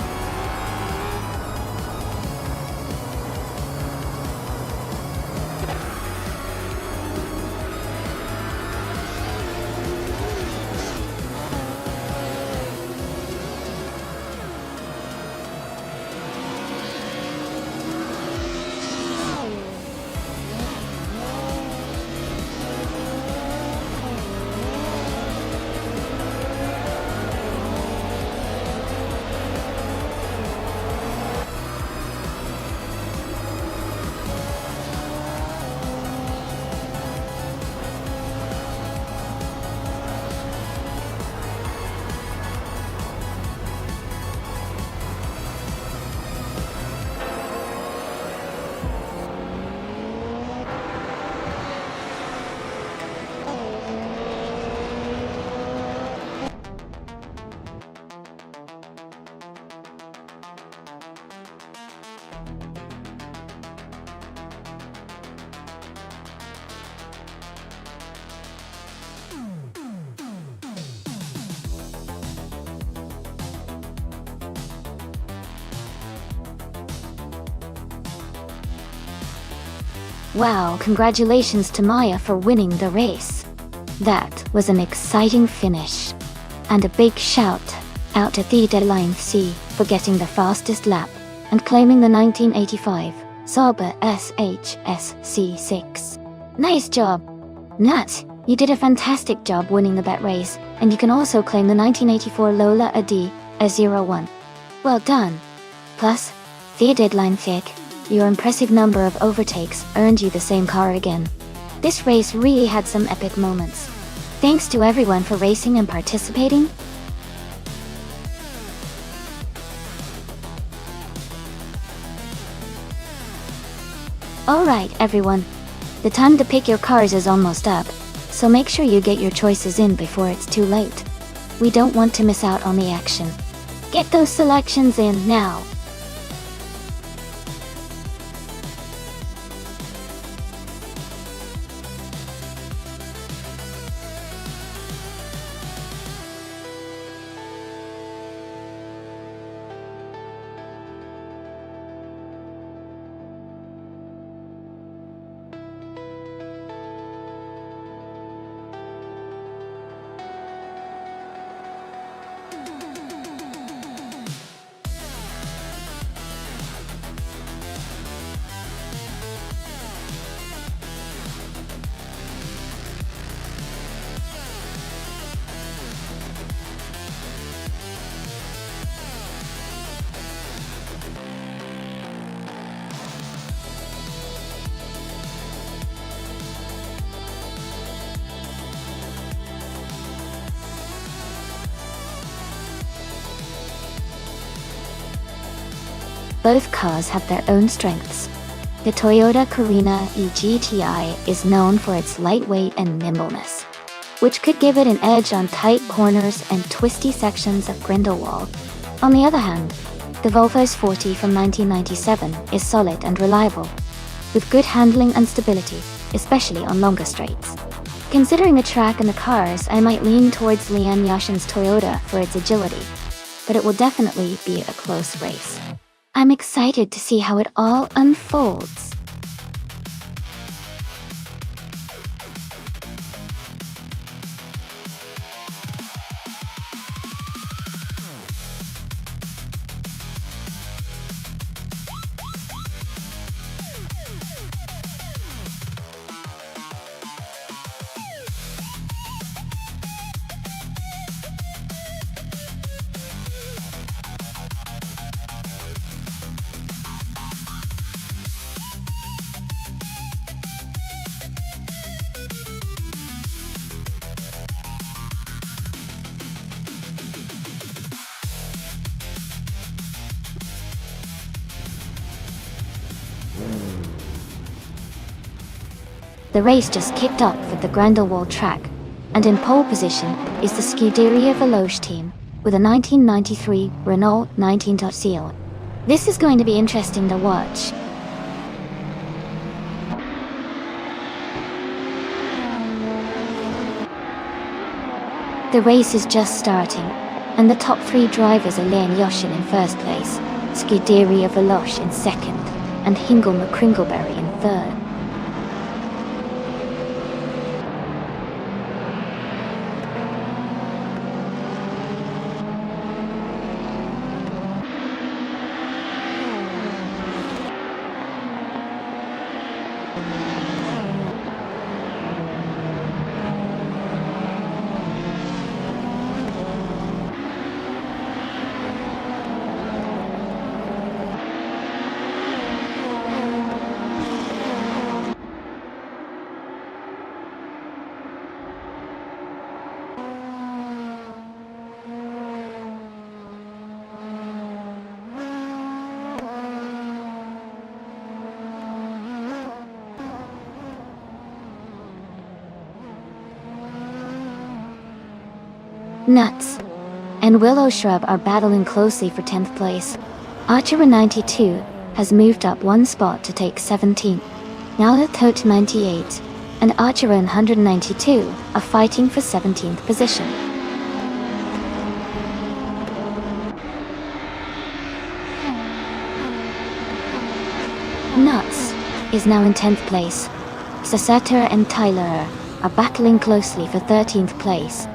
Wow, congratulations to Maya for winning the race. That was an exciting finish. And a big shout out to the Deadline C for getting the fastest lap and claiming the 1985 Sauber SHSC6. Nice job! Nat, you did a fantastic job winning the bet race, and you can also claim the 1984 Lola AD S01. Well done! Plus, the Deadline Thick, your impressive number of overtakes earned you the same car again. This race really had some epic moments. Thanks to everyone for racing and participating. Alright everyone, the time to pick your cars is almost up, so make sure you get your choices in before it's too late. We don't want to miss out on the action. Get those selections in now. Both cars have their own strengths. The Toyota Carina eGTI is known for its lightweight and nimbleness, which could give it an edge on tight corners and twisty sections of Grindelwald. On the other hand, the Volvo's 40 from 1997 is solid and reliable, with good handling and stability, especially on longer straights. Considering the track and the cars, I might lean towards Lian Yashin's Toyota for its agility, but it will definitely be a close race. I'm excited to see how it all unfolds. The race just kicked off at the Grindelwald track, and in pole position is the Scuderia Veloce team with a 1993 Renault 19.0. This is going to be interesting to watch. The race is just starting, and the top three drivers are Lian Yashin in first place, Scuderia Veloce in second, and Hingle McCringleberry in third. Nuts and Willow Shrub are battling closely for 10th place. Archer 92 has moved up one spot to take 17th. Now the Tote 98 and Archer 192 are fighting for 17th position. Nuts is now in 10th place. Sasater and Tyler are battling closely for 13th place.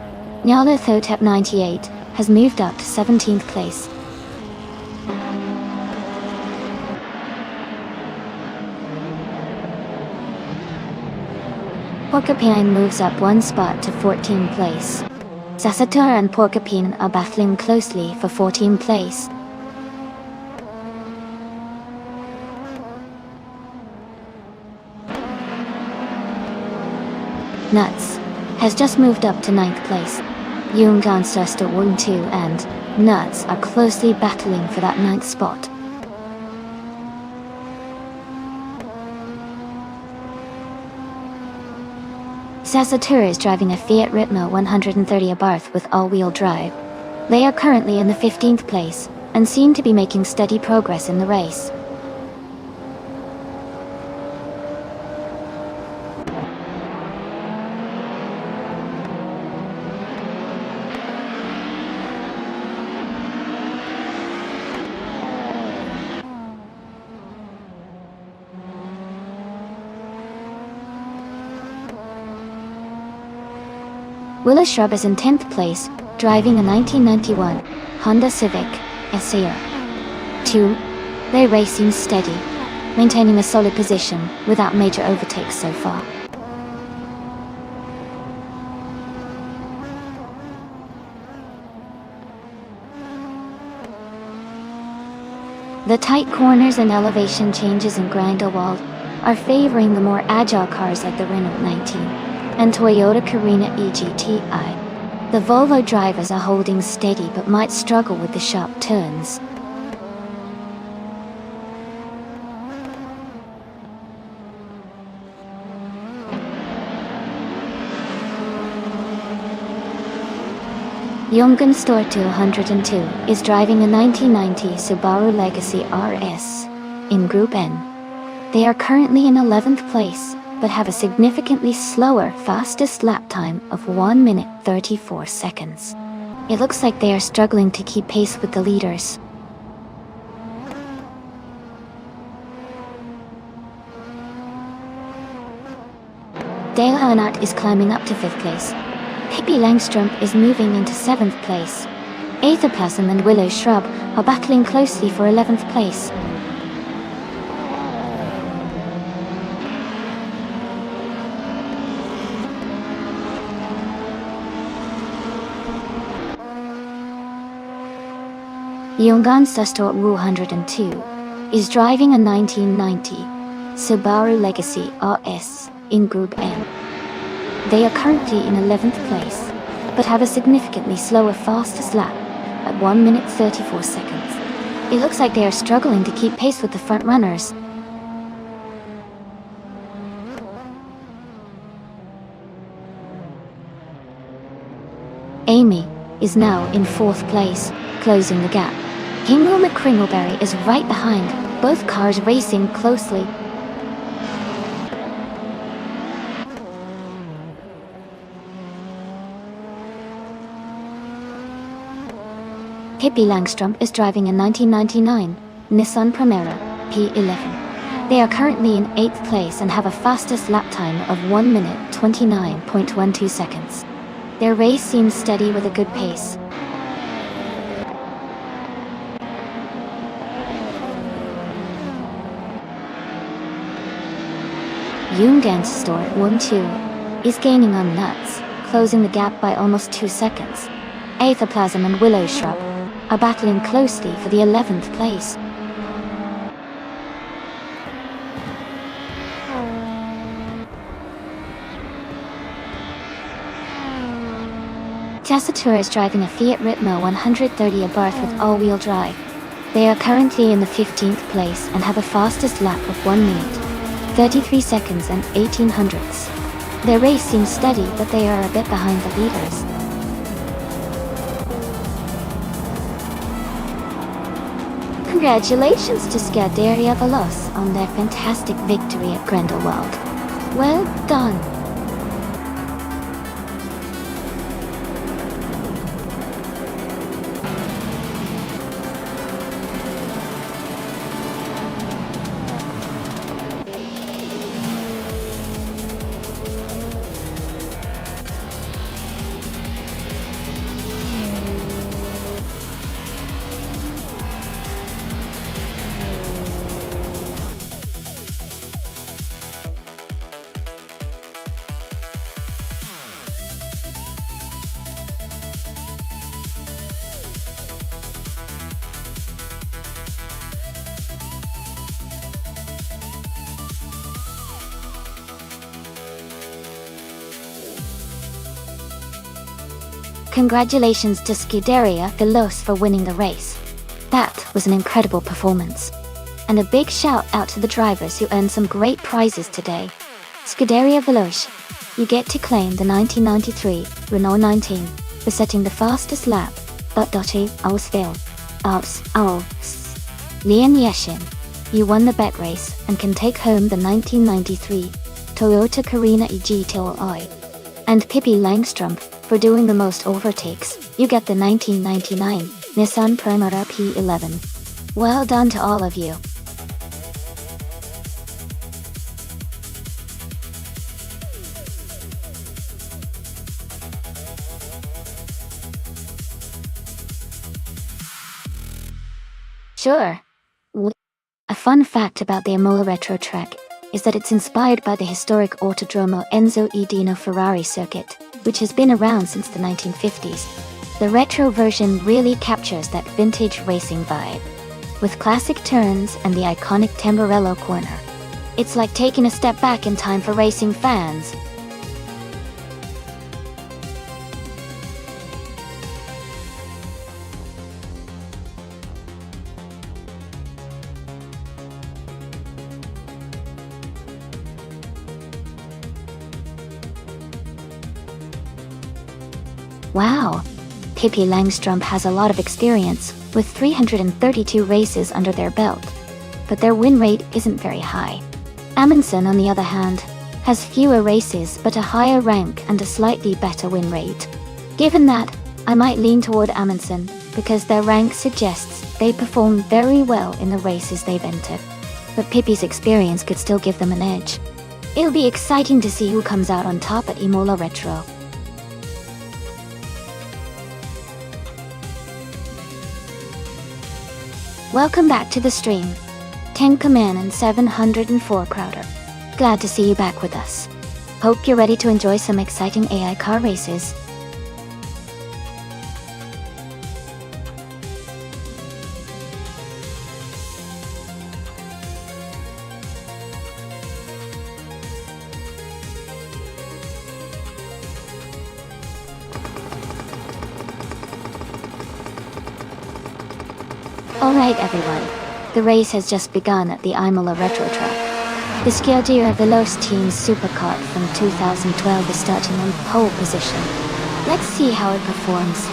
Nyarlathotep 98 has moved up to 17th place. Porcupine moves up one spot to 14th place. Sasater and Porcupine are battling closely for 14th place. Nuts has just moved up to 9th place. Jungansuster 1-2 and Nuts are closely battling for that 9th spot. Sasatur is driving a Fiat Ritmo 130 Abarth with all-wheel drive. They are currently in the 15th place and seem to be making steady progress in the race. Willow Shrub is in 10th place, driving a 1991 Honda Civic SR. 2. Their race seems steady, maintaining a solid position without major overtakes so far. The tight corners and elevation changes in Grindelwald are favoring the more agile cars like the Renault 19 and Toyota Carina eGTI. The Volvo drivers are holding steady but might struggle with the sharp turns. Yongan Store 202 is driving a 1990 Subaru Legacy RS in Group N. They are currently in 11th place, but have a significantly slower fastest lap time of 1 minute 34 seconds. It looks like they are struggling to keep pace with the leaders. Dale Earnhardt is climbing up to 5th place. Pippi Langstrup is moving into 7th place. Aetherplasm and Willow Shrub are battling closely for 11th place. Yongan Sustor 102 is driving a 1990 Subaru Legacy RS in Group N. They are currently in 11th place, but have a significantly slower fastest lap at 1 minute 34 seconds. It looks like they are struggling to keep pace with the front runners. Amy is now in 4th place, closing the gap. Hingle McCringleberry is right behind, both cars racing closely. Pippi Langstrup is driving a 1999 Nissan Primera P11. They are currently in 8th place and have a fastest lap time of 1 minute 29.12 seconds. Their race seems steady with a good pace. Yungan Store 1-2 is gaining on Nuts, closing the gap by almost 2 seconds. Aetherplasm and Willow Shrub are battling closely for the 11th place. Tacitur is driving a Fiat Ritmo 130 Abarth with all-wheel drive. They are currently in the 15th place and have a fastest lap of 1 minute, 33 seconds and 18 hundredths. Their race seems steady, but they are a bit behind the leaders. Congratulations to Scuderia Veloce on their fantastic victory at Grindelwald. Well done! congratulations to Scuderia Veloce for winning the race. That was an incredible performance. And a big shout out to the drivers who earned some great prizes today. Scuderia Veloce, you get to claim the 1993 Renault 19 for setting the fastest lap. Ausfall. Lian Yeshin, you won the bet race and can take home the 1993 Toyota Carina EGTOI. And Pippi Langstrumpf, for doing the most overtakes, you get the 1999 Nissan Primera P11. Well done to all of you. Sure. A fun fact about the Imola Retro track is that it's inspired by the historic Autodromo Enzo E. Dino Ferrari circuit, which has been around since the 1950s. The retro version really captures that vintage racing vibe, with classic turns and the iconic Tamburello corner. It's like taking a step back in time for racing fans. Wow! Pippi Langstrumpf has a lot of experience, with 332 races under their belt. But their win rate isn't very high. Amundsen, on the other hand, has fewer races but a higher rank and a slightly better win rate. Given that, I might lean toward Amundsen, because their rank suggests they perform very well in the races they've entered. But Pippi's experience could still give them an edge. It'll be exciting to see who comes out on top at Imola Retro. Welcome back to the stream. Tenkaman and 704 Crowder. Glad to see you back with us. Hope you're ready to enjoy some exciting AI car races. Alright everyone, the race has just begun at the Imola Retro track. The Scuderia Veloce team's supercar from 2012 is starting on pole position. Let's see how it performs.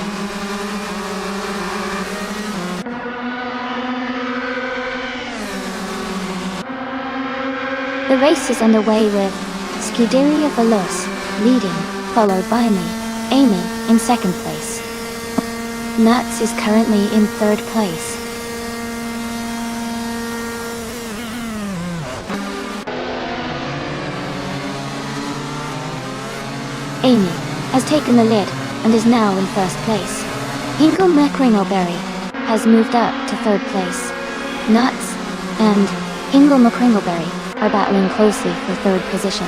The race is underway with Scuderia Veloce leading, followed by Amy, in second place. Nuts is currently in third place. Amy has taken the lead and is now in first place. Hinkel McCringleberry has moved up to third place. Nuts and Hinkel McCringleberry are battling closely for third position.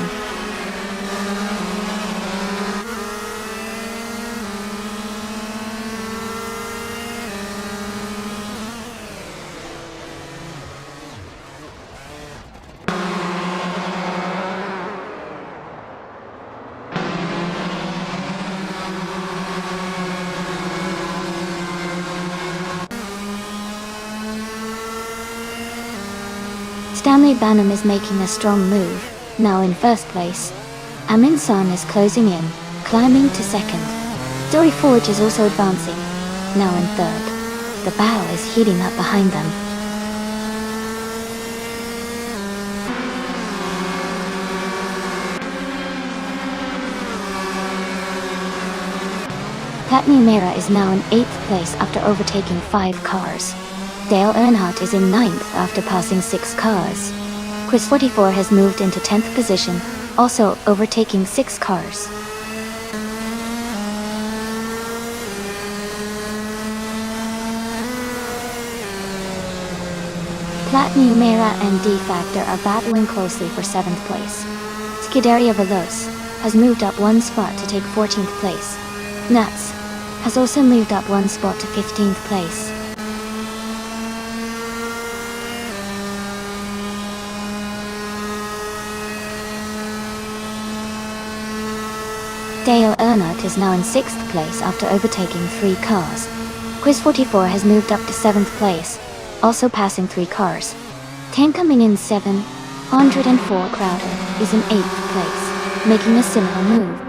Stanley Banham is making a strong move, now in first place. Amundsen is closing in, climbing to second. Dory Forge is also advancing, now in third. The battle is heating up behind them. Platney Mera is now in 8th place after overtaking 5 cars. Dale Earnhardt is in 9th after passing 6 cars. Chris 44 has moved into 10th position, also overtaking 6 cars. Platney Mera and D Factor are battling closely for 7th place. Scuderia Veloce has moved up 1 spot to take 14th place. Nuts has also moved up 1 spot to 15th place. Dale Bernard is now in 6th place after overtaking 3 cars. Quiz 44 has moved up to 7th place, also passing 3 cars. 10 coming in 7, 104 Crowder is in 8th place, making a similar move.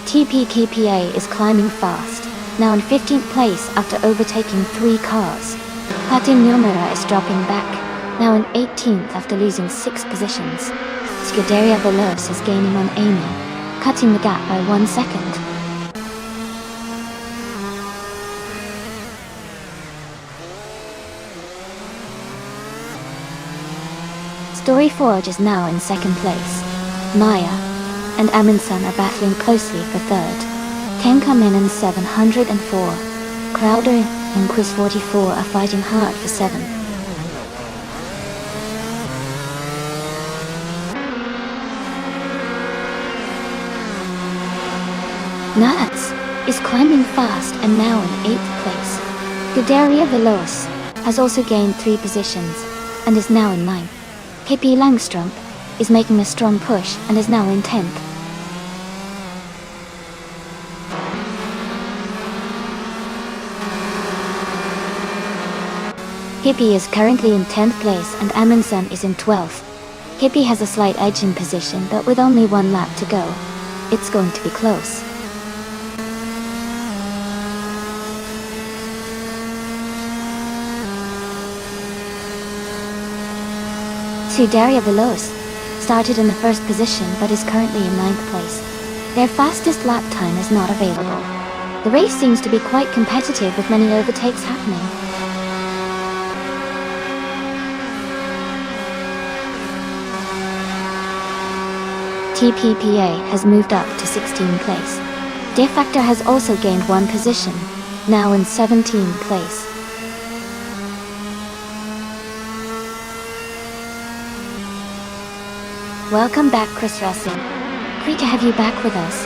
TPKPA is climbing fast, now in 15th place after overtaking 3 cars. Patin Yomura is dropping back, now in 18th after losing 6 positions. Scuderia Veloz is gaining on Amy, cutting the gap by 1 second. Story Forge is now in 2nd place. Maya and Amundsen are battling closely for 3rd. 10 come in 704. Crowder and Quiz 44 are fighting hard for 7th. Nuts is climbing fast and now in 8th place. Scuderia Veloz has also gained 3 positions and is now in 9th. KP Langstrump is making a strong push and is now in 10th. Hippie is currently in 10th place and Amundsen is in 12th. Hippie has a slight edge in position, but with only 1 lap to go, it's going to be close. Scuderia Veloz started in the 1st position but is currently in 9th place. Their fastest lap time is not available. The race seems to be quite competitive with many overtakes happening. TPPA has moved up to 16th place. De Facto has also gained 1 position, now in 17th place. Welcome back, Chris Racing. Great to have you back with us.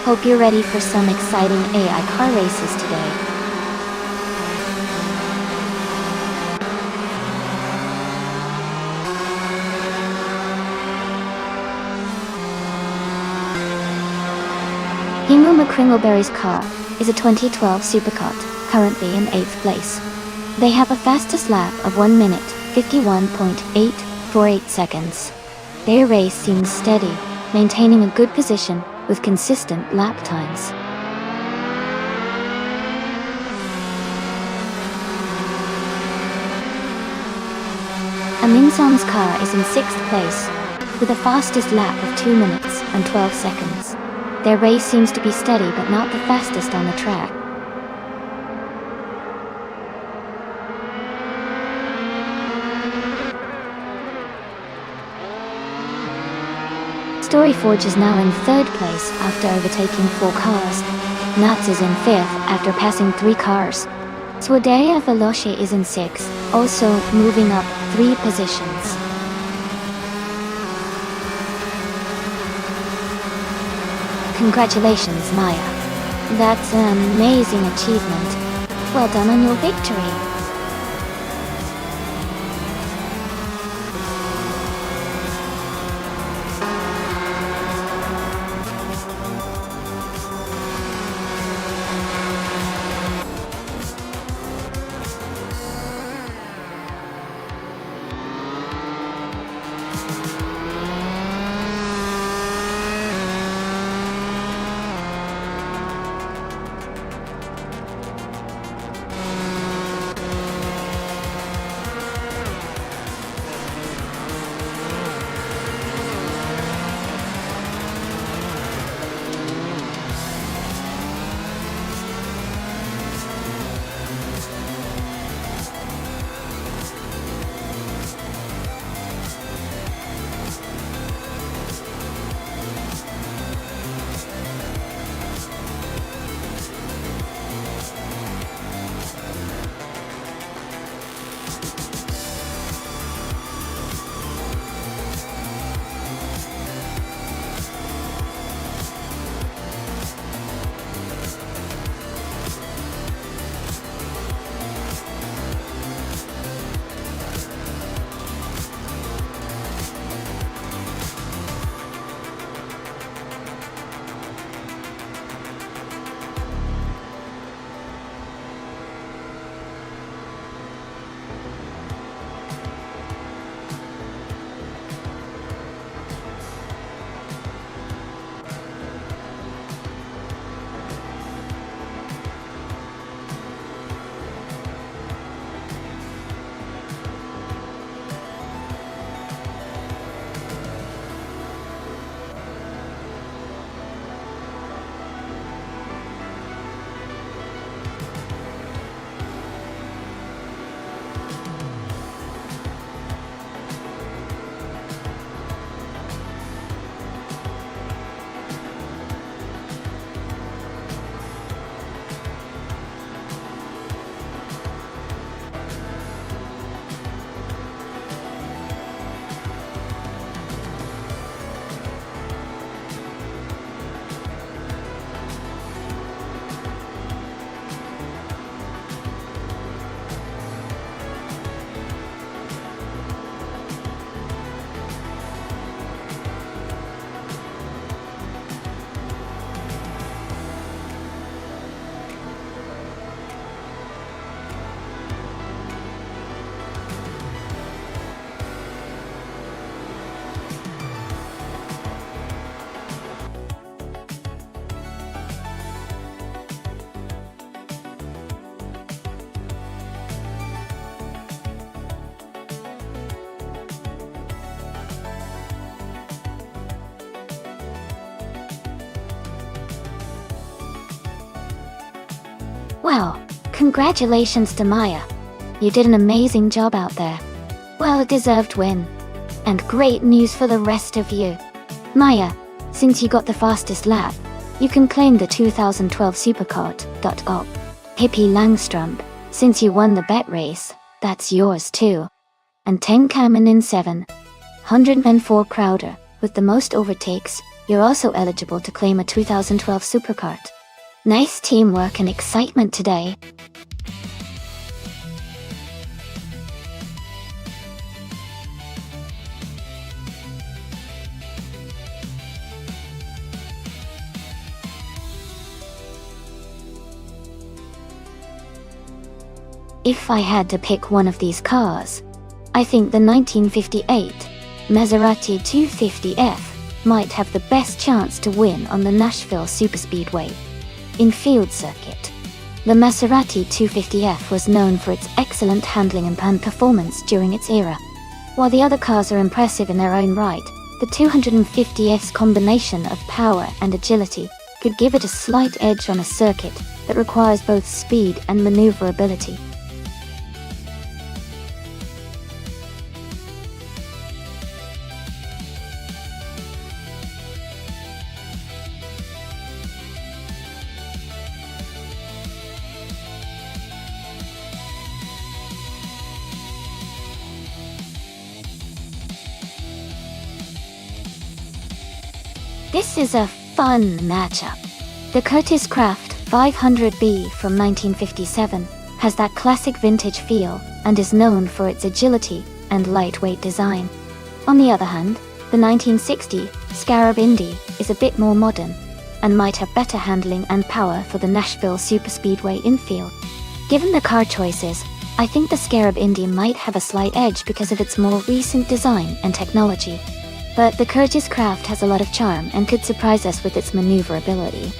Hope you're ready for some exciting AI car races today. Hingo McCringleberry's car is a 2012 Supercut, currently in 8th place. They have a fastest lap of 1 minute, 51.848 seconds. Their race seems steady, maintaining a good position with consistent lap times. Amundsen's car is in 6th place, with a fastest lap of 2 minutes and 12 seconds. Their race seems to be steady but not the fastest on the track. Story Forge is now in 3rd place after overtaking 4 cars. Nuts is in 5th after passing 3 cars. Scuderia Veloce is in 6th, also moving up 3 positions. Congratulations, Maya. That's an amazing achievement. Well done on your victory. Well, congratulations to Maya. You did an amazing job out there. Well-deserved win. And great news for the rest of you. Maya, since you got the fastest lap, you can claim the 2012 Supercard. Hippie Langstrump, since you won the bet race, that's yours too. And 10 Kamen in 704 Crowder, with the most overtakes, you're also eligible to claim a 2012 Supercard. Nice teamwork and excitement today. If I had to pick one of these cars, I think the 1958 Maserati 250F might have the best chance to win on the Nashville Superspeedway infield circuit. The Maserati 250F was known for its excellent handling and performance during its era. While the other cars are impressive in their own right, the 250F's combination of power and agility could give it a slight edge on a circuit that requires both speed and maneuverability. This is a fun matchup. The Curtis Craft 500B from 1957 has that classic vintage feel and is known for its agility and lightweight design. On the other hand, the 1960 Scarab Indy is a bit more modern and might have better handling and power for the Nashville Superspeedway infield. Given the car choices, I think the Scarab Indy might have a slight edge because of its more recent design and technology. But the Curtis Craft has a lot of charm and could surprise us with its maneuverability.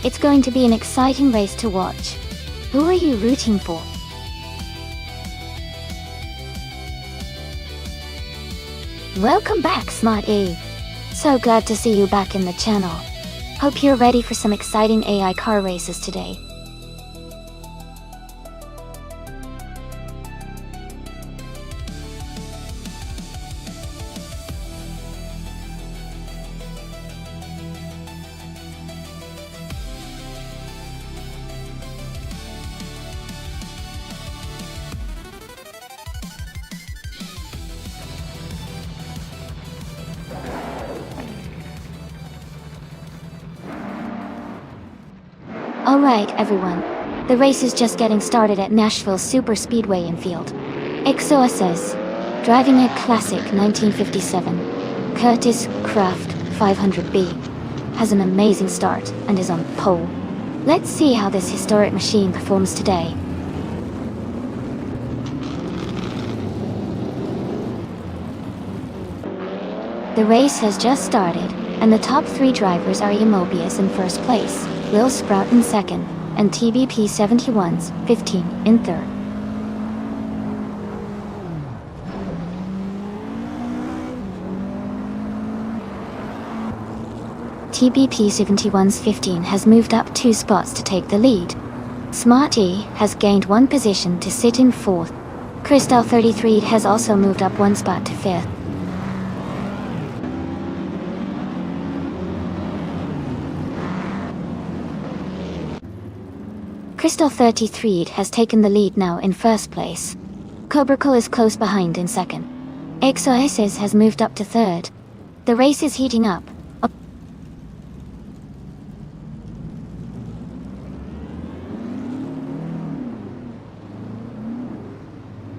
It's going to be an exciting race to watch. Who are you rooting for? Welcome back, Smarty! So glad to see you back in the channel. Hope you're ready for some exciting AI car races today. Alright everyone, the race is just getting started at Nashville Superspeedway infield. XOSS, driving a classic 1957 Curtis Craft 500B, has an amazing start and is on pole. Let's see how this historic machine performs today. The race has just started, and the top three drivers are Mobius in first place, Will Sprout in second, and TBP 71's 15 in third. TBP 71's 15 has moved up 2 spots to take the lead. Smarty has gained 1 position to sit in 4th. Crystal 33 has also moved up 1 spot to 5th. Crystal 33 has taken the lead now in first place. Cobracle is close behind in second. XOSS has moved up to third. The race is heating up.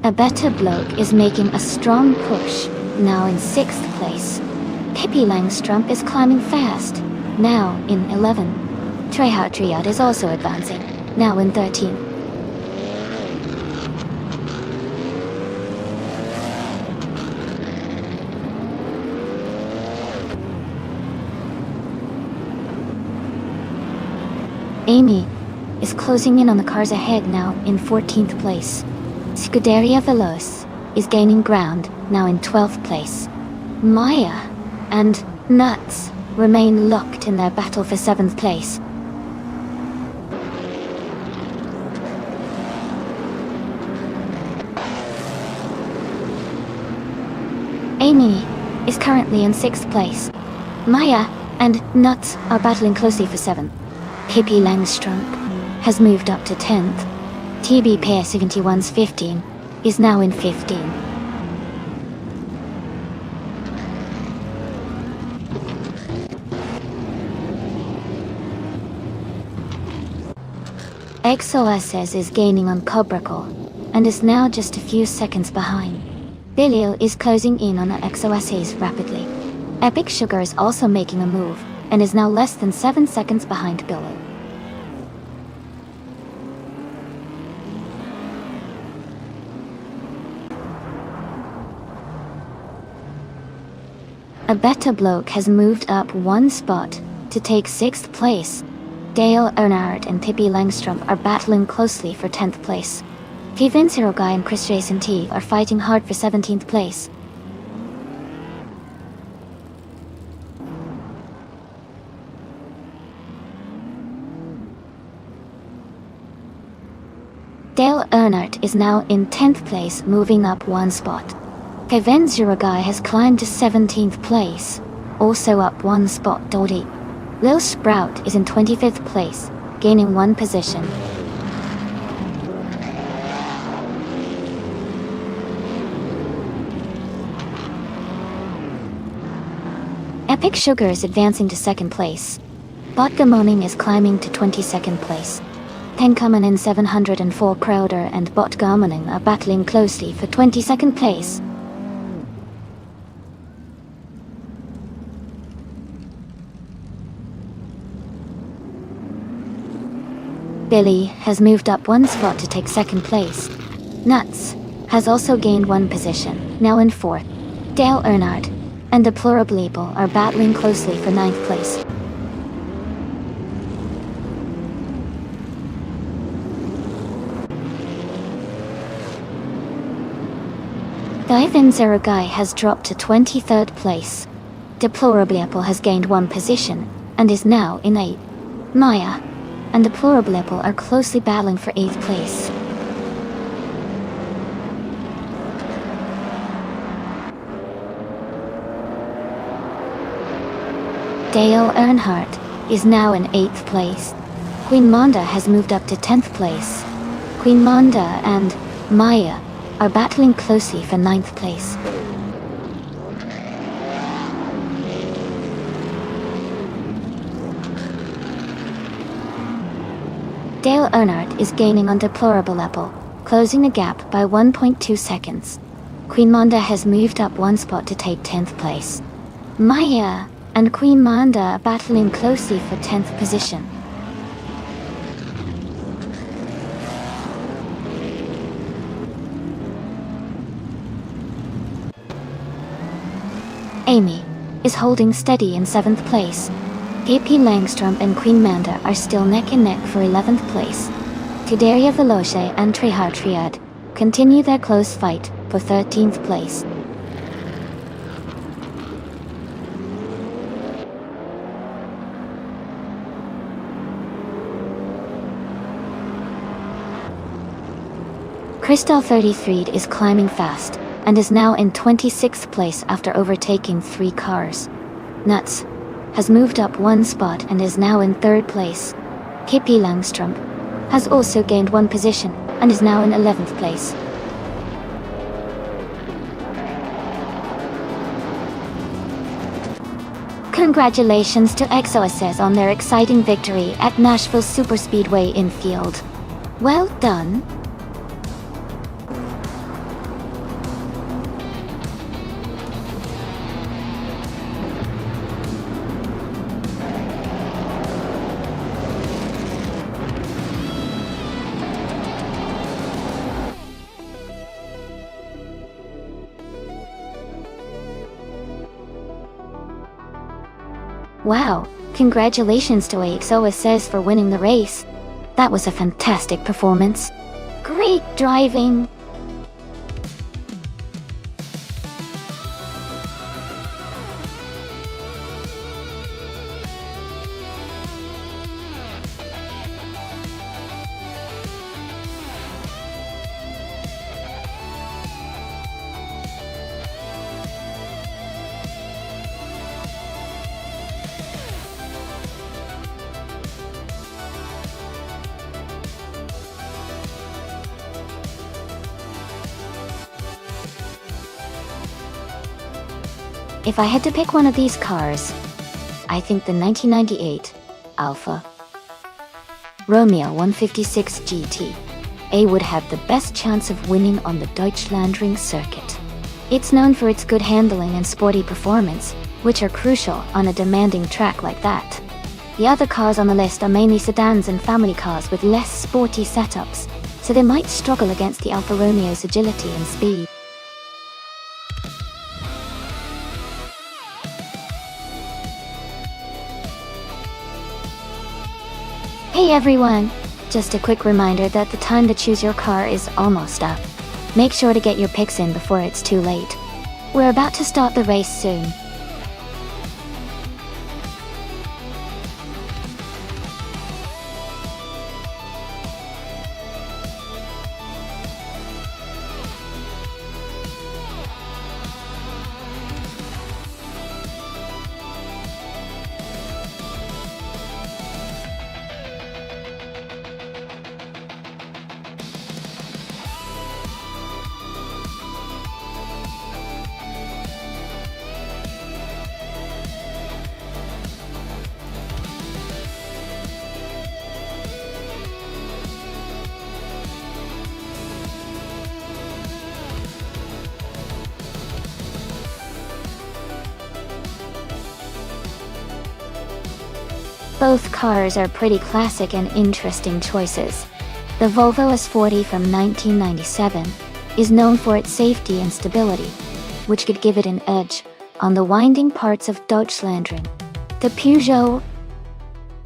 A better bloke is making a strong push, now in 6th place. Pippi Langstrump is climbing fast, now in 11. Triad is also advancing, now in 13. Amy is closing in on the cars ahead now in 14th place. Scuderia Veloce is gaining ground, now in 12th place. Maya and Nuts remain locked in their battle for 7th place. Amy is currently in 6th place. Maya and Nuts are battling closely for 7th. Pippi Langstrumpf has moved up to 10th. TB Pair 71's 15 is now in 15. XOSS is gaining on Cobracle and is now just a few seconds behind. Bilio is closing in on XOSS rapidly. Epic Sugar is also making a move and is now less than 7 seconds behind Billo. A Better Bloke has moved up 1 spot to take 6th place. Dale Earnhardt and Pippi Langstrumpf are battling closely for 10th place. Kevin Sirogai and Chris Jason T are fighting hard for 17th place. Dale Earnhardt is now in 10th place, moving up 1 spot. Kevin Sirogai has climbed to 17th place, also up 1 spot. Dodie Lil Sprout is in 25th place, gaining 1 position. Epic Sugar is advancing to 2nd place. Vodka Moaning is climbing to 22nd place. Tenkaman in 704 Crowder and Bot Garmoning are battling closely for 22nd place. Billy has moved up 1 spot to take 2nd place. Nuts has also gained 1 position, now in 4th. Dale Earnhardt and Deplorable are battling closely for 9th place. Kevin Sirogai has dropped to 23rd place. Deplorable has gained 1 position and is now in 8th. Maya and Deplorable are closely battling for 8th place. Dale Earnhardt is now in 8th place. Queen Monda has moved up to 10th place. Queen Monda and Maya are battling closely for 9th place. Dale Earnhardt is gaining on Deplorable Apple, closing the gap by 1.2 seconds. Queen Monda has moved up 1 spot to take 10th place. Maya and Queen Monda are battling closely for 10th position. Amy is holding steady in 7th place. Pippi Langstrumpf and Queen Manda are still neck and neck for 11th place. Tideria Veloce and Trihar Triad continue their close fight for 13th place. Crystal 33 is climbing fast and is now in 26th place after overtaking 3 cars. Nuts has moved up 1 spot and is now in 3rd place. Pippi Langstrumpf has also gained 1 position and is now in 11th place. Congratulations to XOSS on their exciting victory at Nashville Superspeedway infield. Well done. Wow, congratulations to XOSS for winning the race. That was a fantastic performance. Great driving! If I had to pick one of these cars, I think the 1998 Alfa Romeo 156 GT A would have the best chance of winning on the Deutschlandring circuit. It's known for its good handling and sporty performance, which are crucial on a demanding track like that. The other cars on the list are mainly sedans and family cars with less sporty setups, so they might struggle against the Alfa Romeo's agility and speed. Hey everyone! Just a quick reminder that the time to choose your car is almost up. Make sure to get your picks in before it's too late. We're about to start the race soon. Both cars are pretty classic and interesting choices. The Volvo S40 from 1997 is known for its safety and stability, which could give it an edge on the winding parts of Deutschlandring. The Peugeot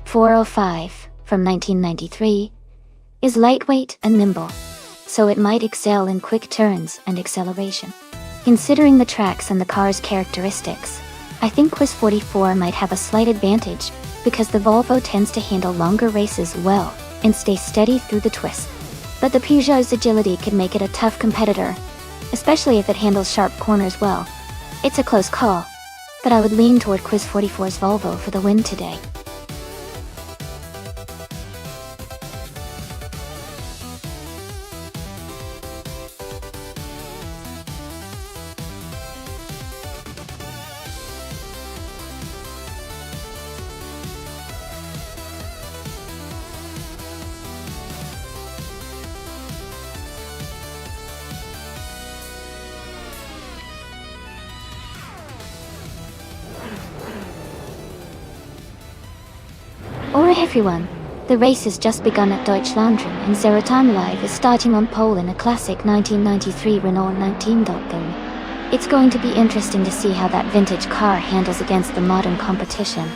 405 from 1993 is lightweight and nimble, so it might excel in quick turns and acceleration. Considering the tracks and the car's characteristics, I think Quiz 44 might have a slight advantage because the Volvo tends to handle longer races well and stay steady through the twists. But the Peugeot's agility could make it a tough competitor, especially if it handles sharp corners well. It's a close call, but I would lean toward Quiz 44's Volvo for the win today. Alright everyone, the race has just begun at Deutschlandring and Zero-Time Live is starting on pole in a classic 1993 Renault 19.0. It's going to be interesting to see how that vintage car handles against the modern competition.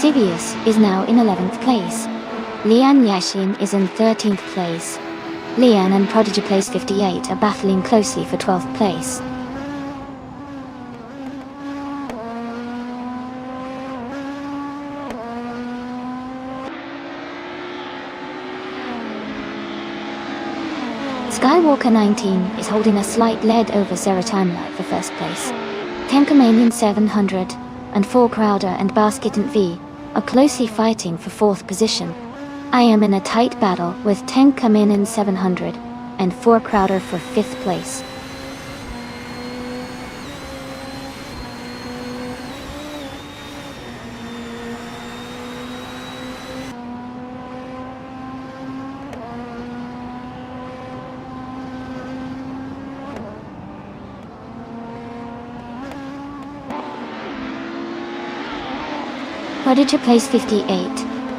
Sibius is now in 11th place. Lian Yashin is in 13th place. Lian and Prodigy Place 58 are battling closely for 12th place. Skywalker 19 is holding a slight lead over Zero-Time Live for first place. Tankamanian 700 and 4 Crowder and Basketant V are closely fighting for 4th position. I am in a tight battle with Tankamanian 700 and 4 Crowder for 5th place. Prodigy Place 58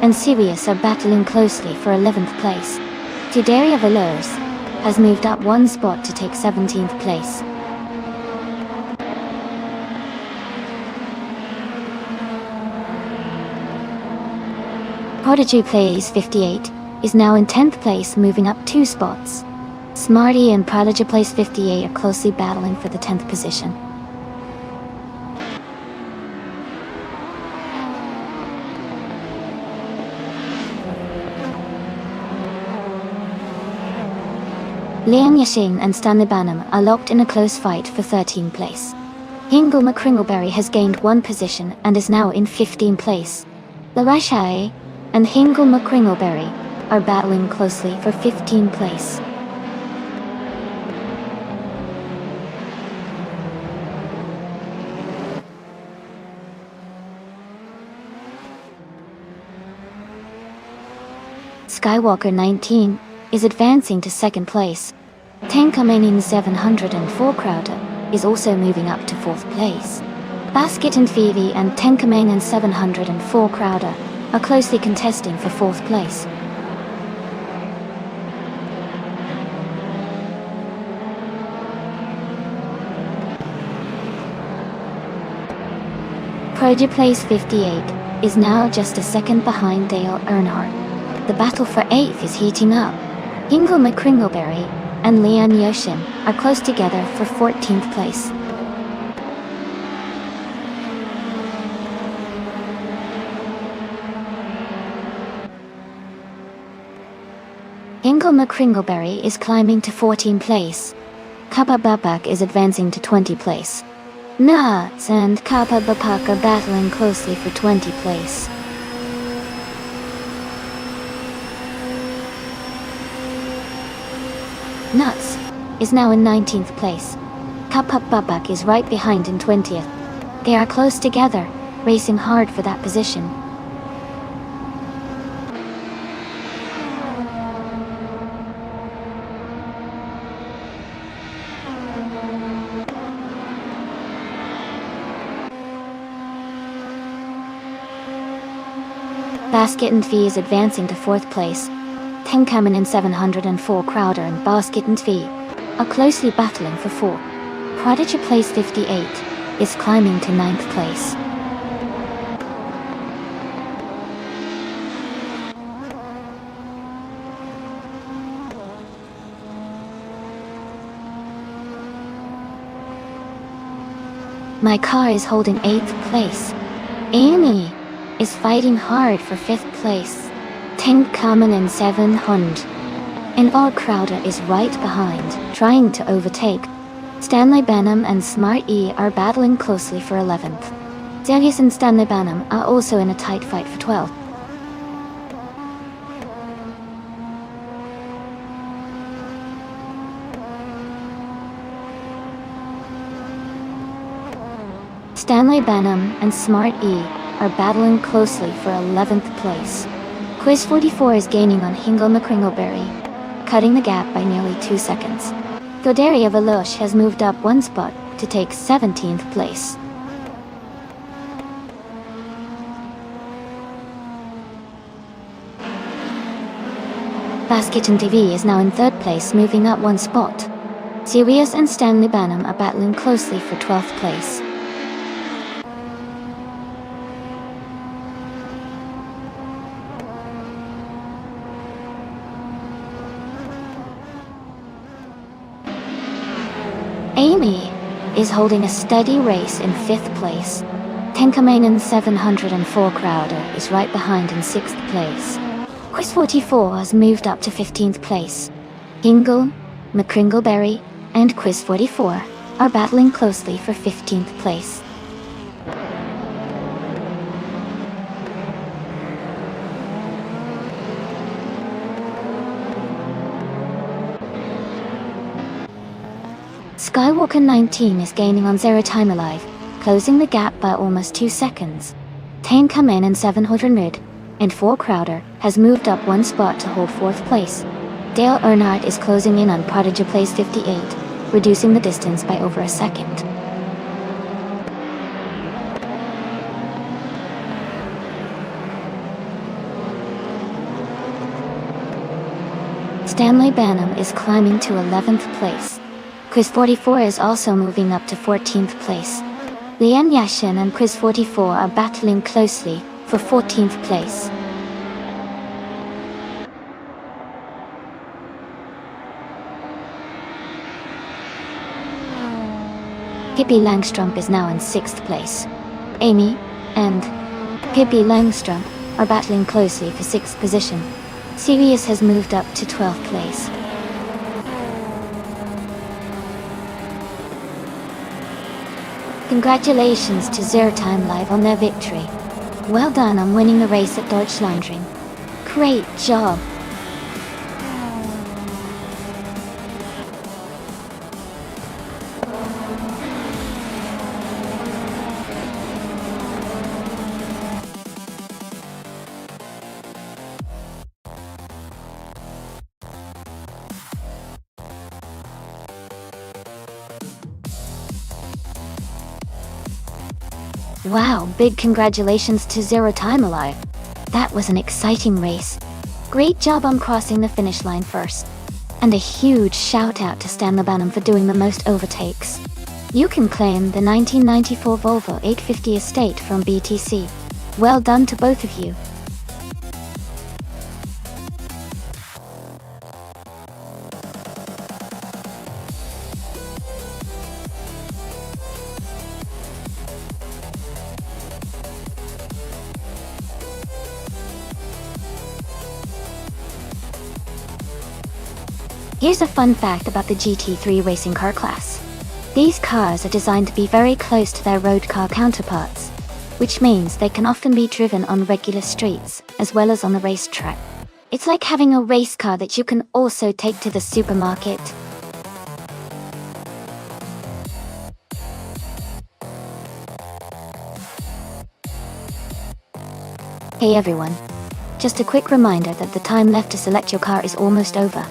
and Sirius are battling closely for 11th place. Judaria Veloz has moved up 1 spot to take 17th place. Prodigy Place 58 is now in 10th place, moving up 2 spots. Smarty and Prodigy Place 58 are closely battling for the 10th position. Liam Yashin and Stanley Banham are locked in a close fight for 13th place. Hingle McCringleberry has gained 1 position and is now in 15th place. Larashai and Hingle McCringleberry are battling closely for 15th place. Skywalker 19 is advancing to 2nd place. Tenkamanian 704 Crowder is also moving up to 4th place. Basket and Phoebe and Tenkamanian 704 Crowder are closely contesting for 4th place. Prodigy Place 58 is now just a second behind Dale Earnhardt. The battle for 8th is heating up. Hingle McCringleberry and Leon Yoshin are close together for 14th place. Hingle McCringleberry is climbing to 14th place. Kappa Babak is advancing to 20th place. Nuts and Kappa Bapak are battling closely for 20th place. Nuts is now in 19th place. Kappa Babak is right behind in 20th. They are close together, racing hard for that position. Basket and Fee is advancing to 4th place. Tenkamen and 704 Crowder and Basket and Fee are closely battling for 4th. Prodigy Place 58 is climbing to 9th place. My car is holding 8th place. Amy is fighting hard for 5th place. Tenkamen and 700. And all Crowder is right behind, trying to overtake. Stanley Banham and Smart E are battling closely for 11th. Zelius and Stanley Banham are also in a tight fight for 12th. Stanley Banham and Smart E are battling closely for 11th place. Quiz 44 is gaining on Hingle McCringleberry, cutting the gap by nearly 2 seconds. Godaria Velosh has moved up 1 spot to take 17th place. Basket and TV is now in 3rd place, moving up 1 spot. Sirius and Stanley Banham are battling closely for 12th place. Amy is holding a steady race in 5th place. Tenkamen 704 Crowder is right behind in 6th place. Quiz 44 has moved up to 15th place. Hingle, McCringleberry, and Quiz 44 are battling closely for 15th place. Skywalker 19 is gaining on Zero Time Alive, closing the gap by almost 2 seconds. Tenkamen and 700 and 4 Crowder has moved up 1 spot to hold 4th place. Dale Earnhardt is closing in on Prodigy Place 58, reducing the distance by over a second. Stanley Banham is climbing to 11th place. Quiz 44 is also moving up to 14th place. Lian Yashin and Quiz 44 are battling closely for 14th place. Pippi Langstrump is now in 6th place. Amy and Pippi Langstrump are battling closely for 6th position. Sirius has moved up to 12th place. Congratulations to Zero Time Live on their victory. Well done on winning the race at Deutschlandring. Great job! Wow, big congratulations to Zero Time Alive. That was an exciting race. Great job on crossing the finish line first. And a huge shout out to Stan Labanum for doing the most overtakes. You can claim the 1994 Volvo 850 estate from BTC. Well done to both of you. Here's a fun fact about the GT3 racing car class. These cars are designed to be very close to their road car counterparts, which means they can often be driven on regular streets, as well as on the racetrack. It's like having a race car that you can also take to the supermarket. Hey everyone. Just a quick reminder that the time left to select your car is almost over.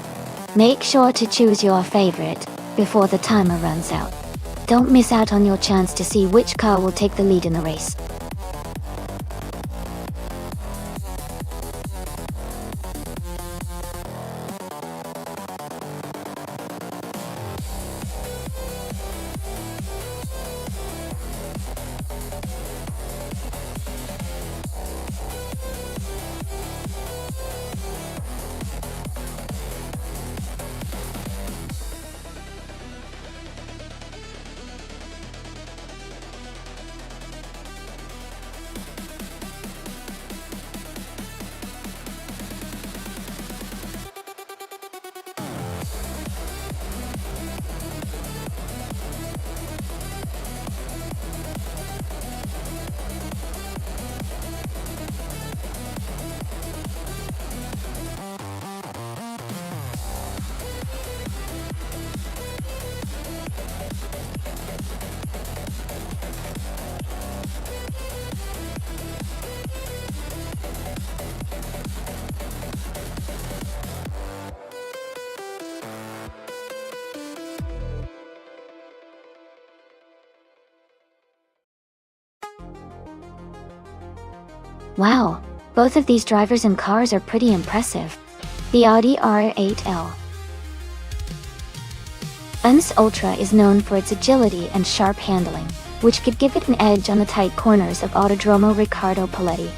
Make sure to choose your favorite before the timer runs out. Don't miss out on your chance to see which car will take the lead in the race. Wow, both of these drivers and cars are pretty impressive. The Audi R8L Uns Ultra is known for its agility and sharp handling, which could give it an edge on the tight corners of Autodromo Riccardo Paletti.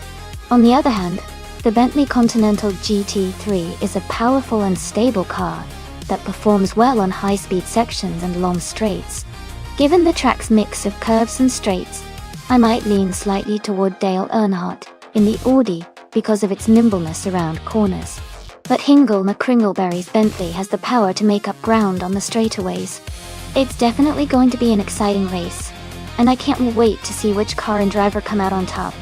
On the other hand, the Bentley Continental GT3 is a powerful and stable car that performs well on high-speed sections and long straights. Given the track's mix of curves and straights, I might lean slightly toward Dale Earnhardt in the Audi because of its nimbleness around corners. But Hingle McCringleberry's Bentley has the power to make up ground on the straightaways. It's definitely going to be an exciting race, and I can't wait to see which car and driver come out on top.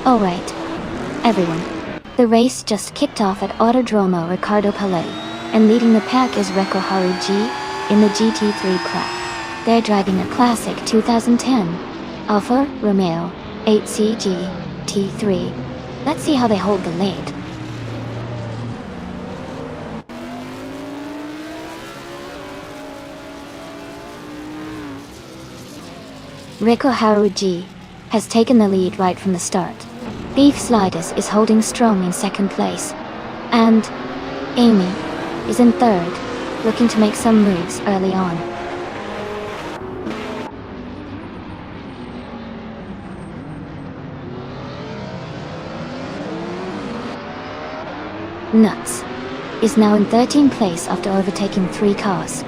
Alright, everyone. The race just kicked off at Autodromo Ricardo Palais, and leading the pack is Reko Haruji in the GT3 class. They're driving a classic 2010 Alfa Romeo 8CG T3. Let's see how they hold the lead. Reko Haruji has taken the lead right from the start. Beef Sliders is holding strong in second place, and Amy is in third, looking to make some moves early on. Nuts is now in 13th place after overtaking 3 cars.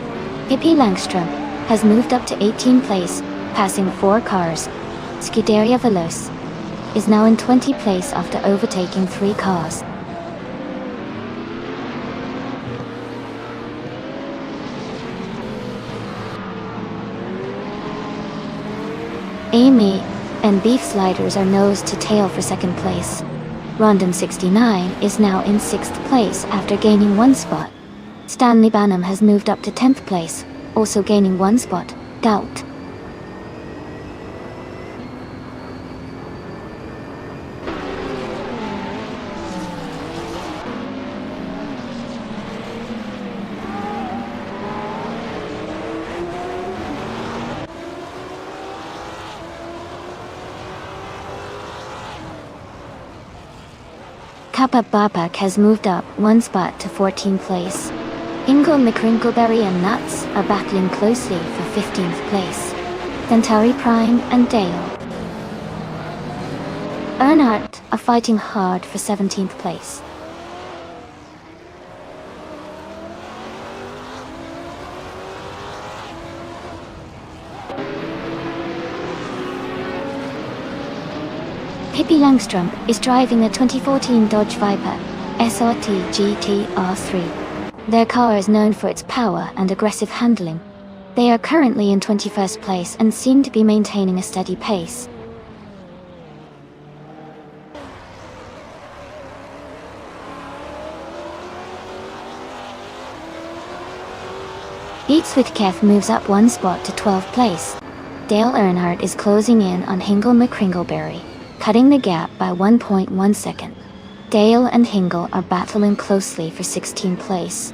Pippi Langström has moved up to 18th place, passing 4 cars. Scuderia Veloce is now in 20th place after overtaking 3 cars. Amy and Beef Sliders are nose to tail for second place. Rondon 69 is now in 6th place after gaining 1 spot. Stanley Banham has moved up to 10th place, also gaining 1 spot. Doubt. Kappa Bapak has moved up 1 spot to 14th place. Ingo McCrinkleberry and Nuts are battling closely for 15th place. Centauri Prime and Dale Earnhardt are fighting hard for 17th place. Pippi Langström is driving a 2014 Dodge Viper SRT GT-R3. Their car is known for its power and aggressive handling. They are currently in 21st place and seem to be maintaining a steady pace. Pete Switkeff moves up 1 spot to 12th place. Dale Earnhardt is closing in on Hingle McCringleberry, cutting the gap by 1.1 second. Dale and Hingle are battling closely for 16th place.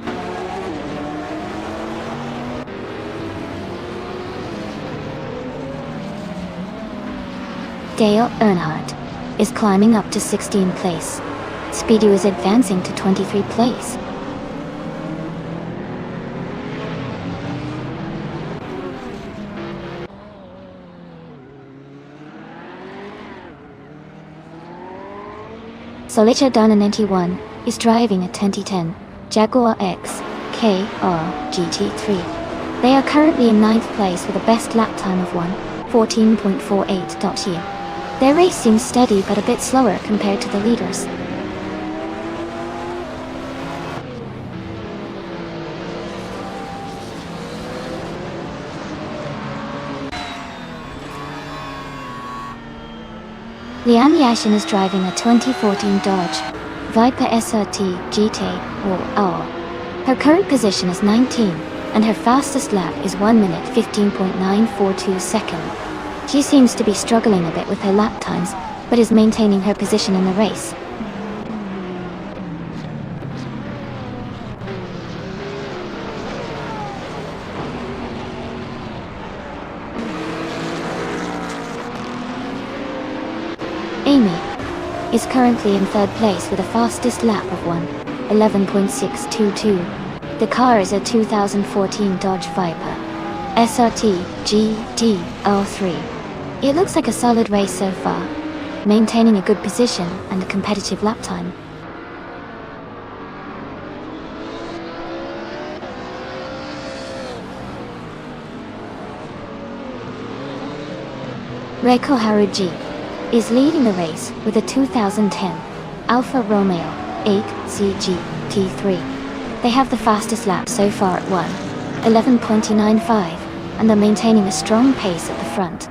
Dale Earnhardt is climbing up to 16th place. Speedy is advancing to 23rd place. Solicha Donna91 is driving a 2010 Jaguar X KR GT3. They are currently in 9th place with a best lap time of 1:14.48. Their race seems steady but a bit slower compared to the leaders. Leanne Yashin is driving a 2014 Dodge Viper SRT GT-R. Her current position is 19, and her fastest lap is 1 minute 15.942 seconds. She seems to be struggling a bit with her lap times, but is maintaining her position in the race. Amy is currently in 3rd place with a fastest lap of 1:11.622. The car is a 2014 Dodge Viper SRT GT-R3. It looks like a solid race so far, maintaining a good position and a competitive lap time. Reko Haruji is leading the race with a 2010 Alfa Romeo 8CG T3. They have the fastest lap so far at 1:11.95, and are maintaining a strong pace at the front.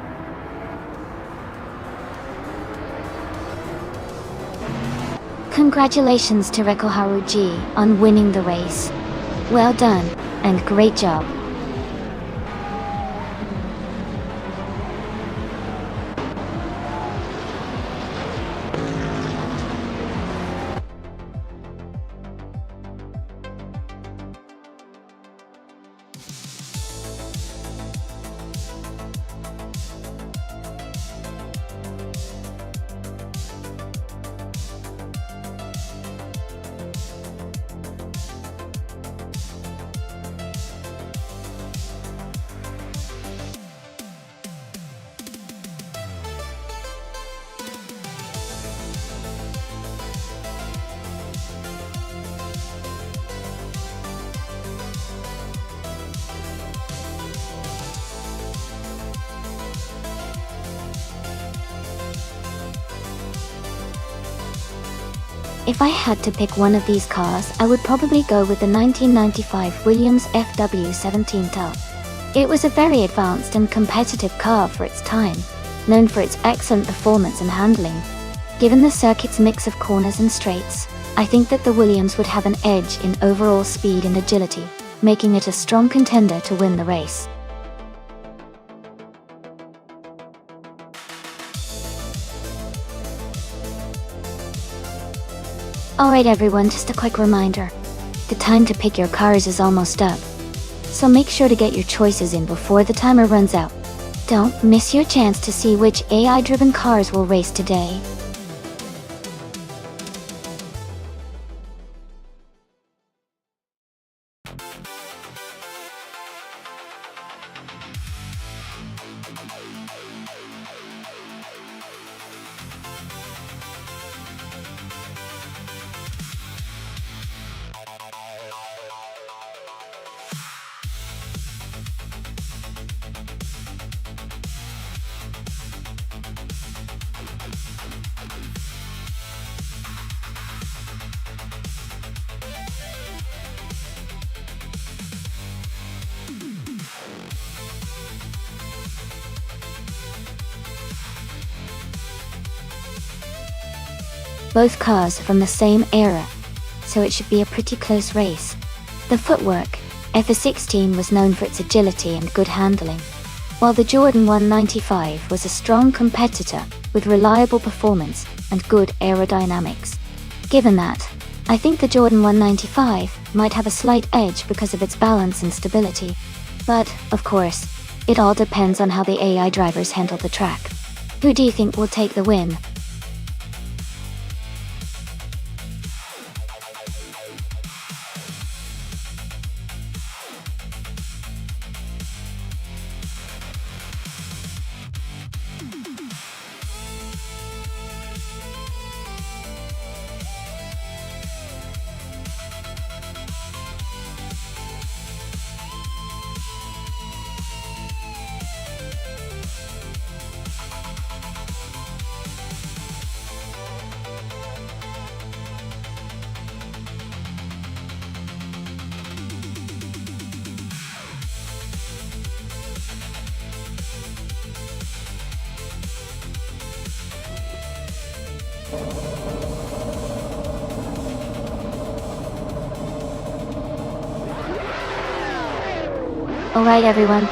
Congratulations to Rekoharu G on winning the race. Well done, and great job. If I had to pick one of these cars, I would probably go with the 1995 Williams FW17 Top. It was a very advanced and competitive car for its time, known for its excellent performance and handling. Given the circuit's mix of corners and straights, I think that the Williams would have an edge in overall speed and agility, making it a strong contender to win the race. Alright everyone, just a quick reminder. The time to pick your cars is almost up. So make sure to get your choices in before the timer runs out. Don't miss your chance to see which AI-driven cars will race today. Both cars are from the same era, so it should be a pretty close race. The footwork, F16 was known for its agility and good handling, while the Jordan 195 was a strong competitor with reliable performance and good aerodynamics. Given that, I think the Jordan 195 might have a slight edge because of its balance and stability. But, of course, it all depends on how the AI drivers handle the track. Who do you think will take the win? Alright everyone,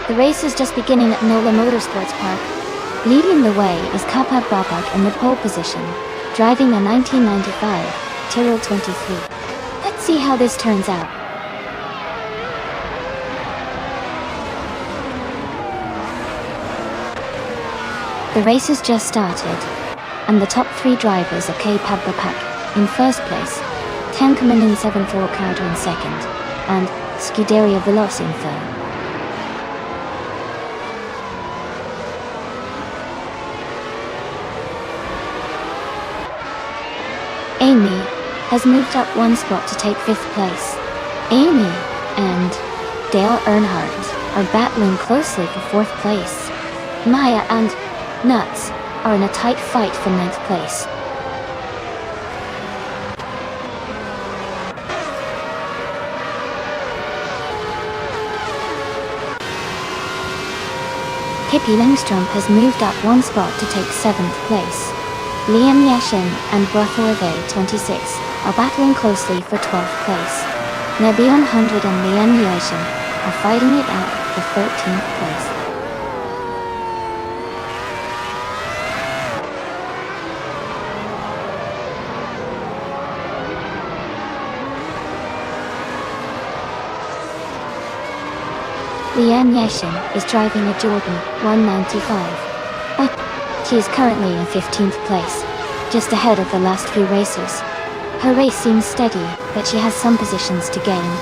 the race is just beginning at Nola Motorsports Park. Leading the way is Kapad Babak in the pole position, driving a 1995 Tyrrell 23. Let's see how this turns out. The race has just started, and the top three drivers are Kapad Babak in first place, Tankamandan 74 Carter in second, and Scuderia Veloz in third. Amy has moved up one spot to take fifth place. Amy and Dale Earnhardt are battling closely for fourth place. Maya and Nuts are in a tight fight for ninth place. Pippi Langstrom has moved up one spot to take seventh place. Liam Yashin and Bartholomew 26 are battling closely for 12th place. Nebion 100 and Liam Yashin are fighting it out for 13th place. Liam Yashin is driving a Jordan 195. She is currently in 15th place, just ahead of the last few racers. Her race seems steady, but she has some positions to gain.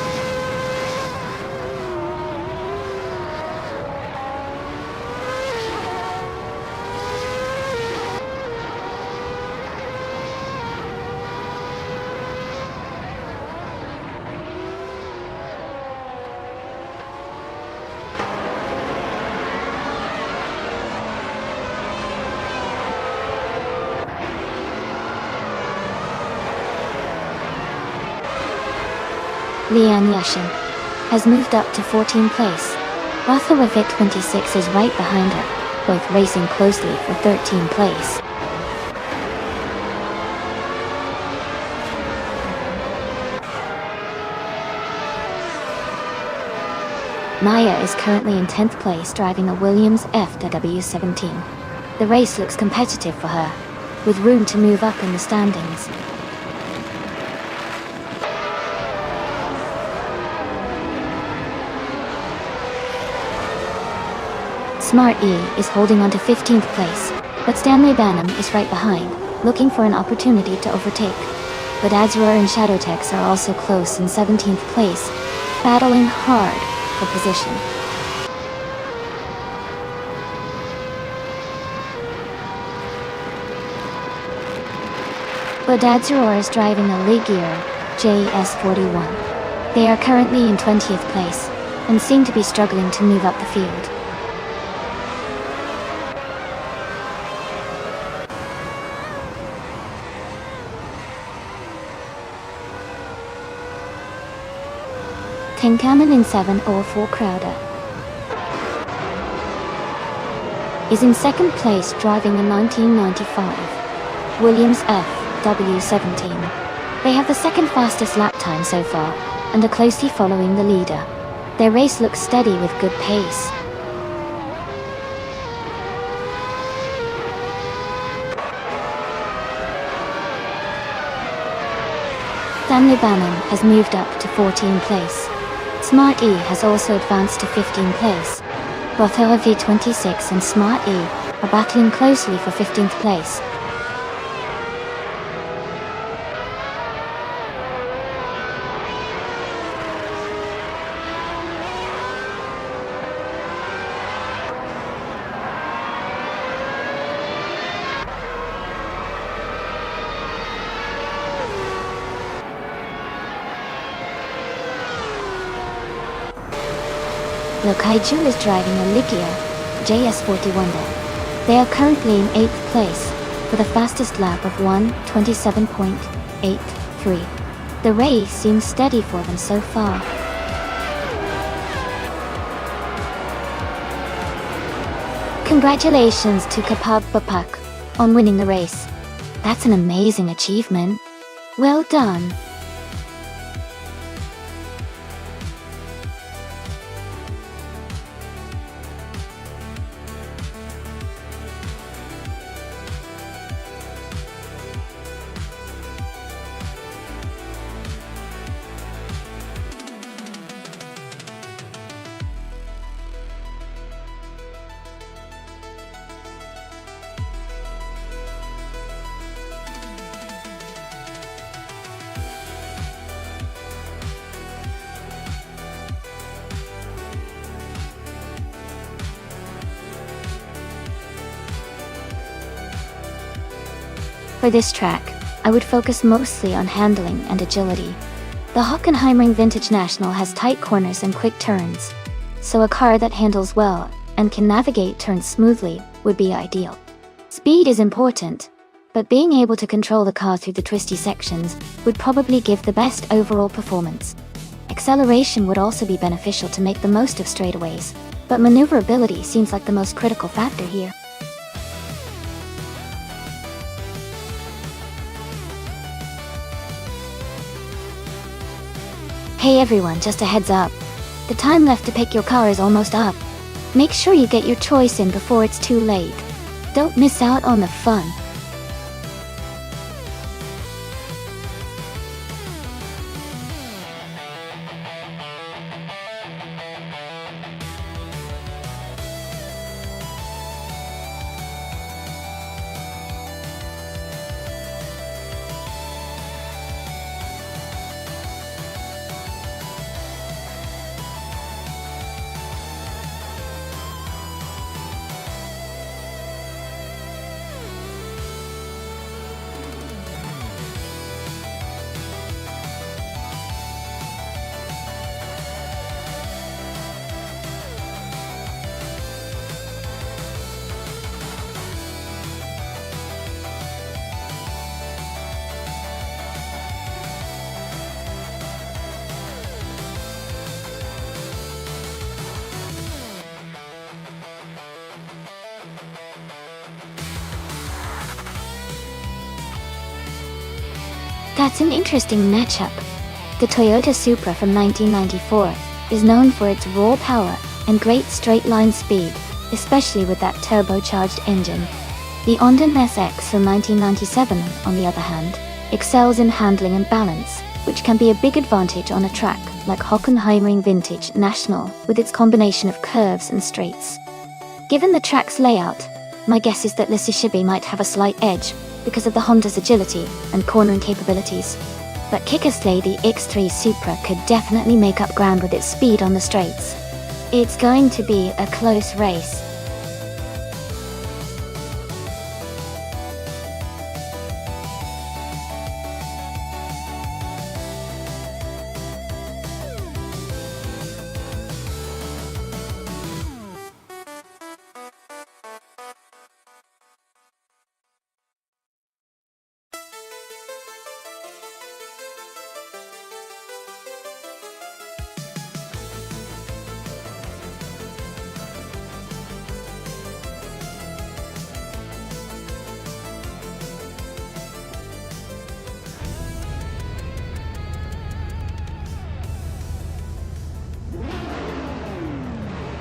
Liam Yashin has moved up to 14th place. Bartholomew 26 is right behind her, both racing closely for 13th place. Maya is currently in 10th place driving a Williams FW17. The race looks competitive for her, with room to move up in the standings. Smart E is holding on to 15th place, but Stanley Banham is right behind, looking for an opportunity to overtake. But Azura and Shadowtex are also close in 17th place, battling hard for position. But Azura is driving a Ligier JS41. They are currently in 20th place, and seem to be struggling to move up the field. Tenkamen in 704 Crowder is in second place driving a 1995 Williams FW17. They have the second fastest lap time so far and are closely following the leader. Their race looks steady with good pace. Stanley Banham has moved up to 14th place. Smart E has also advanced to 15th place. Bartholomew 26 and Smart E are battling closely for 15th place. Lokaiju is driving a Ligier JS41 there. They are currently in 8th place, with a fastest lap of 1:27.83. The race seems steady for them so far. Congratulations to Kapab Bapak on winning the race. That's an amazing achievement. Well done. For this track, I would focus mostly on handling and agility. The Hockenheimring Vintage National has tight corners and quick turns, so a car that handles well and can navigate turns smoothly would be ideal. Speed is important, but being able to control the car through the twisty sections would probably give the best overall performance. Acceleration would also be beneficial to make the most of straightaways, but maneuverability seems like the most critical factor here. Hey everyone, just a heads up. The time left to pick your car is almost up. Make sure you get your choice in before it's too late. Don't miss out on the fun. That's an interesting matchup. The Toyota Supra from 1994 is known for its raw power and great straight-line speed, especially with that turbocharged engine. The Honda SX from 1997, on the other hand, excels in handling and balance, which can be a big advantage on a track like Hockenheimring Vintage National with its combination of curves and straights. Given the track's layout, my guess is that Lisashibi might have a slight edge because of the Honda's agility and cornering capabilities. But Kickersley the X3 Supra could definitely make up ground with its speed on the straights. It's going to be a close race.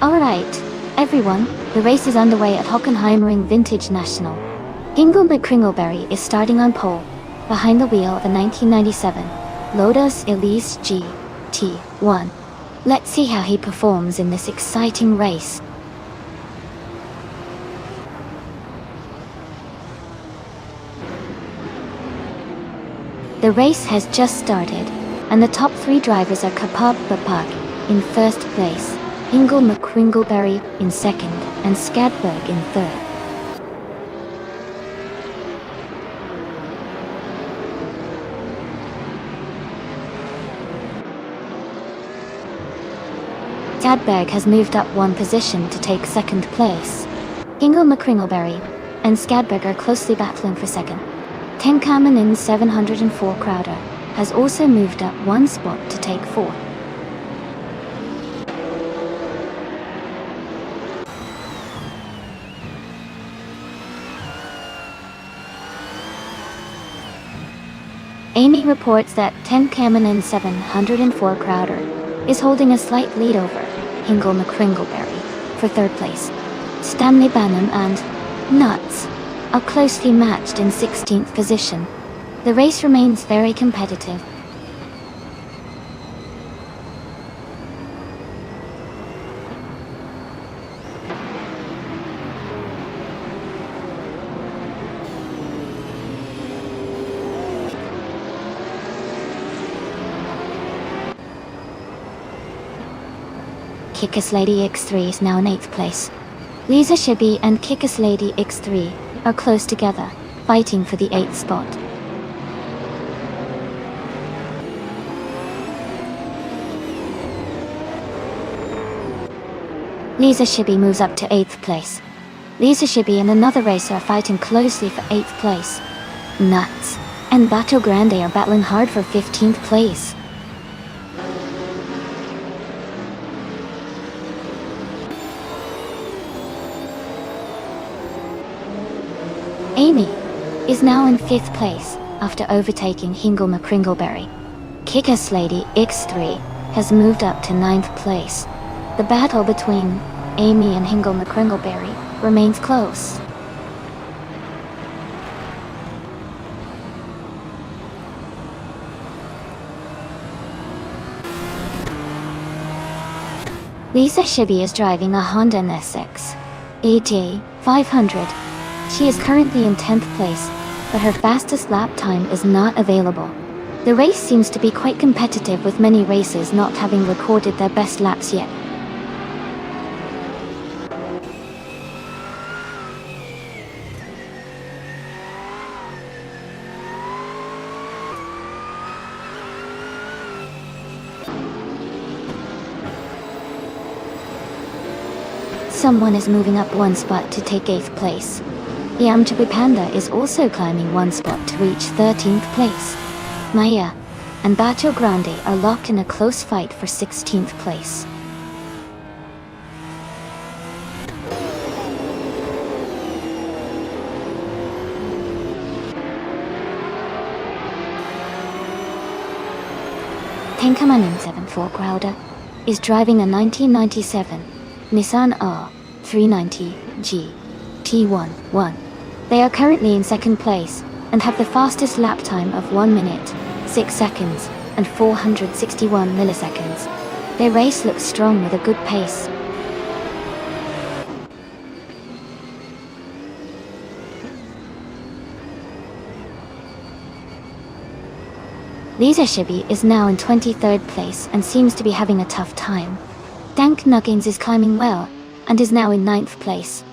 Alright, everyone, the race is underway at Hockenheimring Vintage National. Ingo McCringleberry is starting on pole, behind the wheel of a 1997 Lotus Elise GT1. Let's see how he performs in this exciting race. The race has just started, and the top three drivers are Kapab Bapak in first place, Ingo McCringleberry in second, and Skadberg in third. Skadberg has moved up one position to take second place. Ingo McCringleberry and Skadberg are closely battling for second. Tenkamen in 704 Crowder has also moved up one spot to take fourth. Amy reports that Tenkamen in 704 Crowder is holding a slight lead over Ingo McCringleberry for third place. Stanley Banham and Nuts are closely matched in 16th position. The race remains very competitive. Kickerslady X3 is now in 8th place. Lisa Shibi and Kickerslady X3 are close together, fighting for the 8th spot. Lisa Shibi moves up to 8th place. Lisa Shibi and another racer are fighting closely for 8th place. Nuts and Bato Grande are battling hard for 15th place. Amy is now in 5th place after overtaking Ingo McCringleberry. Kick-Ass Lady X3 has moved up to 9th place. The battle between Amy and Hingle McCringleberry remains close. Lisa Shibby is driving a Honda NSX AJ 500. She is currently in 10th place, but her fastest lap time is not available. The race seems to be quite competitive, with many racers not having recorded their best laps yet. Someone is moving up one spot to take 8th place. Yamchabi Panda is also climbing one spot to reach 13th place. Maya and Bacho Grande are locked in a close fight for 16th place. Tenkamanin 74 Crowder is driving a 1997 Nissan R390G T11. They are currently in 2nd place and have the fastest lap time of 1 minute, 6 seconds, and 461 milliseconds. Their race looks strong with a good pace. Lisa Shibby is now in 23rd place and seems to be having a tough time. Dank Nuggins is climbing well and is now in 9th place.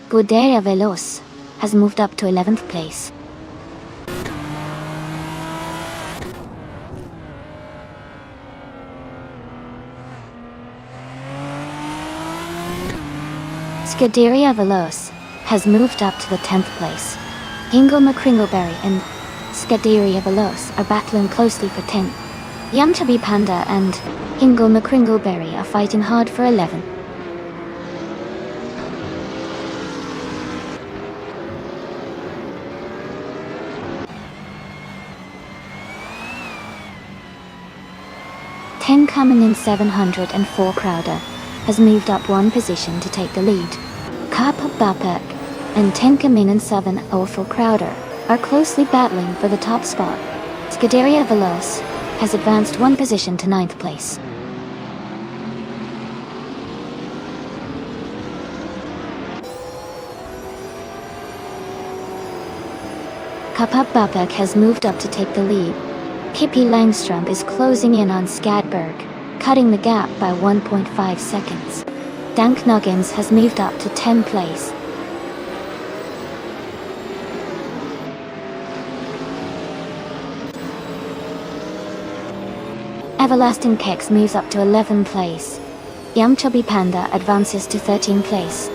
Guderia Veloz has moved up to 11th place. Scuderia Veloz has moved up to the 10th place. Hingle McCringleberry and Scuderia Veloz are battling closely for 10th. Yamchabi Panda and Hingle McCringleberry are fighting hard for 11th. Tenkaminen 704 Crowder has moved up one position to take the lead. Kappa Bapak and Tenkaminen 704 Crowder are closely battling for the top spot. Scuderia Veloz has advanced one position to 9th place. Kappa Bapak has moved up to take the lead. Kippy Langstrom is closing in on Skadberg, cutting the gap by 1.5 seconds. Dank Nuggins has moved up to 10th place. Everlasting Kex moves up to 11th place. Yamchabi Panda advances to 13th place.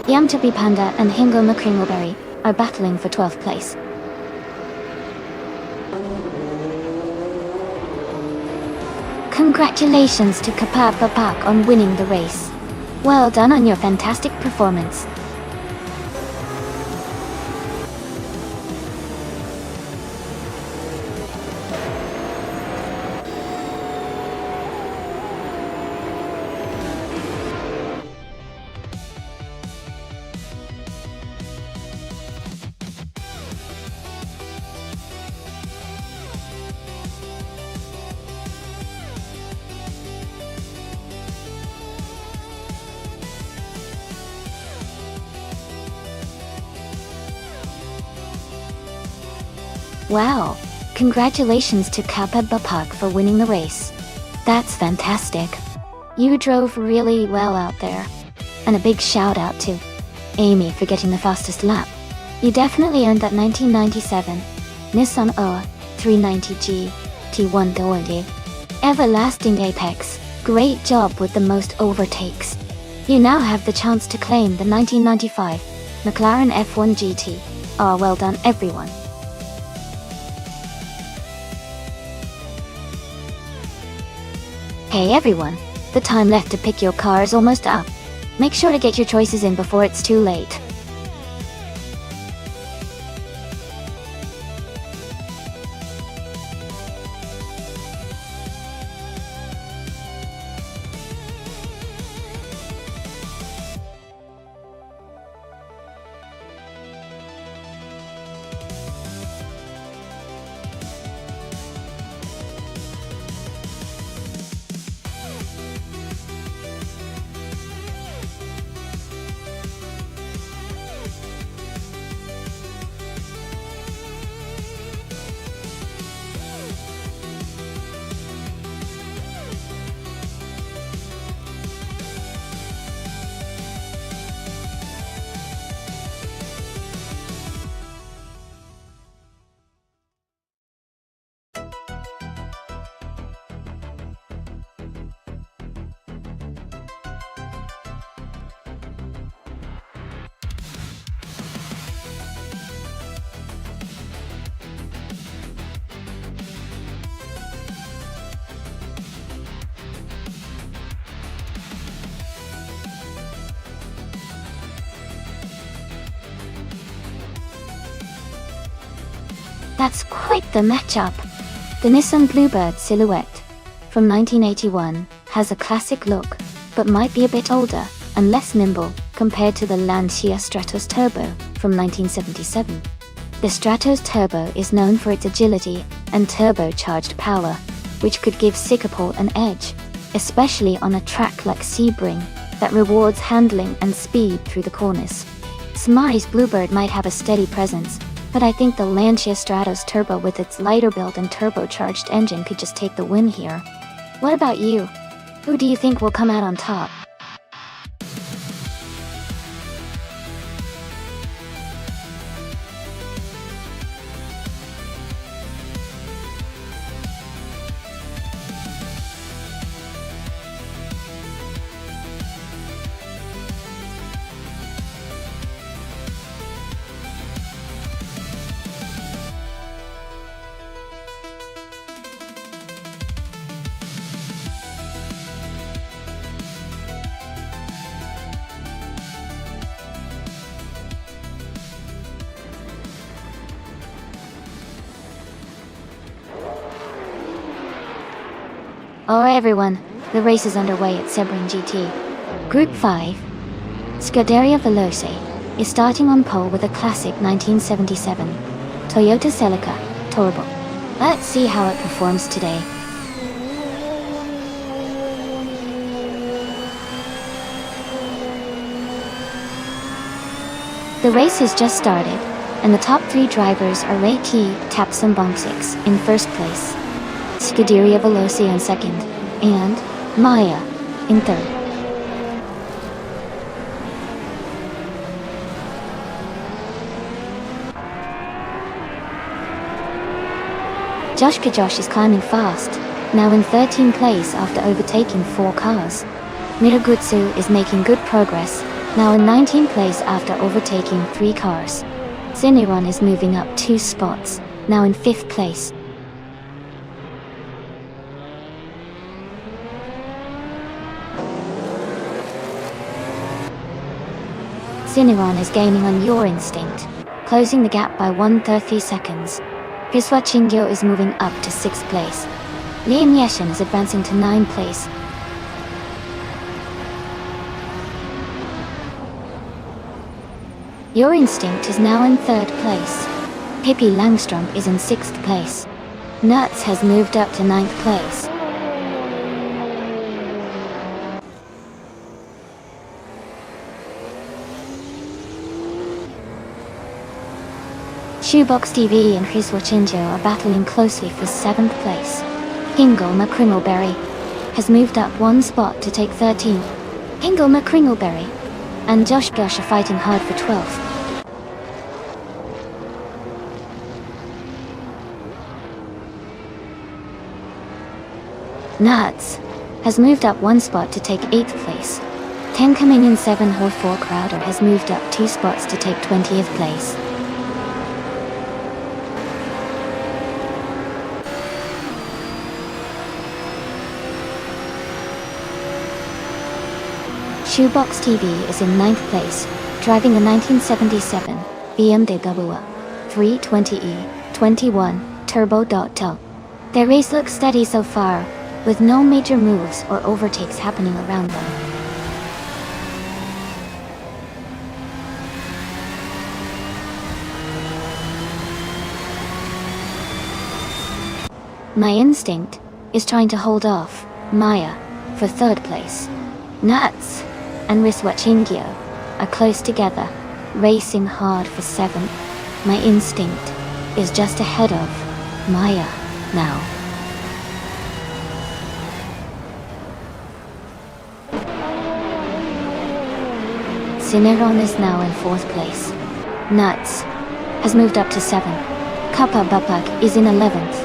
Yamchabi Panda and Hingle McCringleberry are battling for 12th place. Congratulations to Kappa Bapak on winning the race. Well done on your fantastic performance. Wow! Congratulations to Kappa Bapak for winning the race. That's fantastic. You drove really well out there. And a big shout out to Amy for getting the fastest lap. You definitely earned that 1997 Nissan R390G T1 Goldie. Everlasting Apex, great job with the most overtakes. You now have the chance to claim the 1995 McLaren F1 GT. Ah, well done everyone. Hey everyone, the time left to pick your car is almost up. Make sure to get your choices in before it's too late. That's quite the matchup. The Nissan Bluebird Silhouette from 1981 has a classic look, but might be a bit older and less nimble compared to the Lancia Stratos Turbo from 1977. The Stratos Turbo is known for its agility and turbocharged power, which could give Singapore an edge, especially on a track like Sebring that rewards handling and speed through the corners. Smarty's Bluebird might have a steady presence, but I think the Lancia Stratos Turbo with its lighter build and turbocharged engine could just take the win here. What about you? Who do you think will come out on top? Alright everyone, the race is underway at Sebring GT. Group 5, Scuderia Veloce, is starting on pole with a classic 1977 Toyota Celica Turbo. Let's see how it performs today. The race has just started, and the top 3 drivers are Ray Key, Tapson Bonksix in first place, Scuderia Veloce in second, and Maya in third. Josh is climbing fast, now in 13th place after overtaking 4 cars. Miragutsu is making good progress, now in 19th place after overtaking 3 cars. Cineron is moving up 2 spots, now in 5th place. Cineron is gaining on Your Instinct, closing the gap by 130 seconds. Hiswa Chingyo is moving up to 6th place. Liam Yeshin is advancing to 9th place. Your Instinct is now in 3rd place. Pippi Langstrom is in 6th place. Nuts has moved up to 9th place. Shoebox TV and Chris Wachinjo are battling closely for 7th place. Hingle McCringleberry has moved up 1 spot to take 13th. Hingle McCringleberry and Josh are fighting hard for 12th. Nuts has moved up 1 spot to take 8th place. Tenka Minion 7 Ho4 Crowder has moved up 2 spots to take 20th place. Shoebox TV is in 9th place, driving a 1977 BMW 320e 21 Turbo. Their race looks steady so far, with no major moves or overtakes happening around them. My Instinct is trying to hold off Maya for 3rd place. Nuts and Riswa Chingyo are close together, racing hard for 7th. My Instinct is just ahead of Maya now. Cineron is now in 4th place. Nuts has moved up to 7th. Kappa Bapak is in 11th.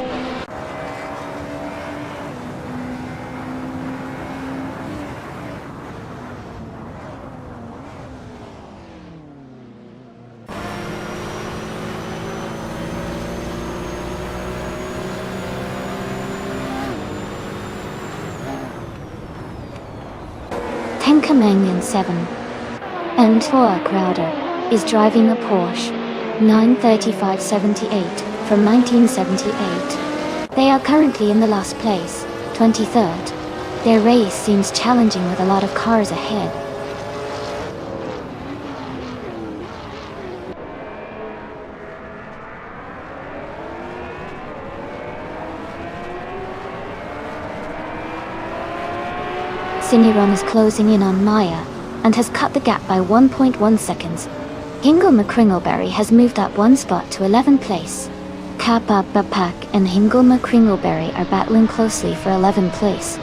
Tenka Mangan 7 and Tora Crowder is driving a Porsche 935/78 from 1978. They are currently in the last place, 23rd. Their race seems challenging with a lot of cars ahead. Cineron is closing in on Maya and has cut the gap by 1.1 seconds. Hingle McCringleberry has moved up one spot to 11th place. Kappa Bapak and Hingle McCringleberry are battling closely for 11th place.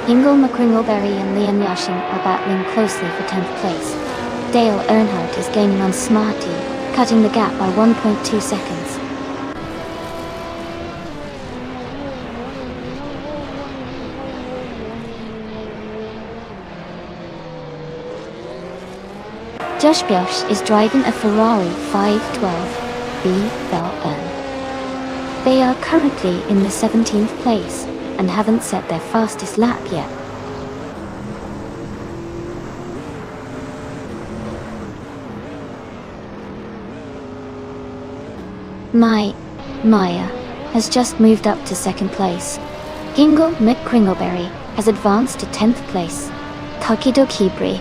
Hingle McCringleberry and Leon Yashin are battling closely for 10th place. Dale Earnhardt is gaining on Smarty, cutting the gap by 1.2 seconds. Josh Biosh is driving a Ferrari 512 BLN. They are currently in the 17th place and haven't set their fastest lap yet. Maya has just moved up to 2nd place. Hingle McCringleberry has advanced to 10th place. Takido Kibri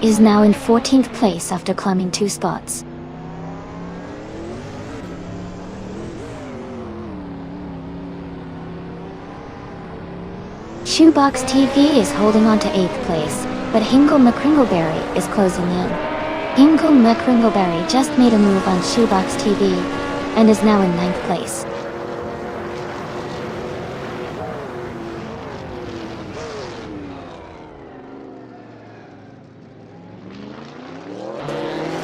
is now in 14th place after climbing 2 spots. Shoebox TV is holding on to 8th place, but Hingle McCringleberry is closing in. Hingle McCringleberry just made a move on Shoebox TV and is now in 9th place.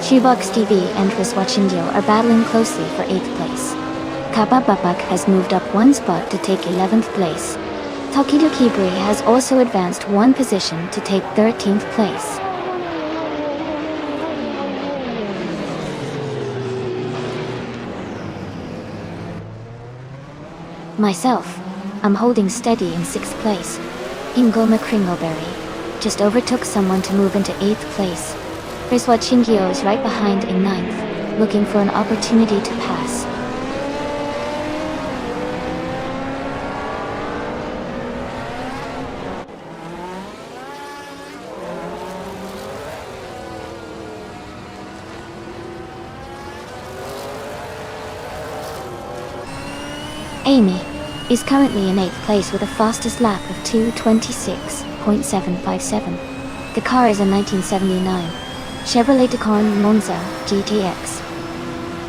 Shoebox TV and Riswachindio are battling closely for 8th place. Kappa Bapak has moved up one spot to take 11th place. Takido Kibri has also advanced one position to take 13th place. Myself, I'm holding steady in 6th place. Hingle McCringleberry just overtook someone to move into 8th place. Riswa Chingyo is right behind in 9th, looking for an opportunity to pass. Amy is currently in 8th place with a fastest lap of 2:26.757. The car is a 1979 Chevrolet Tacan Monza GTX.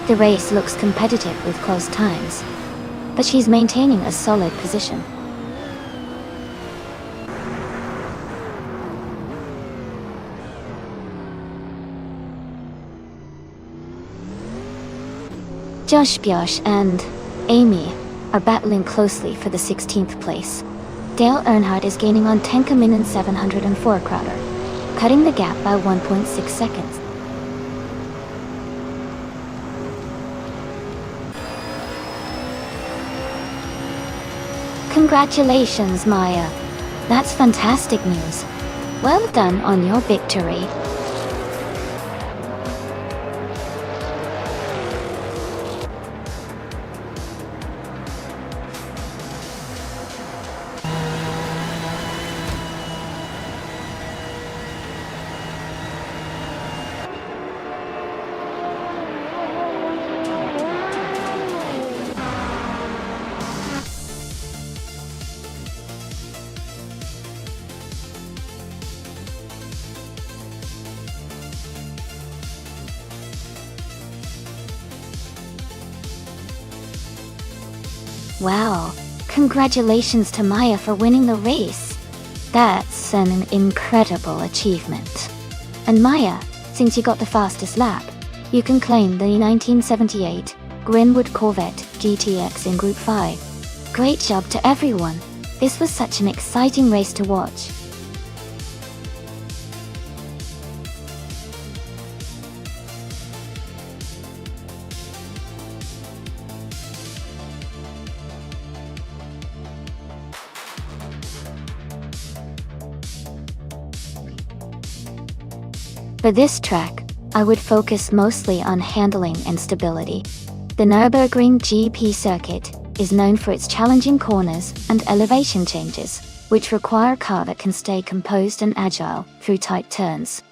The race looks competitive with close times, but she's maintaining a solid position. Josh Biosh and Amy are battling closely for the 16th place. Dale Earnhardt is gaining on Tenka Minen 704 Crowder, cutting the gap by 1.6 seconds. Congratulations, Maya. That's fantastic news. Well done on your victory. Wow, congratulations to Maya for winning the race. That's an incredible achievement. And Maya, since you got the fastest lap, you can claim the 1978 Greenwood Corvette GTX in Group 5. Great job to everyone. This was such an exciting race to watch. For this track, I would focus mostly on handling and stability. The Nürburgring GP circuit is known for its challenging corners and elevation changes, which require a car that can stay composed and agile through tight turns.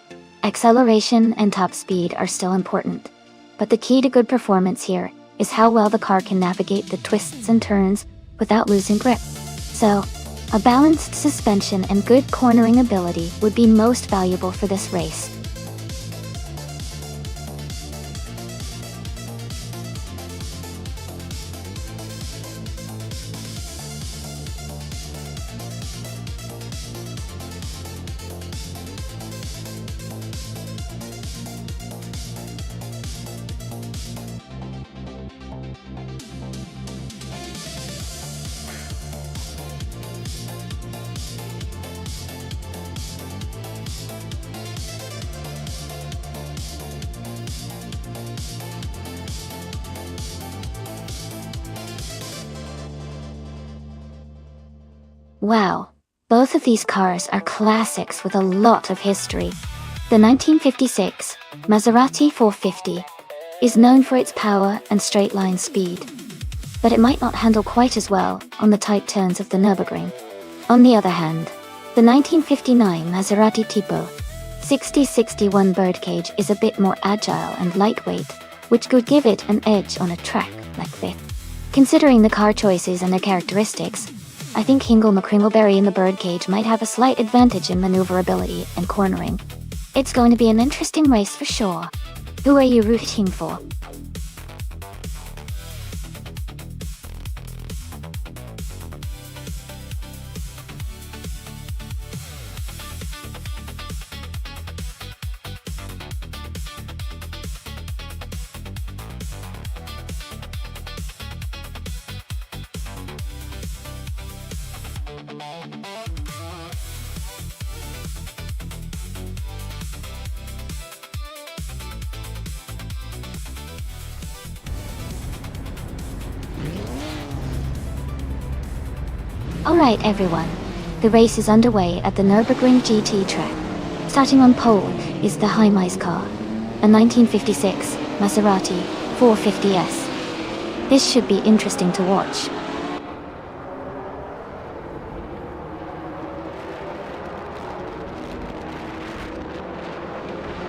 Acceleration and top speed are still important, but the key to good performance here is how well the car can navigate the twists and turns without losing grip. So, a balanced suspension and good cornering ability would be most valuable for this race. Wow, both of these cars are classics with a lot of history. The 1956 Maserati 450 is known for its power and straight-line speed, but it might not handle quite as well on the tight turns of the Nürburgring. On the other hand, the 1959 Maserati Tipo 6061 Birdcage is a bit more agile and lightweight, which could give it an edge on a track like this. Considering the car choices and their characteristics, I think Hingle McCringleberry in the Birdcage might have a slight advantage in maneuverability and cornering. It's going to be an interesting race for sure. Who are you rooting for? Alright everyone, the race is underway at the Nürburgring GT track. Starting on pole is the Heimeis car, a 1956 Maserati 450S. This should be interesting to watch.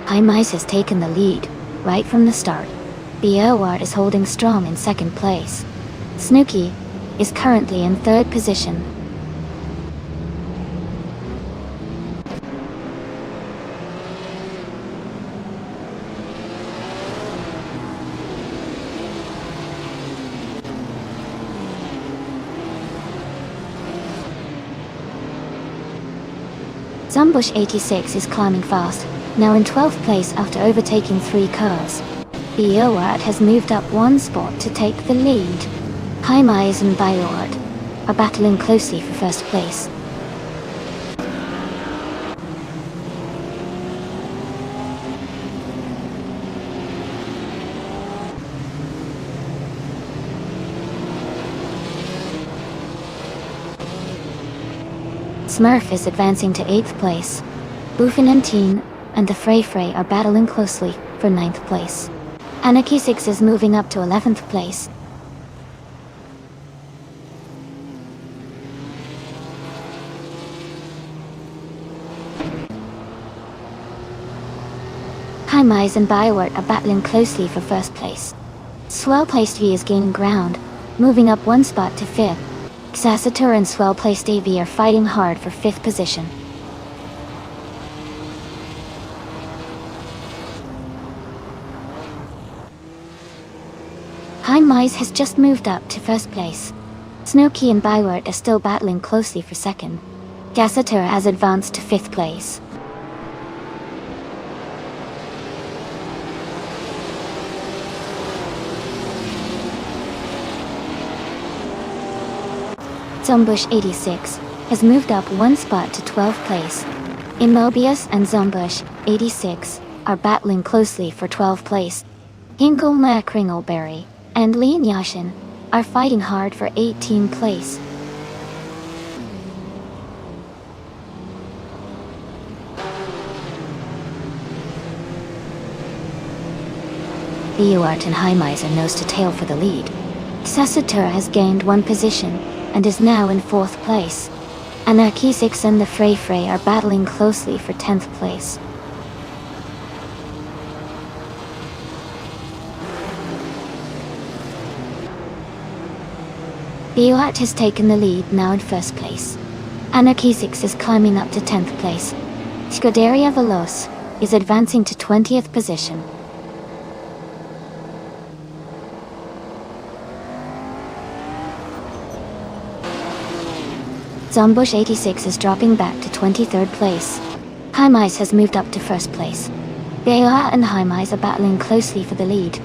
Heimeis has taken the lead right from the start. Bierwart is holding strong in second place. Snooki is currently in third position. Zumbush 86 is climbing fast, now in 12th place after overtaking 3 cars. Bierwart has moved up 1 spot to take the lead. Heimeis and Bierwart are battling closely for first place. Smurf is advancing to 8th place. Buffen and Teen and the Frey are battling closely for 9th place. Anarchy 6 is moving up to 11th place. Heimeis and Bierwart are battling closely for first place. Swell-placed V is gaining ground, moving up 1 spot to 5th. Xasatur and swell-placed AV are fighting hard for 5th position. Heimeis has just moved up to 1st place. Snooki and Bierwart are still battling closely for 2nd. Xasatur has advanced to 5th place. Zumbush 86 has moved up 1 spot to 12th place. Immobius and Zumbush 86 are battling closely for 12th place. Hinkel McCringleberry and Leon Yashin are fighting hard for 18th place. Beoart and Heimeis are nose to tail for the lead. Sasatura has gained 1 position and is now in 4th place. Anarchisix and the Frey are battling closely for 10th place. Beoart has taken the lead, now in 1st place. Anarchisix is climbing up to 10th place. Scuderia Veloce is advancing to 20th position. Zombush 86 is dropping back to 23rd place. Heimeis has moved up to 1st place. Beoart and Heimeis are battling closely for the lead.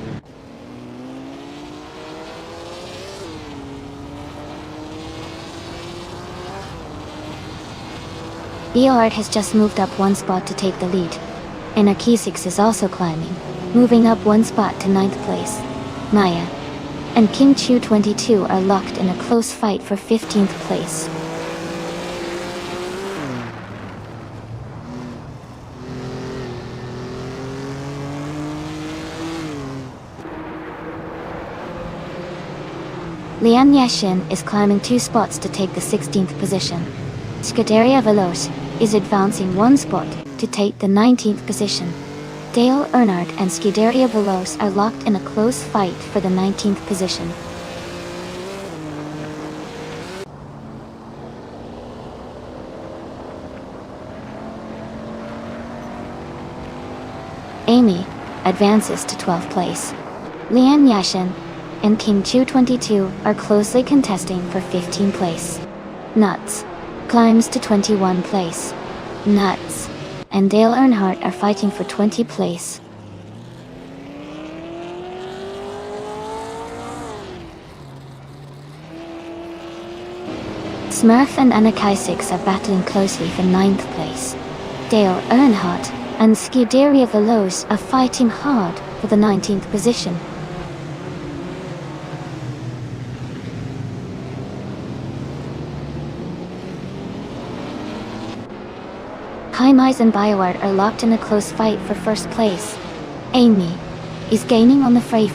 Beoart has just moved up 1 spot to take the lead. Anarchisix is also climbing, moving up 1 spot to 9th place. Maya and King Chu 22 are locked in a close fight for 15th place. Lian Yashin is climbing 2 spots to take the 16th position. Scuderia Veloce is advancing 1 spot to take the 19th position. Dale Earnhardt and Scuderia Veloce are locked in a close fight for the 19th position. Amy advances to 12th place. Lian Yashin and King Chu 22 are closely contesting for 15th place. Nuts climbs to 21 place. Nuts and Dale Earnhardt are fighting for 20th place. Smurf and Anarchisix are battling closely for 9th place. Dale Earnhardt and Scuderia Veloce are fighting hard for the 19th position. Heimeis and Beoart are locked in a close fight for 1st place. Amy is gaining on the Frey,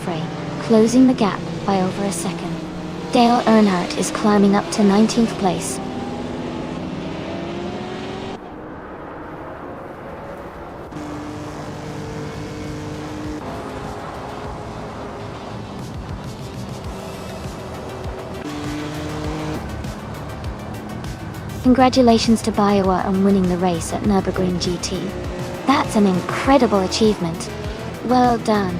closing the gap by over a second. Dale Earnhardt is climbing up to 19th place. Congratulations to Beoart on winning the race at Nürburgring GT. That's an incredible achievement. Well done.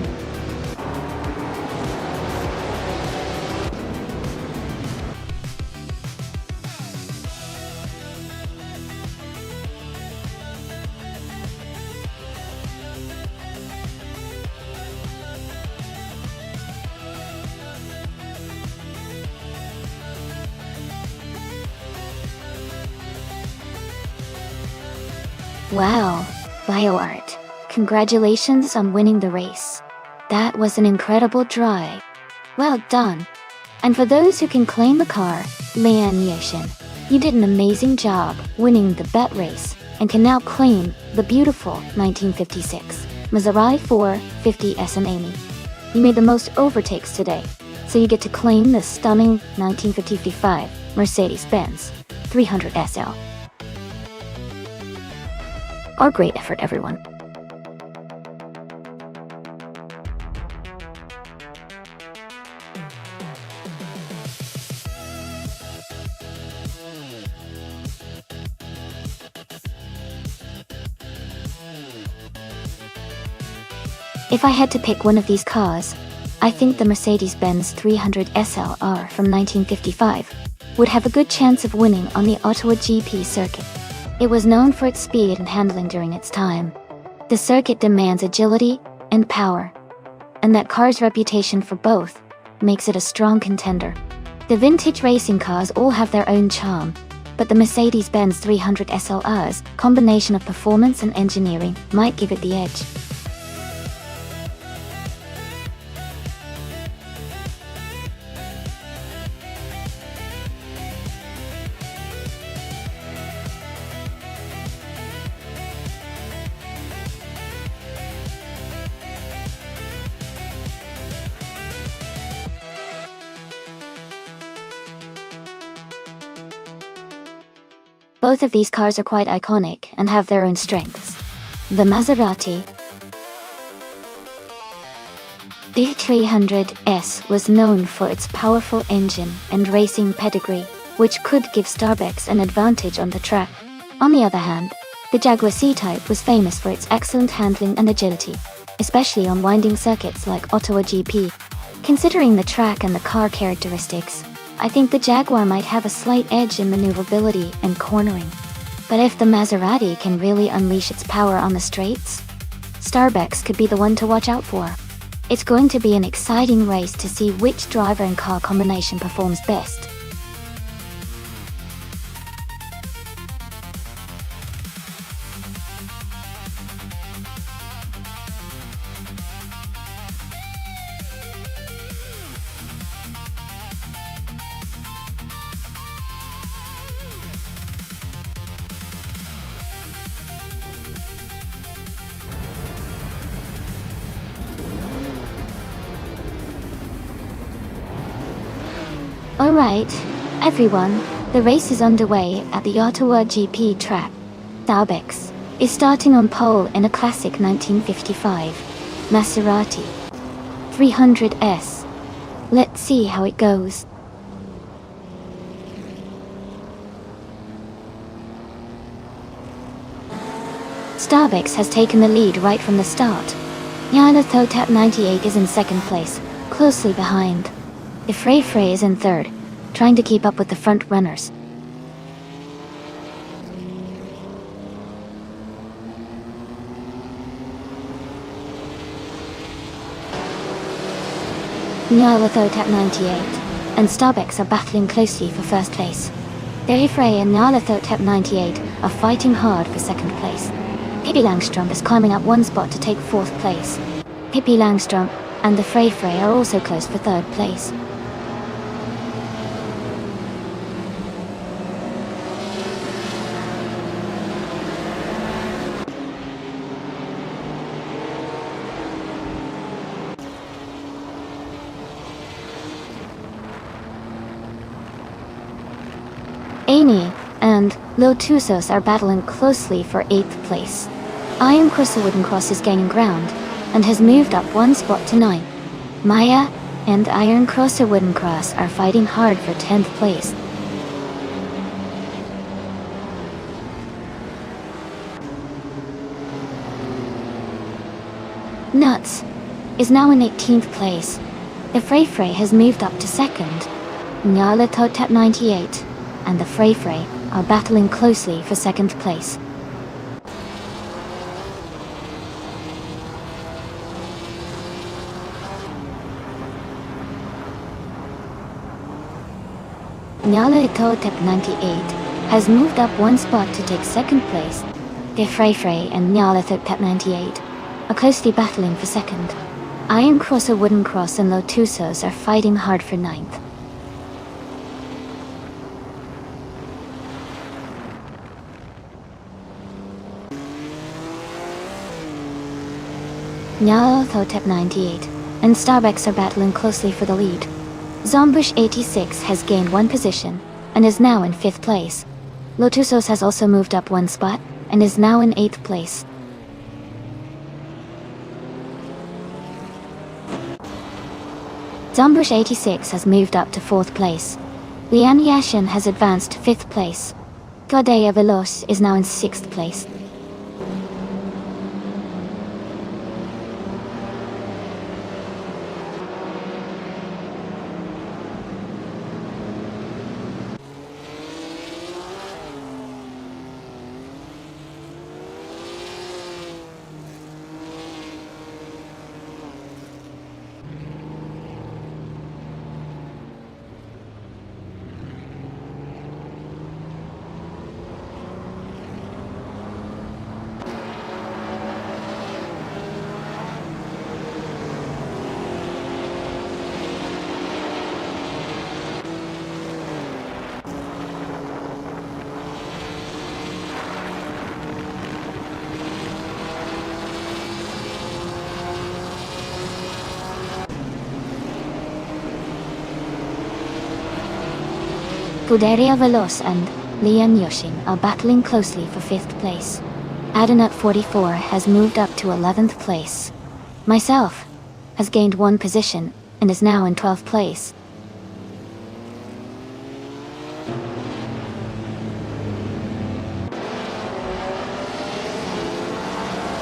Wow, Beoart, congratulations on winning the race. That was an incredible drive. Well done. And for those who can claim the car, Lian Yashin, you did an amazing job winning the bet race and can now claim the beautiful 1956 Maserati 450 SM Amy. You made the most overtakes today, so you get to claim the stunning 1955 Mercedes-Benz 300 SL. Our great effort, everyone. If I had to pick one of these cars, I think the Mercedes-Benz 300 SLR from 1955 would have a good chance of winning on the Ottawa GP circuit. It was known for its speed and handling during its time. The circuit demands agility and power, and that car's reputation for both makes it a strong contender. The vintage racing cars all have their own charm, but the Mercedes-Benz 300 SLR's combination of performance and engineering might give it the edge. Both of these cars are quite iconic and have their own strengths. The Maserati D300S was known for its powerful engine and racing pedigree, which could give Starbucks an advantage on the track. On the other hand, the Jaguar C-Type was famous for its excellent handling and agility, especially on winding circuits like Ottawa GP. Considering the track and the car characteristics, I think the Jaguar might have a slight edge in maneuverability and cornering. But if the Maserati can really unleash its power on the straights, Starbucks could be the one to watch out for. It's going to be an exciting race to see which driver and car combination performs best. Alright, everyone, the race is underway at the Ottawa GP track. Starbucks is starting on pole in a classic 1955 Maserati 300S. Let's see how it goes. Starbucks has taken the lead right from the start. Nyarlathotep 98 is in second place, closely behind. The Frey is in third, trying to keep up with the front runners. Nyarlathotep 98 and Starbucks are battling closely for first place. The Frey and Nyarlathotep 98 are fighting hard for second place. Pippi Langstrom is climbing up one spot to take fourth place. Pippi Langstrom and the Frey are also close for third place. Amy and Lotusos are battling closely for 8th place. Iron Crosser Wooden Cross is gaining ground and has moved up one spot to 9th. Maya and Iron Crosser Wooden Cross are fighting hard for 10th place. Nuts is now in 18th place. The Frey has moved up to 2nd. Nyarlathotep 98 and the Frey are battling closely for 2nd place. Nyarlathotep 98 has moved up one spot to take 2nd place. The Frey and Nyarlathotep 98 are closely battling for 2nd. Iron Crosser Wooden Cross and Lotusos are fighting hard for 9th. Nyarlathotep 98 and Starbucks are battling closely for the lead. Zombush 86 has gained one position and is now in 5th place. Lotusos has also moved up one spot and is now in 8th place. Zombush 86 has moved up to 4th place. Lian Yashin has advanced to 5th place. Godea Veloz is now in 6th place. Godea Veloz and Lee and Yoshin are battling closely for 5th place. Adanut 44 has moved up to 11th place. Myself has gained 1 position and is now in 12th place.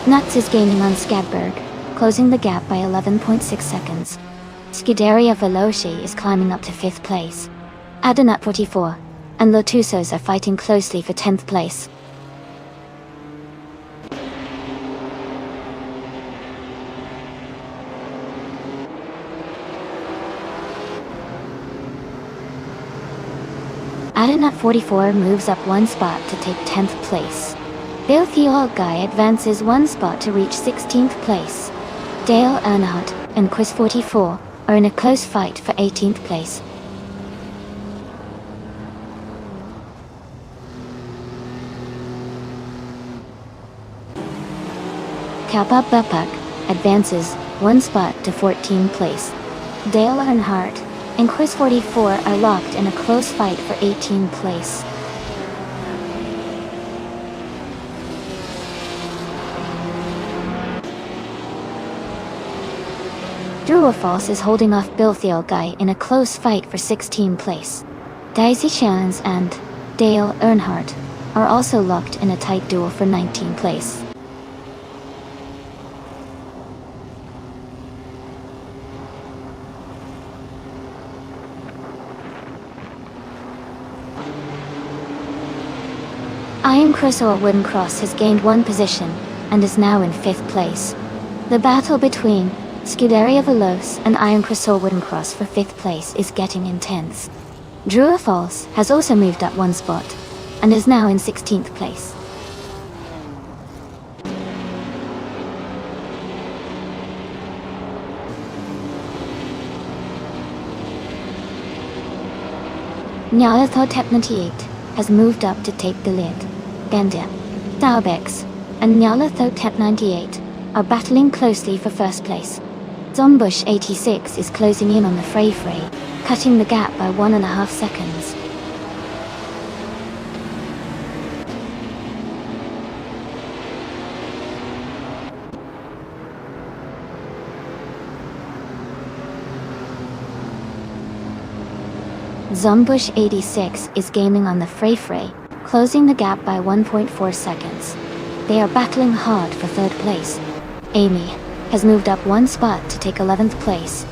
Nuts is gaining on Skadberg, closing the gap by 11.6 seconds. Scuderia Veloci is climbing up to 5th place. Adanut 44 and Lotusos are fighting closely for 10th place. Adanut 44 moves up 1 spot to take 10th place. Dale Guy advances 1 spot to reach 16th place. Dale Earnhardt and Quiz 44 are in a close fight for 18th place. Kappa Bupak advances 1 spot to 14th place. Dale Earnhardt and Quiz 44 are locked in a close fight for 18th place. Druafalse is holding off Bill Guy in a close fight for 16th place. Daisy Shans and Dale Earnhardt are also locked in a tight duel for 19th place. Iron Cross or Wooden Cross has gained 1 position and is now in 5th place. The battle between Scuderia Veloce and Iron Cross or Wooden Cross for 5th place is getting intense. Druafalse has also moved up 1 spot and is now in 16th place. Nyalathotep 98 has moved up to take the lead. Ganda, Starbex, and Nyalathotep 98 are battling closely for 1st place. Zombush 86 is closing in on the Fray, cutting the gap by 1.5 seconds. Zombush 86 is gaining on the Fray, closing the gap by 1.4 seconds. They are battling hard for 3rd place. Amy has moved up 1 spot to take 11th place.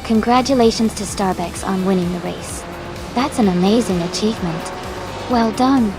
Congratulations to Starbex on winning the race. That's an amazing achievement. Well done.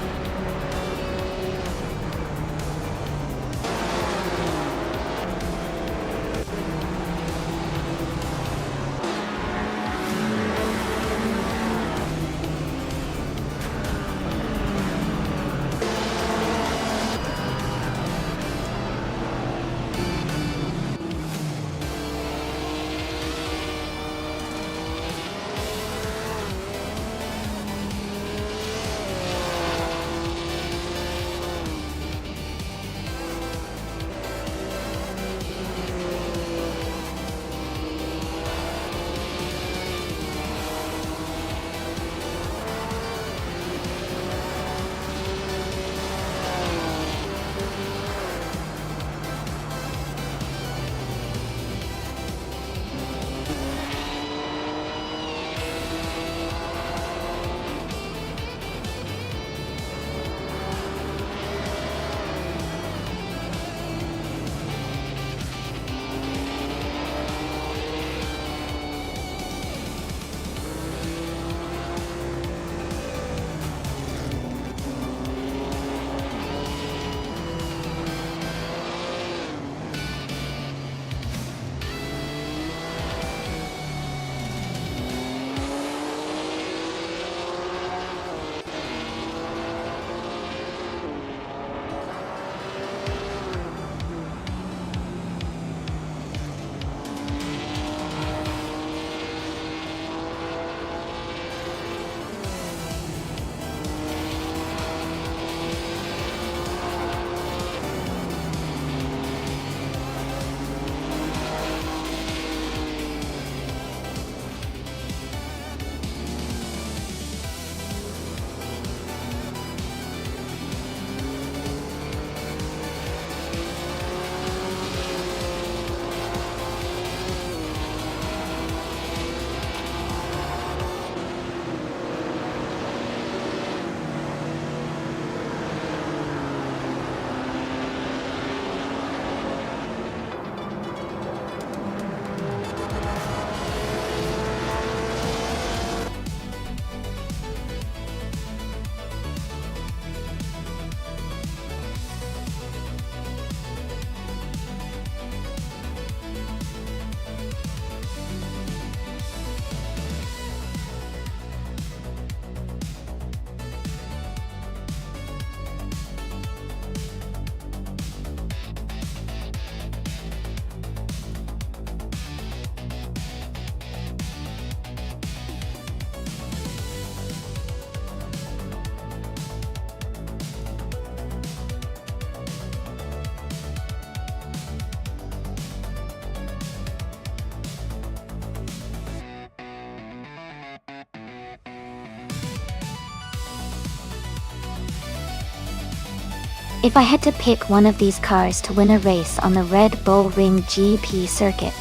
If I had to pick one of these cars to win a race on the Red Bull Ring GP circuit,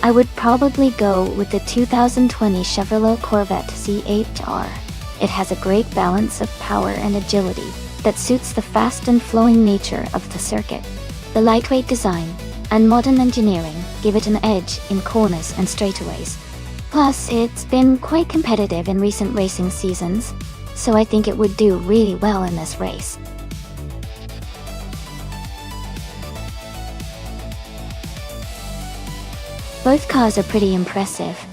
I would probably go with the 2020 Chevrolet Corvette C8R. It has a great balance of power and agility that suits the fast and flowing nature of the circuit. The lightweight design and modern engineering give it an edge in corners and straightaways. Plus, it's been quite competitive in recent racing seasons, so I think it would do really well in this race. Both cars are pretty impressive,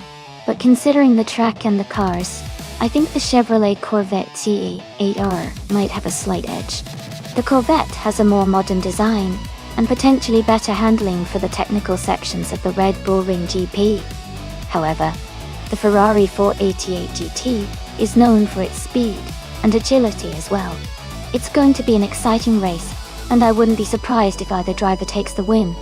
but considering the track and the cars, I think the Chevrolet Corvette C8R might have a slight edge. The Corvette has a more modern design and potentially better handling for the technical sections of the Red Bull Ring GP. However, the Ferrari 488 GT is known for its speed and agility as well. It's going to be an exciting race, and I wouldn't be surprised if either driver takes the win.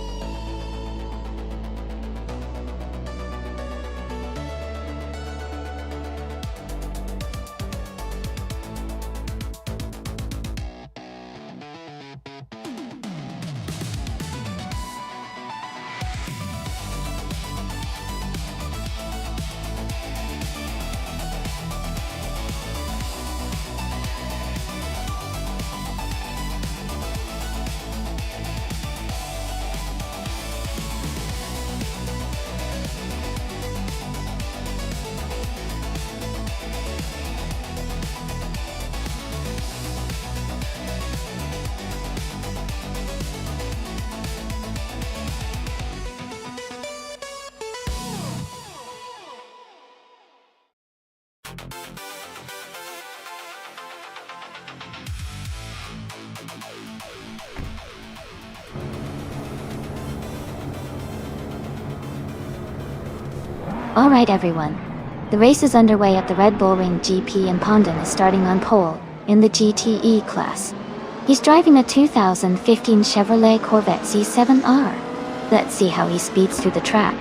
Alright everyone, the race is underway at the Red Bull Ring GP and Pondon is starting on pole in the GTE class. He's driving a 2015 Chevrolet Corvette C7R. Let's see how he speeds through the track.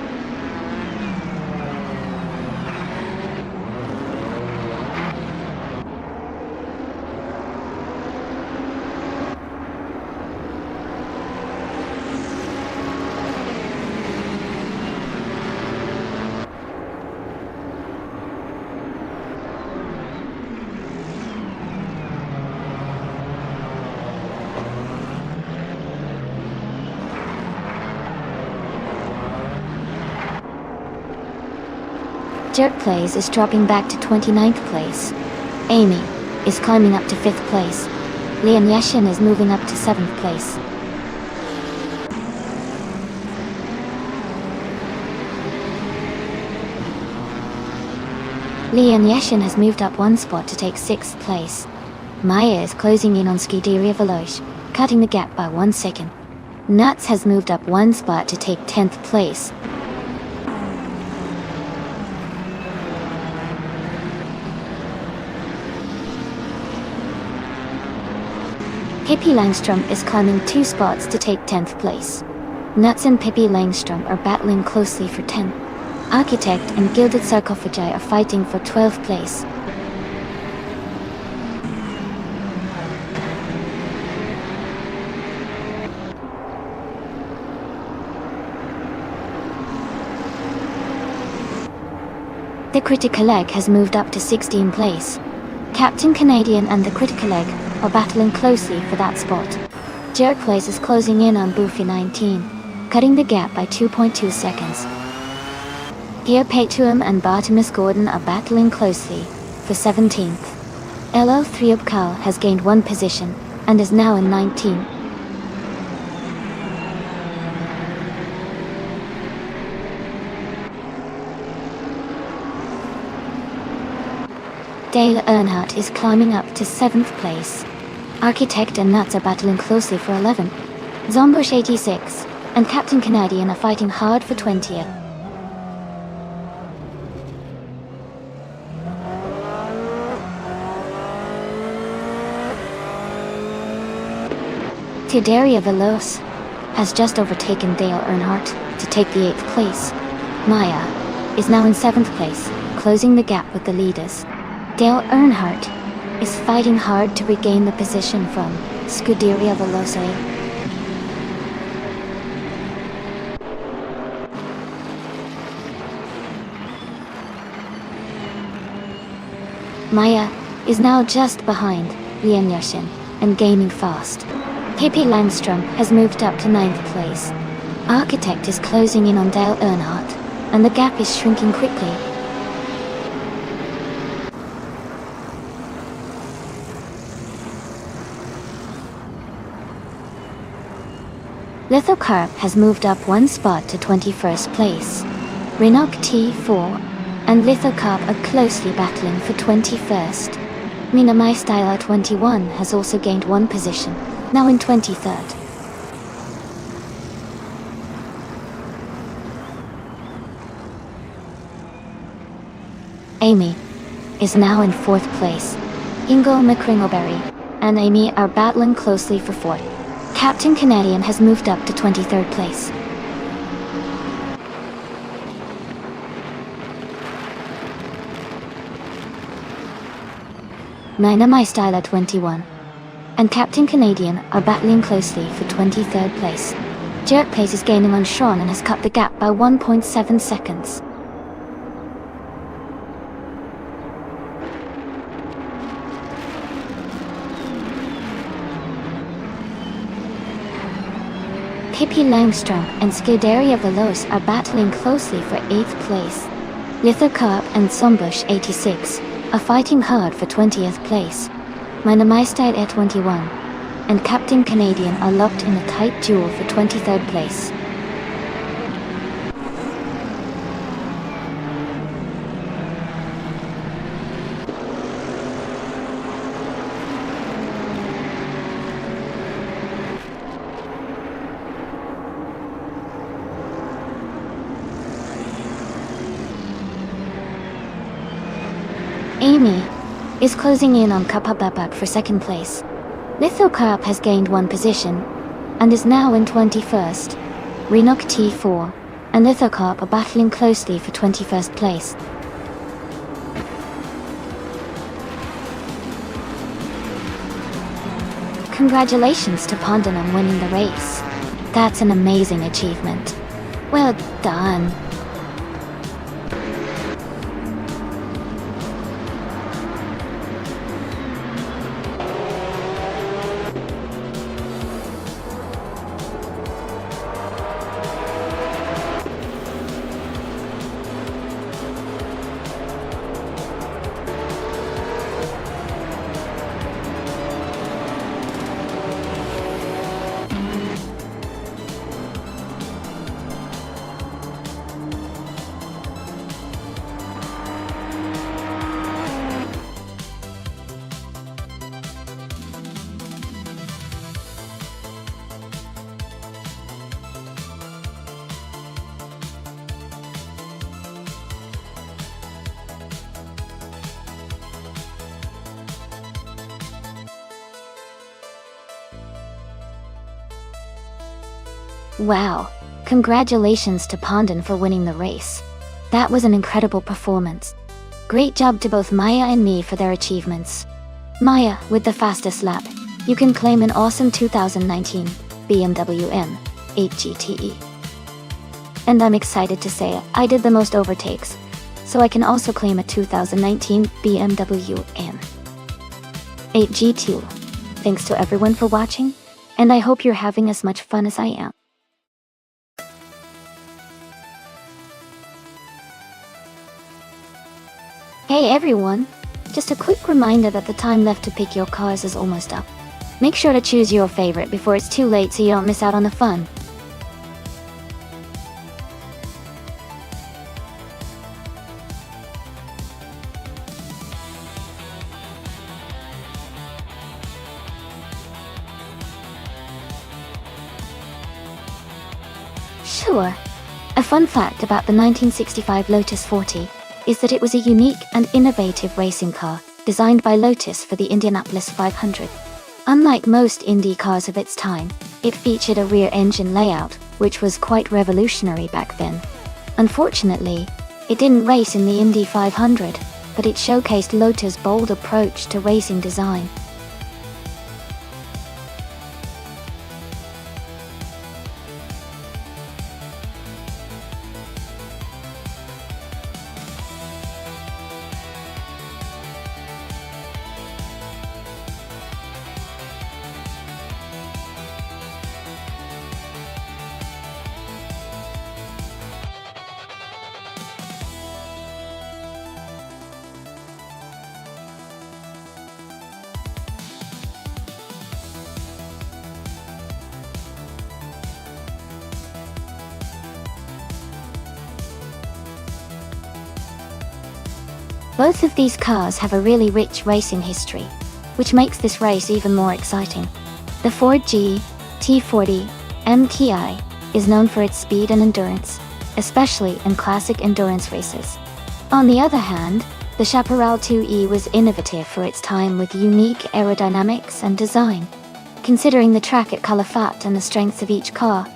Jerk Plays is dropping back to 29th place. Amy is climbing up to 5th place. Lian Yeshin is moving up to 7th place. Lian Yeshin has moved up one spot to take 6th place. Maya is closing in on Scuderia Veloce, cutting the gap by 1 second. Nuts has moved up one spot to take 10th place. Pippi Langstrom is climbing 2 spots to take 10th place. Nuts and Pippi Langstrom are battling closely for 10th. Architect and Gilded Sarcophagi are fighting for 12th place. The Critical Egg has moved up to 16th place. Captain Canadian and the Critical Egg are battling closely for that spot. Jerk Plays is closing in on Boofy 19, cutting the gap by 2.2 seconds. Pierre Patuum and Bartimus Gordon are battling closely for 17th. LL Thriobkal has gained 1 position and is now in 19th. Dale Earnhardt is climbing up to 7th place. Architect and Nuts are battling closely for 11th. Zombush 86 and Captain Canadian are fighting hard for 20th. Scuderia Veloce has just overtaken Dale Earnhardt to take the 8th place. Maya is now in 7th place, closing the gap with the leaders. Dale Earnhardt is fighting hard to regain the position from Scuderia Veloce. Maya is now just behind Lian Yashin and gaining fast. Pippi Langstrom has moved up to 9th place. Architect is closing in on Dale Earnhardt, and the gap is shrinking quickly. Lithocarp has moved up one spot to 21st place. Renault T4 and Lithocarp are closely battling for 21st. Mina MyStyler 21 has also gained one position, now in 23rd. Amy is now in 4th place. Ingo McCringleberry and Amy are battling closely for 4th. Captain Canadian has moved up to 23rd place. Nina MyStyler 21 and Captain Canadian are battling closely for 23rd place. Jerk Pace is gaining on Sean and has cut the gap by 1.7 seconds. Pippi Langstrom and Scuderia Veloce are battling closely for 8th place. Lithocarp and Sombush 86 are fighting hard for 20th place. Mina MyStyler 21 and Captain Canadian are locked in a tight duel for 23rd place. Amy is closing in on Kapababak for 2nd place. Lithocarp has gained one position and is now in 21st. Renault T4 and Lithocarp are battling closely for 21st place. Congratulations to Pandon on winning the race. That's an amazing achievement. Well done. Wow, congratulations to Pandon for winning the race. That was an incredible performance. Great job to both Maya and me for their achievements. Maya, with the fastest lap, you can claim an awesome 2019 BMW M8 GTE. And I'm excited to say I did the most overtakes, so I can also claim a 2019 BMW M8 GT. Thanks to everyone for watching, and I hope you're having as much fun as I am. Hey everyone! Just a quick reminder that the time left to pick your cars is almost up. Make sure to choose your favorite before it's too late so you don't miss out on the fun. Sure. A fun fact about the 1965 Lotus 40 is that it was a unique and innovative racing car designed by Lotus for the Indianapolis 500. Unlike most Indy cars of its time, it featured a rear engine layout, which was quite revolutionary back then. Unfortunately, it didn't race in the Indy 500, but it showcased Lotus' bold approach to racing design. Both of these cars have a really rich racing history, which makes this race even more exciting. The Ford GT40 MTI is known for its speed and endurance, especially in classic endurance races. On the other hand, the Chaparral 2E was innovative for its time with unique aerodynamics and design. Considering the track at Calafat and the strengths of each car,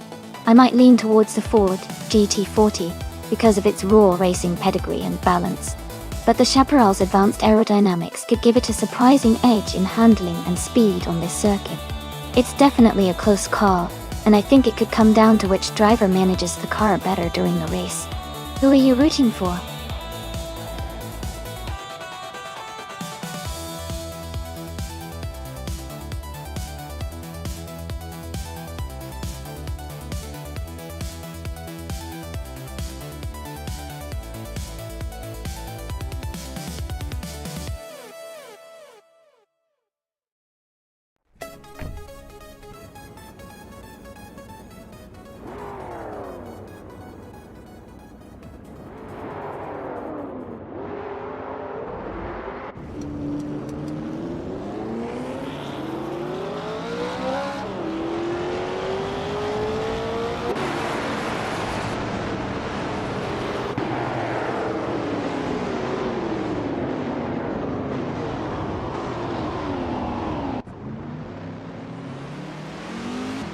I might lean towards the Ford GT40 because of its raw racing pedigree and balance. But the Chaparral's advanced aerodynamics could give it a surprising edge in handling and speed on this circuit. It's definitely a close call, and I think it could come down to which driver manages the car better during the race. Who are you rooting for?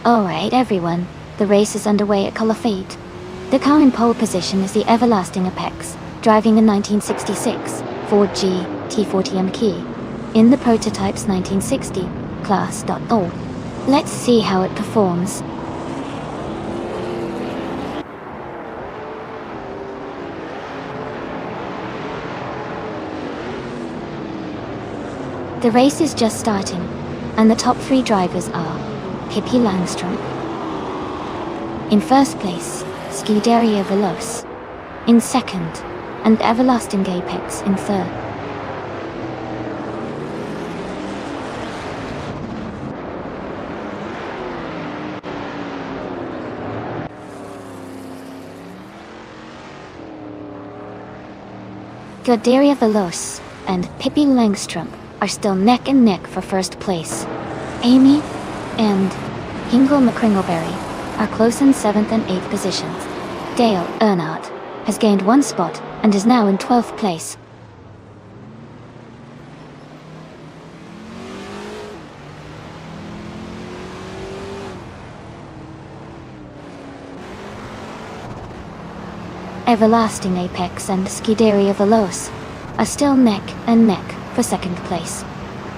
Alright everyone, the race is underway at Calafate. The car in pole position is the Everlasting Apex, driving a 1966 Ford GT40 MK in the prototype's 1960 Class. Let's see how it performs. The race is just starting, and the top 3 drivers are Pippi Langstrom in first place, Scuderia Veloce in second, and Everlasting Apex in third. Scuderia Veloce and Pippi Langstrom are still neck and neck for first place. Amy and Hingle McCringleberry are close in 7th and 8th positions. Dale Earnhardt has gained 1 spot and is now in 12th place. Everlasting Apex and Scuderia Veloce are still neck and neck for 2nd place.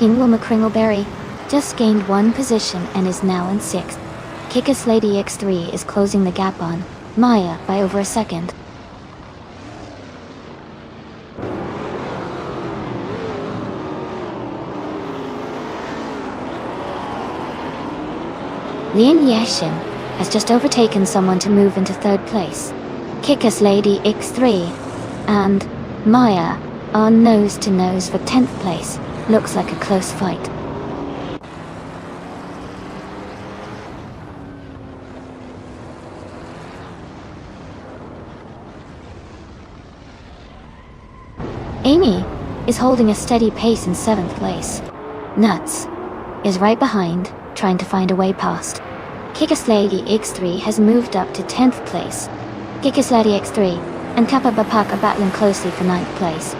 Hingle McCringleberry just gained 1 position and is now in 6th. Kick-Ass Lady X3 is closing the gap on Maya by over a second. Lian Yashin has just overtaken someone to move into 3rd place. Kick-Ass Lady X3 and Maya are nose to nose for 10th place. Looks like a close fight. Amy is holding a steady pace in 7th place. Nuts is right behind, trying to find a way past. Kick-Ass Lady X3 has moved up to 10th place. Kick-Ass Lady X3 and Kappa Bapak are battling closely for 9th place.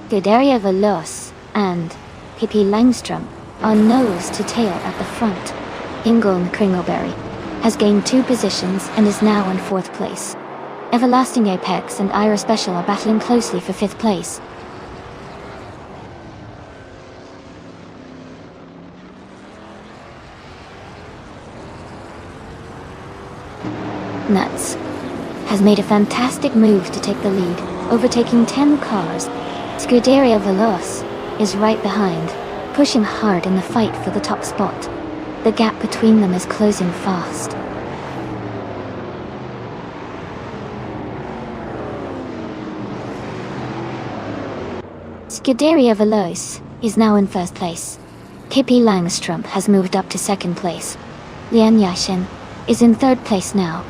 Scuderia Veloce and Pippi Langstrom are nose to tail at the front. Hingle McCringleberry has gained 2 positions and is now in 4th place. Everlasting Apex and Ira Special are battling closely for 5th place. Nuts has made a fantastic move to take the lead, overtaking 10 cars. Scuderia Veloce is right behind, pushing hard in the fight for the top spot. The gap between them is closing fast. Scuderia Veloce is now in 1st place. Pippi Langstrup has moved up to second place. Lian Yashin is in third place now.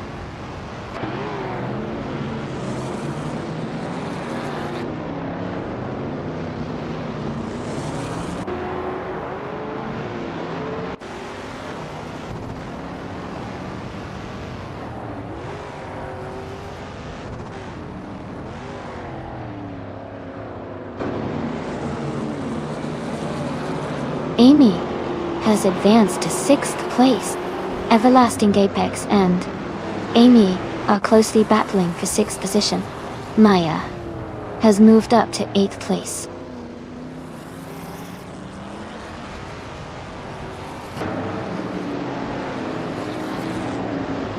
Amy has advanced to 6th place. Everlasting Apex and Amy are closely battling for 6th position. Maya has moved up to 8th place.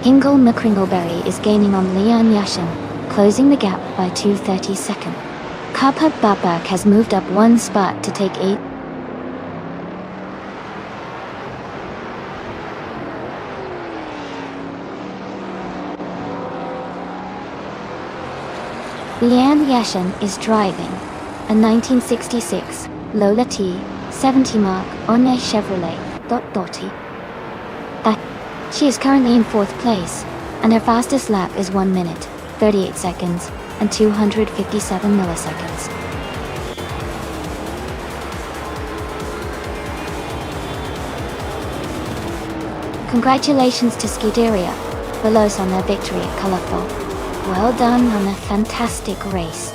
Hingle McCringleberry is gaining on Lian Yashin, closing the gap by 2/30 seconds. Kappa Babak has moved up one spot to take 8th. Lian Yashin is driving a 1966 Lola T70 Mark on a Chevrolet Dottie. She is currently in 4th place, and her fastest lap is 1 minute, 38 seconds, and 257 milliseconds. Congratulations to Scuderia Veloce on their victory at Colorful. Well done on a fantastic race.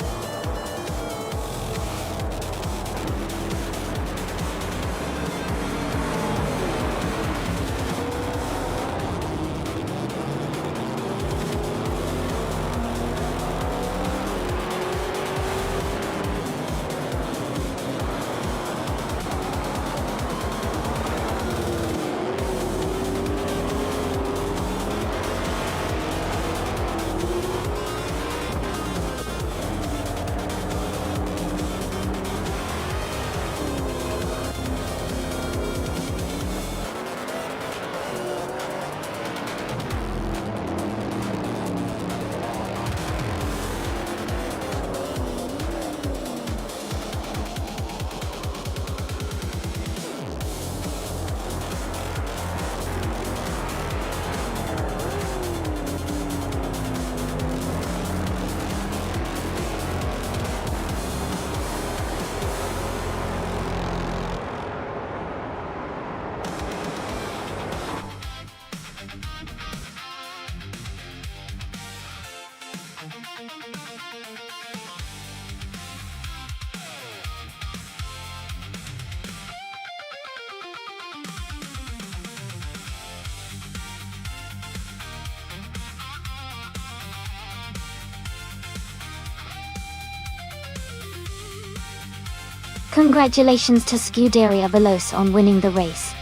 Congratulations to Scuderia Veloce on winning the race.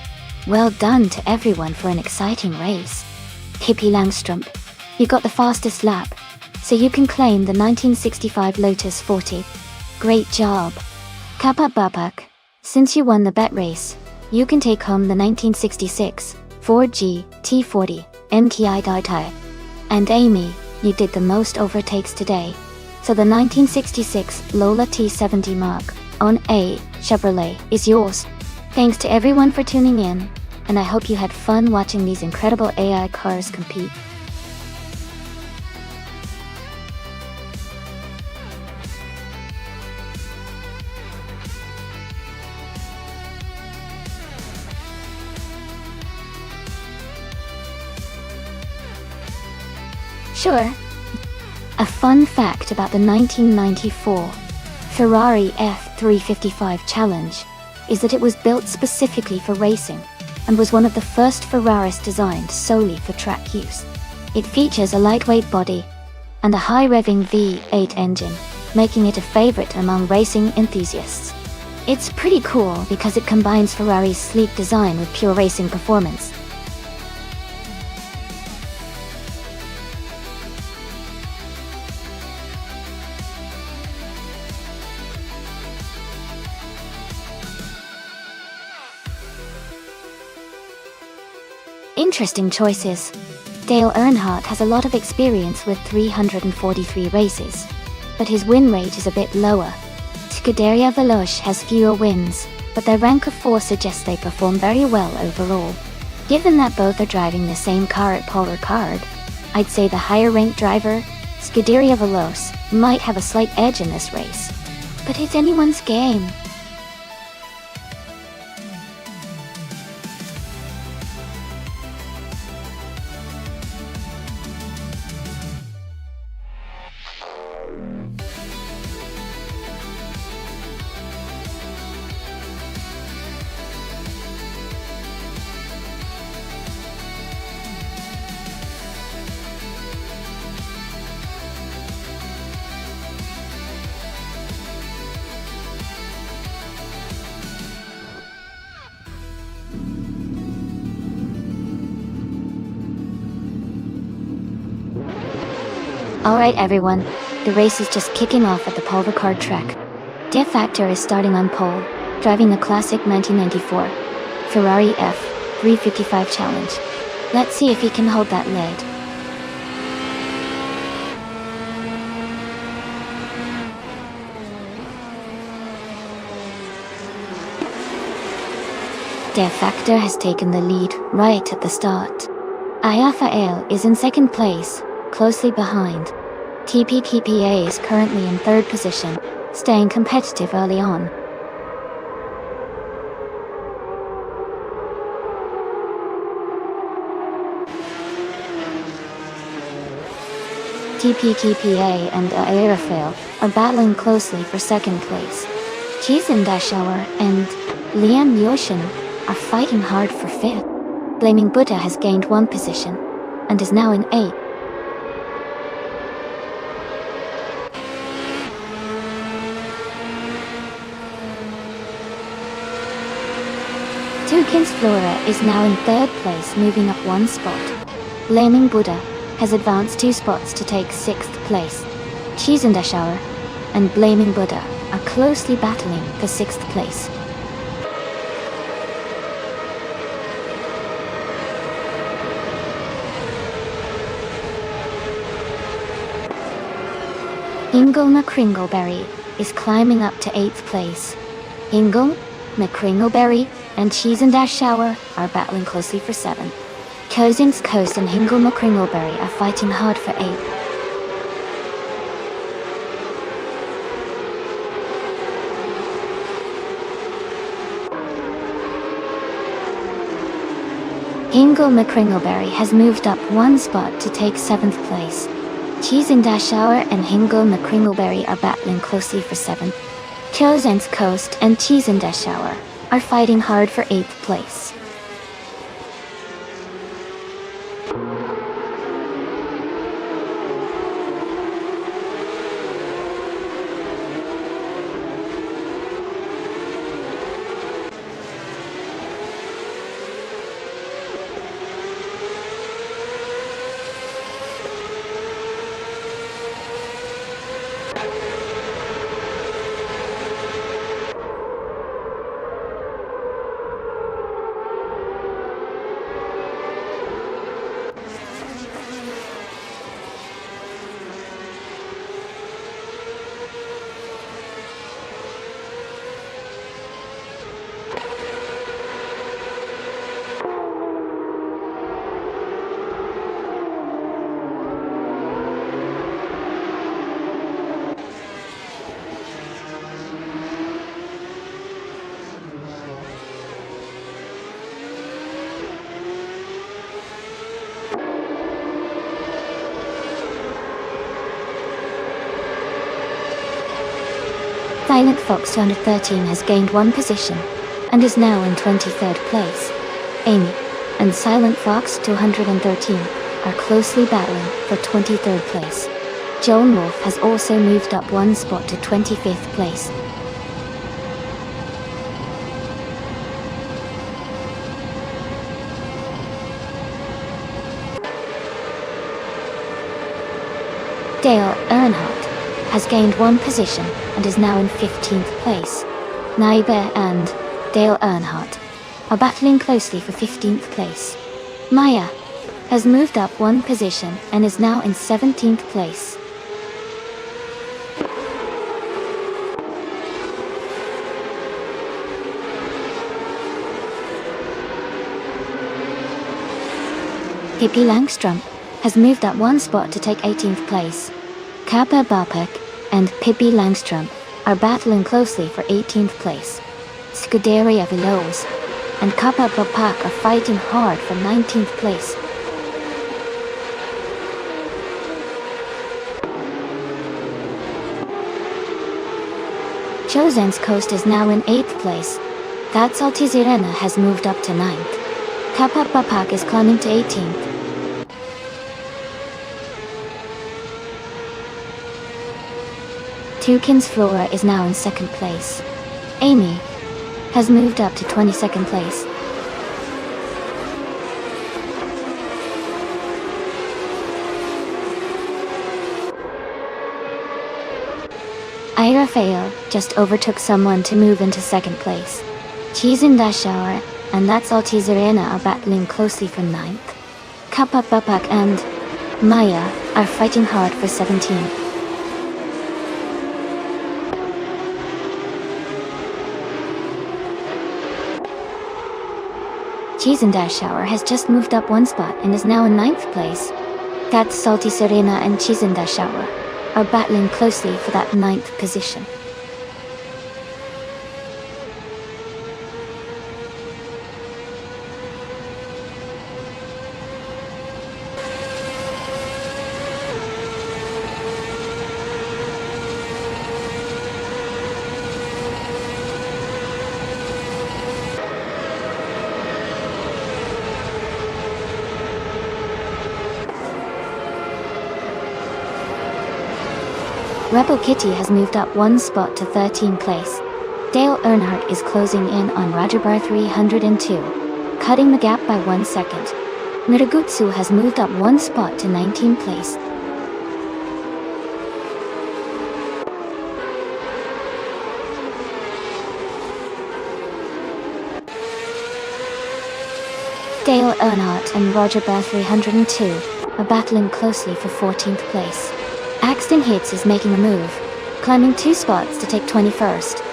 Well done to everyone for an exciting race. Pippi Langstrup, you got the fastest lap, so you can claim the 1965 Lotus 40. Great job. Kappa Babak, since you won the bet race, you can take home the 1966 4G T40 MKI Daitai. And Amy, you did the most overtakes today, so the 1966 Lola T70 Mark on a Chevrolet is yours. Thanks to everyone for tuning in, and I hope you had fun watching these incredible AI cars compete. Sure. A fun fact about the 1994 Ferrari F355 Challenge is that it was built specifically for racing and was one of the first Ferraris designed solely for track use. It features a lightweight body and a high-revving V8 engine, making it a favorite among racing enthusiasts. It's pretty cool because it combines Ferrari's sleek design with pure racing performance. Interesting choices. Dale Earnhardt has a lot of experience with 343 races, but his win rate is a bit lower. Scuderia Veloce has fewer wins, but their rank of 4 suggests they perform very well overall. Given that both are driving the same car at Polar Card, I'd say the higher ranked driver, Scuderia Veloce, might have a slight edge in this race. But it's anyone's game. Alright everyone, the race is just kicking off at the Pulvercard track. De Factor is starting on pole, driving the classic 1994 Ferrari F355 Challenge. Let's see if he can hold that lead. De Factor has taken the lead right at the start. Ayafael is in second place, closely behind. TPKPA is currently in third position, staying competitive early on. TPKPA and Ayafael are battling closely for second place. Cheesin Dashauer and Liam Yoshin are fighting hard for fifth. Blaming Buddha has gained 1 position, and is now in 8th. Tukins Flora is now in 3rd place, moving up 1 spot. Blaming Buddha has advanced 2 spots to take 6th place. Chizendashauer and Blaming Buddha are closely battling for 6th place. Ingle McCringleberry is climbing up to 8th place. Ingle, McCringleberry, and Chizendashauer are battling closely for 7th. Cousins Coast and Hingle McCringleberry are fighting hard for 8th. Hingle McCringleberry has moved up 1 spot to take 7th place. Chizendashauer and Hingle McCringleberry are battling closely for 7th. Cousins Coast and Chizendashauer are fighting hard for 8th place. Silent Fox 213 has gained 1 position, and is now in 23rd place. Amy and Silent Fox 213 are closely battling for 23rd place. Joan Wolf has also moved up 1 spot to 25th place. Dale Earnhardt has gained 1 position and is now in 15th place. Naibe and Dale Earnhardt are battling closely for 15th place. Maya has moved up 1 position and is now in 17th place. Pippi Langström has moved up one spot to take 18th place. Kappa Bapak and Pippi Langström are battling closely for 18th place. Scuderia Veloz and Kappa Bapak are fighting hard for 19th place. Chosen's Coast is now in 8th place. That's Altizirena has moved up to 9th. Kappa Bapak is climbing to 18th. Tukin's Flora is now in 2nd place. Amy has moved up to 22nd place. Rafael just overtook someone to move into 2nd place. Cheese in Dashauer and That's Altizirena are battling closely for 9th. Kappa Bapak and Maya are fighting hard for 17th. Chiesendashauer has just moved up one spot and is now in 9th place. That's Salty Serena and Chiesendashauer are battling closely for that 9th position. Rebel Kitty has moved up one spot to 13th place. Dale Earnhardt is closing in on Rajabar 302, cutting the gap by 1 second. Miragutsu has moved up one spot to 19th place. Dale Earnhardt and Rajabar 302 are battling closely for 14th place. Axton Hits is making a move, climbing 2 spots to take 21st.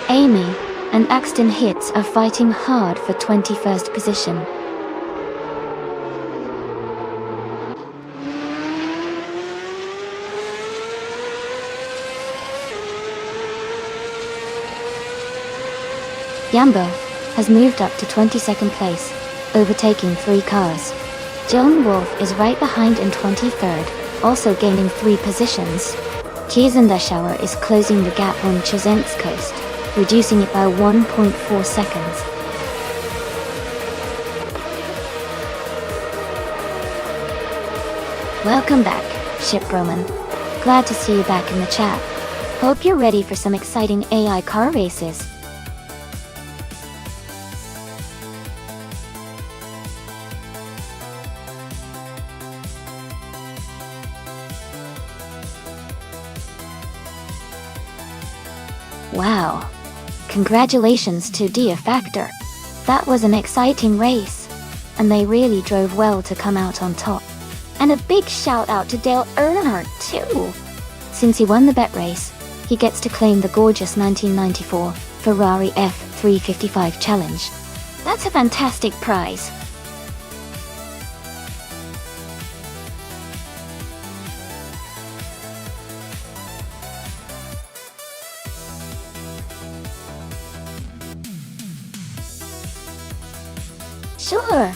Amy and Axton Hits are fighting hard for 21st position. Yambo has moved up to 22nd place, overtaking 3 cars. Joan Wolf is right behind in 23rd, also gaining 3 positions. Chiesendashauer is closing the gap on Chosen's Coast, reducing it by 1.4 seconds. Welcome back, Ship Roman. Glad to see you back in the chat. Hope you're ready for some exciting AI car races. Wow. Congratulations to Dia Factor. That was an exciting race. And they really drove well to come out on top. And a big shout out to Dale Earnhardt too. Since he won the bet race, he gets to claim the gorgeous 1994 Ferrari F355 Challenge. That's a fantastic prize. Sure.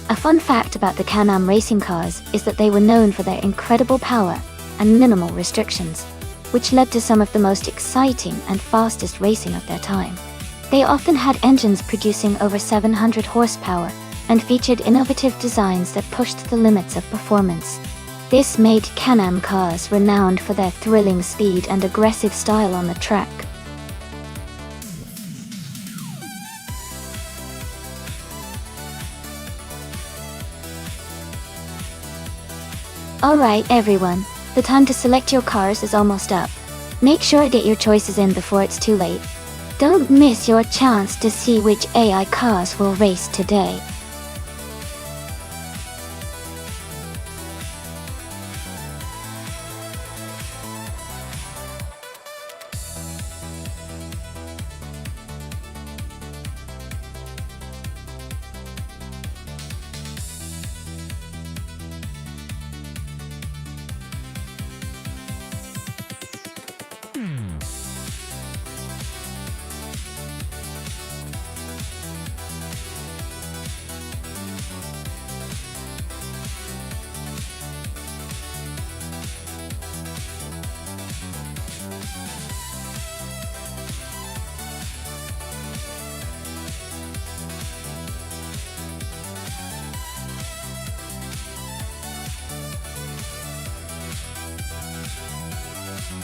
A fun fact about the Can-Am racing cars is that they were known for their incredible power and minimal restrictions, which led to some of the most exciting and fastest racing of their time. They often had engines producing over 700 horsepower and featured innovative designs that pushed the limits of performance. This made Can-Am cars renowned for their thrilling speed and aggressive style on the track. Alright everyone, the time to select your cars is almost up. Make sure to get your choices in before it's too late. Don't miss your chance to see which AI cars will race today.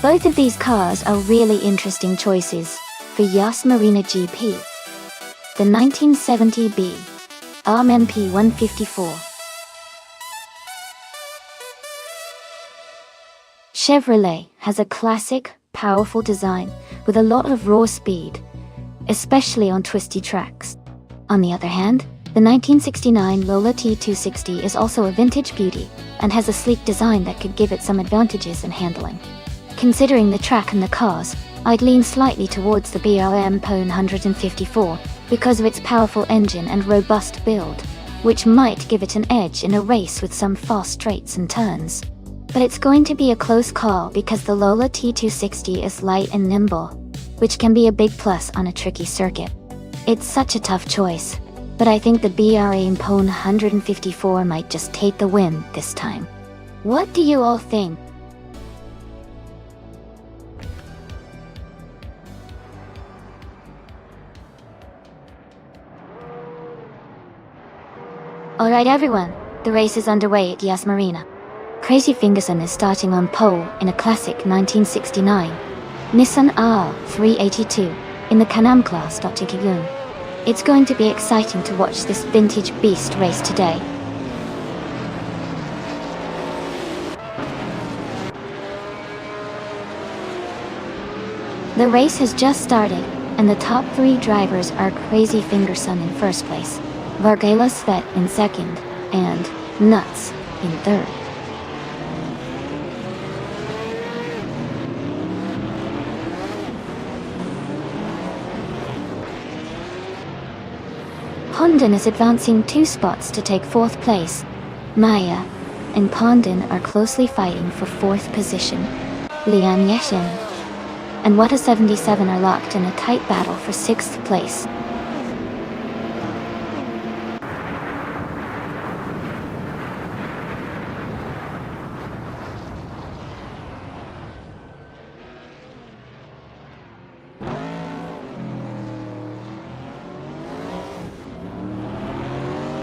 Both of these cars are really interesting choices for Yas Marina GP. The 1970B RMP 154. Chevrolet has a classic, powerful design with a lot of raw speed, especially on twisty tracks. On the other hand, the 1969 Lola T260 is also a vintage beauty and has a sleek design that could give it some advantages in handling. Considering the track and the cars, I'd lean slightly towards the BRM Pone 154 because of its powerful engine and robust build, which might give it an edge in a race with some fast straights and turns. But it's going to be a close call because the Lola T260 is light and nimble, which can be a big plus on a tricky circuit. It's such a tough choice, but I think the BRM Pone 154 might just take the win this time. What do you all think? Alright everyone, the race is underway at Yas Marina. Crazy Fingerson is starting on pole in a classic 1969 Nissan R382 in the Can-Am class. Tikiyun. It's going to be exciting to watch this vintage beast race today. The race has just started, and the top three drivers are Crazy Fingerson in first place, Vargela Svet in second, and Nuts in third. Pondon is advancing 2 spots to take 4th place. Maya and Pondon are closely fighting for 4th position. Lian Yeshin and Wata 77 are locked in a tight battle for 6th place.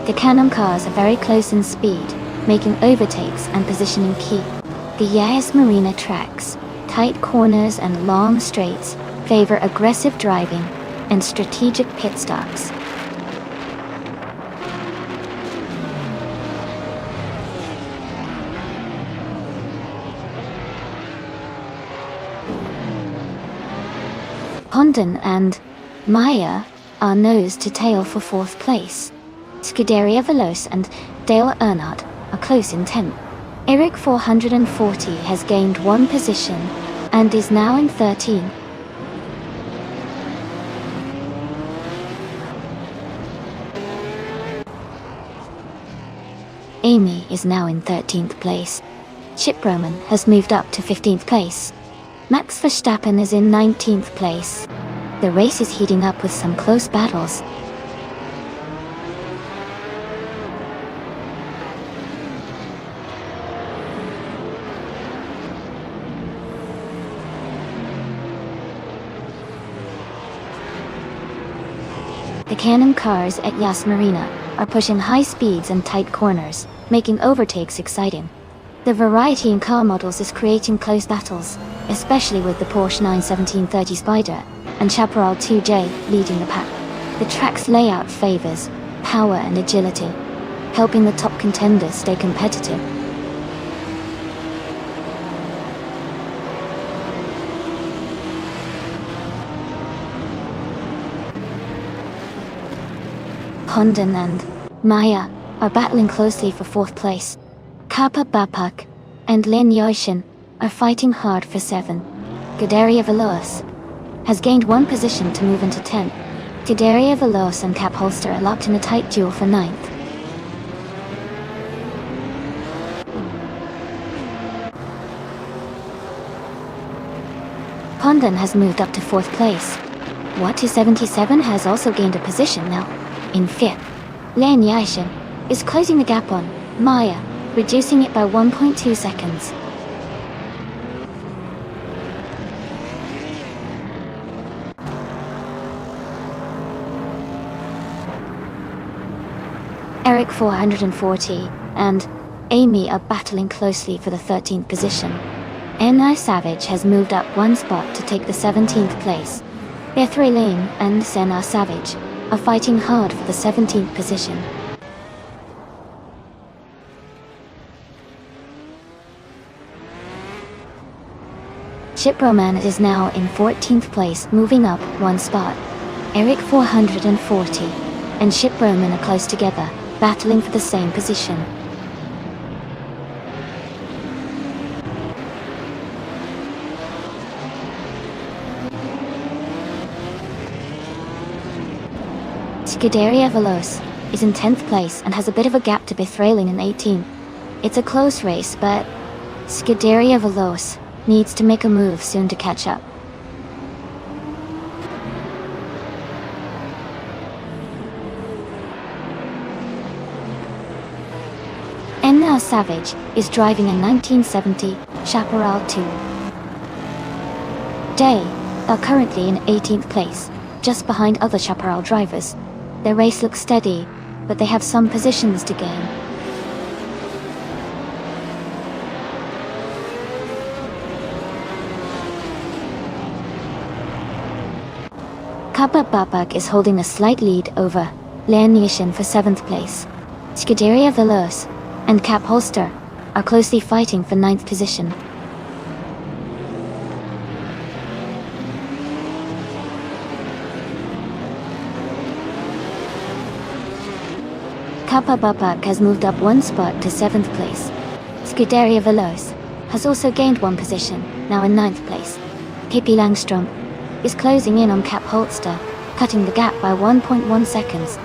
The Can-Am cars are very close in speed, making overtakes and positioning key. The Yas Marina tracks, tight corners and long straights favor aggressive driving and strategic pit stops. Pondon and Maya are nose to tail for 4th place. Scuderia Veloce and Dale Earnhardt are close in 10th. Eric 440 has gained 1 position and is now in 13. Amy is now in 13th place. Chip Roman has moved up to 15th place. Max Verstappen is in 19th place. The race is heating up with some close battles. The Can-Am cars at Yas Marina are pushing high speeds and tight corners, making overtakes exciting. The variety in car models is creating close battles, especially with the Porsche 91730 Spider and Chaparral 2J leading the pack. The track's layout favors power and agility, helping the top contenders stay competitive. Pondon and Maya are battling closely for 4th place. Kappa Bapak and Lin Yoshin are fighting hard for 7. Scuderia Veloce has gained 1 position to move into 10th. Scuderia Veloce and Cap Holster are locked in a tight duel for 9th. Pondon has moved up to 4th place. Watu 77 has also gained a position now. In 5th, Lian Yashin is closing the gap on Maya, reducing it by 1.2 seconds. Eric 440 and Amy are battling closely for the 13th position. NI Savage has moved up one spot to take the 17th place. Ethri Lane and Senna Savage are fighting hard for the 17th position. Shiproman is now in 14th place, moving up one spot. Eric 440 and Shiproman are close together, battling for the same position. Scuderia Veloce is in 10th place and has a bit of a gap to Bethrailing in 18th. It's a close race, but Scuderia Veloce needs to make a move soon to catch up. And now Savage is driving a 1970 Chaparral 2. They are currently in 18th place, just behind other Chaparral drivers. Their race looks steady, but they have some positions to gain. Kappa Bapak is holding a slight lead over Lian Nishin for 7th place. Scuderia Veloce and Cap Holster are closely fighting for 9th position. Kappa Bapak has moved up one spot to 7th place. Scuderia Veloce has also gained one position, now in 9th place. Pippi Langstrom is closing in on Cap Holster, cutting the gap by 1.1 seconds.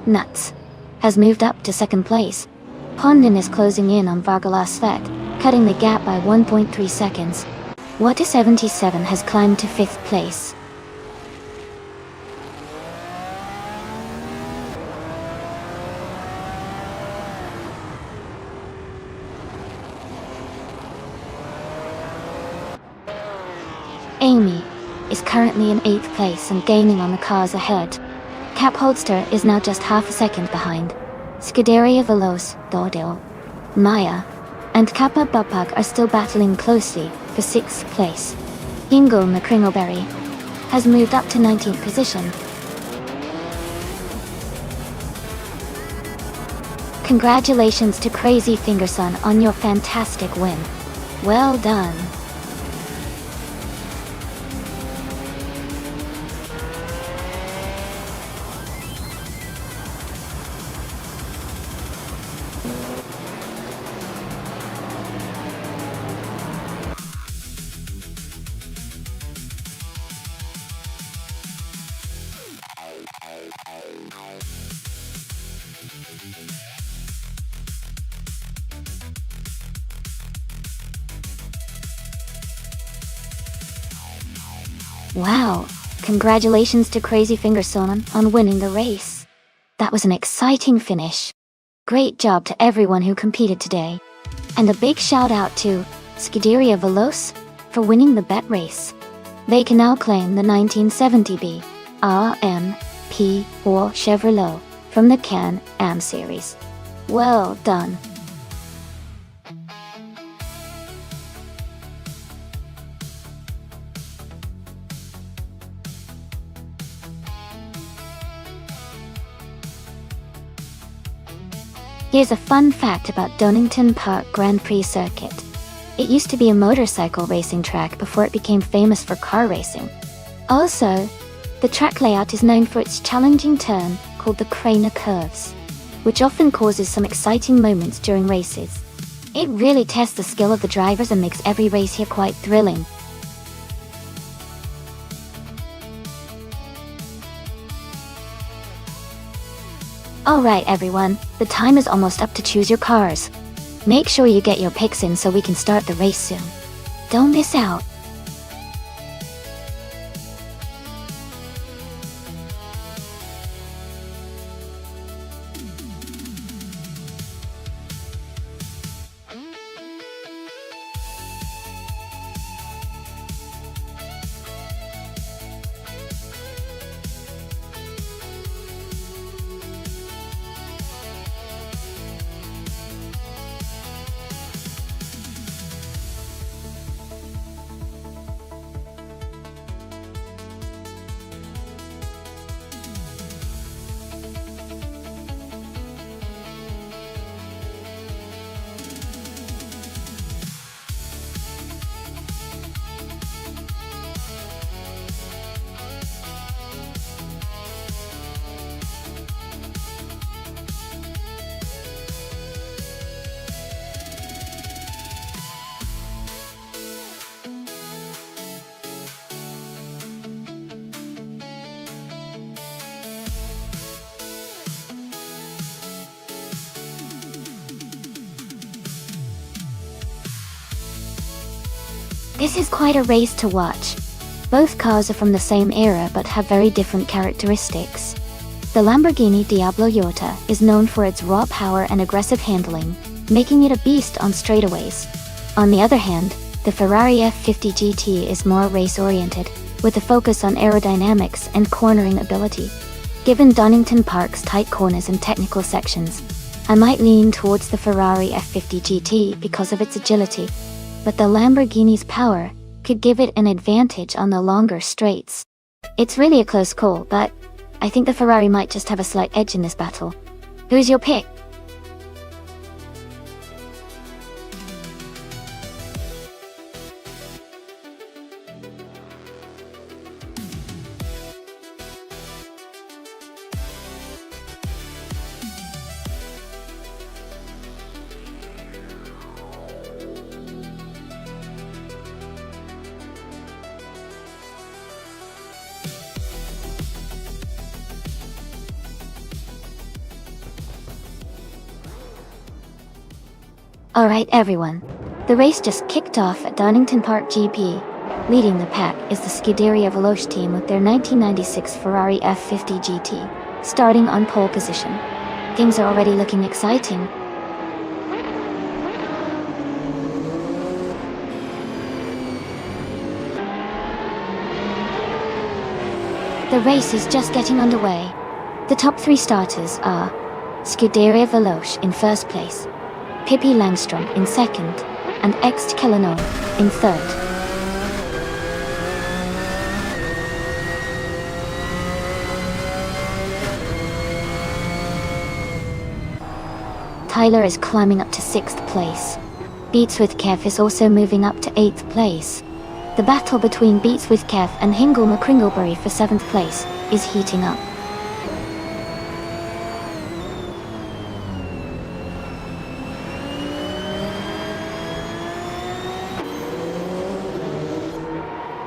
Nuts has moved up to 2nd place. Pondin is closing in on Vargala Svet, cutting the gap by 1.3 seconds. Water 77 has climbed to 5th place. Amy is currently in 8th place and gaining on the cars ahead. Cap Holster is now just half a second behind. Scuderia Veloce, Dordil, Maya, and Kappa Bapak are still battling closely for 6th place. Ingo McCringleberry has moved up to 19th position. Congratulations to Crazy Fingerson on your fantastic win. Well done. Wow, congratulations to Crazy Fingerson on winning the race. That was an exciting finish. Great job to everyone who competed today. And a big shout out to Scuderia Veloce for winning the bet race. They can now claim the 1970B RM/P4 Chevrolet from the Can-Am series. Well done. Here's a fun fact about Donington Park Grand Prix circuit. It used to be a motorcycle racing track before it became famous for car racing. Also, the track layout is known for its challenging turn called the Craner Curves, which often causes some exciting moments during races. It really tests the skill of the drivers and makes every race here quite thrilling. Alright everyone, the time is almost up to choose your cars. Make sure you get your picks in so we can start the race soon. Don't miss out. This is quite a race to watch. Both cars are from the same era but have very different characteristics. The Lamborghini Diablo Iota is known for its raw power and aggressive handling, making it a beast on straightaways. On the other hand, the Ferrari F50 GT is more race-oriented, with a focus on aerodynamics and cornering ability. Given Donington Park's tight corners and technical sections, I might lean towards the Ferrari F50 GT because of its agility, but the Lamborghini's power could give it an advantage on the longer straights. It's really a close call, but I think the Ferrari might just have a slight edge in this battle. Who's your pick? Alright everyone, the race just kicked off at Donington Park GP. Leading the pack is the Scuderia Veloce team with their 1996 Ferrari F50 GT, starting on pole position. Things are already looking exciting. The race is just getting underway. The top three starters are Scuderia Veloce in first place, Pippi Langstrom in second, and Ext Kellenone in third. Tyler is climbing up to 6th place. Beats with Kev is also moving up to 8th place. The battle between Beats with Kev and Hingle McCringlebury for 7th place is heating up.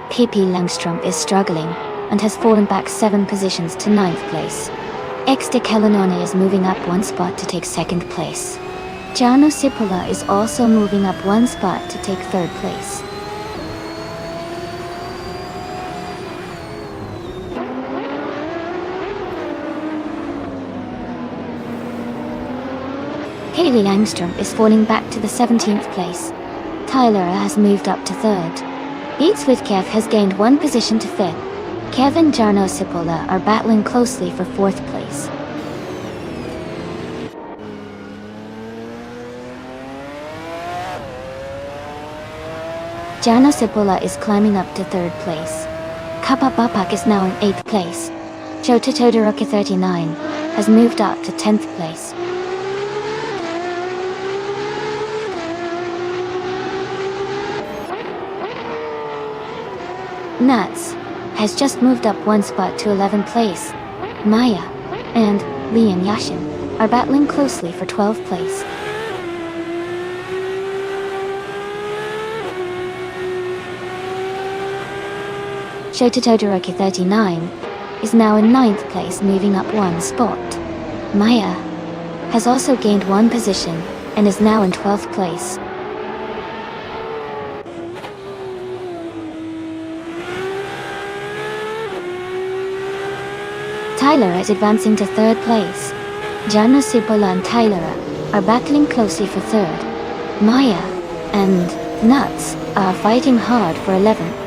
Pippi Langstrom is struggling and has fallen back 7 positions to 9th place. Ext Kellenone is moving up 1 spot to take 2nd place. Jarno Cipolla is also moving up 1 spot to take 3rd place. Haley Langstrom is falling back to the 17th place. Tyler has moved up to 3rd. Beats with Kev has gained 1 position to 5th. Kev and Jarno Cipolla are battling closely for 4th place. Jarno Cipolla is climbing up to 3rd place. Kappa Bapak is now in 8th place. Jota Todoroki 39 has moved up to 10th place. Nuts has just moved up 1 spot to 11th place. Maya and Lian Yashin are battling closely for 12th place. Shota Todoroki 39 is now in 9th place, moving up 1 spot. Maya has also gained 1 position and is now in 12th place. Tyler is advancing to third place. Jarno Cipolla and Tyler are battling closely for third. Maya and Nuts are fighting hard for 11th.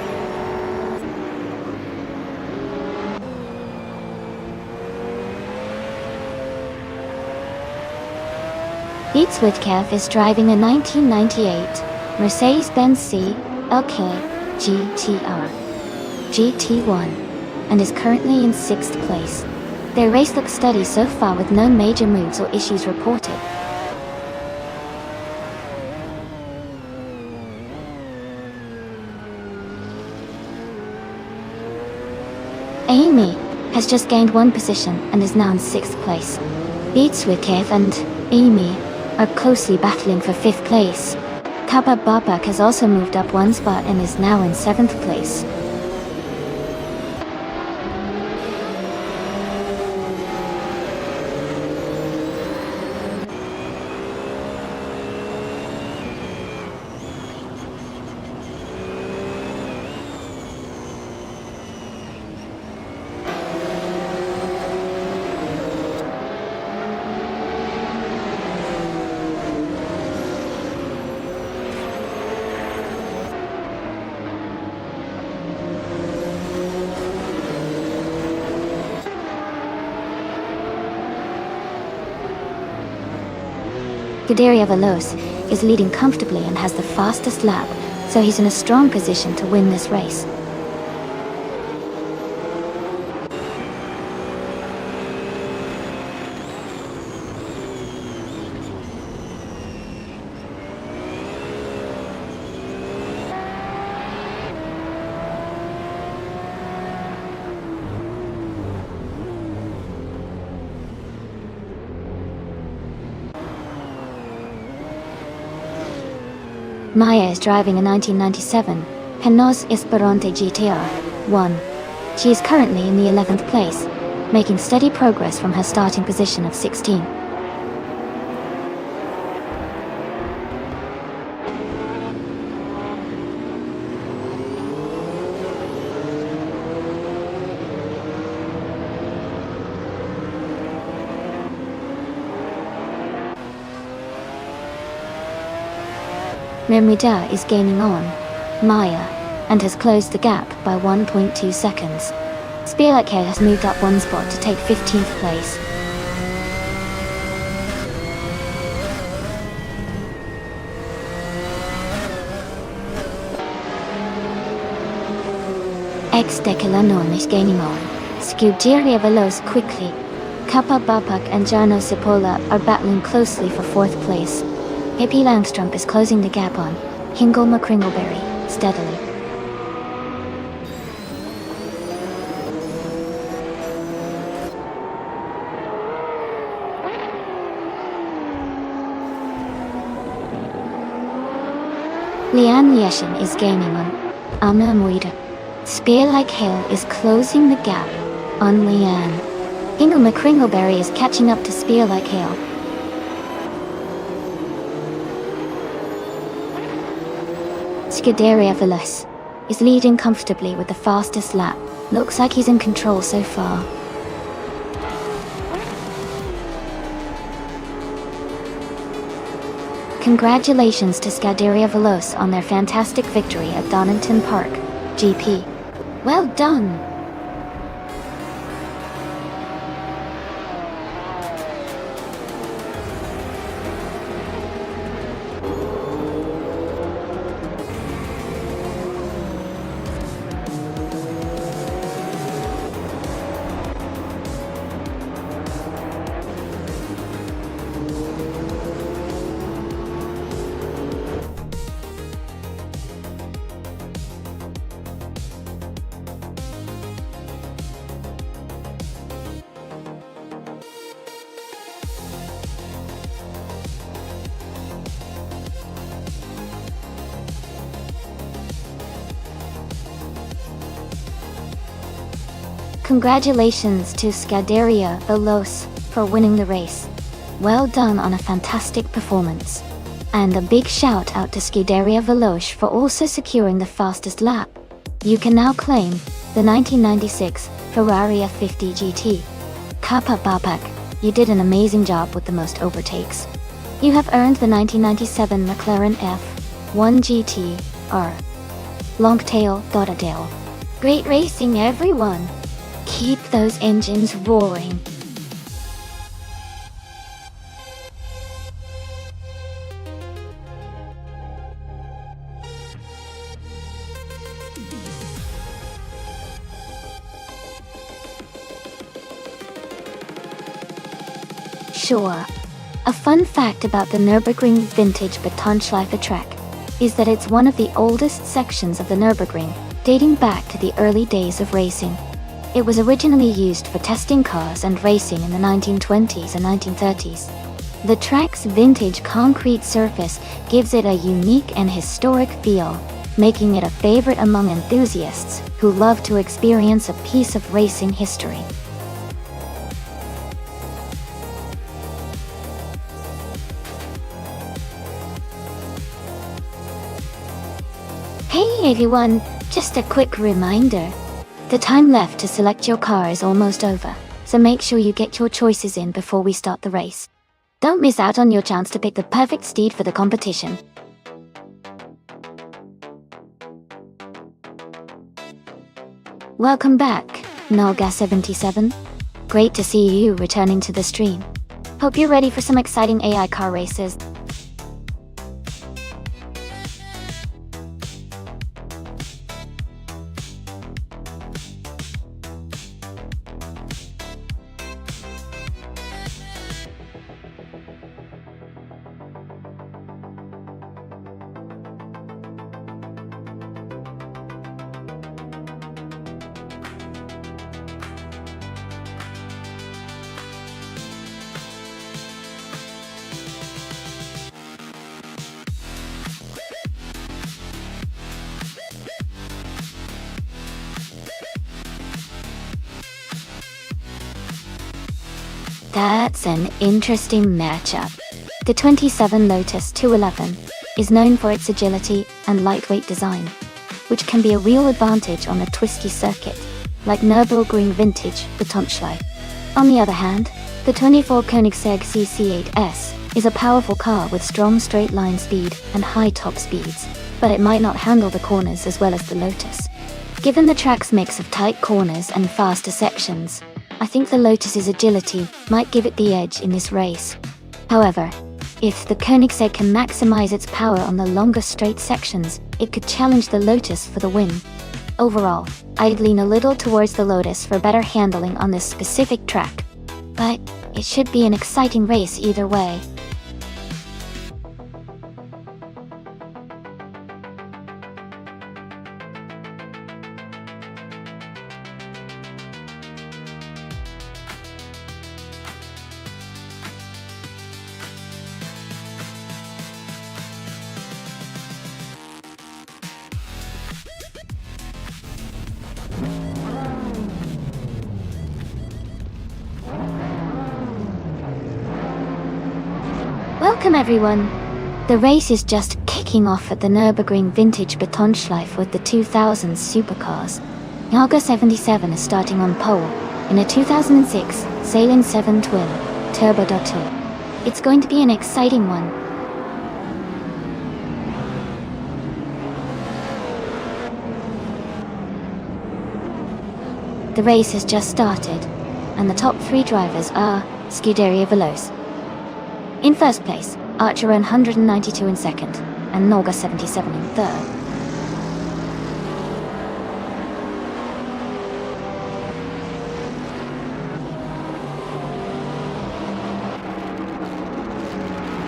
Pete Switkev is driving a 1998 Mercedes-Benz C-LK GTR GT1 and is currently in 6th place. Their race looks steady so far with no major moves or issues reported. Amy has just gained 1 position and is now in 6th place. Pete Switkev and Amy are closely battling for 5th place. Kappa Babak has also moved up 1 spot and is now in 7th place. Scuderia Veloce is leading comfortably and has the fastest lap, so he's in a strong position to win this race. Maya is driving a 1997 Penos Esperante GTR 1. She is currently in the 11th place, making steady progress from her starting position of 16. Mermida is gaining on Maya and has closed the gap by 1.2 seconds. Spirake has moved up 1 spot to take 15th place. Ex Decalanon is gaining on Scuderia Veloce quickly. Kappa Bapak and Jarno Cipolla are battling closely for 4th place. Hippie Langstrump is closing the gap on Hingelma Kringleberry steadily. Lian Yeshin is gaining on Amna Moida. Spear Like Hail is closing the gap on Lian. Hingelma Kringleberry is catching up to Spear Like Hail. Scuderia Veloce is leading comfortably with the fastest lap. Looks like he's in control so far. Congratulations to Scuderia Veloce on their fantastic victory at Donington Park GP. Well done! Congratulations to Scuderia Veloce for winning the race. Well done on a fantastic performance. And a big shout out to Scuderia Veloce for also securing the fastest lap. You can now claim the 1996 Ferrari F50 GT Kappa Bapak, you did an amazing job with the most overtakes. You have earned the 1997 McLaren F1 GT R. Longtail Dotterdale. Great racing, everyone! Keep those engines roaring. Sure. A fun fact about the Nürburgring Vintage Betonschleife track is that it's one of the oldest sections of the Nürburgring, dating back to the early days of racing. It was originally used for testing cars and racing in the 1920s and 1930s. The track's vintage concrete surface gives it a unique and historic feel, making it a favorite among enthusiasts who love to experience a piece of racing history. Hey everyone, just a quick reminder. The time left to select your car is almost over, so make sure you get your choices in before we start the race. Don't miss out on your chance to pick the perfect steed for the competition. Welcome back, Nolga77. Great to see you returning to the stream. Hope you're ready for some exciting AI car races. That's an interesting matchup. The 27 Lotus 211 is known for its agility and lightweight design, which can be a real advantage on a twisty circuit, like Nürburgring Vintage Betonschleife. On the other hand, the 24 Koenigsegg CC8S is a powerful car with strong straight line speed and high top speeds, but it might not handle the corners as well as the Lotus. Given the track's mix of tight corners and faster sections, I think the Lotus's agility might give it the edge in this race. However, if the Koenigsegg can maximize its power on the longer straight sections, it could challenge the Lotus for the win. Overall, I'd lean a little towards the Lotus for better handling on this specific track. But it should be an exciting race either way. Welcome everyone! The race is just kicking off at the Nürburgring Vintage Betonschleife with the 2000s supercars. Nolga77 is starting on pole in a 2006 Salin 7 Twin Turbo Dotto. It's going to be an exciting one. The race has just started, and the top three drivers are Scuderia Veloce. In first place, Archer 192 in second, and Nolga77 in third.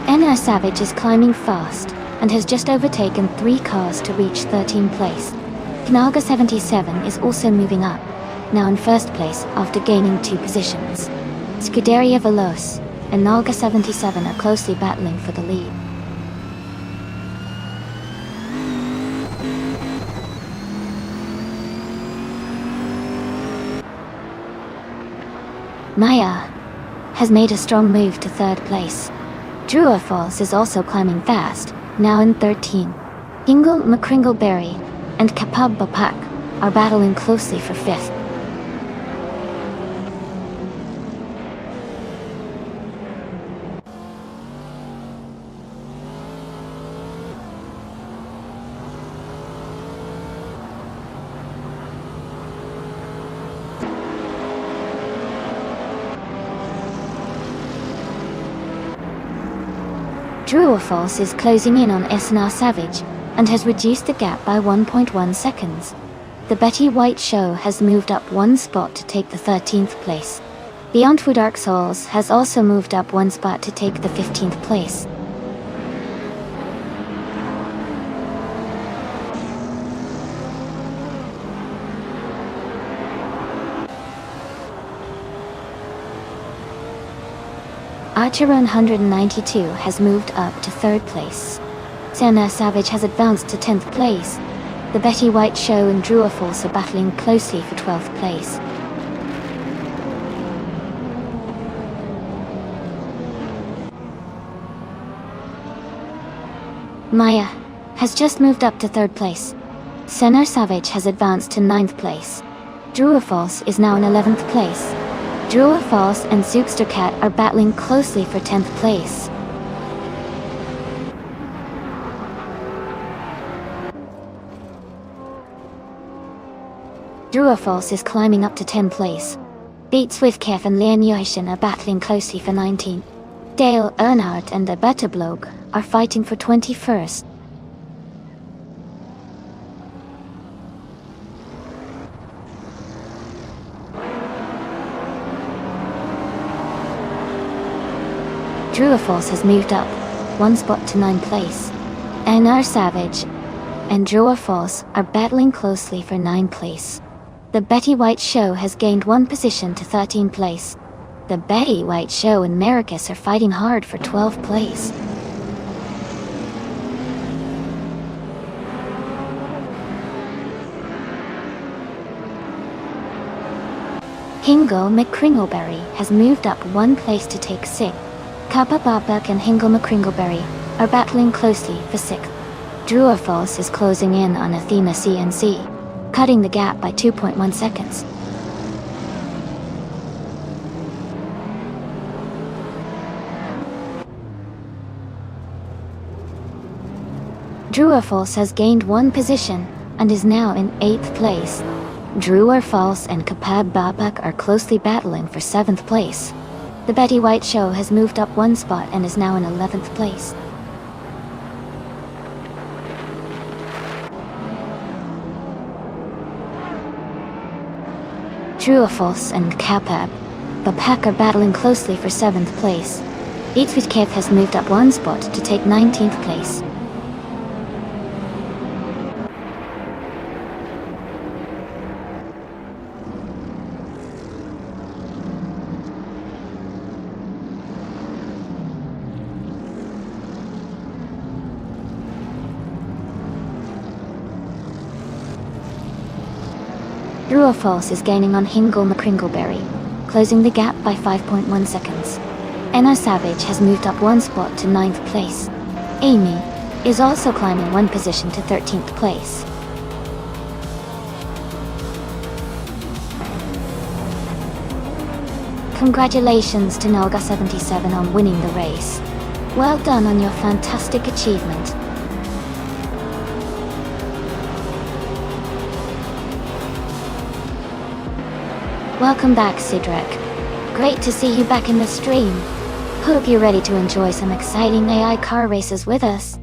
NR Savage is climbing fast, and has just overtaken 3 cars to reach 13th place. Nolga77 is also moving up, now in first place after gaining 2 positions. Scuderia Veloce and Nolga77 are closely battling for the lead. Maya has made a strong move to third place. Drua Falls is also climbing fast, now in 13. Ingle McCringleberry and Kapab Bapak are battling closely for 5th. True or false is closing in on SNR Savage and has reduced the gap by 1.1 seconds. The Betty White Show has moved up one spot to take the 13th place. Beyond Two Dark Souls has also moved up one spot to take the 15th place. Archeron 192 has moved up to 3rd place. SNR Savage has advanced to 10th place. The Betty White Show and True or False are battling closely for 12th place. Maya has just moved up to 3rd place. SNR Savage has advanced to 9th place. True or False is now in 11th place. True or False and Zookster Cat are battling closely for 10th place. True or False is climbing up to 10th place. Beat Swiftkev and Lian Yuishin are battling closely for 19th. Dale Earnhardt and the Betterblog are fighting for 21st. True or False has moved up one spot to 9th place. SNR Savage and True or False are battling closely for 9th place. The Betty White Show has gained one position to 13th place. The Betty White Show and Maracus are fighting hard for 12th place. Hingle McCringleberry has moved up one place to take 6th. Kappa Babak and Hingle McCringleberry are battling closely for 6th. True or False is closing in on Athena CNC, cutting the gap by 2.1 seconds. True or False has gained one position and is now in 8th place. True or False and Kapab Babak are closely battling for 7th place. The Betty White Show has moved up one spot and is now in 11th place. True or False and Kapab Babak are battling closely for 7th place. Swiftkev has moved up one spot to take 19th place. True or False is gaining on Hingle McCringleberry, closing the gap by 5.1 seconds. SNR Savage has moved up one spot to 9th place. Amy is also climbing one position to 13th place. Congratulations to Nalga77 on winning the race. Well done on your fantastic achievement. Welcome back, Sidrek. Great to see you back in the stream. Hope you're ready to enjoy some exciting AI car races with us.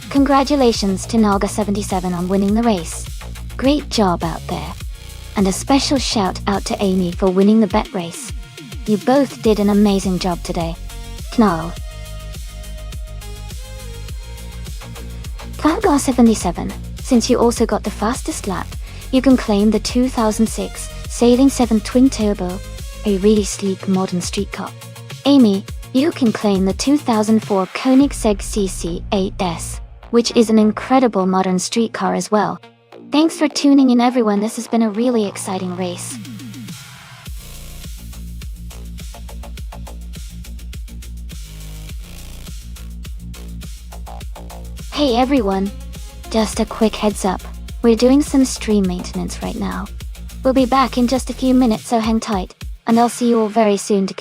Congratulations to Nalga77 on winning the race. Great job out there. And a special shout out to Amy for winning the bet race. You both did an amazing job today. Knall. Nalga77, since you also got the fastest lap, you can claim the 2006 Sailing 7 Twin Turbo, a really sleek modern street car. Amy, you can claim the 2004 Koenigsegg CC8S, which is an incredible modern street car as well. Thanks for tuning in, everyone. This has been a really exciting race. Hey everyone, just a quick heads up, we're doing some stream maintenance right now. We'll be back in just a few minutes, so hang tight, and I'll see you all very soon to